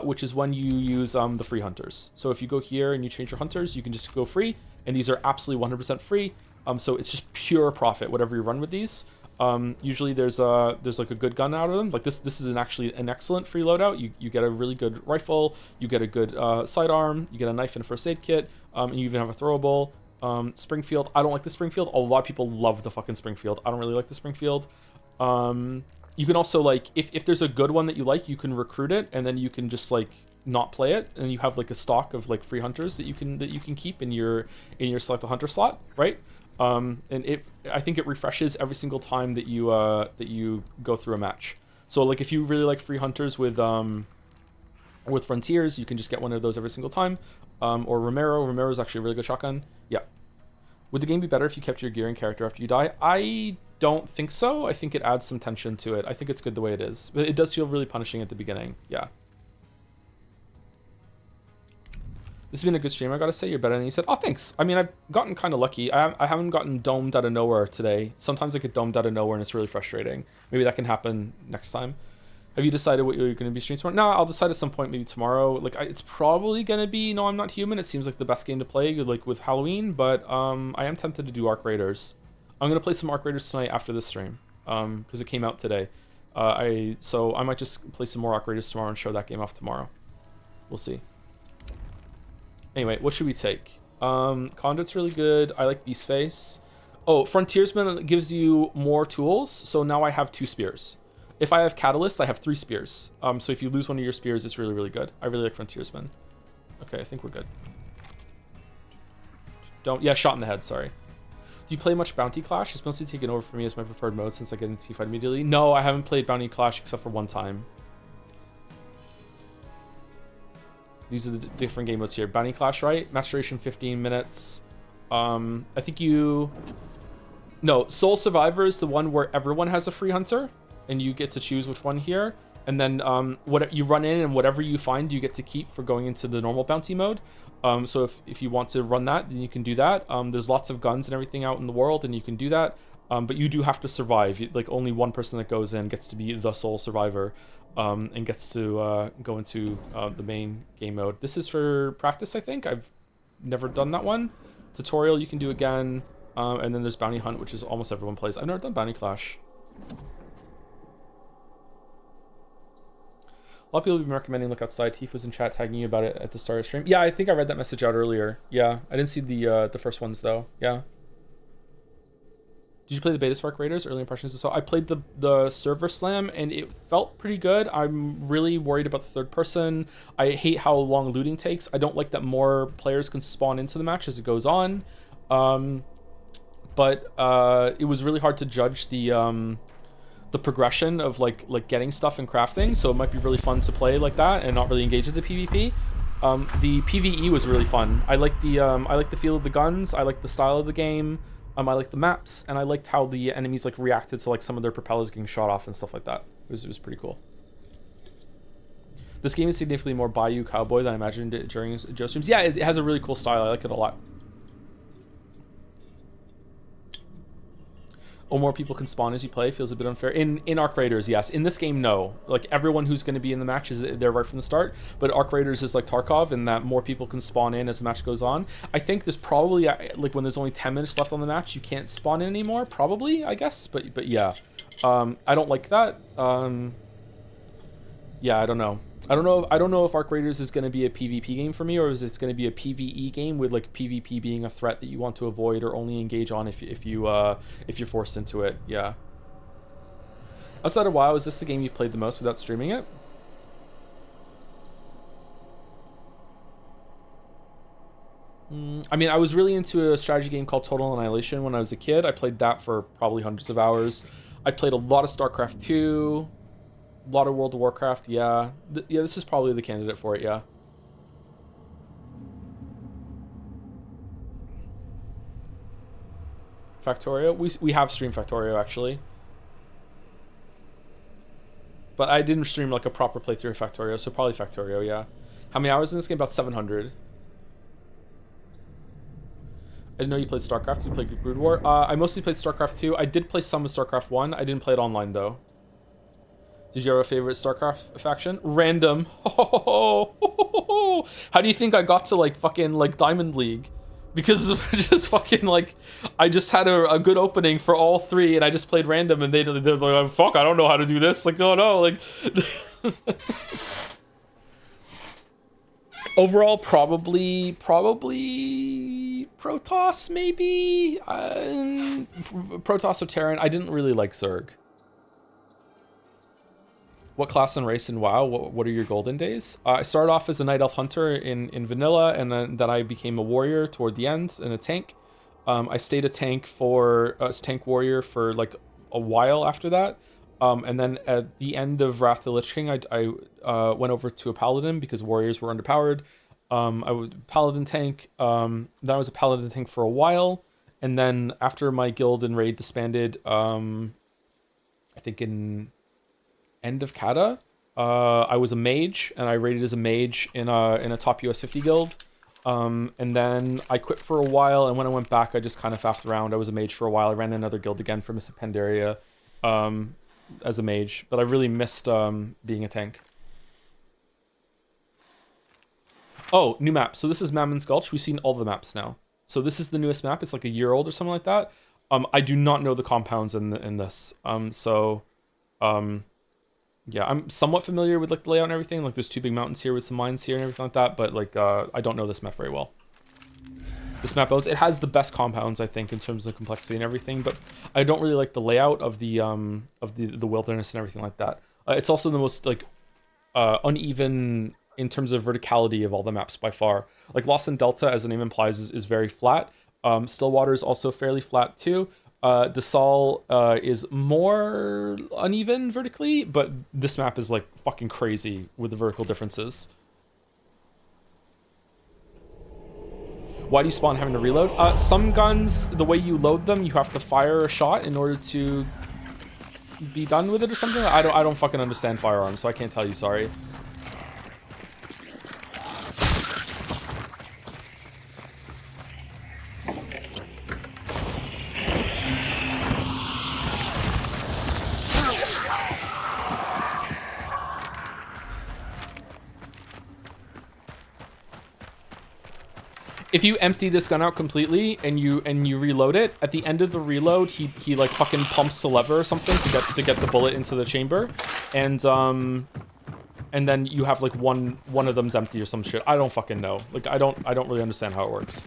Speaker 1: which is when you use the free hunters. So if you go here and you change your hunters, you can just go free, and these are absolutely 100% free. So it's just pure profit whatever you run with these. Usually there's like a good gun out of them. Like this is actually an excellent free loadout. You get a really good rifle, you get a good sidearm, you get a knife and a first aid kit, and you even have a throwable. Springfield, I don't like the Springfield. A lot of people love the fucking Springfield. I don't really like the Springfield. You can also like if there's a good one that you like, you can recruit it, and then you can just like not play it, and you have like a stock of like free hunters that you can keep in your select a hunter slot, right? And I think it refreshes every single time that you go through a match. So like if you really like free hunters with Frontiers, you can just get one of those every single time. Or Romero is actually a really good shotgun. Yeah. Would the game be better if you kept your gear and character after you die? I don't think so. I think it adds some tension to it. I think it's good the way it is, but it does feel really punishing at the beginning. Yeah. This has been a good stream, I gotta say. You're better than you said. Oh, thanks. I mean, I've gotten kind of lucky. I haven't gotten domed out of nowhere today. Sometimes I get domed out of nowhere and it's really frustrating. Maybe that can happen next time. Have you decided what you're going to be streaming tomorrow? No, I'll decide at some point, maybe tomorrow. Like, it's probably going to be No, I'm Not Human. It seems like the best game to play, like, with Halloween. But I am tempted to do Arc Raiders. I'm going to play some Arc Raiders tonight after this stream. Because it came out today. So I might just play some more Arc Raiders tomorrow and show that game off tomorrow. We'll see. Anyway, what should we take? Conduit's really good. I like Beast Face. Oh, Frontiersman gives you more tools. So now I have 2 spears. If I have Catalyst, I have 3 spears. So if you lose one of your spears, it's really, really good. I really like Frontiersman. Okay, I think we're good. Yeah, shot in the head, sorry. Do you play much Bounty Clash? It's mostly taken over for me as my preferred mode since I get into T-Fight immediately. No, I haven't played Bounty Clash except for one time. These are the different game modes here. Bounty Clash, right? Maturation 15 minutes. I think No, Soul Survivor is the one where everyone has a free hunter. And you get to choose which one here, and then what you run in and whatever you find you get to keep for going into the normal bounty mode. So if you want to run that, then you can do that. There's lots of guns and everything out in the world, and you can do that. But you do have to survive. Like only one person that goes in gets to be the sole survivor, and gets to go into the main game mode. This is for practice, I think. I've never done that one. Tutorial you can do again, and then there's Bounty Hunt, which is almost everyone plays. I've never done Bounty Clash. A lot of people have been recommending Look Outside. Tifa was in chat tagging you about it at the start of stream. Yeah, I think I read that message out earlier. Yeah, I didn't see the first ones though. Yeah. Did you play the beta Spark Raiders? Early impressions? So I played the server slam and it felt pretty good. I'm really worried about the third person. I hate how long looting takes. I don't like that more players can spawn into the match as it goes on. But it was really hard to judge the progression of like getting stuff and crafting. So it might be really fun to play like that and not really engage with the PvP. The PvE was really fun. I like the feel of the guns. I like the style of the game. I liked the maps, and I liked how the enemies like reacted to like some of their propellers getting shot off and stuff like that. It was pretty cool. This game is significantly more Bayou Cowboy than I imagined it during Joe streams. Yeah, it has a really cool style. I like it a lot. Or more people can spawn as you play feels a bit unfair. In Arc Raiders, yes. In this game, no. Like everyone who's going to be in the match is there right from the start. But Arc Raiders is like Tarkov in that more people can spawn in as the match goes on. I think there's probably like when there's only 10 minutes left on the match, you can't spawn in anymore. Probably, I guess. But yeah, I don't like that. Yeah, I don't know. I don't know if Arc Raiders is going to be a PvP game for me, or is it going to be a PvE game with like PvP being a threat that you want to avoid or only engage on if you're forced into it. Yeah. Outside of WoW, is this the game you've played the most without streaming it? I mean, I was really into a strategy game called Total Annihilation when I was a kid. I played that for probably hundreds of hours. I played a lot of StarCraft 2. A lot of World of Warcraft, yeah. Yeah, this is probably the candidate for it, yeah. Factorio? We have streamed Factorio, actually. But I didn't stream like a proper playthrough of Factorio, so probably Factorio, yeah. How many hours in this game? About 700. I didn't know you played StarCraft. You played Brood War. I mostly played StarCraft 2. I did play some of StarCraft 1. I didn't play it online, though. Did you have a favorite StarCraft faction? Random. How do you think I got to like fucking like Diamond League? Because just fucking like I just had a good opening for all three and I just played random and they're like, oh, fuck, I don't know how to do this. Like, oh no, like overall probably Protoss maybe. Protoss or Terran. I didn't really like Zerg. What class and race in WoW? What are your golden days? I started off as a Night Elf Hunter in vanilla, and then I became a warrior toward the end and a tank. I stayed a tank warrior for like a while after that. And then at the end of Wrath of the Lich King, I went over to a paladin because warriors were underpowered. I was paladin tank. Then I was a paladin tank for a while, and then after my guild and raid disbanded, I think in end of Kata, I was a mage and I raided as a mage in a top US 50 guild. And then I quit for a while, and when I went back, I just kind of faffed around. I was a mage for a while. I ran another guild again for Miss Pandaria as a mage, but I really missed being a tank. Oh, new map. So this is Mammon's Gulch. We've seen all the maps now. So this is the newest map. It's like a year old or something like that. I do not know the compounds in this. Yeah, I'm somewhat familiar with like the layout and everything. Like there's two big mountains here with some mines here and everything like that. But like I don't know this map very well. This map it has the best compounds, I think, in terms of complexity and everything. But I don't really like the layout of the wilderness and everything like that. It's also the most like uneven in terms of verticality of all the maps by far. Like Lost in Delta, as the name implies, is very flat. Stillwater is also fairly flat too. Desal is more uneven vertically, but this map is like fucking crazy with the vertical differences. Why do you spawn having to reload? Some guns, the way you load them, you have to fire a shot in order to be done with it or something. I don't fucking understand firearms, so I can't tell you, sorry. if you empty this gun out completely and you reload it, at the end of the reload, he like fucking pumps the lever or something to get the bullet into the chamber, and then you have like one of them's empty or some shit. I don't fucking know. Like I don't really understand how it works.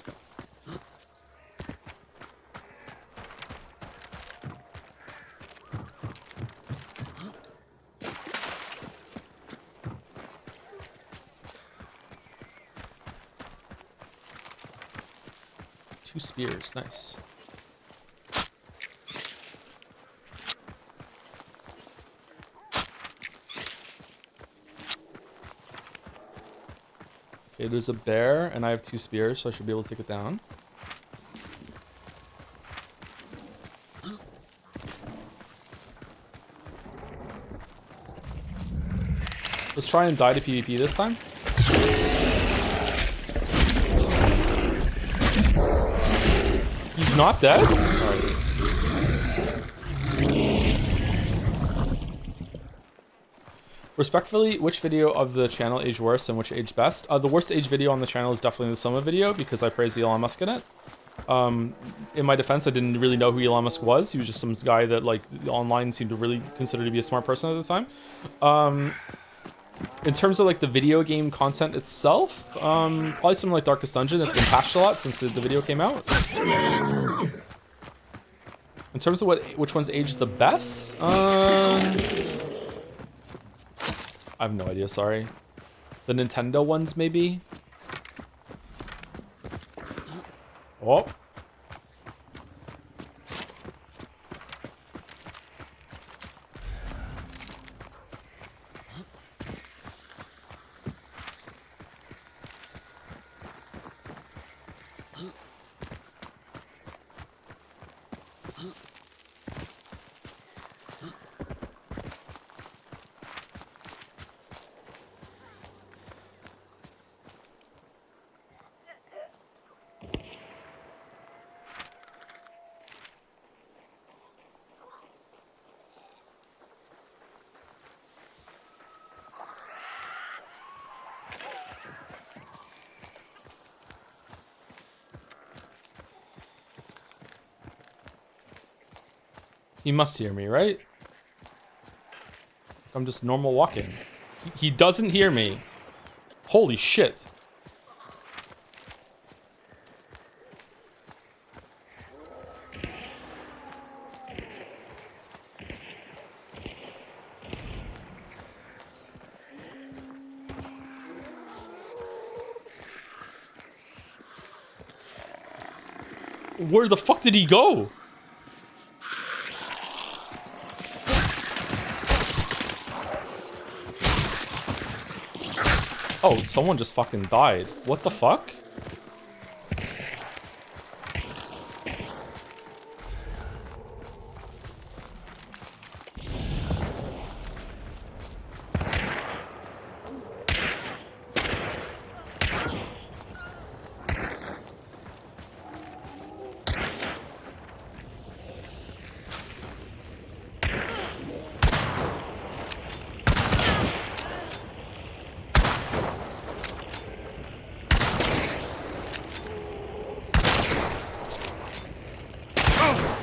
Speaker 1: Two spears, nice. Okay, there's a bear, and I have 2 spears, so I should be able to take it down. Let's try and die to PvP this time. He's not dead? Alright. Respectfully, which video of the channel aged worse and which aged best? The worst aged video on the channel is definitely the Soma video because I praised Elon Musk in it. In my defense, I didn't really know who Elon Musk was. He was just some guy that like online seemed to really consider to be a smart person at the time. In terms of like the video game content itself, probably something like Darkest Dungeon that's been patched a lot since the video came out. In terms of which one's aged the best, I have no idea, sorry. The Nintendo ones, maybe? Oh. He must hear me, right? I'm just normal walking. He doesn't hear me. Holy shit. Where the fuck did he go? Oh, someone just fucking died. What the fuck?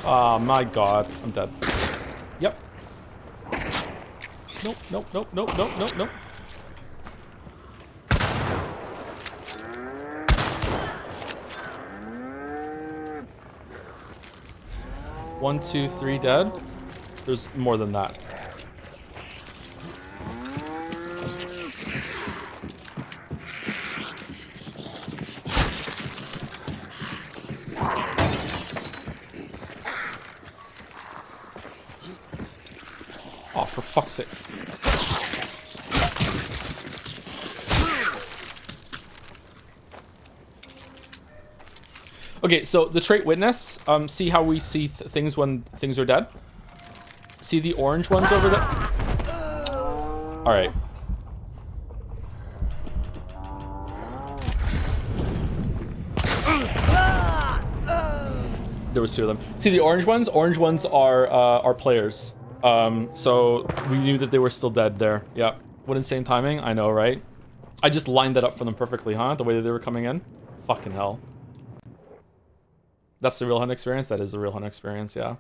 Speaker 1: Oh my god, I'm dead. Yep. Nope, nope, nope, nope, nope, nope, nope. One, two, three dead. There's more than that. Oh, for fuck's sake. Okay, so the trait witness, see how we see things when things are dead? See the orange ones over there? Alright. There was 2 of them. See the orange ones? Orange ones are players. So we knew that they were still dead there. Yeah. What insane timing? I know, right? I just lined that up for them perfectly, huh? The way that they were coming in. Fucking hell. That's the real hunt experience. That is the real hunt experience. Yeah.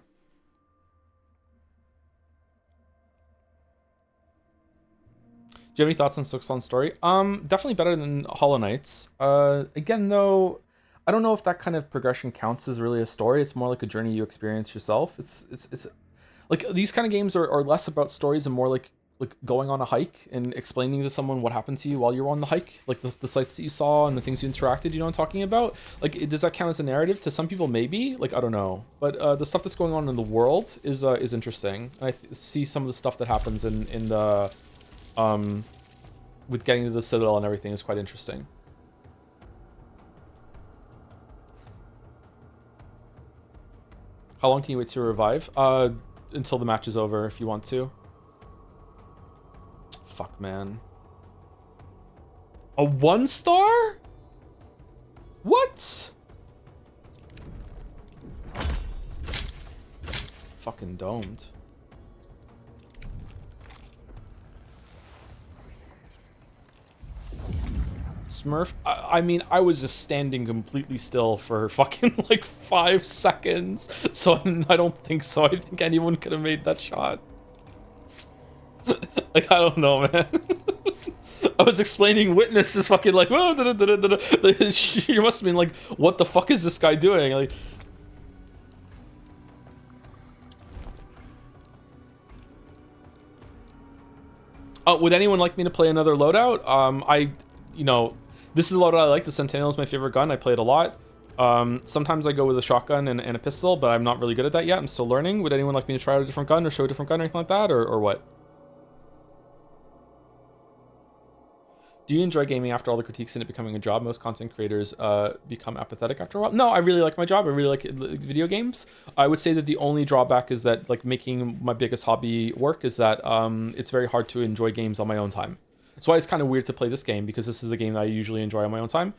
Speaker 1: Do you have any thoughts on Silksong's story? Definitely better than Hollow Knights. Again, though, I don't know if that kind of progression counts as really a story. It's more like a journey you experience yourself. It's like these kind of games are less about stories and more like going on a hike and explaining to someone what happened to you while you were on the hike, like the sights that you saw and the things you interacted. You know what I'm talking about? Like, does that count as a narrative? To some people, maybe. Like, I don't know. But the stuff that's going on in the world is interesting. And I see some of the stuff that happens in the with getting to the Citadel and everything is quite interesting. How long can you wait to revive? Until the match is over, if you want to. Fuck, man. A 1-star? What? Fucking domed. Smurf? I mean, I was just standing completely still for fucking like 5 seconds. So I don't think so. I think anyone could have made that shot. Like, I don't know, man. I was explaining Witness is fucking like, oh, you must have been like, what the fuck is this guy doing? Like, would anyone like me to play another loadout? You know, this is a loadout I like. The Centennial is my favorite gun. I play it a lot. Sometimes I go with a shotgun and a pistol, but I'm not really good at that yet. I'm still learning. Would anyone like me to try out a different gun or show a different gun or anything like that, or what? Do you enjoy gaming after all the critiques and it becoming a job? Most content creators become apathetic after a while. No, I really like my job. I really like video games. I would say that the only drawback is that, like, making my biggest hobby work is that it's very hard to enjoy games on my own time. That's why it's kind of weird to play this game, because this is the game that I usually enjoy on my own time.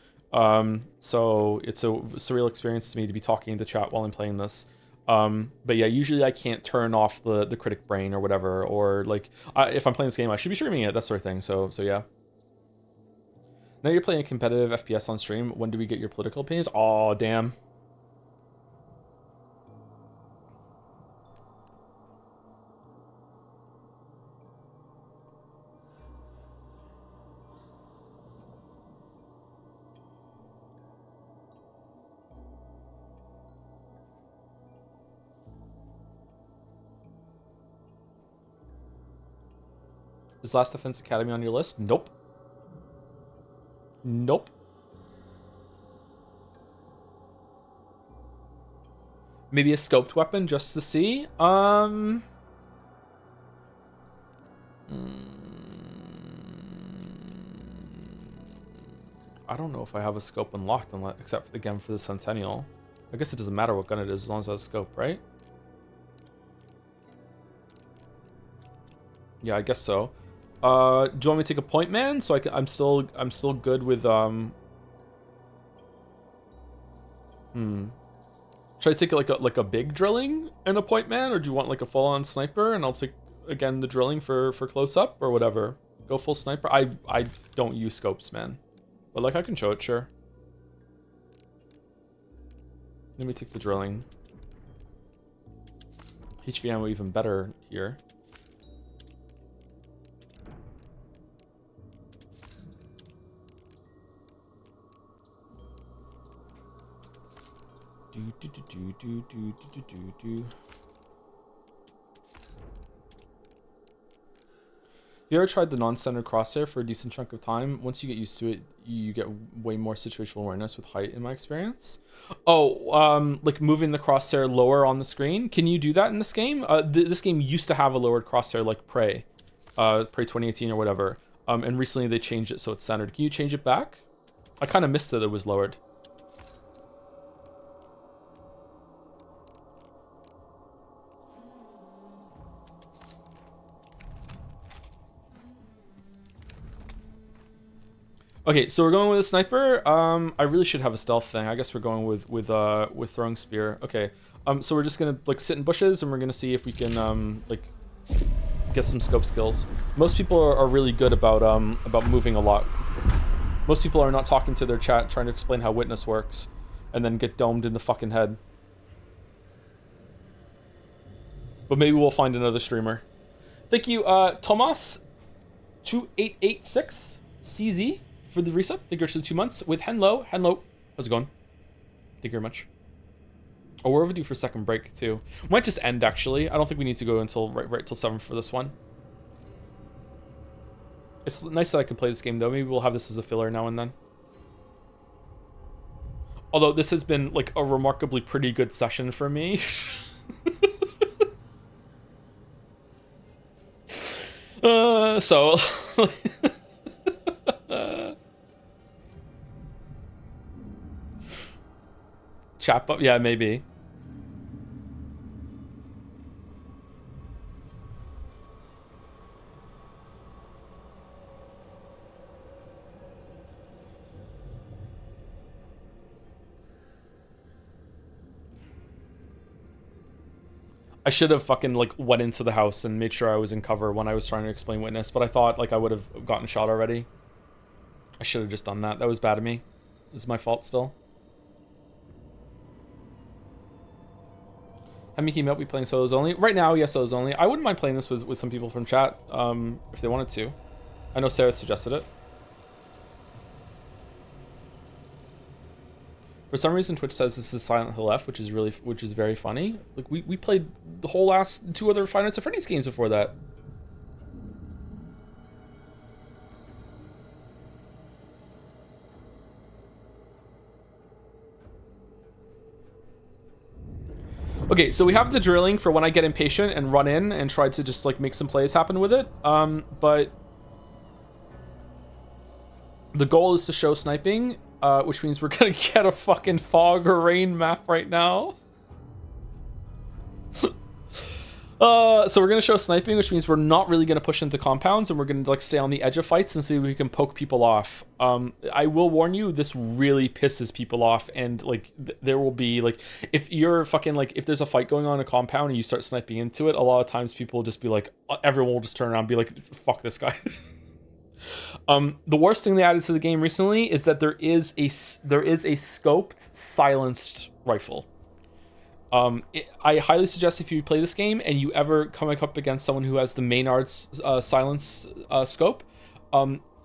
Speaker 1: So it's a surreal experience to me to be talking in the chat while I'm playing this. But yeah, usually I can't turn off the critic brain or whatever, or like if I'm playing this game, I should be streaming it, that sort of thing. So yeah. Now you're playing a competitive FPS on stream. When do we get your political opinions? Oh, damn. Is Last Defense Academy on your list? Nope. Nope. Maybe a scoped weapon just to see. I don't know if I have a scope unlocked, except again for the Centennial. I guess it doesn't matter what gun it is as long as it has scope, right? Yeah, I guess so. Do you want me to take a point man? So I'm still good with Should I take like a big drilling and a point man, or do you want like a full on sniper and I'll take again the drilling for close up or whatever? Go full sniper. I don't use scopes, man. But like I can show it, sure. Let me take the drilling. HV ammo even better here. Have you ever tried the non-standard crosshair for a decent chunk of time? Once you get used to it, you get way more situational awareness with height, in my experience. Oh, like moving the crosshair lower on the screen. Can you do that in this game? This game used to have a lowered crosshair like Prey 2018 or whatever. And recently they changed it so it's centered. Can you change it back? I kind of missed that it was lowered. Okay, so we're going with a sniper. I really should have a stealth thing. I guess we're going with throwing spear. Okay. So we're just gonna like sit in bushes and we're gonna see if we can like get some scope skills. Most people are really good about moving a lot. Most people are not talking to their chat, trying to explain how Witness works, and then get domed in the fucking head. But maybe we'll find another streamer. Thank you, Tomas2886 CZ for the resub. Thank you for the 2 months with Henlo. Henlo, how's it going? Thank you very much. Oh, we're overdue for second break too. We might just end actually. I don't think we need to go until right till 7 for this one. It's nice that I can play this game though. Maybe we'll have this as a filler now and then. Although this has been like a remarkably pretty good session for me. So chap up, yeah, maybe. I should have fucking like went into the house and made sure I was in cover when I was trying to explain witness, but I thought like I would have gotten shot already. I should have just done that. That was bad of me. It's my fault still. How many came out? We playing solos only right now? Yes, solos only. I wouldn't mind playing this with some people from chat, if they wanted to. I know Sarah suggested it. For some reason, Twitch says this is Silent Hill F, which is very funny. Like we played the whole last 2 other Five Nights at Freddy's games before that. Okay, so we have the drilling for when I get impatient and run in and try to just like make some plays happen with it. But the goal is to show sniping, which means we're gonna get a fucking fog or rain map right now. So we're gonna show sniping, which means we're not really gonna push into compounds, and we're gonna like stay on the edge of fights and see if we can poke people off. I will warn you, this really pisses people off, and like there will be like if you're fucking like if there's a fight going on in a compound and you start sniping into it, a lot of times people will just be like, everyone will just turn around and be like, fuck this guy. The worst thing they added to the game recently is that there is a scoped silenced rifle. I highly suggest if you play this game and you ever come up against someone who has the Maynard's silence scope,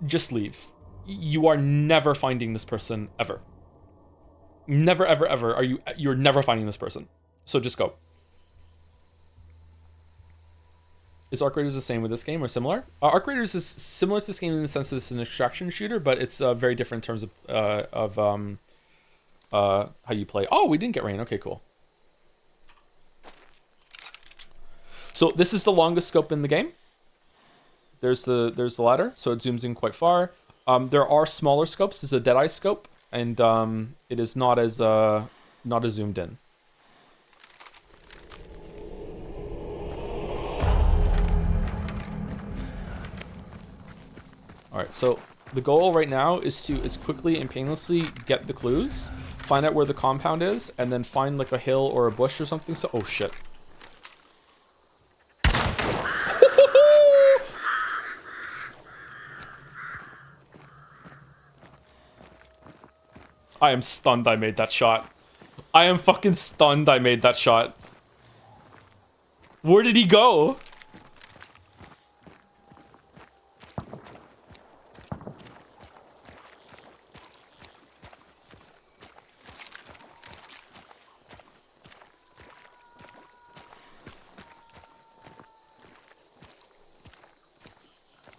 Speaker 1: just leave. You are never finding this person ever. Never, ever, ever you're never finding this person. So just go. Is Arc Raiders the same with this game or similar? Arc Raiders is similar to this game in the sense that it's an extraction shooter, but it's very different in terms of how you play. Oh, we didn't get rain. Okay, cool. So this is the longest scope in the game. There's the ladder, so it zooms in quite far. There are smaller scopes. This is a Deadeye scope, and it is not as zoomed in. All right, so the goal right now is to quickly and painlessly get the clues, find out where the compound is, and then find like a hill or a bush or something. So, oh shit. I am stunned I made that shot. I am fucking stunned I made that shot. Where did he go?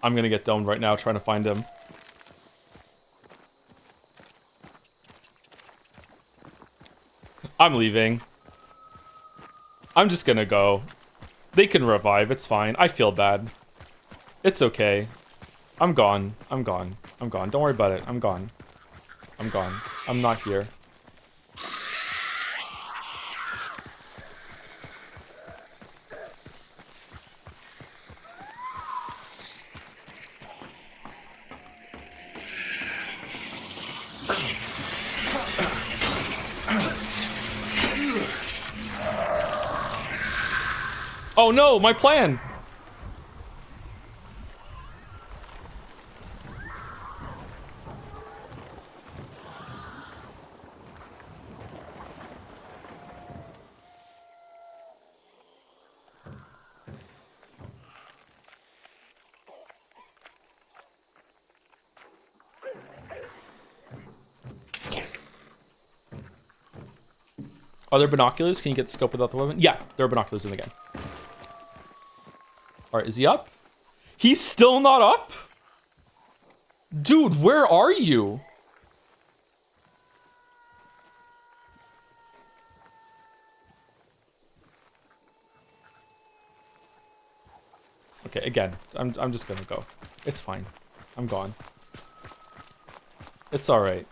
Speaker 1: I'm gonna get domed right now trying to find him. I'm leaving. I'm just gonna go. They can revive, it's fine. I feel bad. It's okay. I'm gone. I'm gone. I'm gone. Don't worry about it. I'm gone. I'm gone. I'm not here. Oh no, my plan! Are there binoculars? Can you get the scope without the weapon? Yeah, there are binoculars in the game. All right, is he up? He's still not up? Dude, where are you? Okay, again, I'm just gonna go. It's fine. I'm gone. It's alright.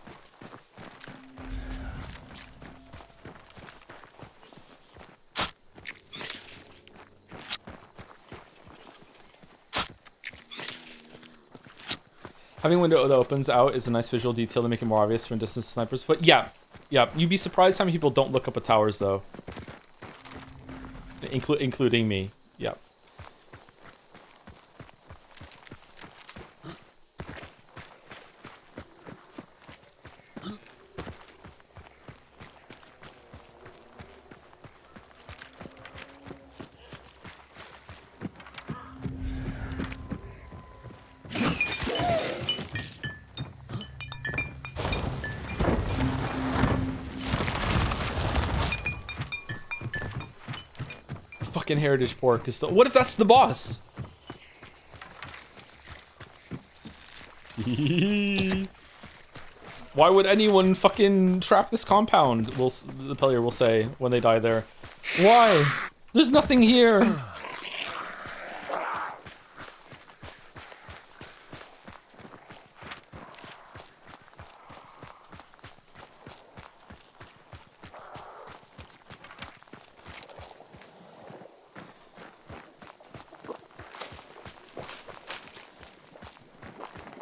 Speaker 1: Having a window that opens out is a nice visual detail to make it more obvious from distance snipers. But yeah, you'd be surprised how many people don't look up at towers though. Including me. Yeah. Fucking heritage pork is still. What if that's the boss? Why would anyone fucking trap this compound? The player will say when they die there. Why? There's nothing here.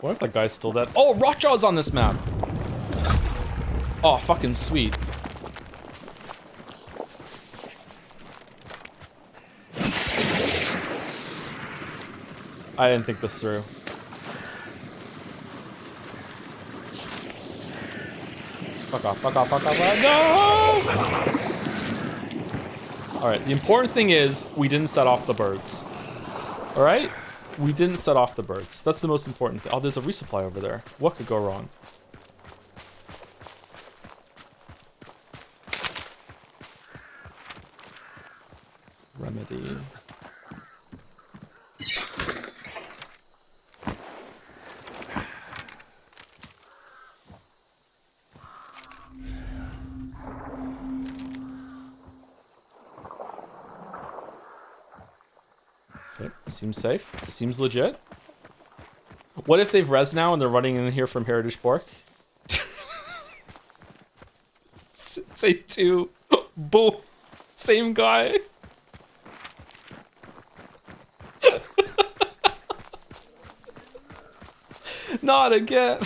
Speaker 1: What if that guy's still dead? Oh, Rotjaw's on this map. Oh, fucking sweet. I didn't think this through. Fuck off, fuck off, fuck off. No! Alright, the important thing is we didn't set off the birds. Alright? We didn't set off the birds. That's the most important thing. Oh, there's a resupply over there. What could go wrong? Remedy. Okay, seems safe. Seems legit. What if they've res now and they're running in here from Heritage Pork? Say two. Boo. Same guy. Not again.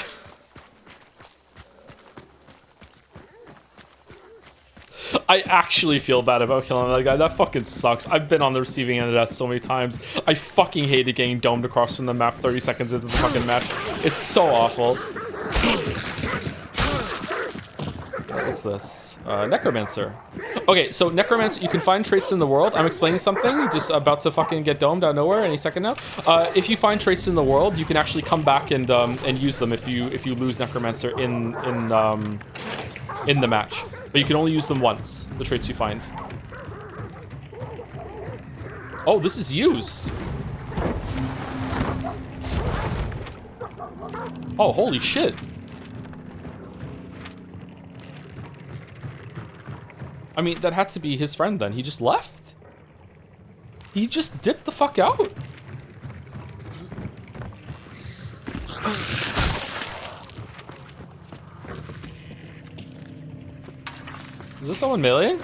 Speaker 1: I actually feel bad about killing that guy. That fucking sucks. I've been on the receiving end of that so many times. I fucking hated getting domed across from the map 30 seconds into the fucking match. It's so awful. What's this? Necromancer. Okay, so Necromancer, you can find traits in the world. I'm explaining something, just about to fucking get domed out of nowhere any second now. If you find traits in the world, you can actually come back and use them if you lose Necromancer in the match. But you can only use them once, the traits you find. Oh, this is used. Oh, holy shit. I mean, that had to be his friend then. He just left? He just dipped the fuck out? Is this someone meleeing?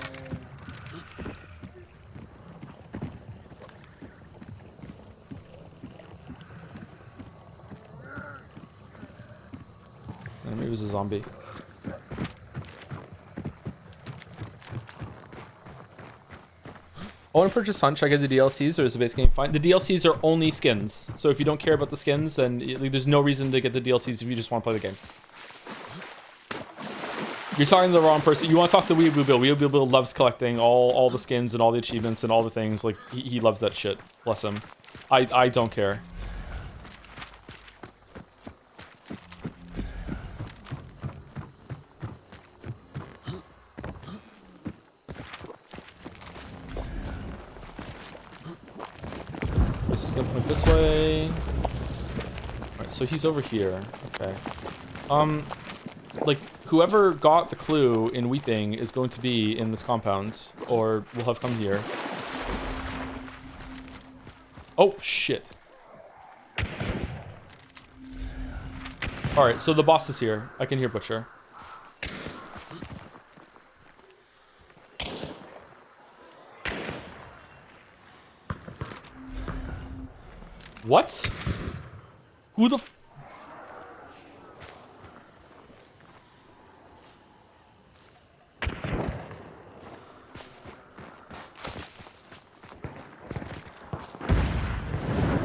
Speaker 1: Maybe it was a zombie. I want to purchase Hunt. Should I get the DLCs or is the base game fine? The DLCs are only skins. So if you don't care about the skins, then there's no reason to get the DLCs if you just want to play the game. You're talking to the wrong person. You want to talk to Weeaboo Bill. Weeaboo Bill loves collecting all the skins and all the achievements and all the things. Like, he loves that shit. Bless him. I don't care. this is gonna point this way. Alright, so he's over here. Okay. Like, whoever got the clue in Weeping is going to be in this compound, or will have come here. Oh, shit. Alright, so the boss is here. I can hear Butcher. What? Who the f-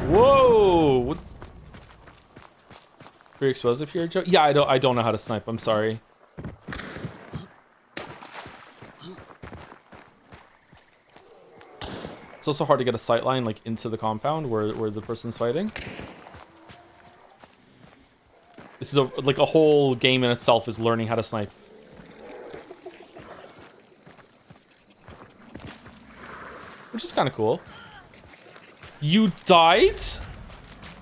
Speaker 1: Whoa! What? Very explosive here, Joe? Yeah, I don't know how to snipe. I'm sorry. It's also hard to get a sight line like into the compound where the person's fighting. This is like a whole game in itself is learning how to snipe. Which is kind of cool. You died?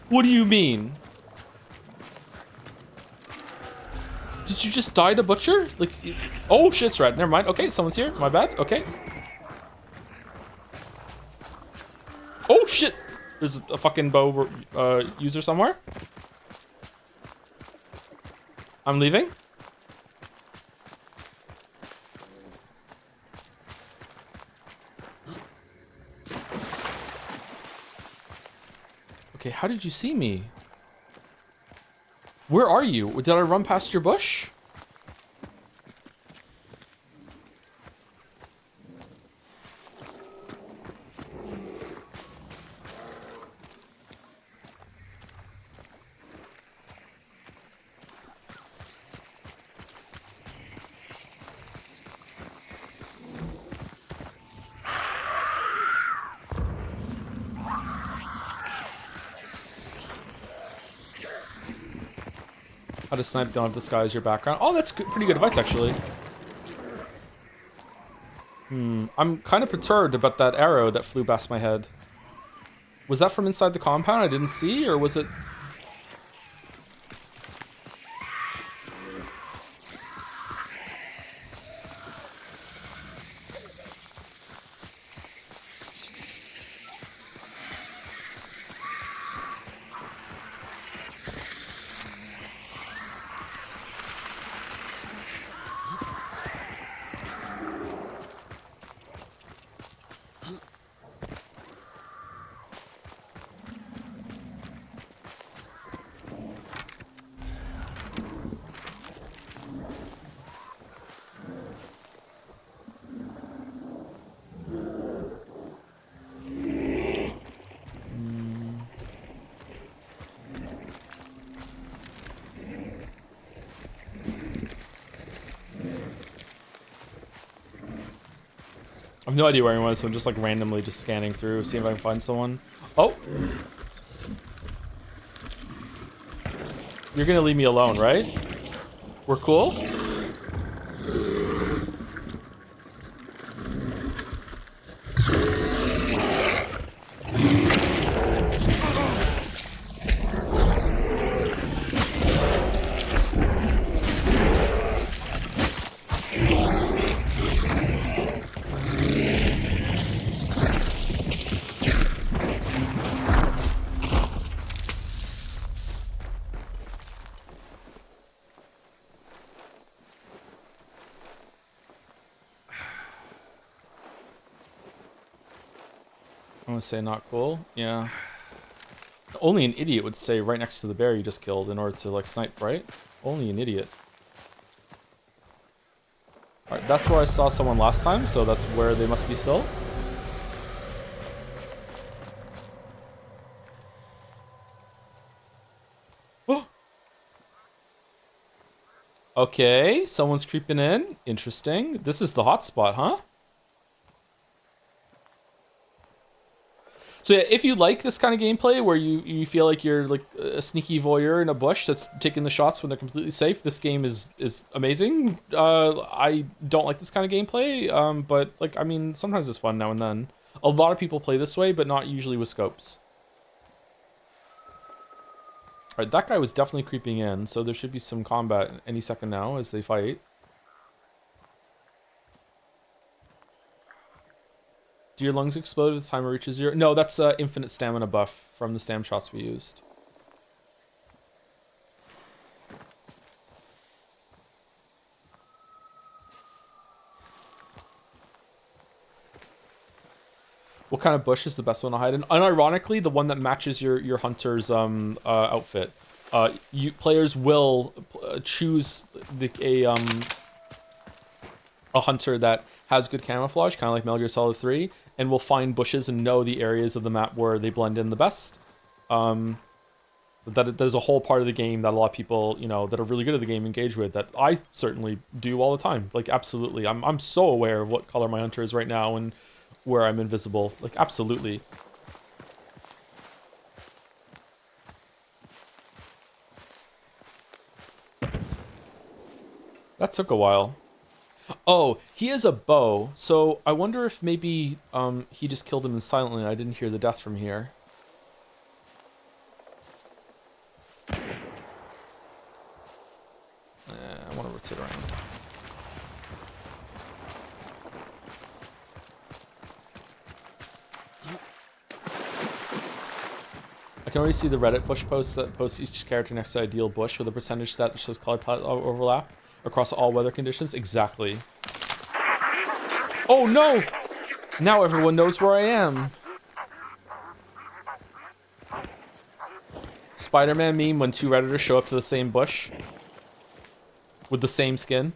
Speaker 1: What do you mean? Did you just die to Butcher? Like, oh shit, it's red. Never mind. Okay, someone's here. My bad. Okay. Oh shit! There's a fucking bow user somewhere. I'm leaving. Okay, how did you see me? Where are you? Did I run past your bush? How to snipe, don't disguise your background. Oh, that's good, pretty good advice, actually. I'm kind of perturbed about that arrow that flew past my head. Was that from inside the compound I didn't see, or was it... I have no idea where anyone is, so I'm just like randomly just scanning through, see if I can find someone. Oh! You're gonna leave me alone, right? We're cool? I'm gonna say not cool. Yeah. Only an idiot would stay right next to the bear you just killed in order to like snipe, right? Only an idiot. Alright, that's where I saw someone last time, so that's where they must be still. Okay, someone's creeping in. Interesting. This is the hot spot, huh? So yeah, if you like this kind of gameplay where you feel like you're like a sneaky voyeur in a bush that's taking the shots when they're completely safe, this game is amazing. I don't like this kind of gameplay, but like I mean sometimes it's fun now and then. A lot of people play this way, but not usually with scopes. Alright, that guy was definitely creeping in, so there should be some combat any second now as they fight. Do your lungs explode at the time it reaches 0? No, that's infinite stamina buff from the stam shots we used. What kind of bush is the best one to hide in? Unironically, the one that matches your hunter's outfit. Players will choose a hunter that has good camouflage, kind of like Metal Gear Solid 3, and will find bushes and know the areas of the map where they blend in the best. There's a whole part of the game that a lot of people, you know, that are really good at the game engage with, that I certainly do all the time. Like, absolutely. I'm so aware of what color my hunter is right now and where I'm invisible. Like, absolutely. That took a while. Oh, he has a bow, so I wonder if maybe he just killed him silently and I didn't hear the death from here. I want to rotate around. I can already see the Reddit push posts that post each character next to ideal bush with a percentage that shows color palette overlap across all weather conditions. Exactly. Oh no! Now everyone knows where I am. Spider-Man meme when two Redditors show up to the same bush with the same skin.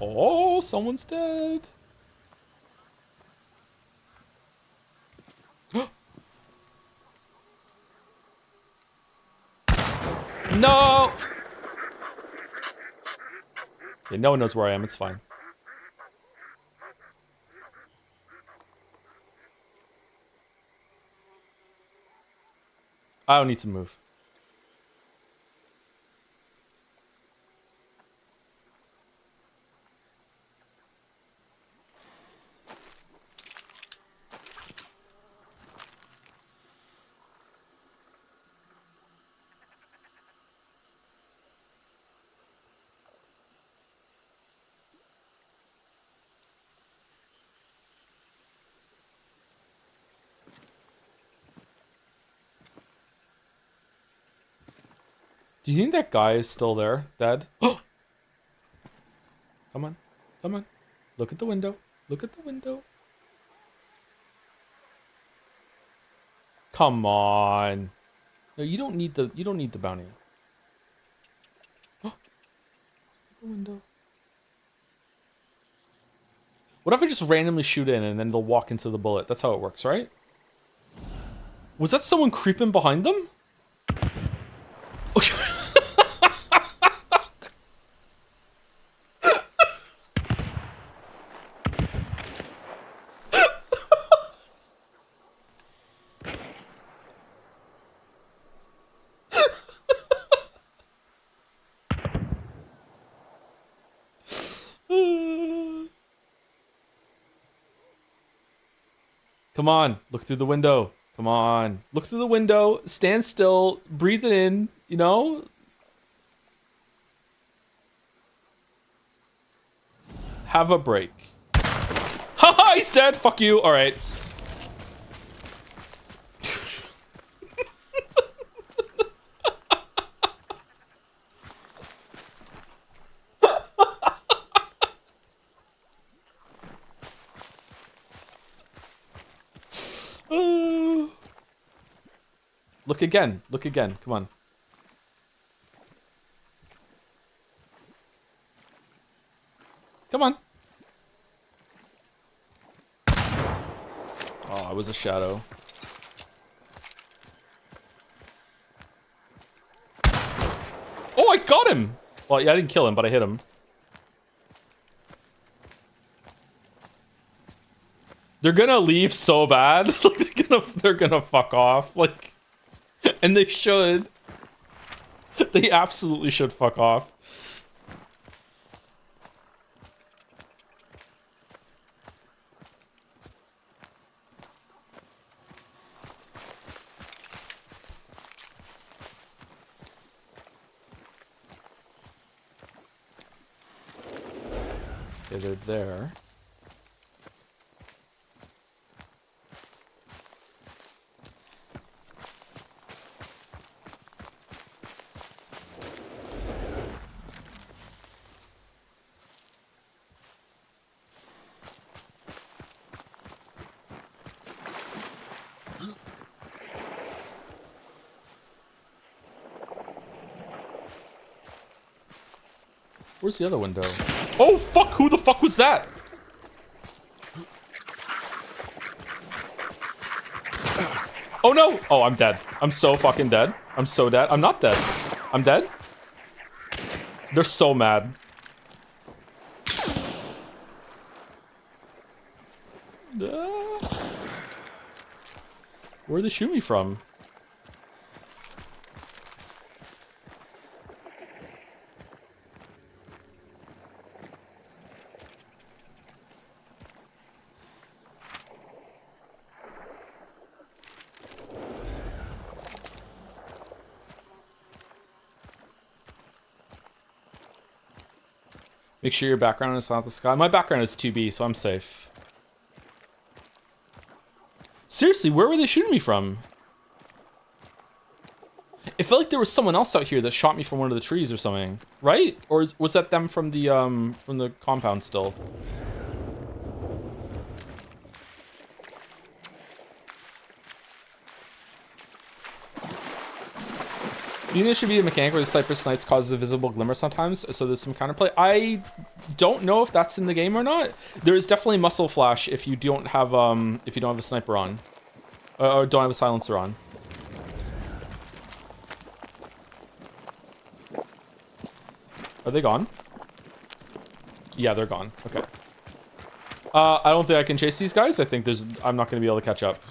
Speaker 1: Oh, someone's dead. No! Okay, no one knows where I am. It's fine. I don't need to move. Do you think that guy is still there, dead? Come on. Come on. Look at the window. Look at the window. Come on. No, you don't need the bounty. The window. What if I just randomly shoot in and then they'll walk into the bullet? That's how it works, right? Was that someone creeping behind them? Okay. Come on, look through the window. Come on, look through the window, stand still, breathe it in, you know? Have a break. Haha, he's dead, fuck you, all right. Look again, come on. Come on. Oh, I was a shadow. Oh, I got him! Well, yeah, I didn't kill him, but I hit him. They're gonna leave so bad. They're gonna fuck off. Like, and they should. They absolutely should fuck off. Okay, they're there. Where's the other window? Oh, fuck! Who the fuck was that? Oh, no! Oh, I'm dead. I'm so fucking dead. I'm so dead. I'm not dead. I'm dead? They're so mad. Where'd they shoot me from? Make sure your background is not the sky. My background is 2B, so I'm safe. Seriously, where were they shooting me from? It felt like there was someone else out here that shot me from one of the trees or something, right? Or was that them from the compound still? Do you think there should be a mechanic where the sniper snipes causes a visible glimmer sometimes, so there's some counterplay? I don't know if that's in the game or not. There is definitely muscle flash if you don't have a sniper on, or don't have a silencer on. Are they gone? Yeah, they're gone. Okay. I don't think I can chase these guys. I think I'm not going to be able to catch up.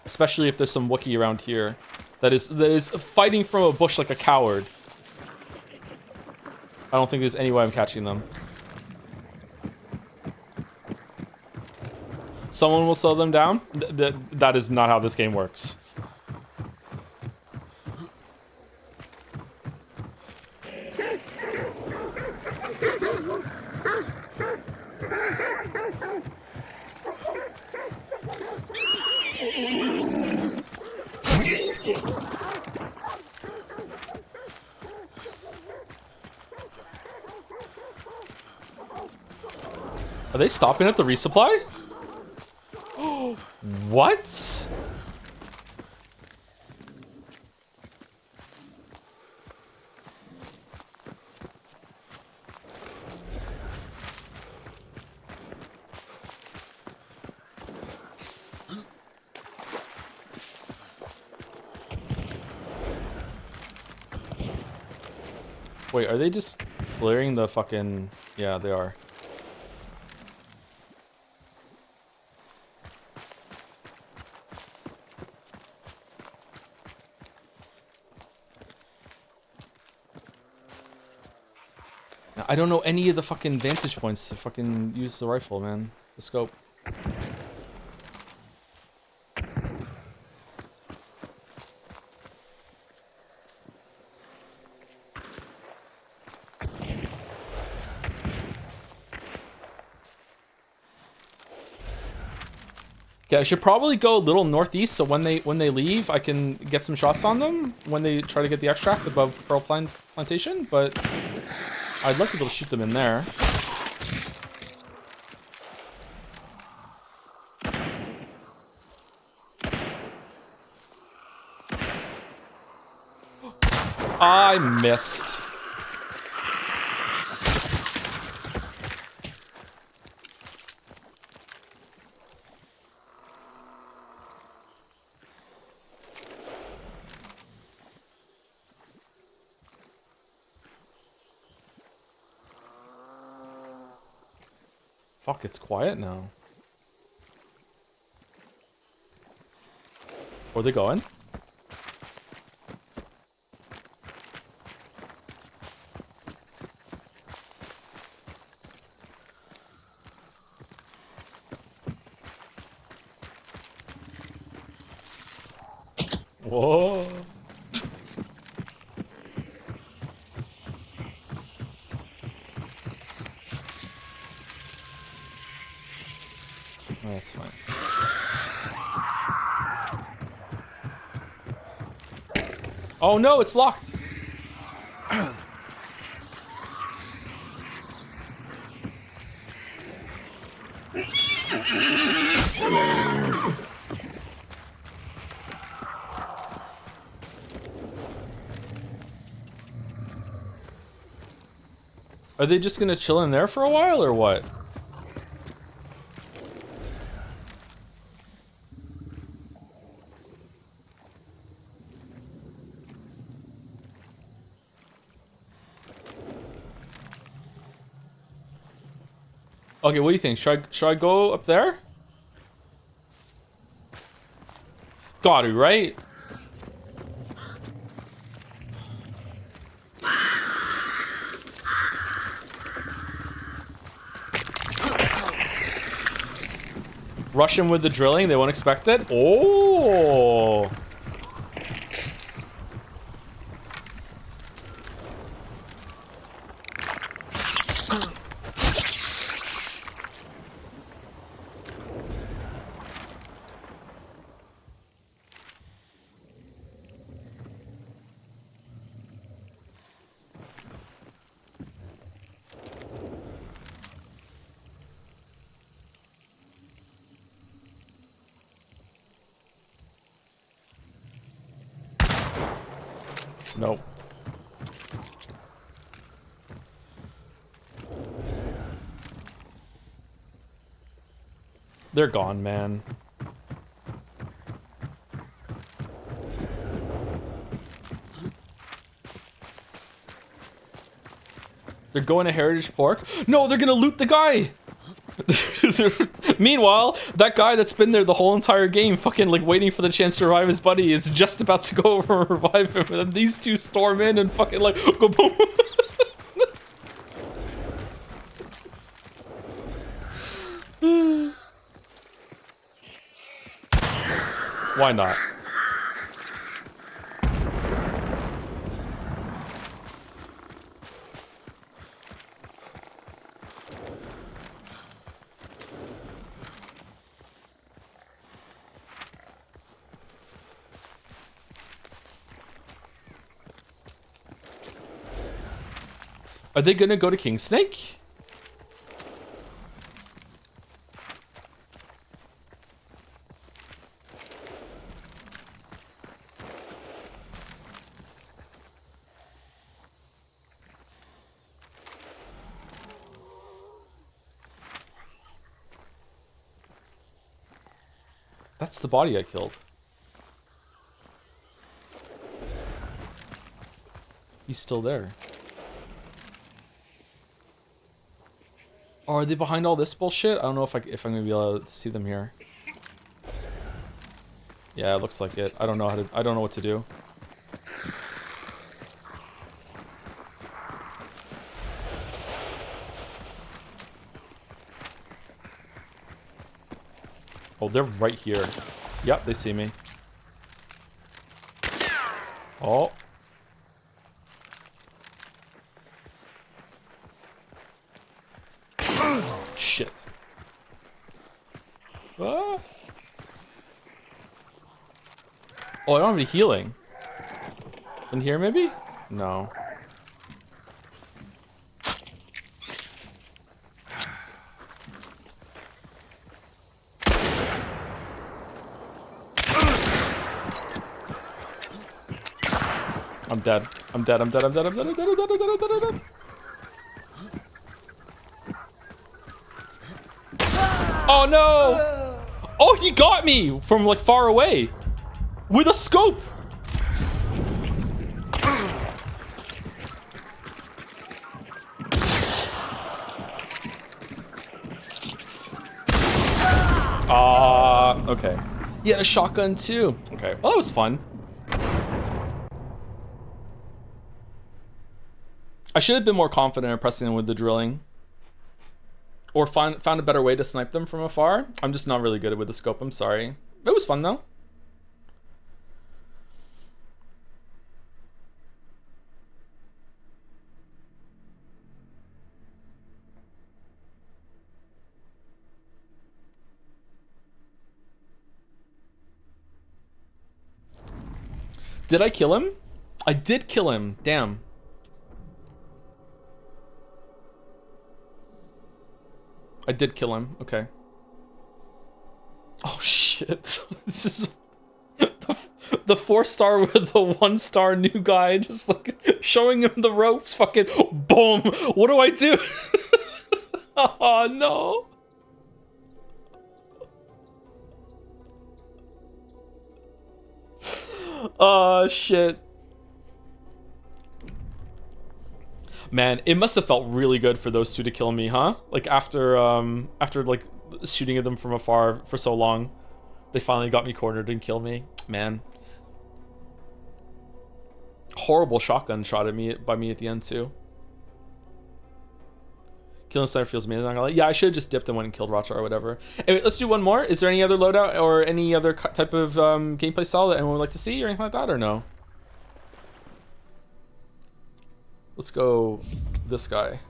Speaker 1: Especially if there's some Wookiee around here that is fighting from a bush like a coward. I don't think there's any way I'm catching them. Someone will slow them down? That is not how this game works. Are they stopping at the resupply? What? Wait, are they just clearing the fucking... Yeah, they are. I don't know any of the fucking vantage points to fucking use the rifle, man. The scope. Okay, I should probably go a little northeast so when they leave, I can get some shots on them when they try to get the extract above Pearl Plantation, but I'd like to be able to shoot them in there. I missed. Fuck, it's quiet now. Where are they going? Whoa. Oh no, it's locked. Are they just gonna chill in there for a while or what? Okay, what do you think? Should I go up there? Got to, right? Rush him with the drilling, they won't expect it. Oh! Nope. They're gone, man. They're going to Heritage Pork. No, they're gonna loot the guy! Meanwhile, that guy that's been there the whole entire game, fucking like waiting for the chance to revive his buddy, is just about to go over and revive him, and then these two storm in and fucking like go boom. Why not? Are they gonna go to King Snake? That's the body I killed. He's still there. Oh, are they behind all this bullshit? I don't know if I'm gonna be able to see them here. Yeah, it looks like it. I don't know what to do. Oh, they're right here. Yep, they see me. Oh. Shit. Ah. Oh, I don't have any healing. In here, maybe? No. I'm dead. I'm dead. I'm dead. I'm dead. I'm dead. I'm dead. I'm dead. I'm dead. I'm dead. I'm dead. Oh no! Oh, he got me from like far away with a scope. Okay. He had a shotgun too. Okay. Well, that was fun. I should have been more confident in pressing them with the drilling. Or found a better way to snipe them from afar. I'm just not really good with the scope, I'm sorry. It was fun though. Did I kill him? I did kill him. Damn. I did kill him. Okay. Oh shit. This is the 4-star with the 1-star new guy just like showing him the ropes. Fucking boom. What do I do? Oh no. Oh shit. Man, it must have felt really good for those two to kill me, huh? Like after like shooting at them from afar for so long, they finally got me cornered and killed me. Man. Horrible shotgun shot at me by me at the end too. Killing Sniper feels amazing. I'm not gonna lie. Yeah, I should have just dipped and went and killed Rotchar or whatever. Anyway, let's do one more. Is there any other loadout or any other type of gameplay style that anyone would like to see or anything like that, or no? Let's go this guy.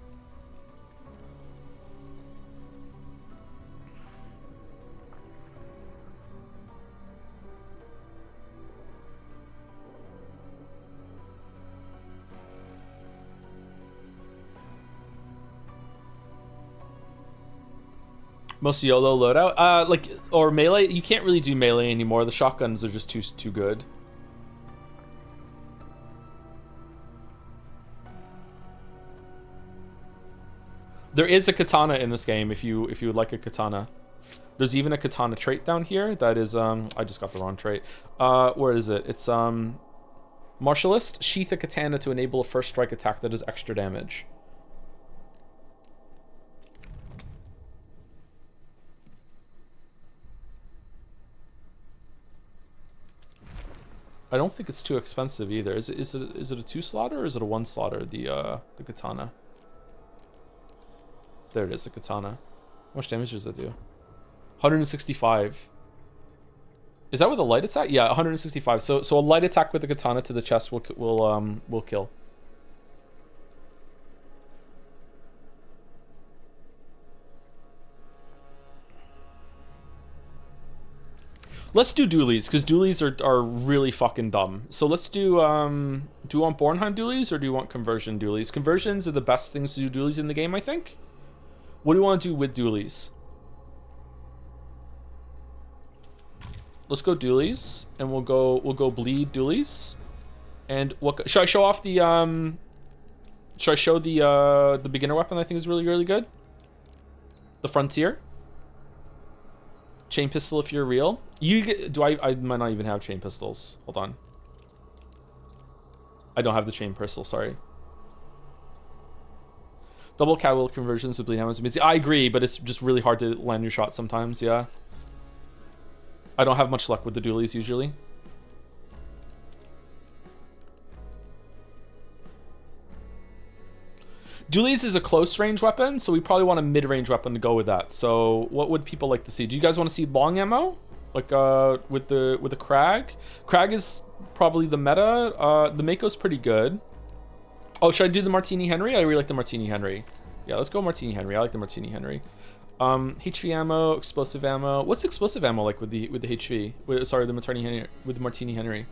Speaker 1: Most YOLO loadout, like, or melee. You can't really do melee anymore. The shotguns are just too good. There is a katana in this game if you would like a katana. There's even a katana trait down here that is I just got the wrong trait. Where is it? It's Martialist. Sheath a katana to enable a first strike attack that does extra damage. I don't think it's too expensive either. Is it a 2-slaughter or is it a 1-slaughter? The katana. There it is, the katana. How much damage does that do? 165. Is that with a light attack? Yeah, 165. So a light attack with the katana to the chest will kill. Let's do dualies, because dualies are really fucking dumb. So let's do you want Bornheim dualies or do you want conversion dualies? Conversions are the best things to do dualies in the game, I think. What do you want to do with dualies? Let's go dualies, and we'll go bleed dualies. And what should I show off the should I show the beginner weapon I think is really good? The Frontier. Chain pistol if you're real. I might not even have chain pistols. Hold on. I don't have the chain pistol, sorry. Double catwheel conversions with bleed ammo is amazing. I agree, but it's just really hard to land your shot sometimes, yeah. I don't have much luck with the dualies usually. Dualies is a close range weapon, so we probably want a mid-range weapon to go with that. So what would people like to see? Do you guys want to see long ammo? Like with the Krag? Krag is probably the meta. The Mako's pretty good. Oh, should I do the Martini Henry? I really like the Martini Henry. Yeah, let's go Martini Henry. I like the Martini Henry. HV ammo, explosive ammo. What's explosive ammo like with the HV? Sorry, the Martini Henry with the Martini Henry.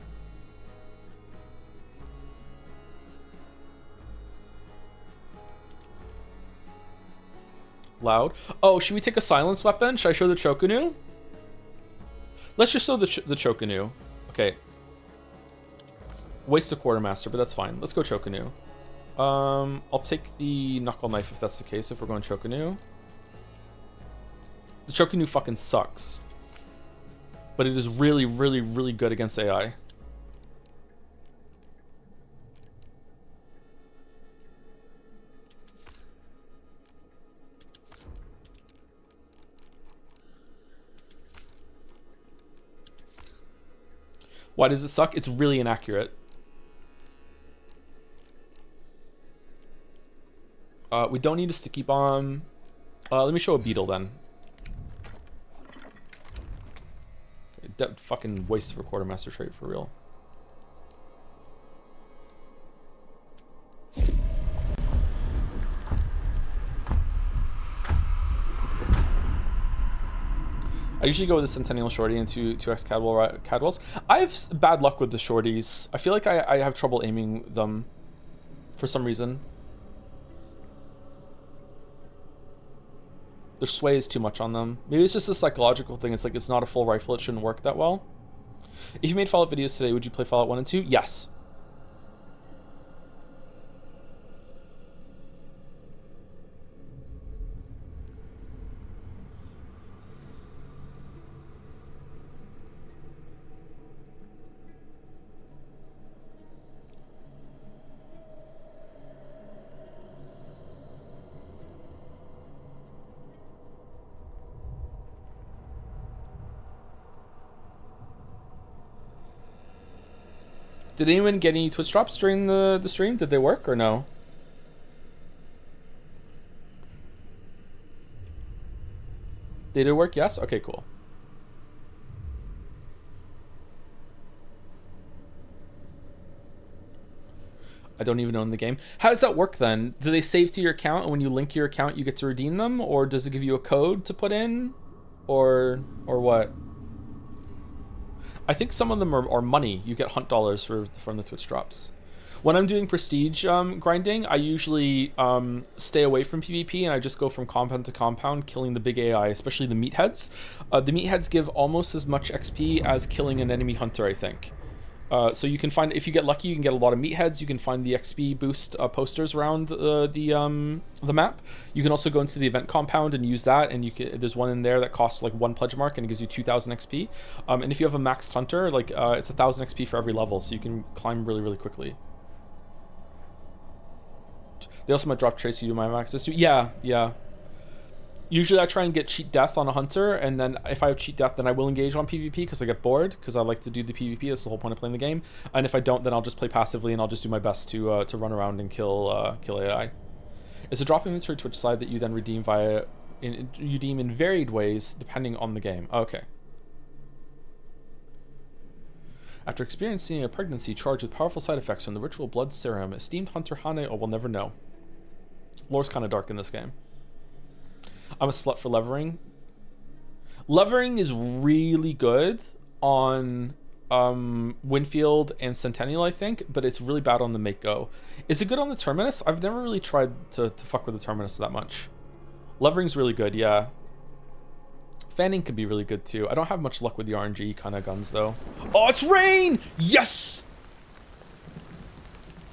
Speaker 1: Loud. Oh, should we take a silence weapon? Should I show the Chokunu? Let's just show the Chokunu. Okay. Waste a quartermaster, but that's fine. Let's go Chokunu. I'll take the knuckle knife if that's the case, if we're going Chokunu. The Chokunu fucking sucks. But it is really good against AI. Why does it suck? It's really inaccurate. We don't need a sticky bomb. Let me show a beetle then. That fucking waste of a quartermaster trait for real. I usually go with the Centennial Shorty and 2x Cadwells. I have bad luck with the Shorties. I feel like I have trouble aiming them for some reason. Their sway is too much on them. Maybe it's just a psychological thing. It's like it's not a full rifle. It shouldn't work that well. If you made Fallout videos today, would you play Fallout 1 and 2? Yes. Did anyone get any Twitch drops during the stream? Did they work or no? They did work, yes? Okay, cool. I don't even own the game. How does that work then? Do they save to your account, and when you link your account you get to redeem them? Or does it give you a code to put in? Or what? I think some of them are money. You get hunt dollars from the Twitch drops. When I'm doing prestige grinding, I usually stay away from PvP and I just go from compound to compound, killing the big AI, especially the meatheads. The meatheads give almost as much XP as killing an enemy hunter, I think. So you can find, if you get lucky, you can get a lot of meatheads. You can find the XP boost posters around the map. You can also go into the event compound and use that, and there's one in there that costs like 1 pledge mark and it gives you 2,000 XP. And if you have a maxed hunter, like it's 1,000 XP for every level, so you can climb really, really quickly. They also might drop trace you do my access to. Yeah. Usually I try and get cheat death on a hunter, and then if I have cheat death, then I will engage on PvP because I get bored, because I like to do the PvP. That's the whole point of playing the game. And if I don't, then I'll just play passively and I'll just do my best to run around and kill AI. It's a drop inventory Twitch side that you then redeem in varied ways depending on the game. Okay. After experiencing a pregnancy charged with powerful side effects from the ritual blood serum, esteemed hunter Hane will never know. Lore's kind of dark in this game. I'm a slut for levering. Levering is really good on Winfield and Centennial, I think, but it's really bad on the Make Go. Is it good on the Terminus? I've never really tried to fuck with the Terminus that much. Levering's really good, yeah. Fanning could be really good too. I don't have much luck with the RNG kind of guns though. Oh, it's rain! Yes!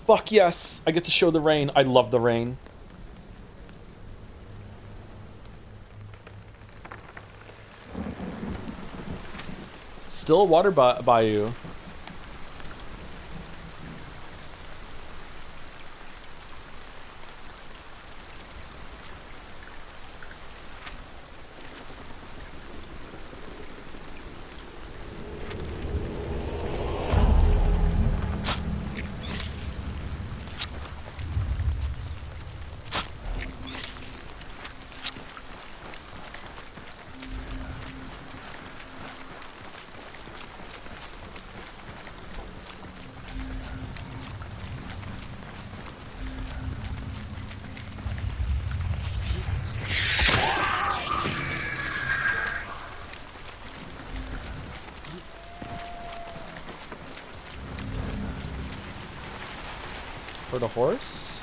Speaker 1: Fuck yes! I get to show the rain. I love the rain. Still water bayou. For the horse?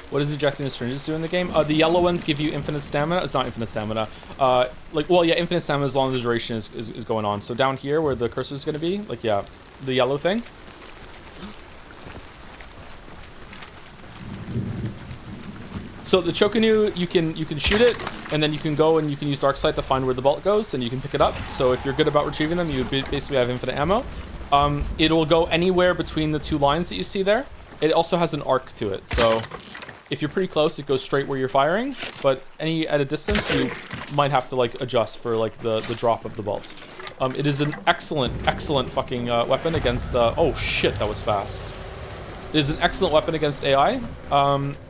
Speaker 1: What does ejecting the syringes do in the game? The yellow ones give you infinite stamina. It's not infinite stamina. Well, yeah, infinite stamina as long as the duration is going on. So down here where the cursor is going to be, like, yeah, the yellow thing. So the Chokanu, you can shoot it, and then you can go and you can use Dark Sight to find where the bolt goes, and you can pick it up. So if you're good about retrieving them, you basically have infinite ammo. It'll go anywhere between the two lines that you see there. It also has an arc to it, so if you're pretty close, it goes straight where you're firing. But at a distance, you might have to like adjust for like the drop of the bolt. It is an excellent fucking weapon against. Oh shit, that was fast. It is an excellent weapon against AI.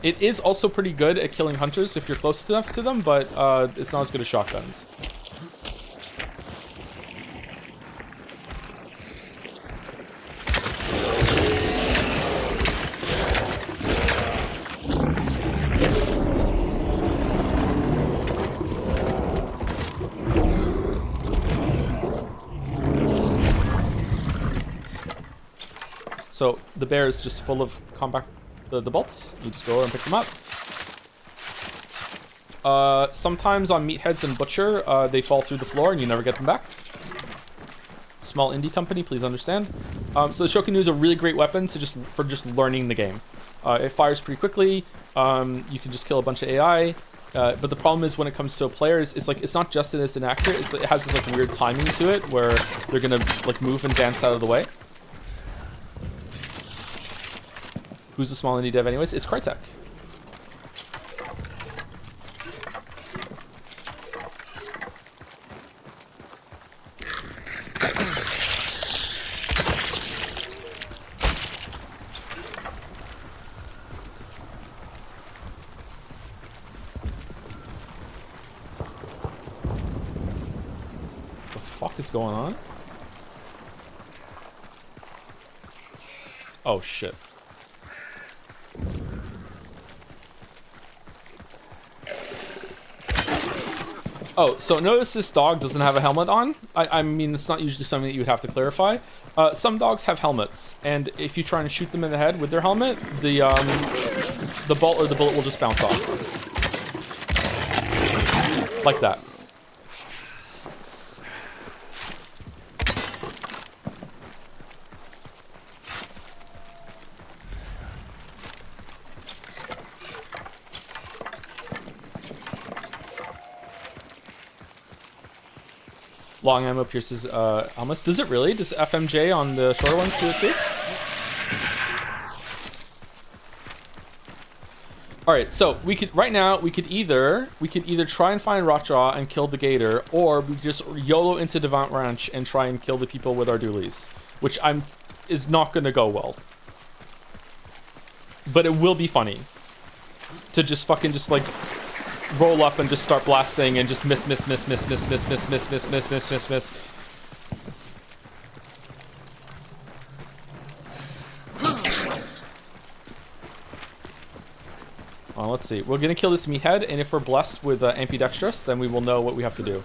Speaker 1: It is also pretty good at killing hunters if you're close enough to them, but it's not as good as shotguns. So the bear is just full of combat, the bolts. You just go over and pick them up. Sometimes on meatheads and butcher, they fall through the floor and you never get them back. Small indie company, please understand. So the Shokunnu is a really great weapon for just learning the game. It fires pretty quickly. You can just kill a bunch of AI. But the problem is when it comes to players, it's not just that it's inaccurate. It has this like weird timing to it where they're gonna like move and dance out of the way. Who's a small indie dev anyways? It's Crytek. What the fuck is going on? Oh shit. Oh, so notice this dog doesn't have a helmet on. I mean, it's not usually something that you would have to clarify. Some dogs have helmets, and if you try and shoot them in the head with their helmet, the bolt or the bullet will just bounce off. Like that. Long ammo pierces helmets. Does it really? Does FMJ on the shorter ones do it too? All right, so we could either try and find Rotjaw and kill the gator, or we just YOLO into Devant Ranch and try and kill the people with our dualies, which is not gonna go well. But it will be funny to just fucking just like roll up and just start blasting and just miss. Well, let's see. We're gonna kill this meathead, and if we're blessed with ambidextrous, then we will know what we have to do.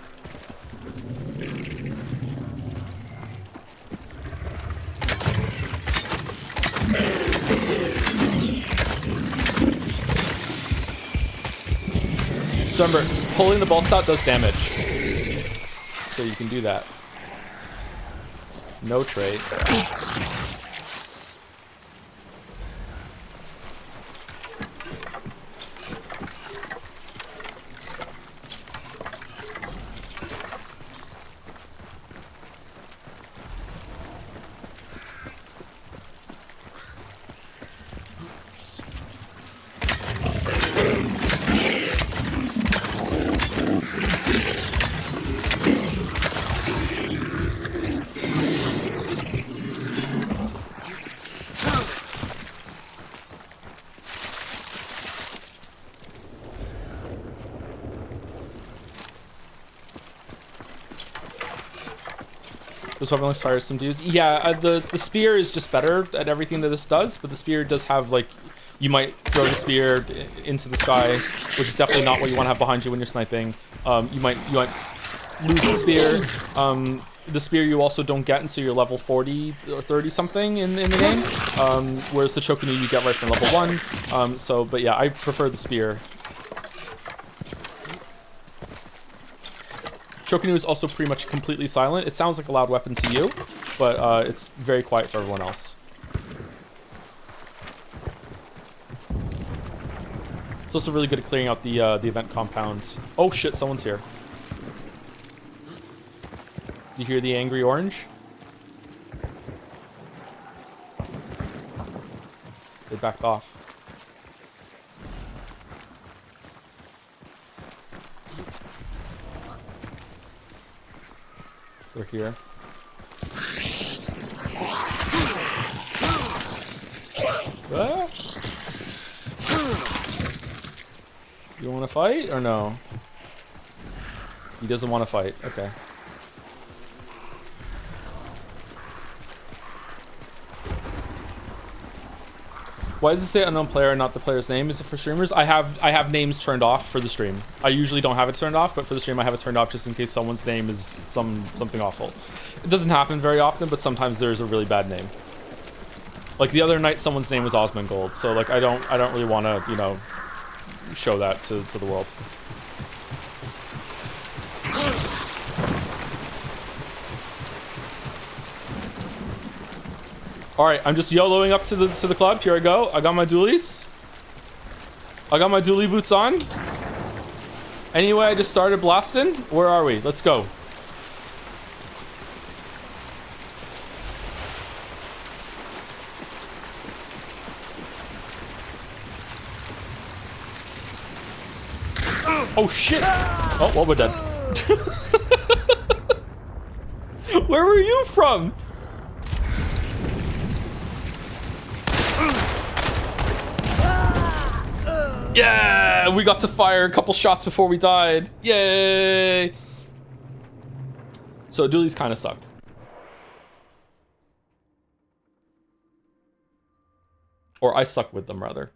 Speaker 1: So remember, pulling the bolts out does damage. So you can do that. No trait. This weapon looks tiresome to use. Yeah, the spear is just better at everything that this does, but the spear does have, like, you might throw the spear into the sky, which is definitely not what you want to have behind you when you're sniping. You might lose the spear. The spear you also don't get until you're level 40 or 30 something in the game, whereas the Shokunnu you get right from level 1. But yeah, I prefer the spear. Shokunnu is also pretty much completely silent. It sounds like a loud weapon to you, but it's very quiet for everyone else. It's also really good at clearing out the event compound. Oh shit, someone's here. Do you hear the angry orange? They backed off. They're here. Ah. You want to fight or no? He doesn't want to fight. Okay. Why does it say unknown player and not the player's name? Is it for streamers? I have names turned off for the stream. I usually don't have it turned off, but for the stream I have it turned off just in case someone's name is something awful. It doesn't happen very often, but sometimes there's a really bad name. Like the other night, someone's name was Osmongold, so like I don't really want to, you know, show that to the world. All right, I'm just YOLOing up to the club. Here I go. I got my dualies. I got my dually boots on. Anyway, I just started blasting. Where are we? Let's go. Oh shit! Oh, well, we're dead. Where were you from? Yeah, we got to fire a couple shots before we died. Yay! So dualies kind of suck. Or I suck with them, rather.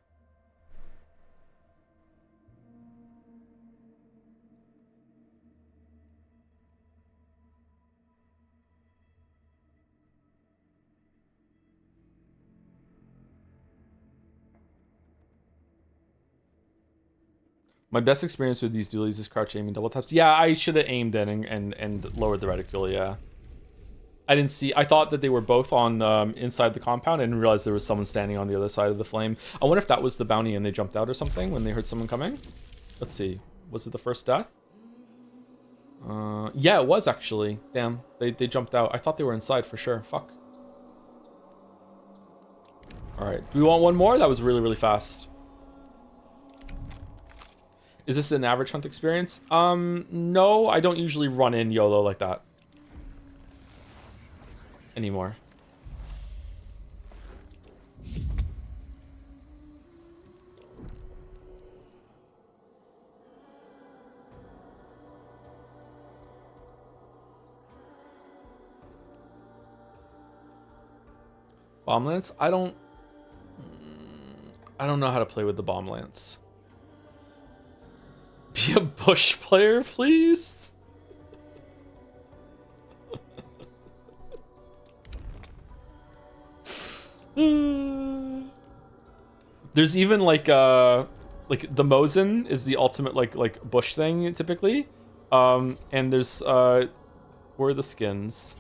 Speaker 1: My best experience with these dualies is crouch aiming double taps. Yeah, I should have aimed in and lowered the reticule, yeah. I didn't see, I thought that they were both on inside the compound. I didn't realize there was someone standing on the other side of the flame. I wonder if that was the bounty and they jumped out or something when they heard someone coming. Let's see, was it the first death? Yeah, it was actually. Damn, they jumped out. I thought they were inside for sure, fuck. All right, do we want one more? That was really, really fast. Is this an average hunt experience? No, I don't usually run in YOLO like that anymore. Bomb lance? I don't know how to play with the bomb lance. Be a bush player, please. There's even like the Mosin is the ultimate like bush thing typically. And there's where are the skins?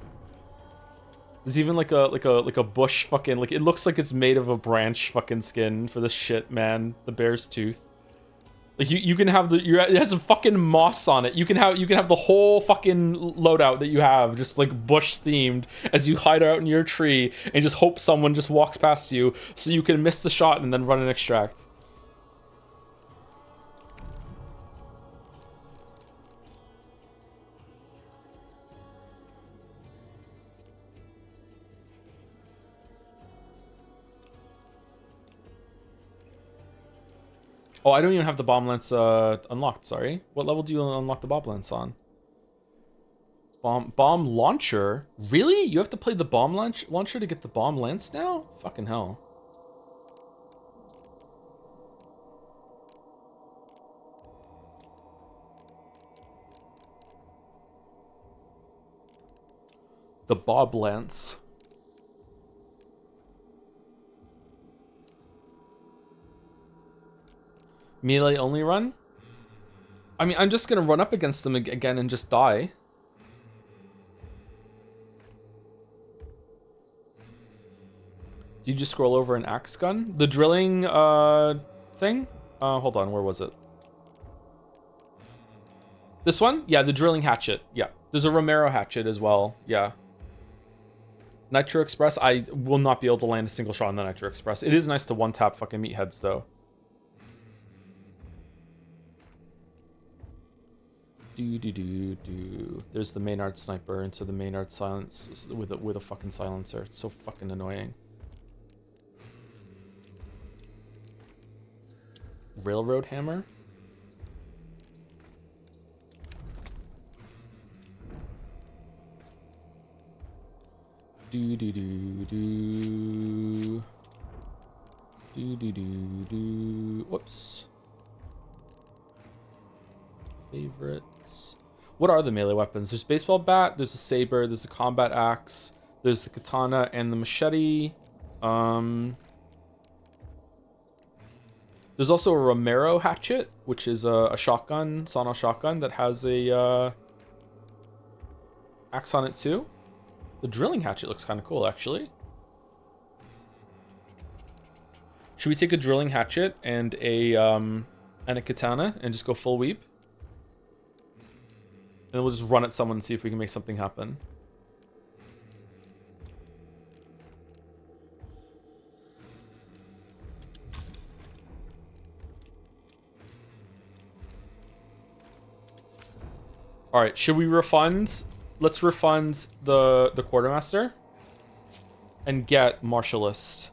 Speaker 1: There's even like a bush fucking, like, it looks like it's made of a branch fucking skin for this shit, man. The bear's tooth. Like you can have it has a fucking moss on it. You can have the whole fucking loadout that you have just like bush themed as you hide out in your tree and just hope someone just walks past you so you can miss the shot and then run and extract. Oh, I don't even have the bomb lance unlocked, sorry. What level do you unlock the bomb lance on? Bomb launcher? Really? You have to play the bomb launcher to get the bomb lance now? Fucking hell. The bob lance. Melee only run? I mean, I'm just gonna run up against them again and just die. Did you just scroll over an axe gun? The drilling thing? Hold on, where was it? This one? Yeah, the drilling hatchet. Yeah. There's a Romero hatchet as well. Yeah. Nitro Express? I will not be able to land a single shot on the Nitro Express. It is nice to one-tap fucking meatheads, though. There's the Maynard sniper into the Maynard silence with a fucking silencer. It's so fucking annoying. Railroad hammer. Do do do do. Do do do do. Whoops. Favorites. What are the melee weapons? There's baseball bat, there's a saber, there's a combat axe, there's the katana and the machete. There's also a Romero hatchet, which is a shotgun, Sawed-off shotgun that has a axe on it too. The drilling hatchet looks kind of cool, actually. Should we take a drilling hatchet and a katana and just go full weep? And then we'll just run at someone and see if we can make something happen. All right, should we refund? Let's refund the quartermaster and get martialist.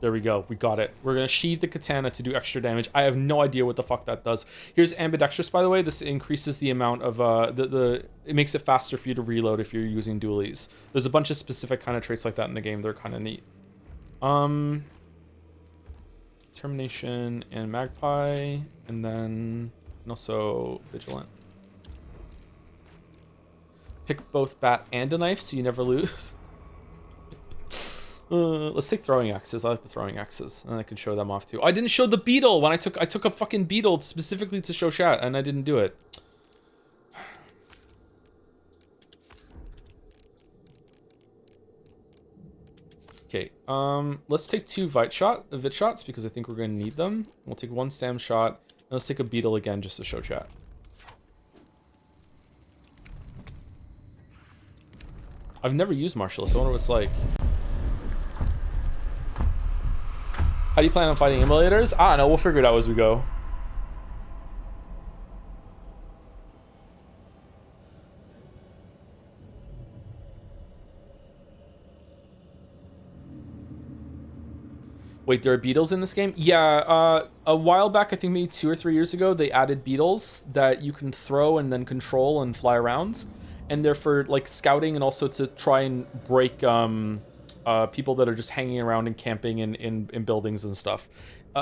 Speaker 1: There we go. We got it. We're going to sheathe the katana to do extra damage. I have no idea what the fuck that does. Here's ambidextrous, by the way. This increases the amount of it makes it faster for you to reload if you're using dualies. There's a bunch of specific kind of traits like that in the game. They're kind of neat. Determination and magpie, and then also vigilant. Pick both bat and a knife so you never lose. Let's take throwing axes. I like the throwing axes, and I can show them off too. I didn't show the beetle when I took a fucking beetle specifically to show chat, and I didn't do it. Okay, let's take 2 vit shots because I think we're gonna need them. We'll take 1 stam shot, and let's take a beetle again just to show chat. I've never used martialist. I wonder what it's like. How do you plan on fighting emulators? I don't know. We'll figure it out as we go. Wait, there are beetles in this game? Yeah, a while back, I think maybe 2 or 3 years ago, they added beetles that you can throw and then control and fly around. And they're for like scouting and also to try and break people that are just hanging around and camping in buildings and stuff.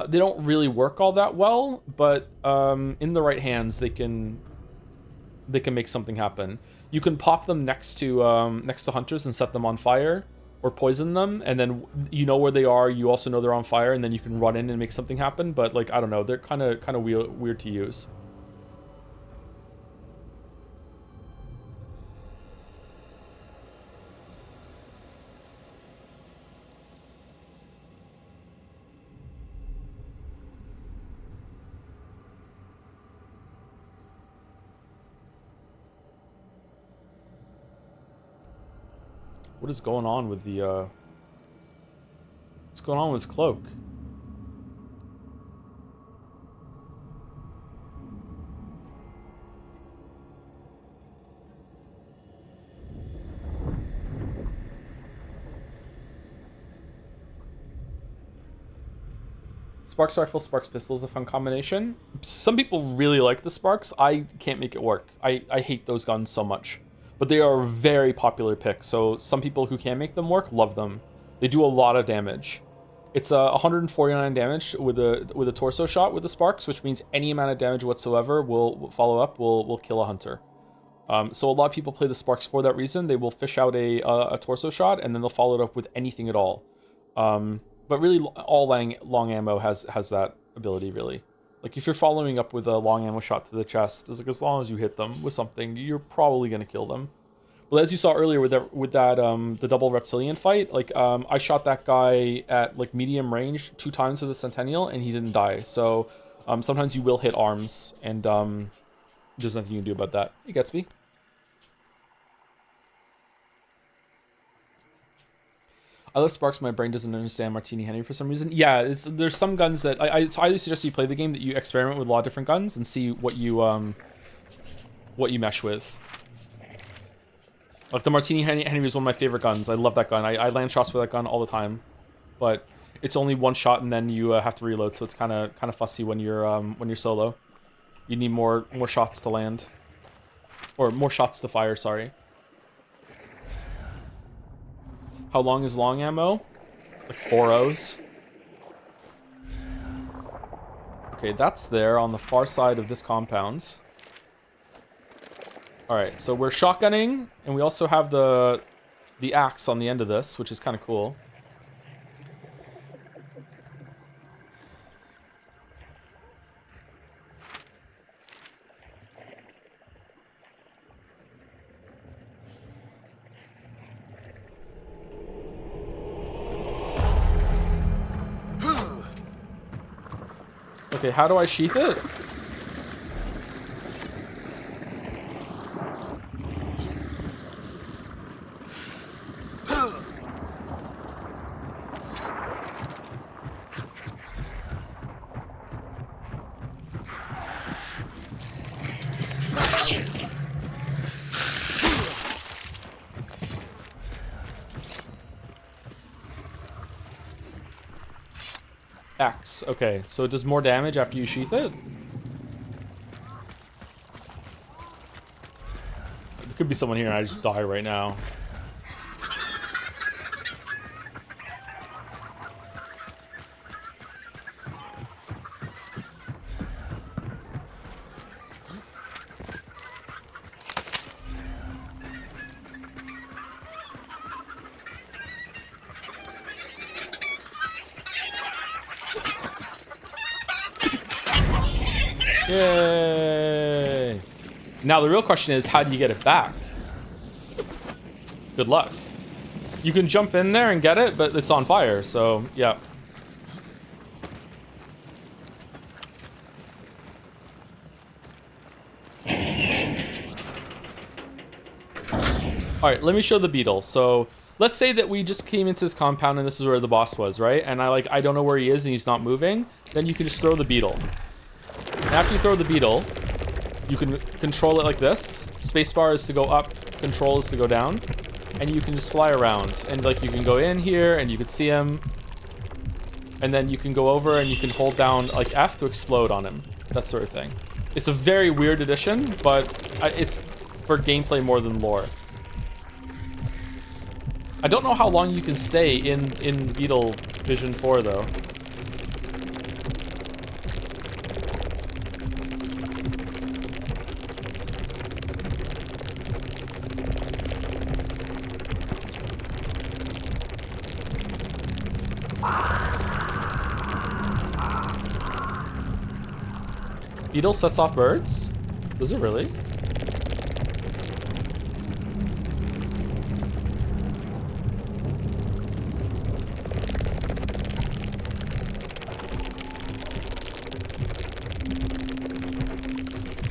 Speaker 1: They don't really work all that well, but in the right hands, they can make something happen. You can pop them next to hunters and set them on fire or poison them, and then you know where they are. You also know they're on fire, and then you can run in and make something happen. But like, I don't know, they're kind of weird to use. What is going on with the, what's going on with his cloak? Sparks rifle, Sparks pistol is a fun combination. Some people really like the Sparks. I can't make it work. I hate those guns so much. But they are a very popular pick, so some people who can make them work love them. They do a lot of damage. It's 149 damage with a torso shot with the Sparks, which means any amount of damage whatsoever will follow up, will kill a hunter. So a lot of people play the Sparks for that reason. They will fish out a torso shot, and then they'll follow it up with anything at all. But really, all long ammo has that ability, really. Like, if you're following up with a long ammo shot to the chest, it's like, as long as you hit them with something, you're probably going to kill them. But as you saw earlier with that the double reptilian fight, like, I shot that guy at, like, medium range 2 times with a Centennial, and he didn't die. So, sometimes you will hit arms, and there's nothing you can do about that. Hey, Gatsby. I love Sparks. My brain doesn't understand Martini Henry for some reason. Yeah, there's some guns that I highly suggest you play the game, that you experiment with a lot of different guns and see what you mesh with. Like the Martini Henry is one of my favorite guns. I love that gun. I land shots with that gun all the time. But it's only one shot and then you have to reload, so it's kind of fussy when you're solo. You need more shots to land, or more shots to fire. Sorry. How long is long ammo? Like 4 O's. Okay, that's there on the far side of this compound. All right, so we're shotgunning, and we also have the axe on the end of this, which is kind of cool. Okay, how do I sheath it? X. Okay, so it does more damage after you sheath it? There could be someone here and I just die right now. Yay! Now the real question is, how do you get it back? Good luck. You can jump in there and get it, but it's on fire, so yeah. Alright, let me show the beetle. So let's say that we just came into this compound and this is where the boss was, right? And I don't know where he is and he's not moving. Then you can just throw the beetle. And after you throw the beetle, you can control it like this. Spacebar is to go up, control is to go down. And you can just fly around. And like you can go in here and you can see him. And then you can go over and you can hold down like F to explode on him. That sort of thing. It's a very weird addition, but it's for gameplay more than lore. I don't know how long you can stay in Beetle Vision 4 though. Beetle sets off birds? Does it really?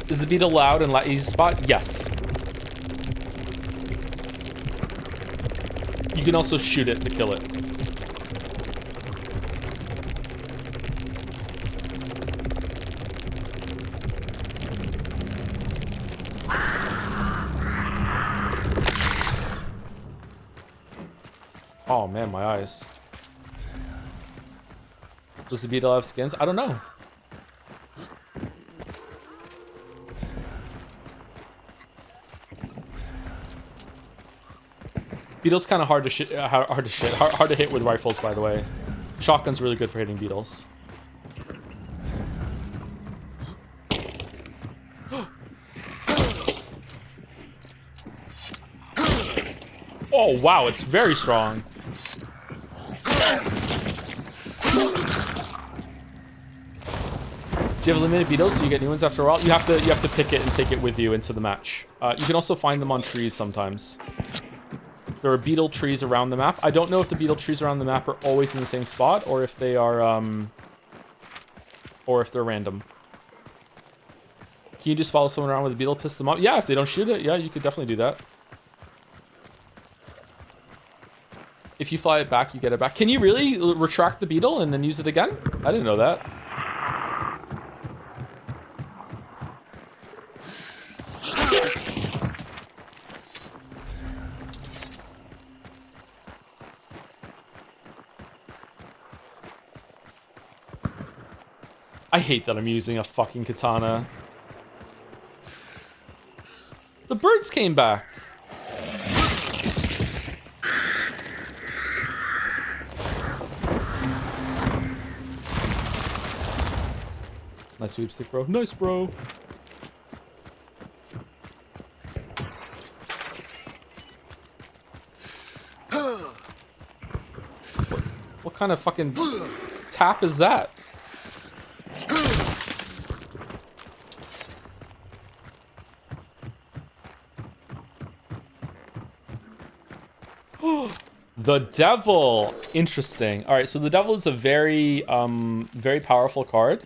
Speaker 1: Is the beetle loud and easy spot? Yes. You can also shoot it to kill it. Oh man, my eyes. Does the beetle have skins? I don't know. Beetle's kind of hard to hit with rifles, by the way. Shotgun's really good for hitting beetles. Oh wow, it's very strong. Do you have limited beetles? Do you get new ones after a while? You have to pick it and take it with you into the match. You can also find them on trees sometimes. There are beetle trees around the map. I don't know if the beetle trees around the map are always in the same spot or if they are or if they're random. Can you just follow someone around with a beetle, piss them off? Yeah, if they don't shoot it, yeah, you could definitely do that. If you fly it back, you get it back. Can you really retract the beetle and then use it again? I didn't know that. I hate that I'm using a fucking katana. The birds came back. Nice sweepstick, bro. Nice, bro. What kind of fucking tap is that? The devil. Interesting. All right, so the devil is a very, very powerful card.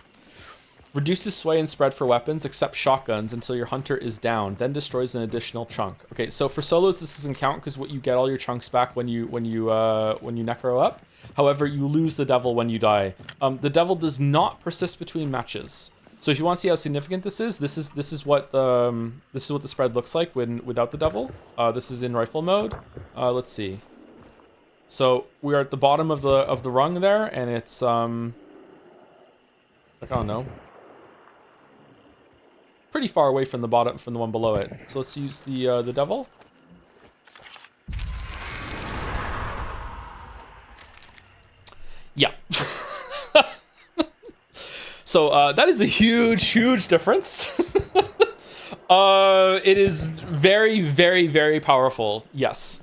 Speaker 1: Reduces sway and spread for weapons, except shotguns, until your hunter is down. Then destroys an additional chunk. Okay, so for solos this doesn't count because you get all your chunks back when you necro up. However, you lose the devil when you die. The devil does not persist between matches. So if you want to see how significant this is what the spread looks like without the devil. This is in rifle mode. Let's see. So we are at the bottom of the rung there, and it's like, I don't know, pretty far away from the bottom, from the one below it. So let's use the devil. Yeah. So that is a huge difference. It is very, very, very powerful. Yes.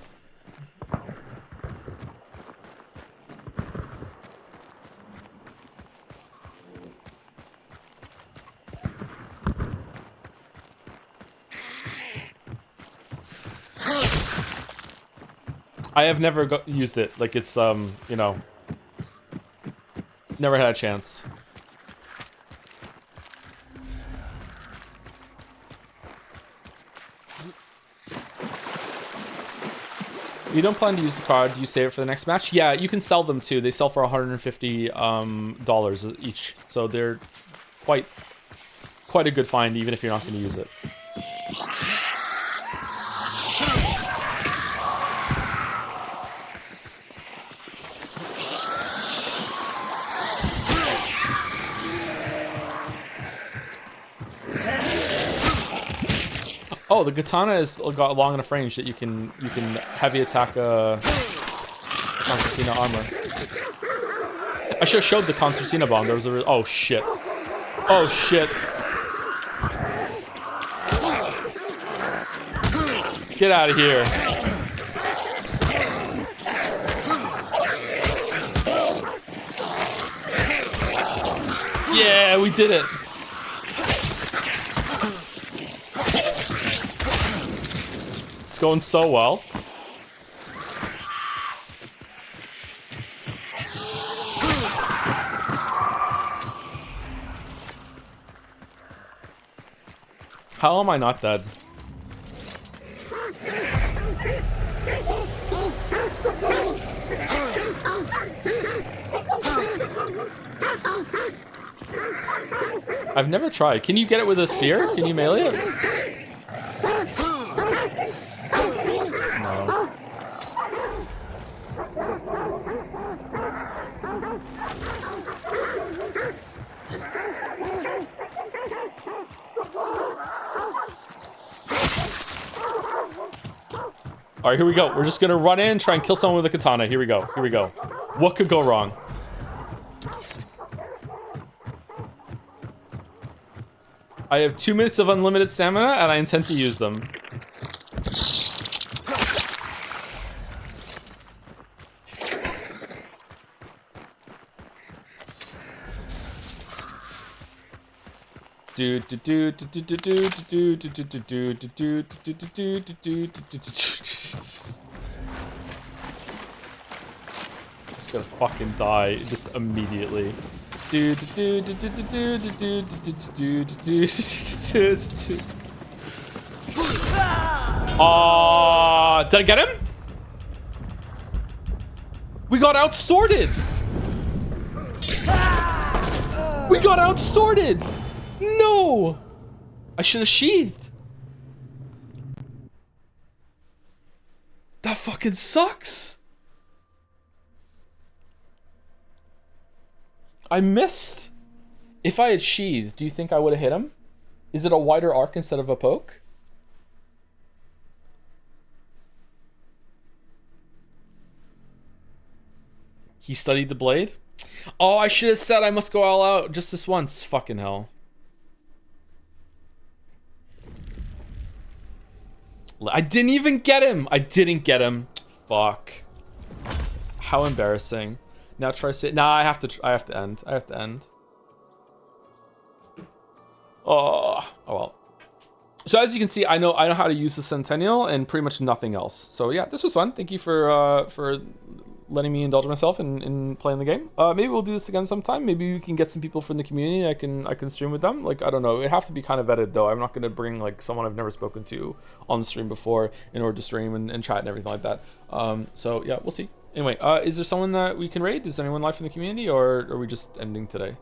Speaker 1: I have never used it. Like, it's, you know, never had a chance. You don't plan to use the card, do you save it for the next match? Yeah, you can sell them too. They sell for $150 each. So they're quite a good find, even if you're not going to use it. Oh, the katana has got long enough range that you can heavy attack concertina armor. I should have showed the concertina bomb. There was a oh shit. Oh shit. Get out of here. Yeah, we did it. It's going so well. How am I not dead? I've never tried. Can you get it with a spear? Can you melee it? No. All right, here we go. We're just gonna run in and try and kill someone with a katana. Here we go. Here we go. What could go wrong? I have 2 minutes of unlimited stamina, and I intend to use them. Just gonna fucking die just immediately. Did I get him? We got outsorted. We got outsorted. No! I should have sheathed. That fucking sucks. I missed. If I had sheathed, do you think I would have hit him? Is it a wider arc instead of a poke? He studied the blade? Oh, I should have said I must go all out just this once. Fucking hell. I didn't even get him. I didn't get him. Fuck. How embarrassing. Now try to say. Nah, I have to end. I have to end. Oh well. So as you can see, I know how to use the Centennial and pretty much nothing else. So yeah, this was fun. Thank you for letting me indulge myself in playing the game. Maybe we'll do this again sometime. Maybe we can get some people from the community. I can stream with them. Like, I don't know. It have to be kind of vetted though. I'm not gonna bring like someone I've never spoken to on the stream before in order to stream and chat and everything like that. So yeah, we'll see. Anyway, is there someone that we can raid? Is anyone live from the community, or are we just ending today?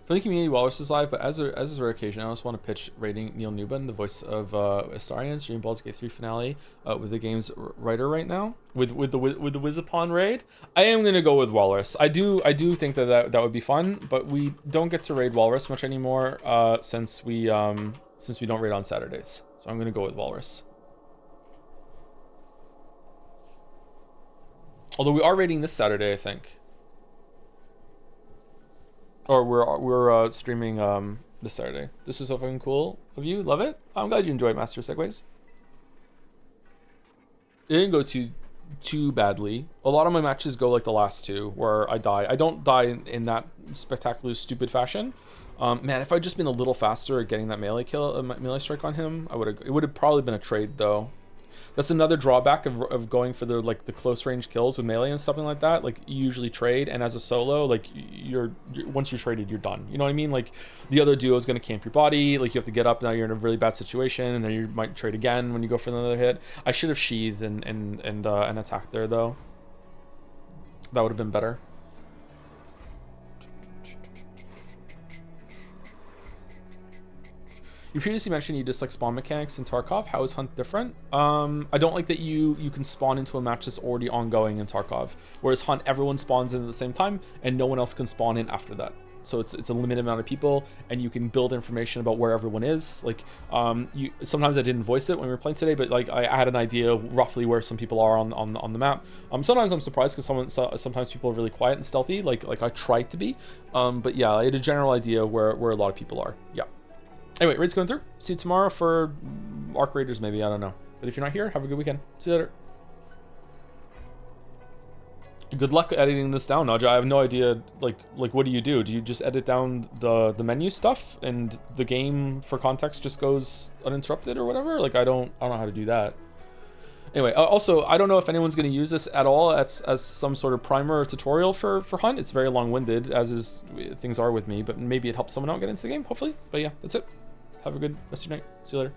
Speaker 1: For the community, Walrus is live, but as a rare occasion, I also want to pitch rating Neil Newbin, the voice of Astarion, streaming Baldur's Gate 3 finale, with the game's writer right now, with the Wizapon raid. I am gonna go with Walrus. I do think that would be fun, but we don't get to raid Walrus much anymore since we don't raid on Saturdays. So I'm gonna go with Walrus. Although we are raiding this Saturday, I think. Or we're streaming this Saturday. This was so fucking cool of you. Love it. I'm glad you enjoyed Master Segways. It didn't go too badly. A lot of my matches go like the last two where I die. I don't die in that spectacular stupid fashion. Man, if I'd just been a little faster at getting that melee kill, melee strike on him, it would have probably been a trade though. That's another drawback of going for the close range kills with melee and something like that. Like, you usually trade, and as a solo, like you're once you're traded, you're done. You know what I mean? Like, the other duo is going to camp your body. Like, you have to get up. Now you're in a really bad situation, and then you might trade again when you go for another hit. I should have sheathed and attacked there though. That would have been better. You previously mentioned you dislike spawn mechanics in Tarkov. How is Hunt different? I don't like that you can spawn into a match that's already ongoing in Tarkov, whereas Hunt, everyone spawns in at the same time and no one else can spawn in after that. So it's a limited amount of people, and you can build information about where everyone is. Like, sometimes I didn't voice it when we were playing today, but like I had an idea roughly where some people are on the map. Sometimes I'm surprised because sometimes people are really quiet and stealthy, like I try to be. But yeah, I had a general idea where a lot of people are. Yeah. Anyway, raid's going through. See you tomorrow for Arc Raiders, maybe. I don't know. But if you're not here, have a good weekend. See you later. Good luck editing this down, Naja. I have no idea, like what do? Do you just edit down the menu stuff and the game for context just goes uninterrupted or whatever? Like, I don't know how to do that. Anyway, also, I don't know if anyone's going to use this at all as some sort of primer or tutorial for Hunt. It's very long-winded, as things are with me, but maybe it helps someone out get into the game, hopefully. But yeah, that's it. Have a good rest of your night. See you later.